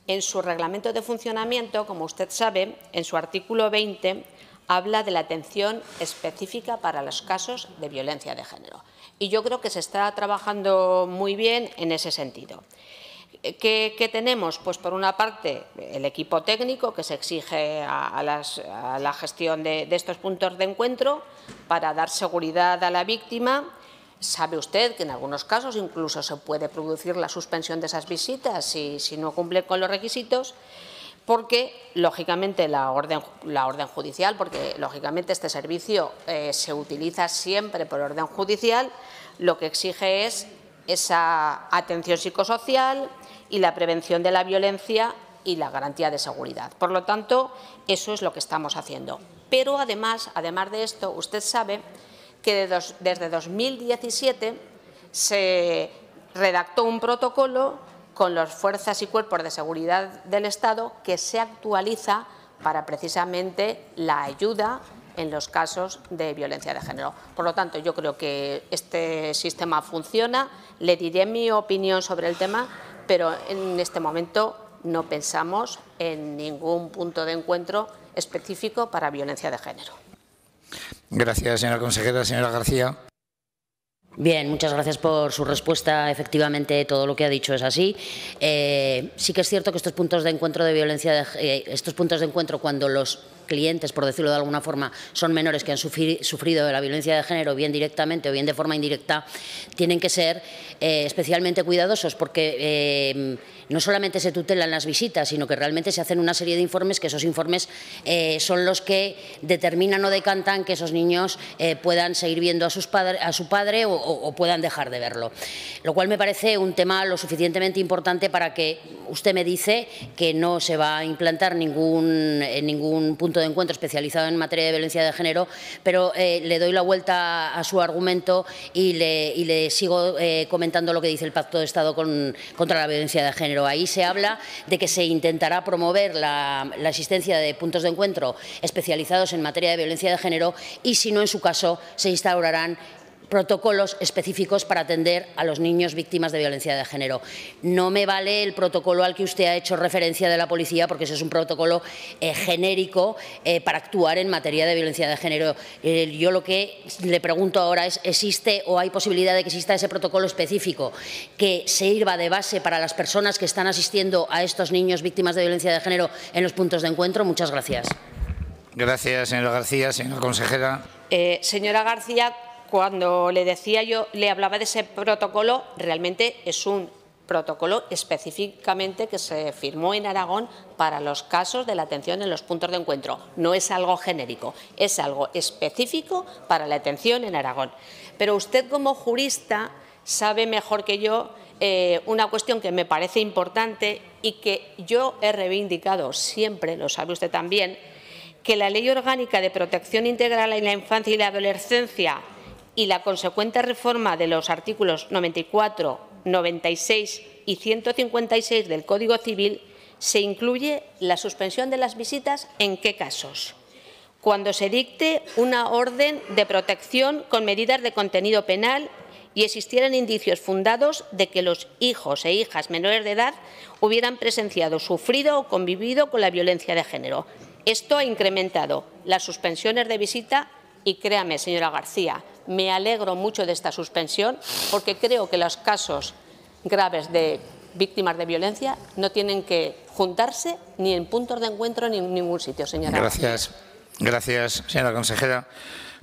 En su reglamento de funcionamiento, como usted sabe, en su artículo 20 habla de la atención específica para los casos de violencia de género. Y yo creo que se está trabajando muy bien en ese sentido. ¿Qué tenemos? Pues por una parte el equipo técnico que se exige a la gestión de estos puntos de encuentro para dar seguridad a la víctima. Sabe usted que en algunos casos incluso se puede producir la suspensión de esas visitas si no cumple con los requisitos, porque lógicamente la orden judicial, porque lógicamente este servicio se utiliza siempre por orden judicial, lo que exige es esa atención psicosocial y la prevención de la violencia y la garantía de seguridad. Por lo tanto, eso es lo que estamos haciendo. Pero además de esto, usted sabe que desde 2017 se redactó un protocolo con las fuerzas y cuerpos de seguridad del Estado que se actualiza para precisamente la ayuda en los casos de violencia de género. Por lo tanto, yo creo que este sistema funciona. Le diré mi opinión sobre el tema, pero en este momento no pensamos en ningún punto de encuentro específico para violencia de género. Gracias, señora consejera. Señora García. Bien, muchas gracias por su respuesta. Efectivamente, todo lo que ha dicho es así. Sí que es cierto que estos puntos de encuentro de violencia, estos puntos de encuentro cuando los clientes, por decirlo de alguna forma, son menores que han sufrido de la violencia de género, bien directamente o bien de forma indirecta, tienen que ser especialmente cuidadosos porque no solamente se tutelan las visitas, sino que realmente se hacen una serie de informes, que esos informes son los que determinan o decantan que esos niños puedan seguir viendo a su padre o puedan dejar de verlo. Lo cual me parece un tema lo suficientemente importante para que usted me dice que no se va a implantar ningún punto de encuentro especializado en materia de violencia de género, pero le doy la vuelta a su argumento y le sigo comentando lo que dice el Pacto de Estado contra la violencia de género. Ahí se habla de que se intentará promover la existencia de puntos de encuentro especializados en materia de violencia de género y, si no en su caso, se instaurarán protocolos específicos para atender a los niños víctimas de violencia de género. No me vale el protocolo al que usted ha hecho referencia de la policía, porque eso es un protocolo genérico para actuar en materia de violencia de género. Yo lo que le pregunto ahora es, ¿existe o hay posibilidad de que exista ese protocolo específico que sirva de base para las personas que están asistiendo a estos niños víctimas de violencia de género en los puntos de encuentro? Muchas gracias. Gracias, señora García. Señora consejera. Señora García, cuando le hablaba de ese protocolo, realmente es un protocolo específicamente que se firmó en Aragón para los casos de la atención en los puntos de encuentro. No es algo genérico, es algo específico para la atención en Aragón. Pero usted, como jurista, sabe mejor que yo una cuestión que me parece importante y que yo he reivindicado siempre, lo sabe usted también, que la Ley Orgánica de Protección Integral en la Infancia y la Adolescencia y la consecuente reforma de los artículos 94, 96 y 156 del Código Civil se incluye la suspensión de las visitas. ¿En qué casos? Cuando se dicte una orden de protección con medidas de contenido penal y existieran indicios fundados de que los hijos e hijas menores de edad hubieran presenciado, sufrido o convivido con la violencia de género. Esto ha incrementado las suspensiones de visita y créame, señora García, me alegro mucho de esta suspensión porque creo que los casos graves de víctimas de violencia no tienen que juntarse ni en puntos de encuentro ni en ningún sitio, señora García. Gracias, señora consejera.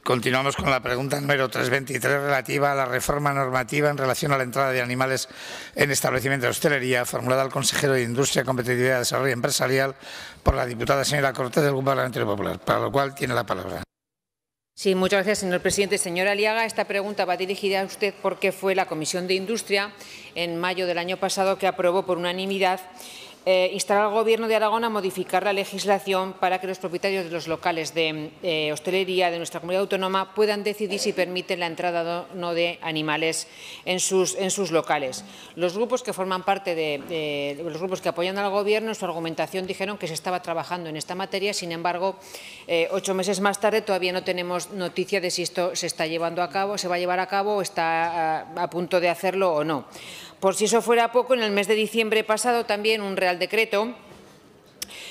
Continuamos con la pregunta número 323 relativa a la reforma normativa en relación a la entrada de animales en establecimientos de hostelería, formulada al consejero de Industria, Competitividad y Desarrollo Empresarial por la diputada señora Cortés del Grupo Parlamentario Popular, para lo cual tiene la palabra. Sí, muchas gracias, señor presidente. Señora Aliaga, esta pregunta va dirigida a usted porque fue la Comisión de Industria en mayo del año pasado que aprobó por unanimidad instar al Gobierno de Aragón a modificar la legislación para que los propietarios de los locales de hostelería de nuestra comunidad autónoma puedan decidir si permiten la entrada o no de animales en sus locales. Los grupos que forman parte de los grupos que apoyan al Gobierno, en su argumentación dijeron que se estaba trabajando en esta materia. Sin embargo, 8 meses más tarde todavía no tenemos noticia de si esto se está llevando a cabo, se va a llevar a cabo o está a punto de hacerlo o no. Por si eso fuera poco, en el mes de diciembre pasado también un Real Decreto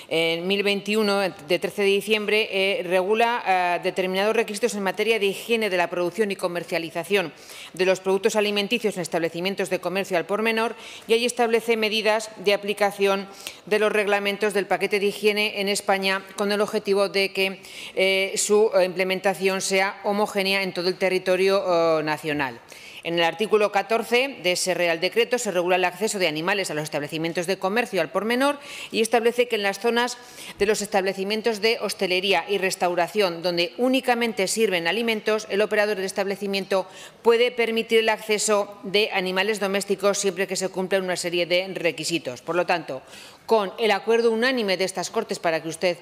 en 1021, de 13 de diciembre, regula determinados requisitos en materia de higiene de la producción y comercialización de los productos alimenticios en establecimientos de comercio al por menor y ahí establece medidas de aplicación de los reglamentos del paquete de higiene en España con el objetivo de que su implementación sea homogénea en todo el territorio nacional. En el artículo 14 de ese Real Decreto se regula el acceso de animales a los establecimientos de comercio al por menor y establece que en las zonas de los establecimientos de hostelería y restauración donde únicamente sirven alimentos, el operador del establecimiento puede permitir el acceso de animales domésticos siempre que se cumplan una serie de requisitos. Por lo tanto, con el acuerdo unánime de estas Cortes para que usted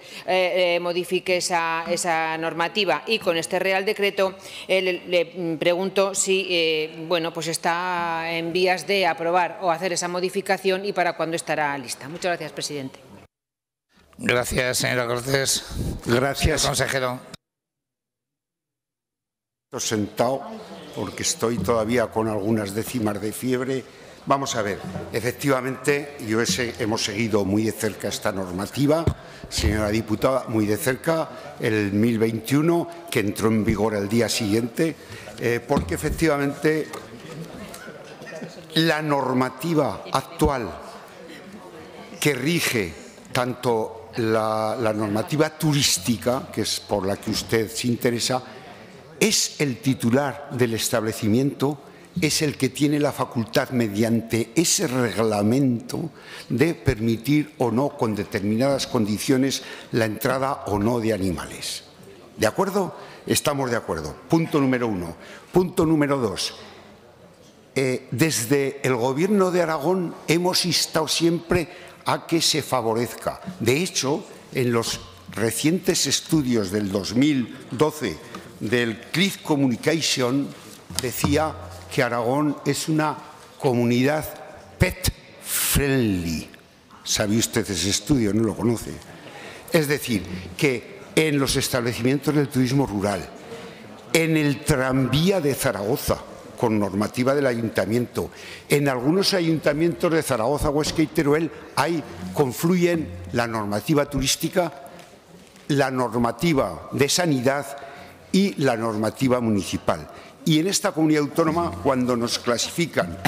modifique esa normativa y con este Real Decreto, le pregunto si pues está en vías de aprobar o hacer esa modificación y para cuándo estará lista. Muchas gracias, presidente. Gracias, señora Cortés. Gracias, señor consejero. Sentado porque estoy todavía con algunas décimas de fiebre. Vamos a ver, efectivamente, hemos seguido muy de cerca esta normativa, señora diputada, muy de cerca, el 1021, que entró en vigor el día siguiente, porque efectivamente la normativa actual que rige tanto la normativa turística, que es por la que usted se interesa, es el titular del establecimiento, es el que tiene la facultad mediante ese reglamento de permitir o no con determinadas condiciones la entrada o no de animales. ¿De acuerdo? Estamos de acuerdo. Punto número 1. Punto número 2. Desde el Gobierno de Aragón hemos instado siempre a que se favorezca. De hecho, en los recientes estudios del 2012 del Cliff Communication decía que Aragón es una comunidad pet friendly. ¿Sabe usted ese estudio? ¿No lo conoce? Es decir, que en los establecimientos del turismo rural, en el tranvía de Zaragoza, con normativa del ayuntamiento, en algunos ayuntamientos de Zaragoza, Huesca y Teruel, confluyen la normativa turística, la normativa de sanidad y la normativa municipal. Y en esta comunidad autónoma, cuando nos clasifican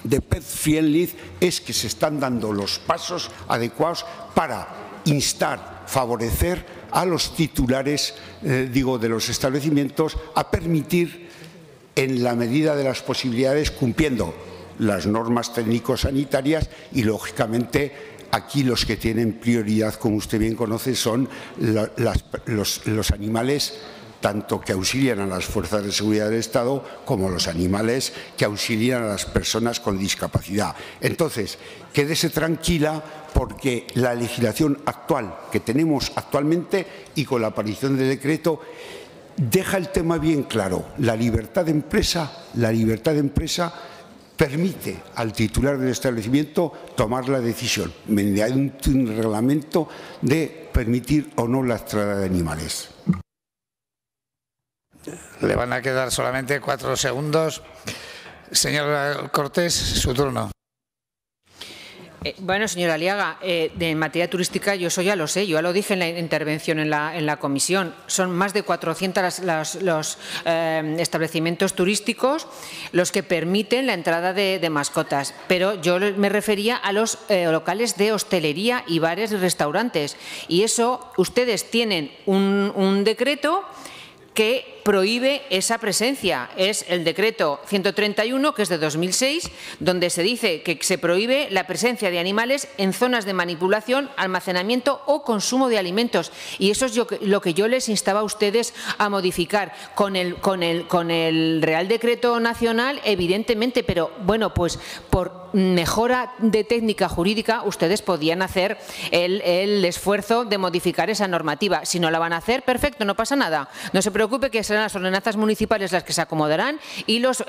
de pet friendly, es que se están dando los pasos adecuados para instar, favorecer a los titulares, de los establecimientos, a permitir, en la medida de las posibilidades, cumpliendo las normas técnico-sanitarias y, lógicamente, aquí los que tienen prioridad, como usted bien conoce, son los animales tanto que auxilian a las fuerzas de seguridad del Estado como los animales que auxilian a las personas con discapacidad. Entonces, quédese tranquila porque la legislación actual que tenemos actualmente y con la aparición del decreto deja el tema bien claro. La libertad de empresa permite al titular del establecimiento tomar la decisión mediante un reglamento de permitir o no la entrada de animales. Le van a quedar solamente 4 segundos. Señor Cortés, su turno. Bueno, señora Aliaga, en materia turística yo eso ya lo sé, yo ya lo dije en la intervención en la comisión. Son más de 400 los establecimientos turísticos los que permiten la entrada de mascotas, pero yo me refería a los locales de hostelería y bares y restaurantes. Y eso, ustedes tienen un decreto que prohíbe esa presencia. Es el decreto 131, que es de 2006, donde se dice que se prohíbe la presencia de animales en zonas de manipulación, almacenamiento o consumo de alimentos. Y eso es lo que yo les instaba a ustedes a modificar con el Real Decreto Nacional, evidentemente, pero bueno, pues por mejora de técnica jurídica ustedes podían hacer el esfuerzo de modificar esa normativa. Si no la van a hacer, perfecto, no pasa nada. No se preocupe, que serán las ordenanzas municipales las que se acomodarán y los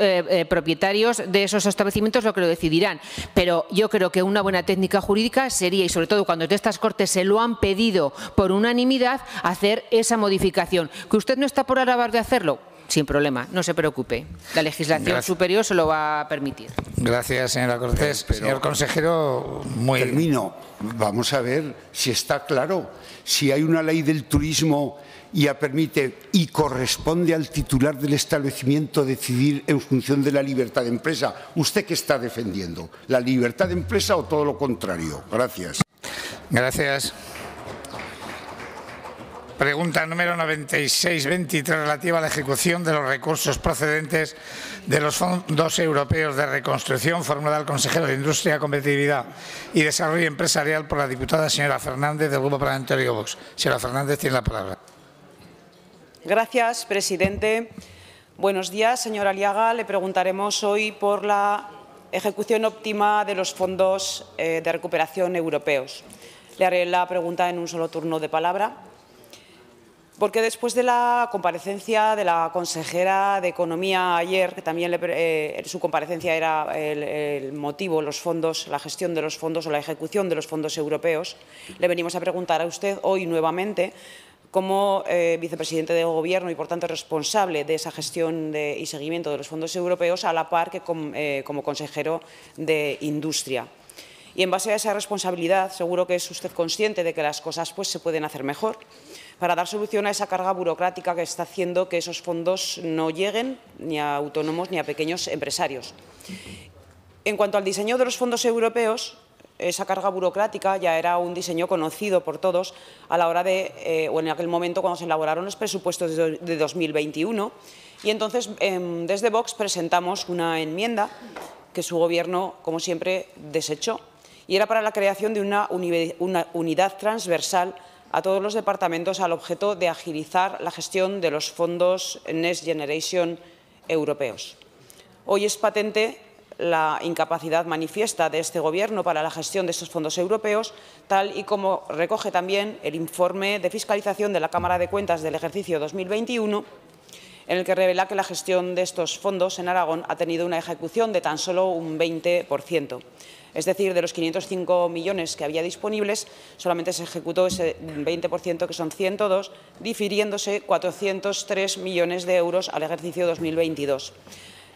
propietarios de esos establecimientos lo que lo decidirán. Pero yo creo que una buena técnica jurídica sería, y sobre todo cuando de estas Cortes se lo han pedido por unanimidad, hacer esa modificación. ¿Que usted no está por acabar de hacerlo? Sin problema, no se preocupe. La legislación superior se lo va a permitir. Gracias, señora Cortés. Señor consejero, Termino. Vamos a ver si está claro. Si hay una ley del turismo y permite y corresponde al titular del establecimiento decidir en función de la libertad de empresa. ¿Usted qué está defendiendo? ¿La libertad de empresa o todo lo contrario? Gracias. Gracias. Pregunta número 9623 relativa a la ejecución de los recursos procedentes de los fondos europeos de reconstrucción, formulada al consejero de Industria, Competitividad y Desarrollo Empresarial por la diputada señora Fernández del Grupo Parlamentario Vox. Señora Fernández, tiene la palabra. Gracias, presidente. Buenos días, señora Aliaga. Le preguntaremos hoy por la ejecución óptima de los fondos de recuperación europeos. Le haré la pregunta en un solo turno de palabra, porque después de la comparecencia de la consejera de Economía ayer, que también su comparecencia era el motivo, los fondos, la gestión de los fondos o la ejecución de los fondos europeos, le venimos a preguntar a usted hoy nuevamente, como vicepresidente del Gobierno y, por tanto, responsable de esa gestión y seguimiento de los fondos europeos, a la par que como consejero de Industria. Y en base a esa responsabilidad, seguro que es usted consciente de que las cosas se pueden hacer mejor para dar solución a esa carga burocrática que está haciendo que esos fondos no lleguen ni a autónomos ni a pequeños empresarios. En cuanto al diseño de los fondos europeos, esa carga burocrática ya era un diseño conocido por todos a la hora o en aquel momento cuando se elaboraron los presupuestos de 2021. Y entonces, desde Vox presentamos una enmienda que su Gobierno, como siempre, desechó. Y era para la creación de una unidad transversal a todos los departamentos al objeto de agilizar la gestión de los fondos Next Generation europeos. Hoy es patente la incapacidad manifiesta de este Gobierno para la gestión de estos fondos europeos, tal y como recoge también el informe de fiscalización de la Cámara de Cuentas del ejercicio 2021, en el que revela que la gestión de estos fondos en Aragón ha tenido una ejecución de tan solo un 20%. Es decir, de los 505 millones que había disponibles, solamente se ejecutó ese 20%, que son 102, difiriéndose 403 millones de euros al ejercicio 2022.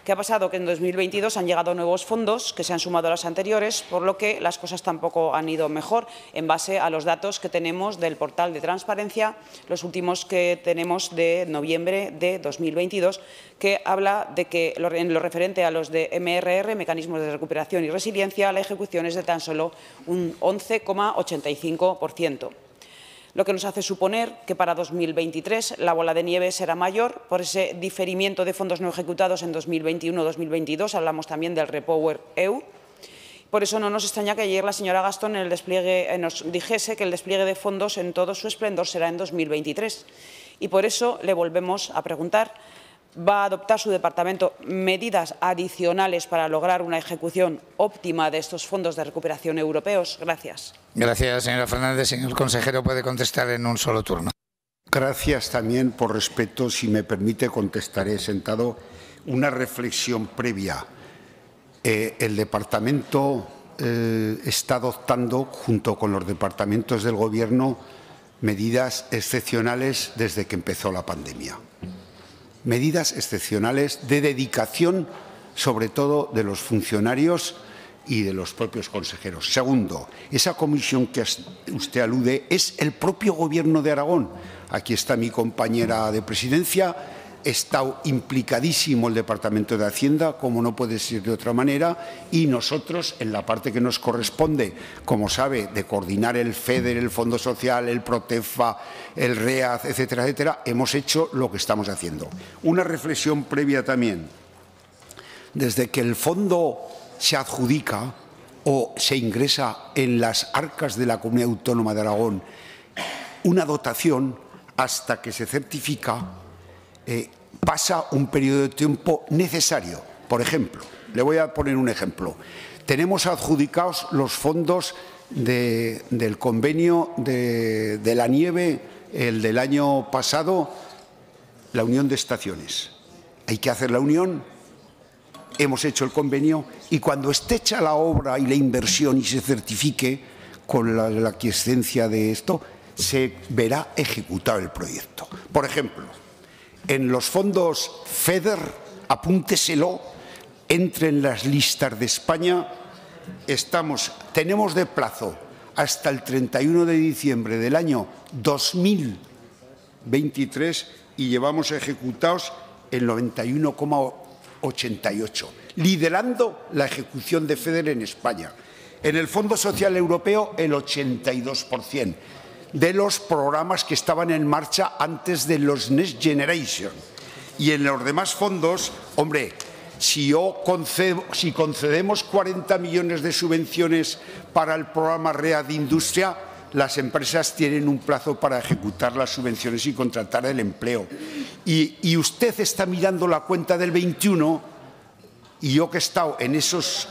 ¿Qué ha pasado? Que en 2022 han llegado nuevos fondos que se han sumado a los anteriores, por lo que las cosas tampoco han ido mejor en base a los datos que tenemos del portal de transparencia, los últimos que tenemos de noviembre de 2022, que habla de que en lo referente a los de MRR, Mecanismos de Recuperación y Resiliencia, la ejecución es de tan solo un 11,85%. Lo que nos hace suponer que para 2023 la bola de nieve será mayor por ese diferimiento de fondos no ejecutados en 2021-2022. Hablamos también del Repower EU. Por eso no nos extraña que ayer la señora Gastón nos dijese que el despliegue de fondos en todo su esplendor será en 2023. Y por eso le volvemos a preguntar, ¿va a adoptar su departamento medidas adicionales para lograr una ejecución óptima de estos fondos de recuperación europeos? Gracias. Gracias, señora Fernández. Señor consejero, puede contestar en un solo turno. Gracias también por respeto. Si me permite, contestaré sentado. Una reflexión previa. El departamento está adoptando, junto con los departamentos del Gobierno, medidas excepcionales desde que empezó la pandemia. Medidas excepcionales de dedicación, sobre todo de los funcionarios y de los propios consejeros. Segundo, esa comisión que usted alude es el propio Gobierno de Aragón. Aquí está mi compañera de presidencia. Está implicadísimo el Departamento de Hacienda, como no puede ser de otra manera, y nosotros, en la parte que nos corresponde, como sabe, de coordinar el FEDER, el Fondo Social, el PROTEFA, el READ, etcétera, etcétera, hemos hecho lo que estamos haciendo. Una reflexión previa también. Desde que el fondo se adjudica o se ingresa en las arcas de la Comunidad Autónoma de Aragón una dotación, hasta que se certifica, pasa un periodo de tiempo necesario. Por ejemplo, le voy a poner un ejemplo. Tenemos adjudicados los fondos del convenio de la nieve, el del año pasado, la unión de estaciones. Hay que hacer la unión, hemos hecho el convenio y cuando esté hecha la obra y la inversión y se certifique con la aquiescencia de esto, se verá ejecutado el proyecto. Por ejemplo, en los fondos FEDER, apúnteselo, entre en las listas de España, tenemos de plazo hasta el 31 de diciembre del año 2023 y llevamos ejecutados el 91,88, liderando la ejecución de FEDER en España. En el Fondo Social Europeo, el 82%. De los programas que estaban en marcha antes de los Next Generation. Y en los demás fondos, hombre, si concedemos 40 millones de subvenciones para el programa READ Industria, las empresas tienen un plazo para ejecutar las subvenciones y contratar el empleo. Y usted está mirando la cuenta del 21 y yo que he estado en esas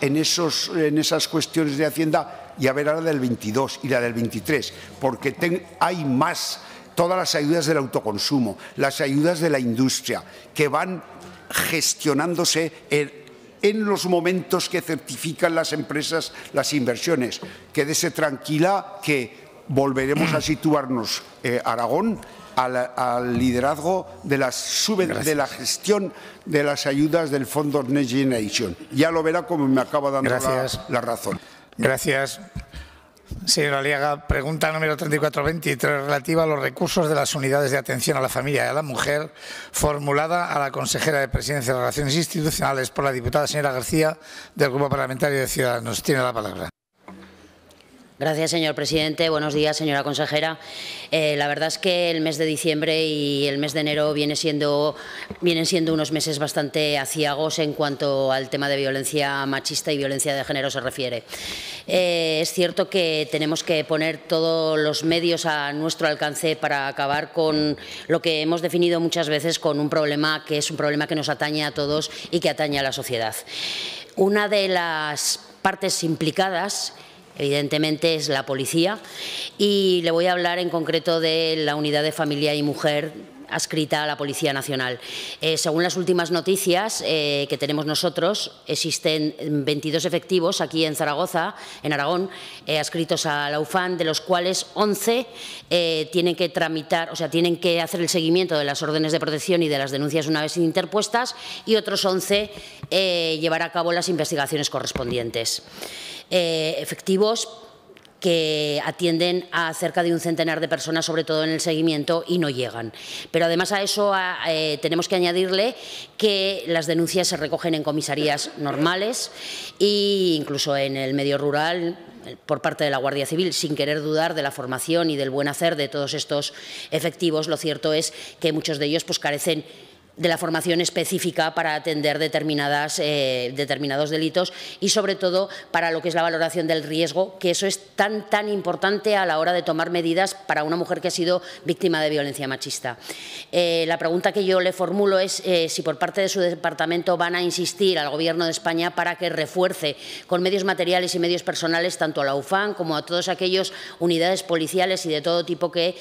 cuestiones de Hacienda, y a ver ahora la del 22 y la del 23, porque hay más, todas las ayudas del autoconsumo, las ayudas de la industria, que van gestionándose en los momentos que certifican las empresas las inversiones. Quédese tranquila que volveremos a situarnos, Aragón, al liderazgo de la gestión de las ayudas del Fondo Next Generation. Ya lo verá como me acaba dando la razón. Gracias. Señora Aliaga, pregunta número 3423 relativa a los recursos de las unidades de atención a la familia y a la mujer, formulada a la consejera de Presidencia de Relaciones Institucionales por la diputada señora García, del Grupo Parlamentario de Ciudadanos. Tiene la palabra. Gracias, señor presidente. Buenos días, señora consejera. La verdad es que el mes de diciembre y el mes de enero vienen siendo unos meses bastante aciagos en cuanto al tema de violencia machista y violencia de género se refiere. Es cierto que tenemos que poner todos los medios a nuestro alcance para acabar con lo que hemos definido muchas veces con un problema que es un problema que nos atañe a todos y que atañe a la sociedad. Una de las partes implicadas, evidentemente, es la policía, y le voy a hablar en concreto de la unidad de familia y mujer adscrita a la Policía Nacional. Según las últimas noticias que tenemos nosotros, existen 22 efectivos aquí en Zaragoza, en Aragón, adscritos a la UFAN, de los cuales 11 tienen que tramitar, o sea, tienen que hacer el seguimiento de las órdenes de protección y de las denuncias una vez interpuestas, y otros 11 llevar a cabo las investigaciones correspondientes. Efectivos que atienden a cerca de un centenar de personas, sobre todo en el seguimiento, y no llegan. Pero además a eso tenemos que añadirle que las denuncias se recogen en comisarías normales e incluso en el medio rural por parte de la Guardia Civil, sin querer dudar de la formación y del buen hacer de todos estos efectivos. Lo cierto es que muchos de ellos pues carecen la formación específica para atender determinados delitos y, sobre todo, para lo que es la valoración del riesgo, que eso es tan importante a la hora de tomar medidas para una mujer que ha sido víctima de violencia machista. La pregunta que yo le formulo es si por parte de su departamento van a insistir al Gobierno de España para que refuerce con medios materiales y medios personales tanto a la UFAN como a todas aquellas unidades policiales y de todo tipo que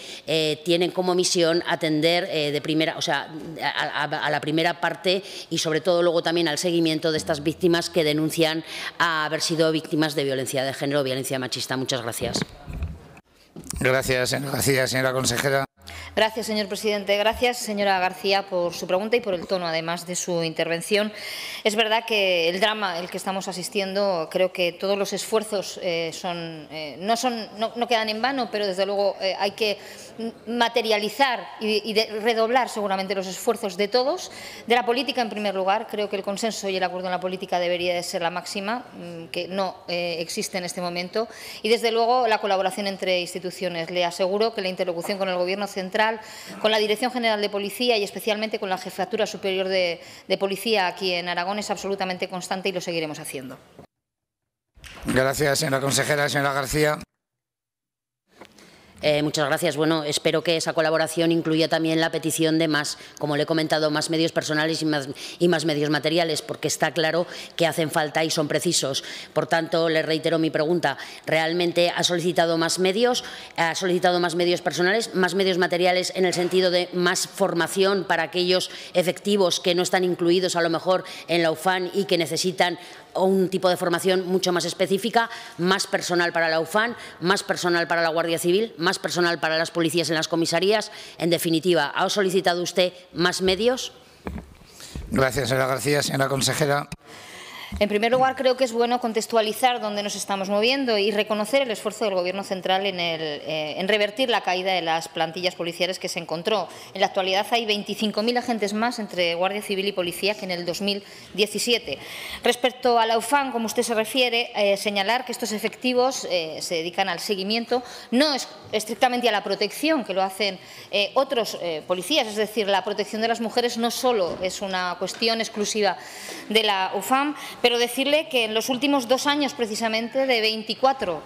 tienen como misión atender de primera, o sea, a la primera parte y, sobre todo, luego también al seguimiento de estas víctimas que denuncian haber sido víctimas de violencia de género o violencia machista. Muchas gracias. Gracias, señora García. Señora consejera. Gracias, señor presidente. Gracias, señora García, por su pregunta y por el tono, además, de su intervención. Es verdad que el drama al que estamos asistiendo, creo que todos los esfuerzos no quedan en vano, pero desde luego hay que materializar y redoblar seguramente los esfuerzos de todos, de la política en primer lugar. Creo que el consenso y el acuerdo en la política debería de ser la máxima, que no existe en este momento, y desde luego la colaboración entre instituciones. Le aseguro que la interlocución con el Gobierno central, con la Dirección General de Policía y especialmente con la Jefatura Superior de Policía aquí en Aragón es absolutamente constante y lo seguiremos haciendo. Gracias, señora consejera. Señora García. Muchas gracias. Bueno, espero que esa colaboración incluya también la petición de más, como le he comentado, más medios personales y más medios materiales, porque está claro que hacen falta y son precisos. Por tanto, le reitero mi pregunta. ¿Realmente ha solicitado más medios? ¿Ha solicitado más medios personales, más medios materiales en el sentido de más formación para aquellos efectivos que no están incluidos a lo mejor en la UFAN y que necesitan un tipo de formación mucho más específica, más personal para la UFAN, más personal para la Guardia Civil, más personal para las policías en las comisarías? En definitiva, ¿ha solicitado usted más medios? Gracias, señora García. Señora consejera. En primer lugar, creo que es bueno contextualizar dónde nos estamos moviendo y reconocer el esfuerzo del Gobierno central en revertir la caída de las plantillas policiales que se encontró. En la actualidad hay 25.000 agentes más entre Guardia Civil y Policía que en el 2017. Respecto a la UFAN, como usted se refiere, señalar que estos efectivos se dedican al seguimiento, no estrictamente a la protección, que lo hacen otros policías. Es decir, la protección de las mujeres no solo es una cuestión exclusiva de la UFAN, pero decirle que en los últimos 2 años, precisamente, de 24,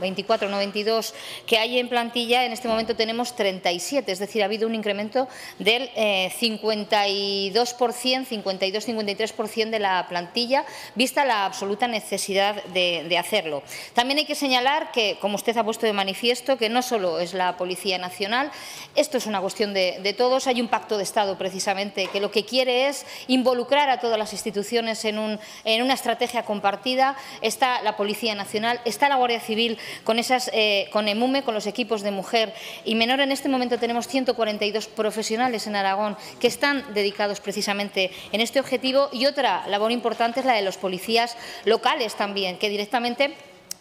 no 22, que hay en plantilla, en este momento tenemos 37, es decir, ha habido un incremento del 52%, 52-53% de la plantilla, vista la absoluta necesidad de hacerlo. También hay que señalar que, como usted ha puesto de manifiesto, que no solo es la Policía Nacional, esto es una cuestión de todos. Hay un pacto de Estado, precisamente, que lo que quiere es involucrar a todas las instituciones en una estrategia compartida. Está la Policía Nacional, está la Guardia Civil con EMUME, con los equipos de mujer y menor. En este momento tenemos 142 profesionales en Aragón que están dedicados precisamente en este objetivo, y otra labor importante es la de los policías locales también, que directamente,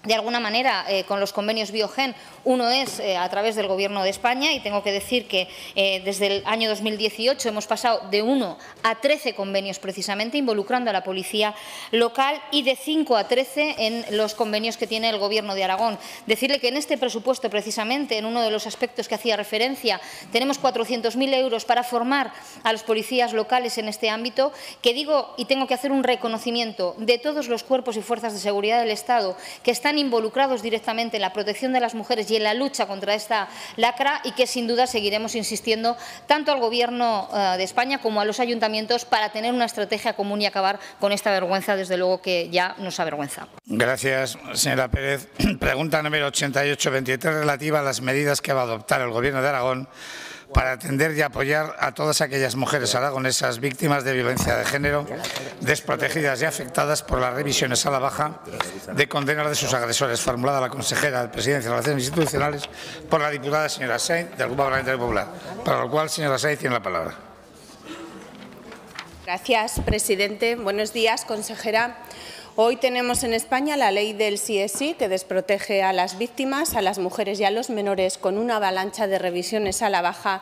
de alguna manera, con los convenios Biogen, uno es a través del Gobierno de España, y tengo que decir que desde el año 2018 hemos pasado de 1 a 13 convenios precisamente involucrando a la policía local y de 5 a 13 en los convenios que tiene el Gobierno de Aragón. Decirle que en este presupuesto, precisamente, en uno de los aspectos que hacía referencia, tenemos 400.000 euros para formar a los policías locales en este ámbito, que digo y tengo que hacer un reconocimiento de todos los cuerpos y fuerzas de seguridad del Estado que están involucrados directamente en la protección de las mujeres y en la lucha contra esta lacra, y que sin duda seguiremos insistiendo tanto al Gobierno de España como a los ayuntamientos para tener una estrategia común y acabar con esta vergüenza, desde luego, que ya nos avergüenza. Gracias, señora Pérez. Pregunta número 8823, relativa a las medidas que va a adoptar el Gobierno de Aragón para atender y apoyar a todas aquellas mujeres aragonesas víctimas de violencia de género, desprotegidas y afectadas por las revisiones a la baja de condenas de sus agresores, formulada a la consejera de Presidencia y Relaciones Institucionales por la diputada señora Sainz, del Grupo Parlamentario Popular, para lo cual, señora Sainz, tiene la palabra. Gracias, presidente. Buenos días, consejera. Hoy tenemos en España la ley del sí es sí, que desprotege a las víctimas, a las mujeres y a los menores, con una avalancha de revisiones a la baja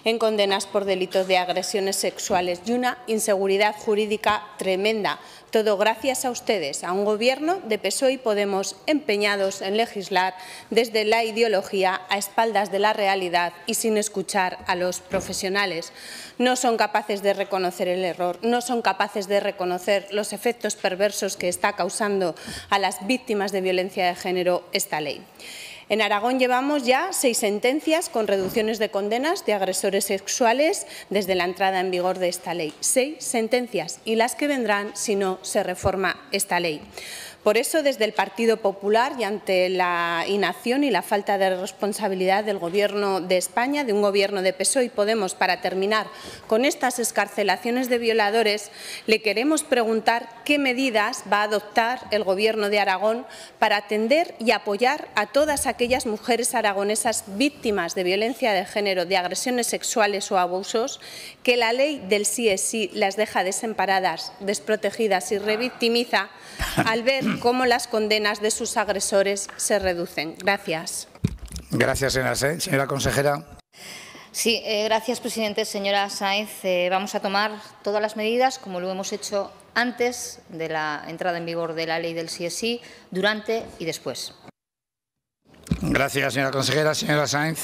en condenas por delitos de agresiones sexuales y una inseguridad jurídica tremenda. Todo gracias a ustedes, a un Gobierno de PSOE y Podemos empeñados en legislar desde la ideología a espaldas de la realidad y sin escuchar a los profesionales. No son capaces de reconocer el error, no son capaces de reconocer los efectos perversos que está causando a las víctimas de violencia de género esta ley. En Aragón llevamos ya 6 sentencias con reducciones de condenas de agresores sexuales desde la entrada en vigor de esta ley. 6 sentencias y las que vendrán si no se reforma esta ley. Por eso, desde el Partido Popular y ante la inacción y la falta de responsabilidad del Gobierno de España, de un Gobierno de PSOE y Podemos, para terminar con estas excarcelaciones de violadores, le queremos preguntar qué medidas va a adoptar el Gobierno de Aragón para atender y apoyar a todas aquellas mujeres aragonesas víctimas de violencia de género, de agresiones sexuales o abusos, que la ley del sí es sí las deja desamparadas, desprotegidas y revictimiza al ver cómo las condenas de sus agresores se reducen. Gracias. Gracias, señora consejera. Sí, gracias, presidente. Señora Sáenz, vamos a tomar todas las medidas, como lo hemos hecho antes de la entrada en vigor de la ley del sí es sí, durante y después. Gracias, señora consejera. Señora Sáenz.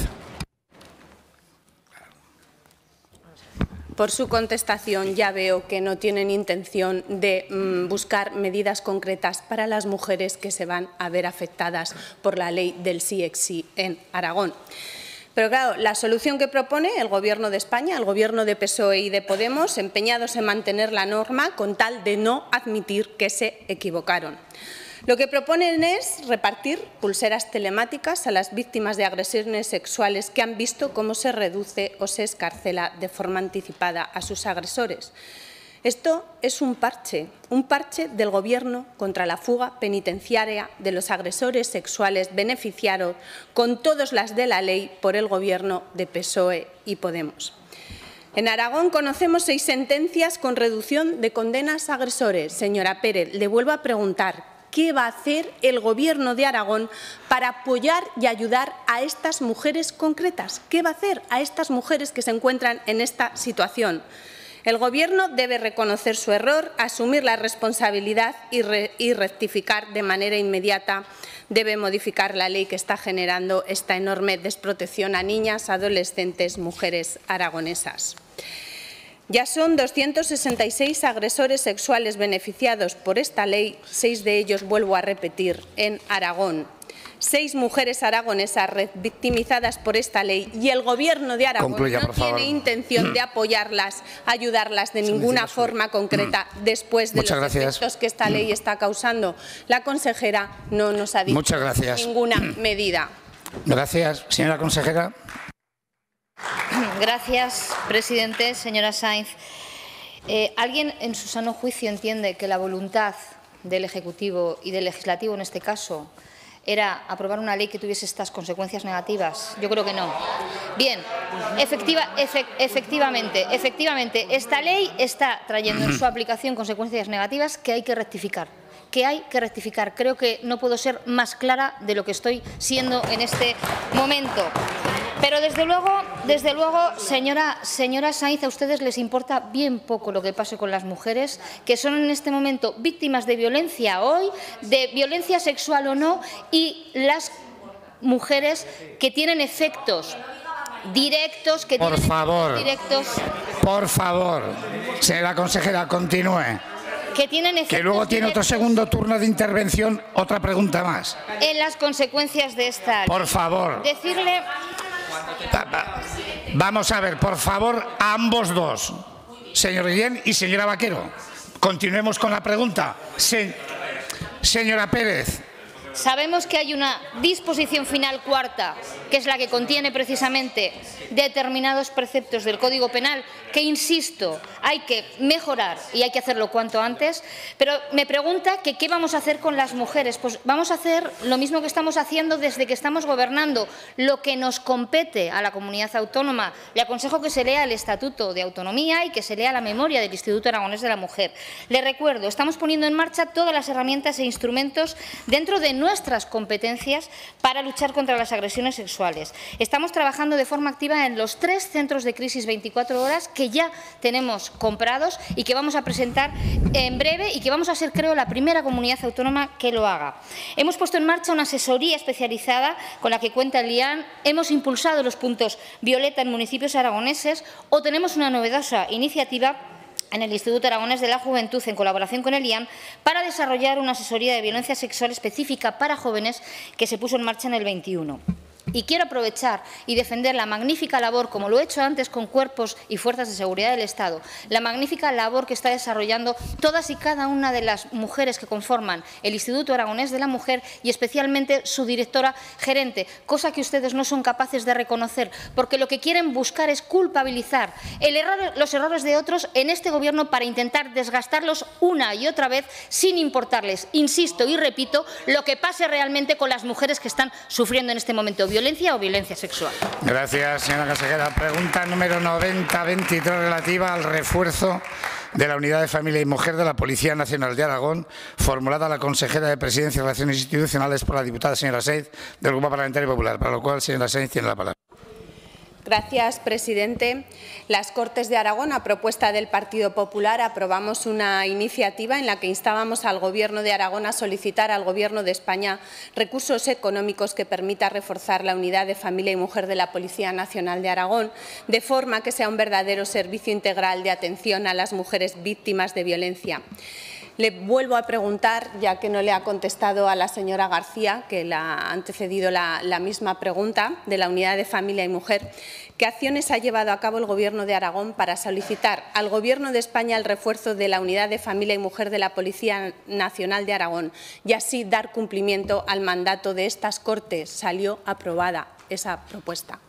Por su contestación ya veo que no tienen intención de buscar medidas concretas para las mujeres que se van a ver afectadas por la ley del sí es sí en Aragón. Pero claro, la solución que propone el Gobierno de España, el Gobierno de PSOE y de Podemos, empeñados en mantener la norma con tal de no admitir que se equivocaron. Lo que proponen es repartir pulseras telemáticas a las víctimas de agresiones sexuales que han visto cómo se reduce o se excarcela de forma anticipada a sus agresores. Esto es un parche del Gobierno contra la fuga penitenciaria de los agresores sexuales beneficiados con todas las de la ley por el Gobierno de PSOE y Podemos. En Aragón conocemos 6 sentencias con reducción de condenas a agresores. Señora Pérez, le vuelvo a preguntar, ¿qué va a hacer el Gobierno de Aragón para apoyar y ayudar a estas mujeres concretas? ¿Qué va a hacer a estas mujeres que se encuentran en esta situación? El Gobierno debe reconocer su error, asumir la responsabilidad y rectificar de manera inmediata. Debe modificar la ley que está generando esta enorme desprotección a niñas, adolescentes, mujeres aragonesas. Ya son 266 agresores sexuales beneficiados por esta ley, 6 de ellos, vuelvo a repetir, en Aragón. 6 mujeres aragonesas victimizadas por esta ley y el Gobierno de Aragón no tiene intención de apoyarlas, ayudarlas de ninguna forma concreta después de los efectos que esta ley está causando. La consejera no nos ha dicho ninguna medida. Gracias. Señora consejera. Gracias, presidente. Señora Sáenz, ¿alguien en su sano juicio entiende que la voluntad del Ejecutivo y del Legislativo, en este caso, era aprobar una ley que tuviese estas consecuencias negativas? Yo creo que no. Bien, efectivamente, esta ley está trayendo en su aplicación consecuencias negativas que hay que rectificar. Creo que no puedo ser más clara de lo que estoy siendo en este momento. Pero desde luego, señora Sáenz, a ustedes les importa bien poco lo que pase con las mujeres que son en este momento víctimas de violencia hoy, de violencia sexual o no, y las mujeres que tienen efectos directos, Por favor, señora consejera, continúe. Que luego tiene otro segundo turno de intervención, otra pregunta más. En las consecuencias de esta ley. Por favor. Decirle... Vamos a ver, por favor, a ambos dos, señor Guillén y señora Vaquero. Continuemos con la pregunta. Señora Pérez. Sabemos que hay una disposición final cuarta, que es la que contiene precisamente determinados preceptos del Código Penal, que, insisto, hay que mejorar y hay que hacerlo cuanto antes. Pero me pregunta que qué vamos a hacer con las mujeres. Pues vamos a hacer lo mismo que estamos haciendo desde que estamos gobernando, lo que nos compete a la comunidad autónoma. Le aconsejo que se lea el Estatuto de Autonomía y que se lea la memoria del Instituto Aragonés de la Mujer. Le recuerdo, estamos poniendo en marcha todas las herramientas e instrumentos dentro de nuestras competencias para luchar contra las agresiones sexuales. Estamos trabajando de forma activa en los 3 centros de crisis 24 horas que ya tenemos comprados y que vamos a presentar en breve y que vamos a ser, creo, la primera comunidad autónoma que lo haga. Hemos puesto en marcha una asesoría especializada con la que cuenta el IAN, hemos impulsado los puntos violeta en municipios aragoneses o tenemos una novedosa iniciativa en el Instituto Aragonés de la Juventud, en colaboración con el IAN, para desarrollar una asesoría de violencia sexual específica para jóvenes que se puso en marcha en el 21. Y quiero aprovechar y defender la magnífica labor, como lo he hecho antes con cuerpos y fuerzas de seguridad del Estado, la magnífica labor que está desarrollando todas y cada una de las mujeres que conforman el Instituto Aragonés de la Mujer y especialmente su directora gerente, cosa que ustedes no son capaces de reconocer, porque lo que quieren buscar es culpabilizar los errores de otros en este Gobierno para intentar desgastarlos una y otra vez sin importarles, insisto y repito, lo que pase realmente con las mujeres que están sufriendo en este momento violencia o violencia sexual. Gracias, señora consejera. Pregunta número 9023 relativa al refuerzo de la Unidad de Familia y Mujer de la Policía Nacional de Aragón, formulada a la consejera de Presidencia y Relaciones Institucionales por la diputada señora Sainz del Grupo Parlamentario Popular, para lo cual señora Sainz tiene la palabra. Gracias, presidente. Las Cortes de Aragón, a propuesta del Partido Popular, aprobamos una iniciativa en la que instábamos al Gobierno de Aragón a solicitar al Gobierno de España recursos económicos que permitan reforzar la Unidad de Familia y Mujer de la Policía Nacional de Aragón, de forma que sea un verdadero servicio integral de atención a las mujeres víctimas de violencia. Le vuelvo a preguntar, ya que no le ha contestado a la señora García, que la ha antecedido la misma pregunta de la Unidad de Familia y Mujer, ¿qué acciones ha llevado a cabo el Gobierno de Aragón para solicitar al Gobierno de España el refuerzo de la Unidad de Familia y Mujer de la Policía Nacional de Aragón y así dar cumplimiento al mandato de estas Cortes? Salió aprobada esa propuesta.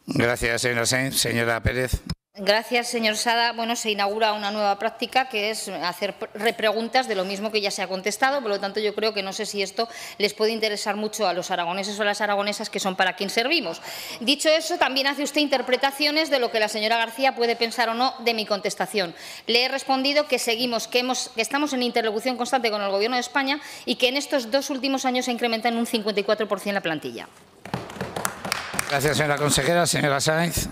Gracias, señora Sainz. Señora Pérez. Gracias, señor Sada. Bueno, se inaugura una nueva práctica que es hacer repreguntas de lo mismo que ya se ha contestado. Por lo tanto, yo creo que no sé si esto les puede interesar mucho a los aragoneses o a las aragonesas, que son para quien servimos. Dicho eso, también hace usted interpretaciones de lo que la señora García puede pensar o no de mi contestación. Le he respondido que seguimos, que estamos en interlocución constante con el Gobierno de España y que en estos 2 últimos años se incrementa en un 54% la plantilla. Gracias, señora consejera. Señora Sainz.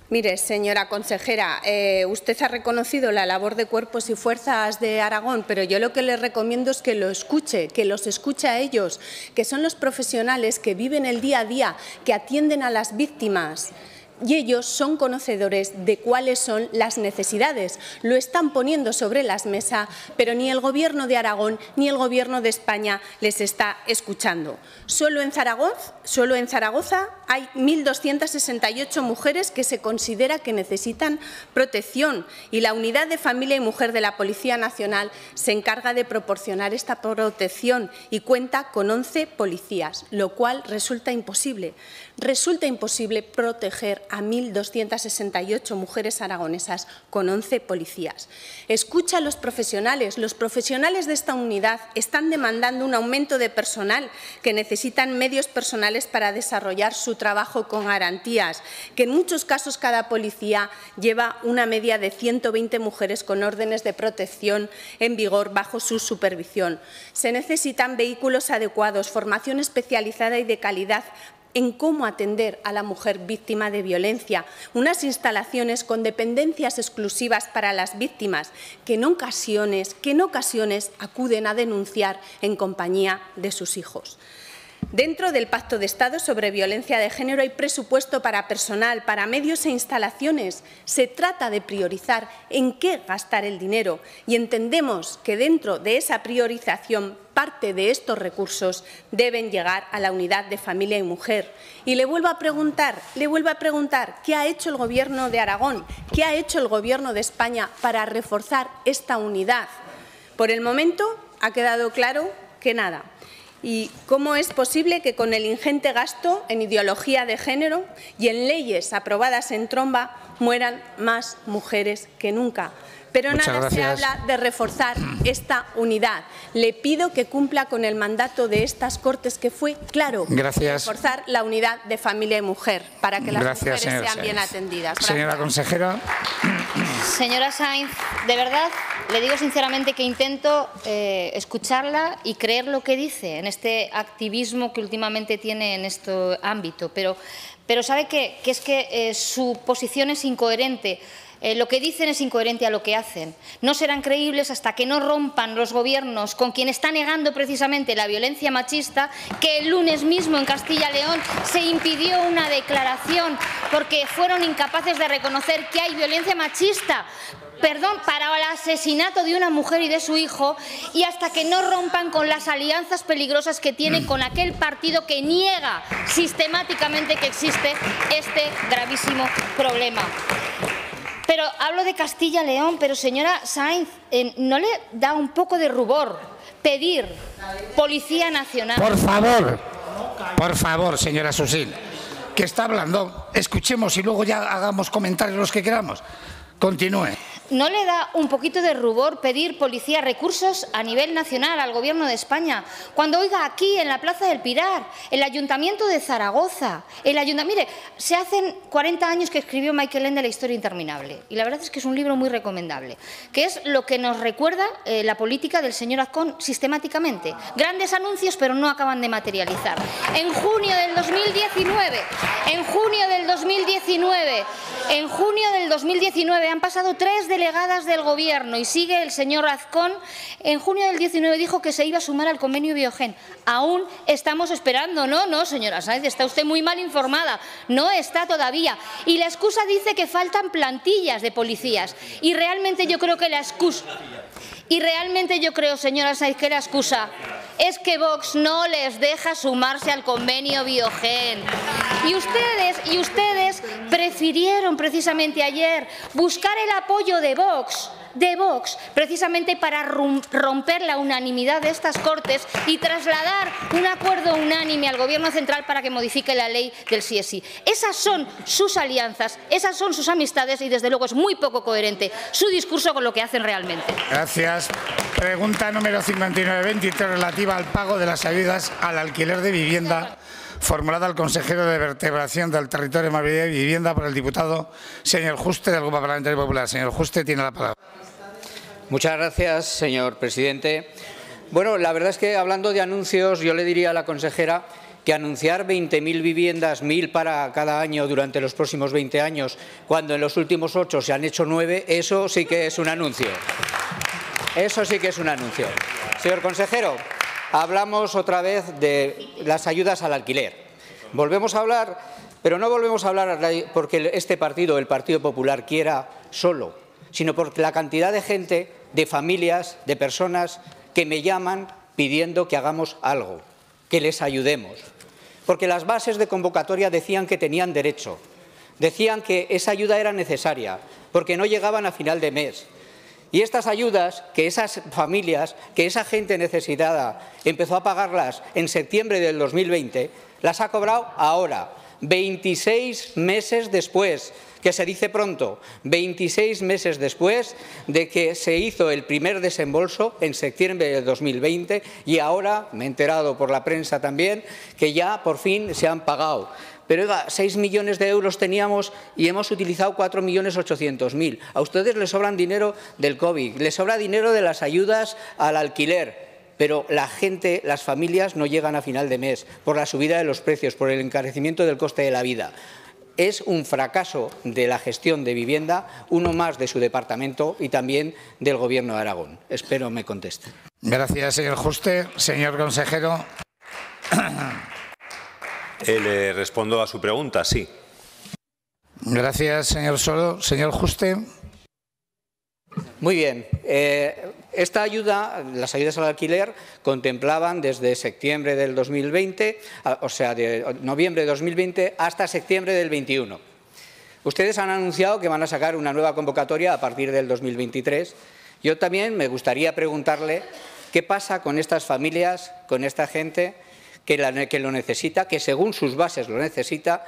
Mire, señora consejera, usted ha reconocido la labor de cuerpos y fuerzas de Aragón, pero yo lo que le recomiendo es que lo escuche, que los escuche a ellos, que son los profesionales que viven el día a día, que atienden a las víctimas. Y ellos son conocedores de cuáles son las necesidades. Lo están poniendo sobre la mesa, pero ni el Gobierno de Aragón ni el Gobierno de España les está escuchando. Solo en Zaragoza hay 1.268 mujeres que se considera que necesitan protección y la Unidad de Familia y Mujer de la Policía Nacional se encarga de proporcionar esta protección y cuenta con 11 policías, lo cual resulta imposible. Resulta imposible proteger a 1.268 mujeres aragonesas con 11 policías. Escucha a los profesionales de esta unidad están demandando un aumento de personal, que necesitan medios personales para desarrollar su trabajo con garantías, que en muchos casos cada policía lleva una media de 120 mujeres con órdenes de protección en vigor bajo su supervisión. Se necesitan vehículos adecuados, formación especializada y de calidad en cómo atender a la mujer víctima de violencia, unas instalaciones con dependencias exclusivas para las víctimas que en ocasiones acuden a denunciar en compañía de sus hijos. Dentro del Pacto de Estado sobre Violencia de Género hay presupuesto para personal, para medios e instalaciones. Se trata de priorizar en qué gastar el dinero y entendemos que dentro de esa priorización parte de estos recursos deben llegar a la Unidad de Familia y Mujer. Y le vuelvo a preguntar, ¿qué ha hecho el Gobierno de Aragón? ¿Qué ha hecho el Gobierno de España para reforzar esta unidad? Por el momento ha quedado claro que nada. ¿Y cómo es posible que con el ingente gasto en ideología de género y en leyes aprobadas en tromba mueran más mujeres que nunca? Pero nada se habla de reforzar esta unidad. Le pido que cumpla con el mandato de estas Cortes, que fue claro, reforzar la Unidad de Familia y Mujer para que las mujeres sean bien atendidas. Gracias. Señora consejera. Señora Sainz, de verdad Le digo sinceramente que intento escucharla y creer lo que dice en este activismo que últimamente tiene en este ámbito, pero sabe que es que su posición es incoherente. Lo que dicen es incoherente a lo que hacen. No serán creíbles hasta que no rompan los gobiernos con quien está negando precisamente la violencia machista, que el lunes mismo en Castilla y León se impidió una declaración porque fueron incapaces de reconocer que hay violencia machista. Perdón, para el asesinato de una mujer y de su hijo, y hasta que no rompan con las alianzas peligrosas que tienen con aquel partido que niega sistemáticamente que existe este gravísimo problema. Pero hablo de Castilla y León, pero señora Sainz, ¿no le da un poco de rubor pedir Policía Nacional? Por favor, señora Susil, que está hablando, escuchemos y luego ya hagamos comentarios los que queramos. Continúe. ¿No le da un poquito de rubor pedir policía recursos a nivel nacional al Gobierno de España? Cuando oiga aquí en la Plaza del Pilar, el Ayuntamiento de Zaragoza, mire, se hacen 40 años que escribió Michael Ende La historia interminable, y la verdad es que es un libro muy recomendable, que es lo que nos recuerda la política del señor Azcón sistemáticamente. Grandes anuncios, pero no acaban de materializar. En junio del 2019 han pasado 3 delegadas del Gobierno y sigue el señor Azcón. En junio del 19 dijo que se iba a sumar al convenio Biogen. Aún estamos esperando. No, señora Sáenz, está usted muy mal informada. No está todavía. Y la excusa dice que faltan plantillas de policías. Y realmente yo creo, señora Sáenz, que la excusa es que Vox no les deja sumarse al convenio Biogen. Y ustedes prefirieron precisamente ayer buscar el apoyo de Vox precisamente para romper la unanimidad de estas Cortes y trasladar un acuerdo unánime al Gobierno central para que modifique la ley del sí es sí. Esas son sus alianzas, esas son sus amistades y desde luego es muy poco coherente su discurso con lo que hacen realmente. Gracias. Pregunta número 5923 relativa al pago de las ayudas al alquiler de vivienda, formulada al consejero de Vertebración del Territorio, Movilidad y Vivienda por el diputado señor Juste del Grupo Parlamentario Popular. Señor Juste, tiene la palabra. Muchas gracias, señor presidente. Bueno, la verdad es que hablando de anuncios, yo le diría a la consejera que anunciar 20.000 viviendas, 1.000 para cada año durante los próximos 20 años, cuando en los últimos 8 se han hecho 9, eso sí que es un anuncio. Eso sí que es un anuncio. Señor consejero, hablamos otra vez de las ayudas al alquiler. Volvemos a hablar, pero no volvemos a hablar porque este partido, el Partido Popular, quiera solo, sino porque la cantidad de gente, de familias, de personas que me llaman pidiendo que hagamos algo, que les ayudemos. Porque las bases de convocatoria decían que tenían derecho, decían que esa ayuda era necesaria, porque no llegaban a final de mes. Y estas ayudas, que esas familias, que esa gente necesitada empezó a pagarlas en septiembre del 2020, las ha cobrado ahora, 26 meses después, que se dice pronto, 26 meses después de que se hizo el primer desembolso en septiembre del 2020 y ahora, me he enterado por la prensa también, que ya por fin se han pagado. Pero oiga, 6 millones de euros teníamos y hemos utilizado 4.800.000. A ustedes les sobran dinero del COVID, les sobra dinero de las ayudas al alquiler. Pero la gente, las familias no llegan a final de mes por la subida de los precios, por el encarecimiento del coste de la vida. Es un fracaso de la gestión de vivienda, uno más de su departamento y también del Gobierno de Aragón. Espero me conteste. Gracias, señor Juste. Señor consejero. Le respondo a su pregunta, sí. Gracias, señor Solo. Señor Juste. Muy bien. Esta ayuda, las ayudas al alquiler, contemplaban desde septiembre del 2020, o sea, de noviembre de 2020 hasta septiembre del 21. Ustedes han anunciado que van a sacar una nueva convocatoria a partir del 2023. Yo también me gustaría preguntarle qué pasa con estas familias, con esta gente que lo necesita, que según sus bases lo necesita,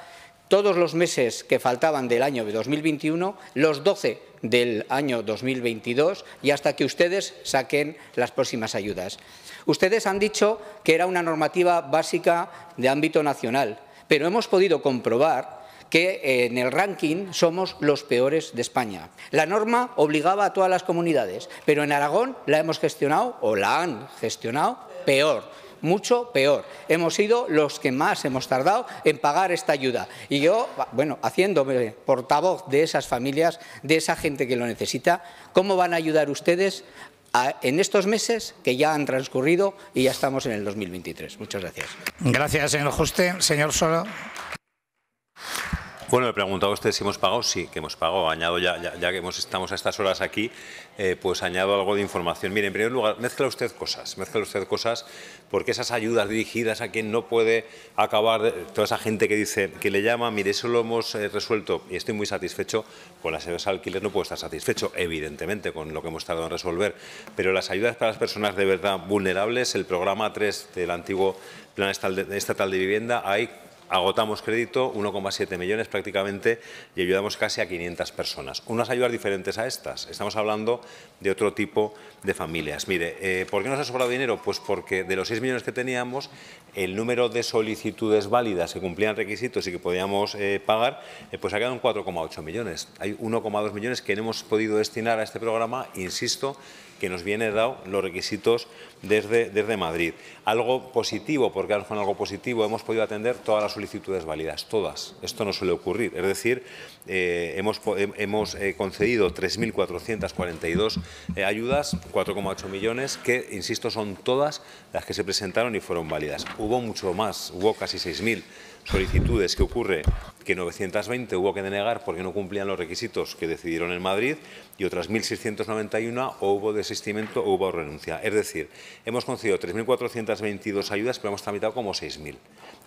todos los meses que faltaban del año 2021, los 12 del año 2022 y hasta que ustedes saquen las próximas ayudas. Ustedes han dicho que era una normativa básica de ámbito nacional, pero hemos podido comprobar que en el ranking somos los peores de España. La norma obligaba a todas las comunidades, pero en Aragón la hemos gestionado, o la han gestionado, peor. Mucho peor. Hemos sido los que más hemos tardado en pagar esta ayuda. Y yo, bueno, haciéndome portavoz de esas familias, de esa gente que lo necesita, ¿cómo van a ayudar ustedes en estos meses que ya han transcurrido y ya estamos en el 2023? Muchas gracias. Gracias, señor Juste. Señor Soro. Bueno, me preguntaba usted si hemos pagado. Sí, que hemos pagado. Añado ya que estamos a estas horas aquí, pues añado algo de información. Mire, en primer lugar, mezcla usted cosas porque esas ayudas dirigidas a quien no puede acabar, toda esa gente que dice, que le llama, mire, eso lo hemos resuelto y estoy muy satisfecho. Con las ayudas al alquiler no puedo estar satisfecho, evidentemente, con lo que hemos tardado en resolver, pero las ayudas para las personas de verdad vulnerables, el programa 3 del antiguo Plan Estatal de Vivienda, hay agotamos crédito, 1,7 millones prácticamente, y ayudamos casi a 500 personas. Unas ayudas diferentes a estas. Estamos hablando de otro tipo de familias. Mire, ¿por qué nos ha sobrado dinero? Pues porque de los 6 millones que teníamos, el número de solicitudes válidas que cumplían requisitos y que podíamos pagar, pues ha quedado en 4,8 millones. Hay 1,2 millones que no hemos podido destinar a este programa, insisto, que nos viene dado los requisitos desde Madrid. Algo positivo, porque ahora con algo positivo hemos podido atender todas las solicitudes válidas, todas. Esto no suele ocurrir, es decir, hemos concedido 3.442 ayudas, 4,8 millones, que, insisto, son todas las que se presentaron y fueron válidas. Hubo mucho más, hubo casi 6.000 solicitudes, que ocurre que 920 hubo que denegar porque no cumplían los requisitos que decidieron en Madrid, y otras 1.691 o hubo desistimiento o hubo renuncia. Es decir, hemos concedido 3.422 ayudas, pero hemos tramitado como 6.000.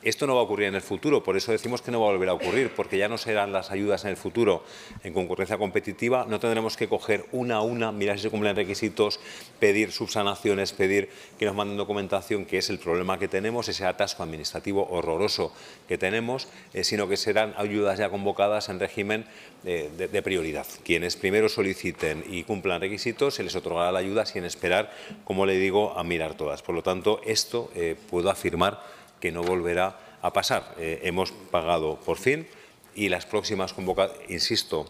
Esto no va a ocurrir en el futuro, por eso decimos que no va a volver a ocurrir, porque ya no serán las ayudas en el futuro en concurrencia competitiva, no tendremos que coger una a una, mirar si se cumplen requisitos, pedir subsanaciones, pedir que nos manden documentación, que es el problema que tenemos, ese atasco administrativo horroroso que tenemos, sino que serán ayudas ya convocadas en régimen de prioridad. Quienes primero soliciten y cumplan requisitos, se les otorgará la ayuda sin esperar, como le digo, a mirar todas. Por lo tanto, esto puedo afirmar que no volverá a pasar. Hemos pagado por fin, y las próximas convocadas, insisto,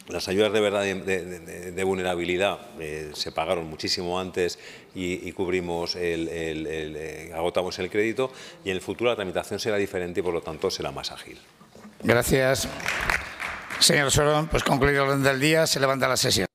las ayudas de verdad de vulnerabilidad se pagaron muchísimo antes y cubrimos agotamos el crédito, y en el futuro la tramitación será diferente y por lo tanto será más ágil. Gracias. Señor Sorón, pues concluido el orden del día, se levanta la sesión.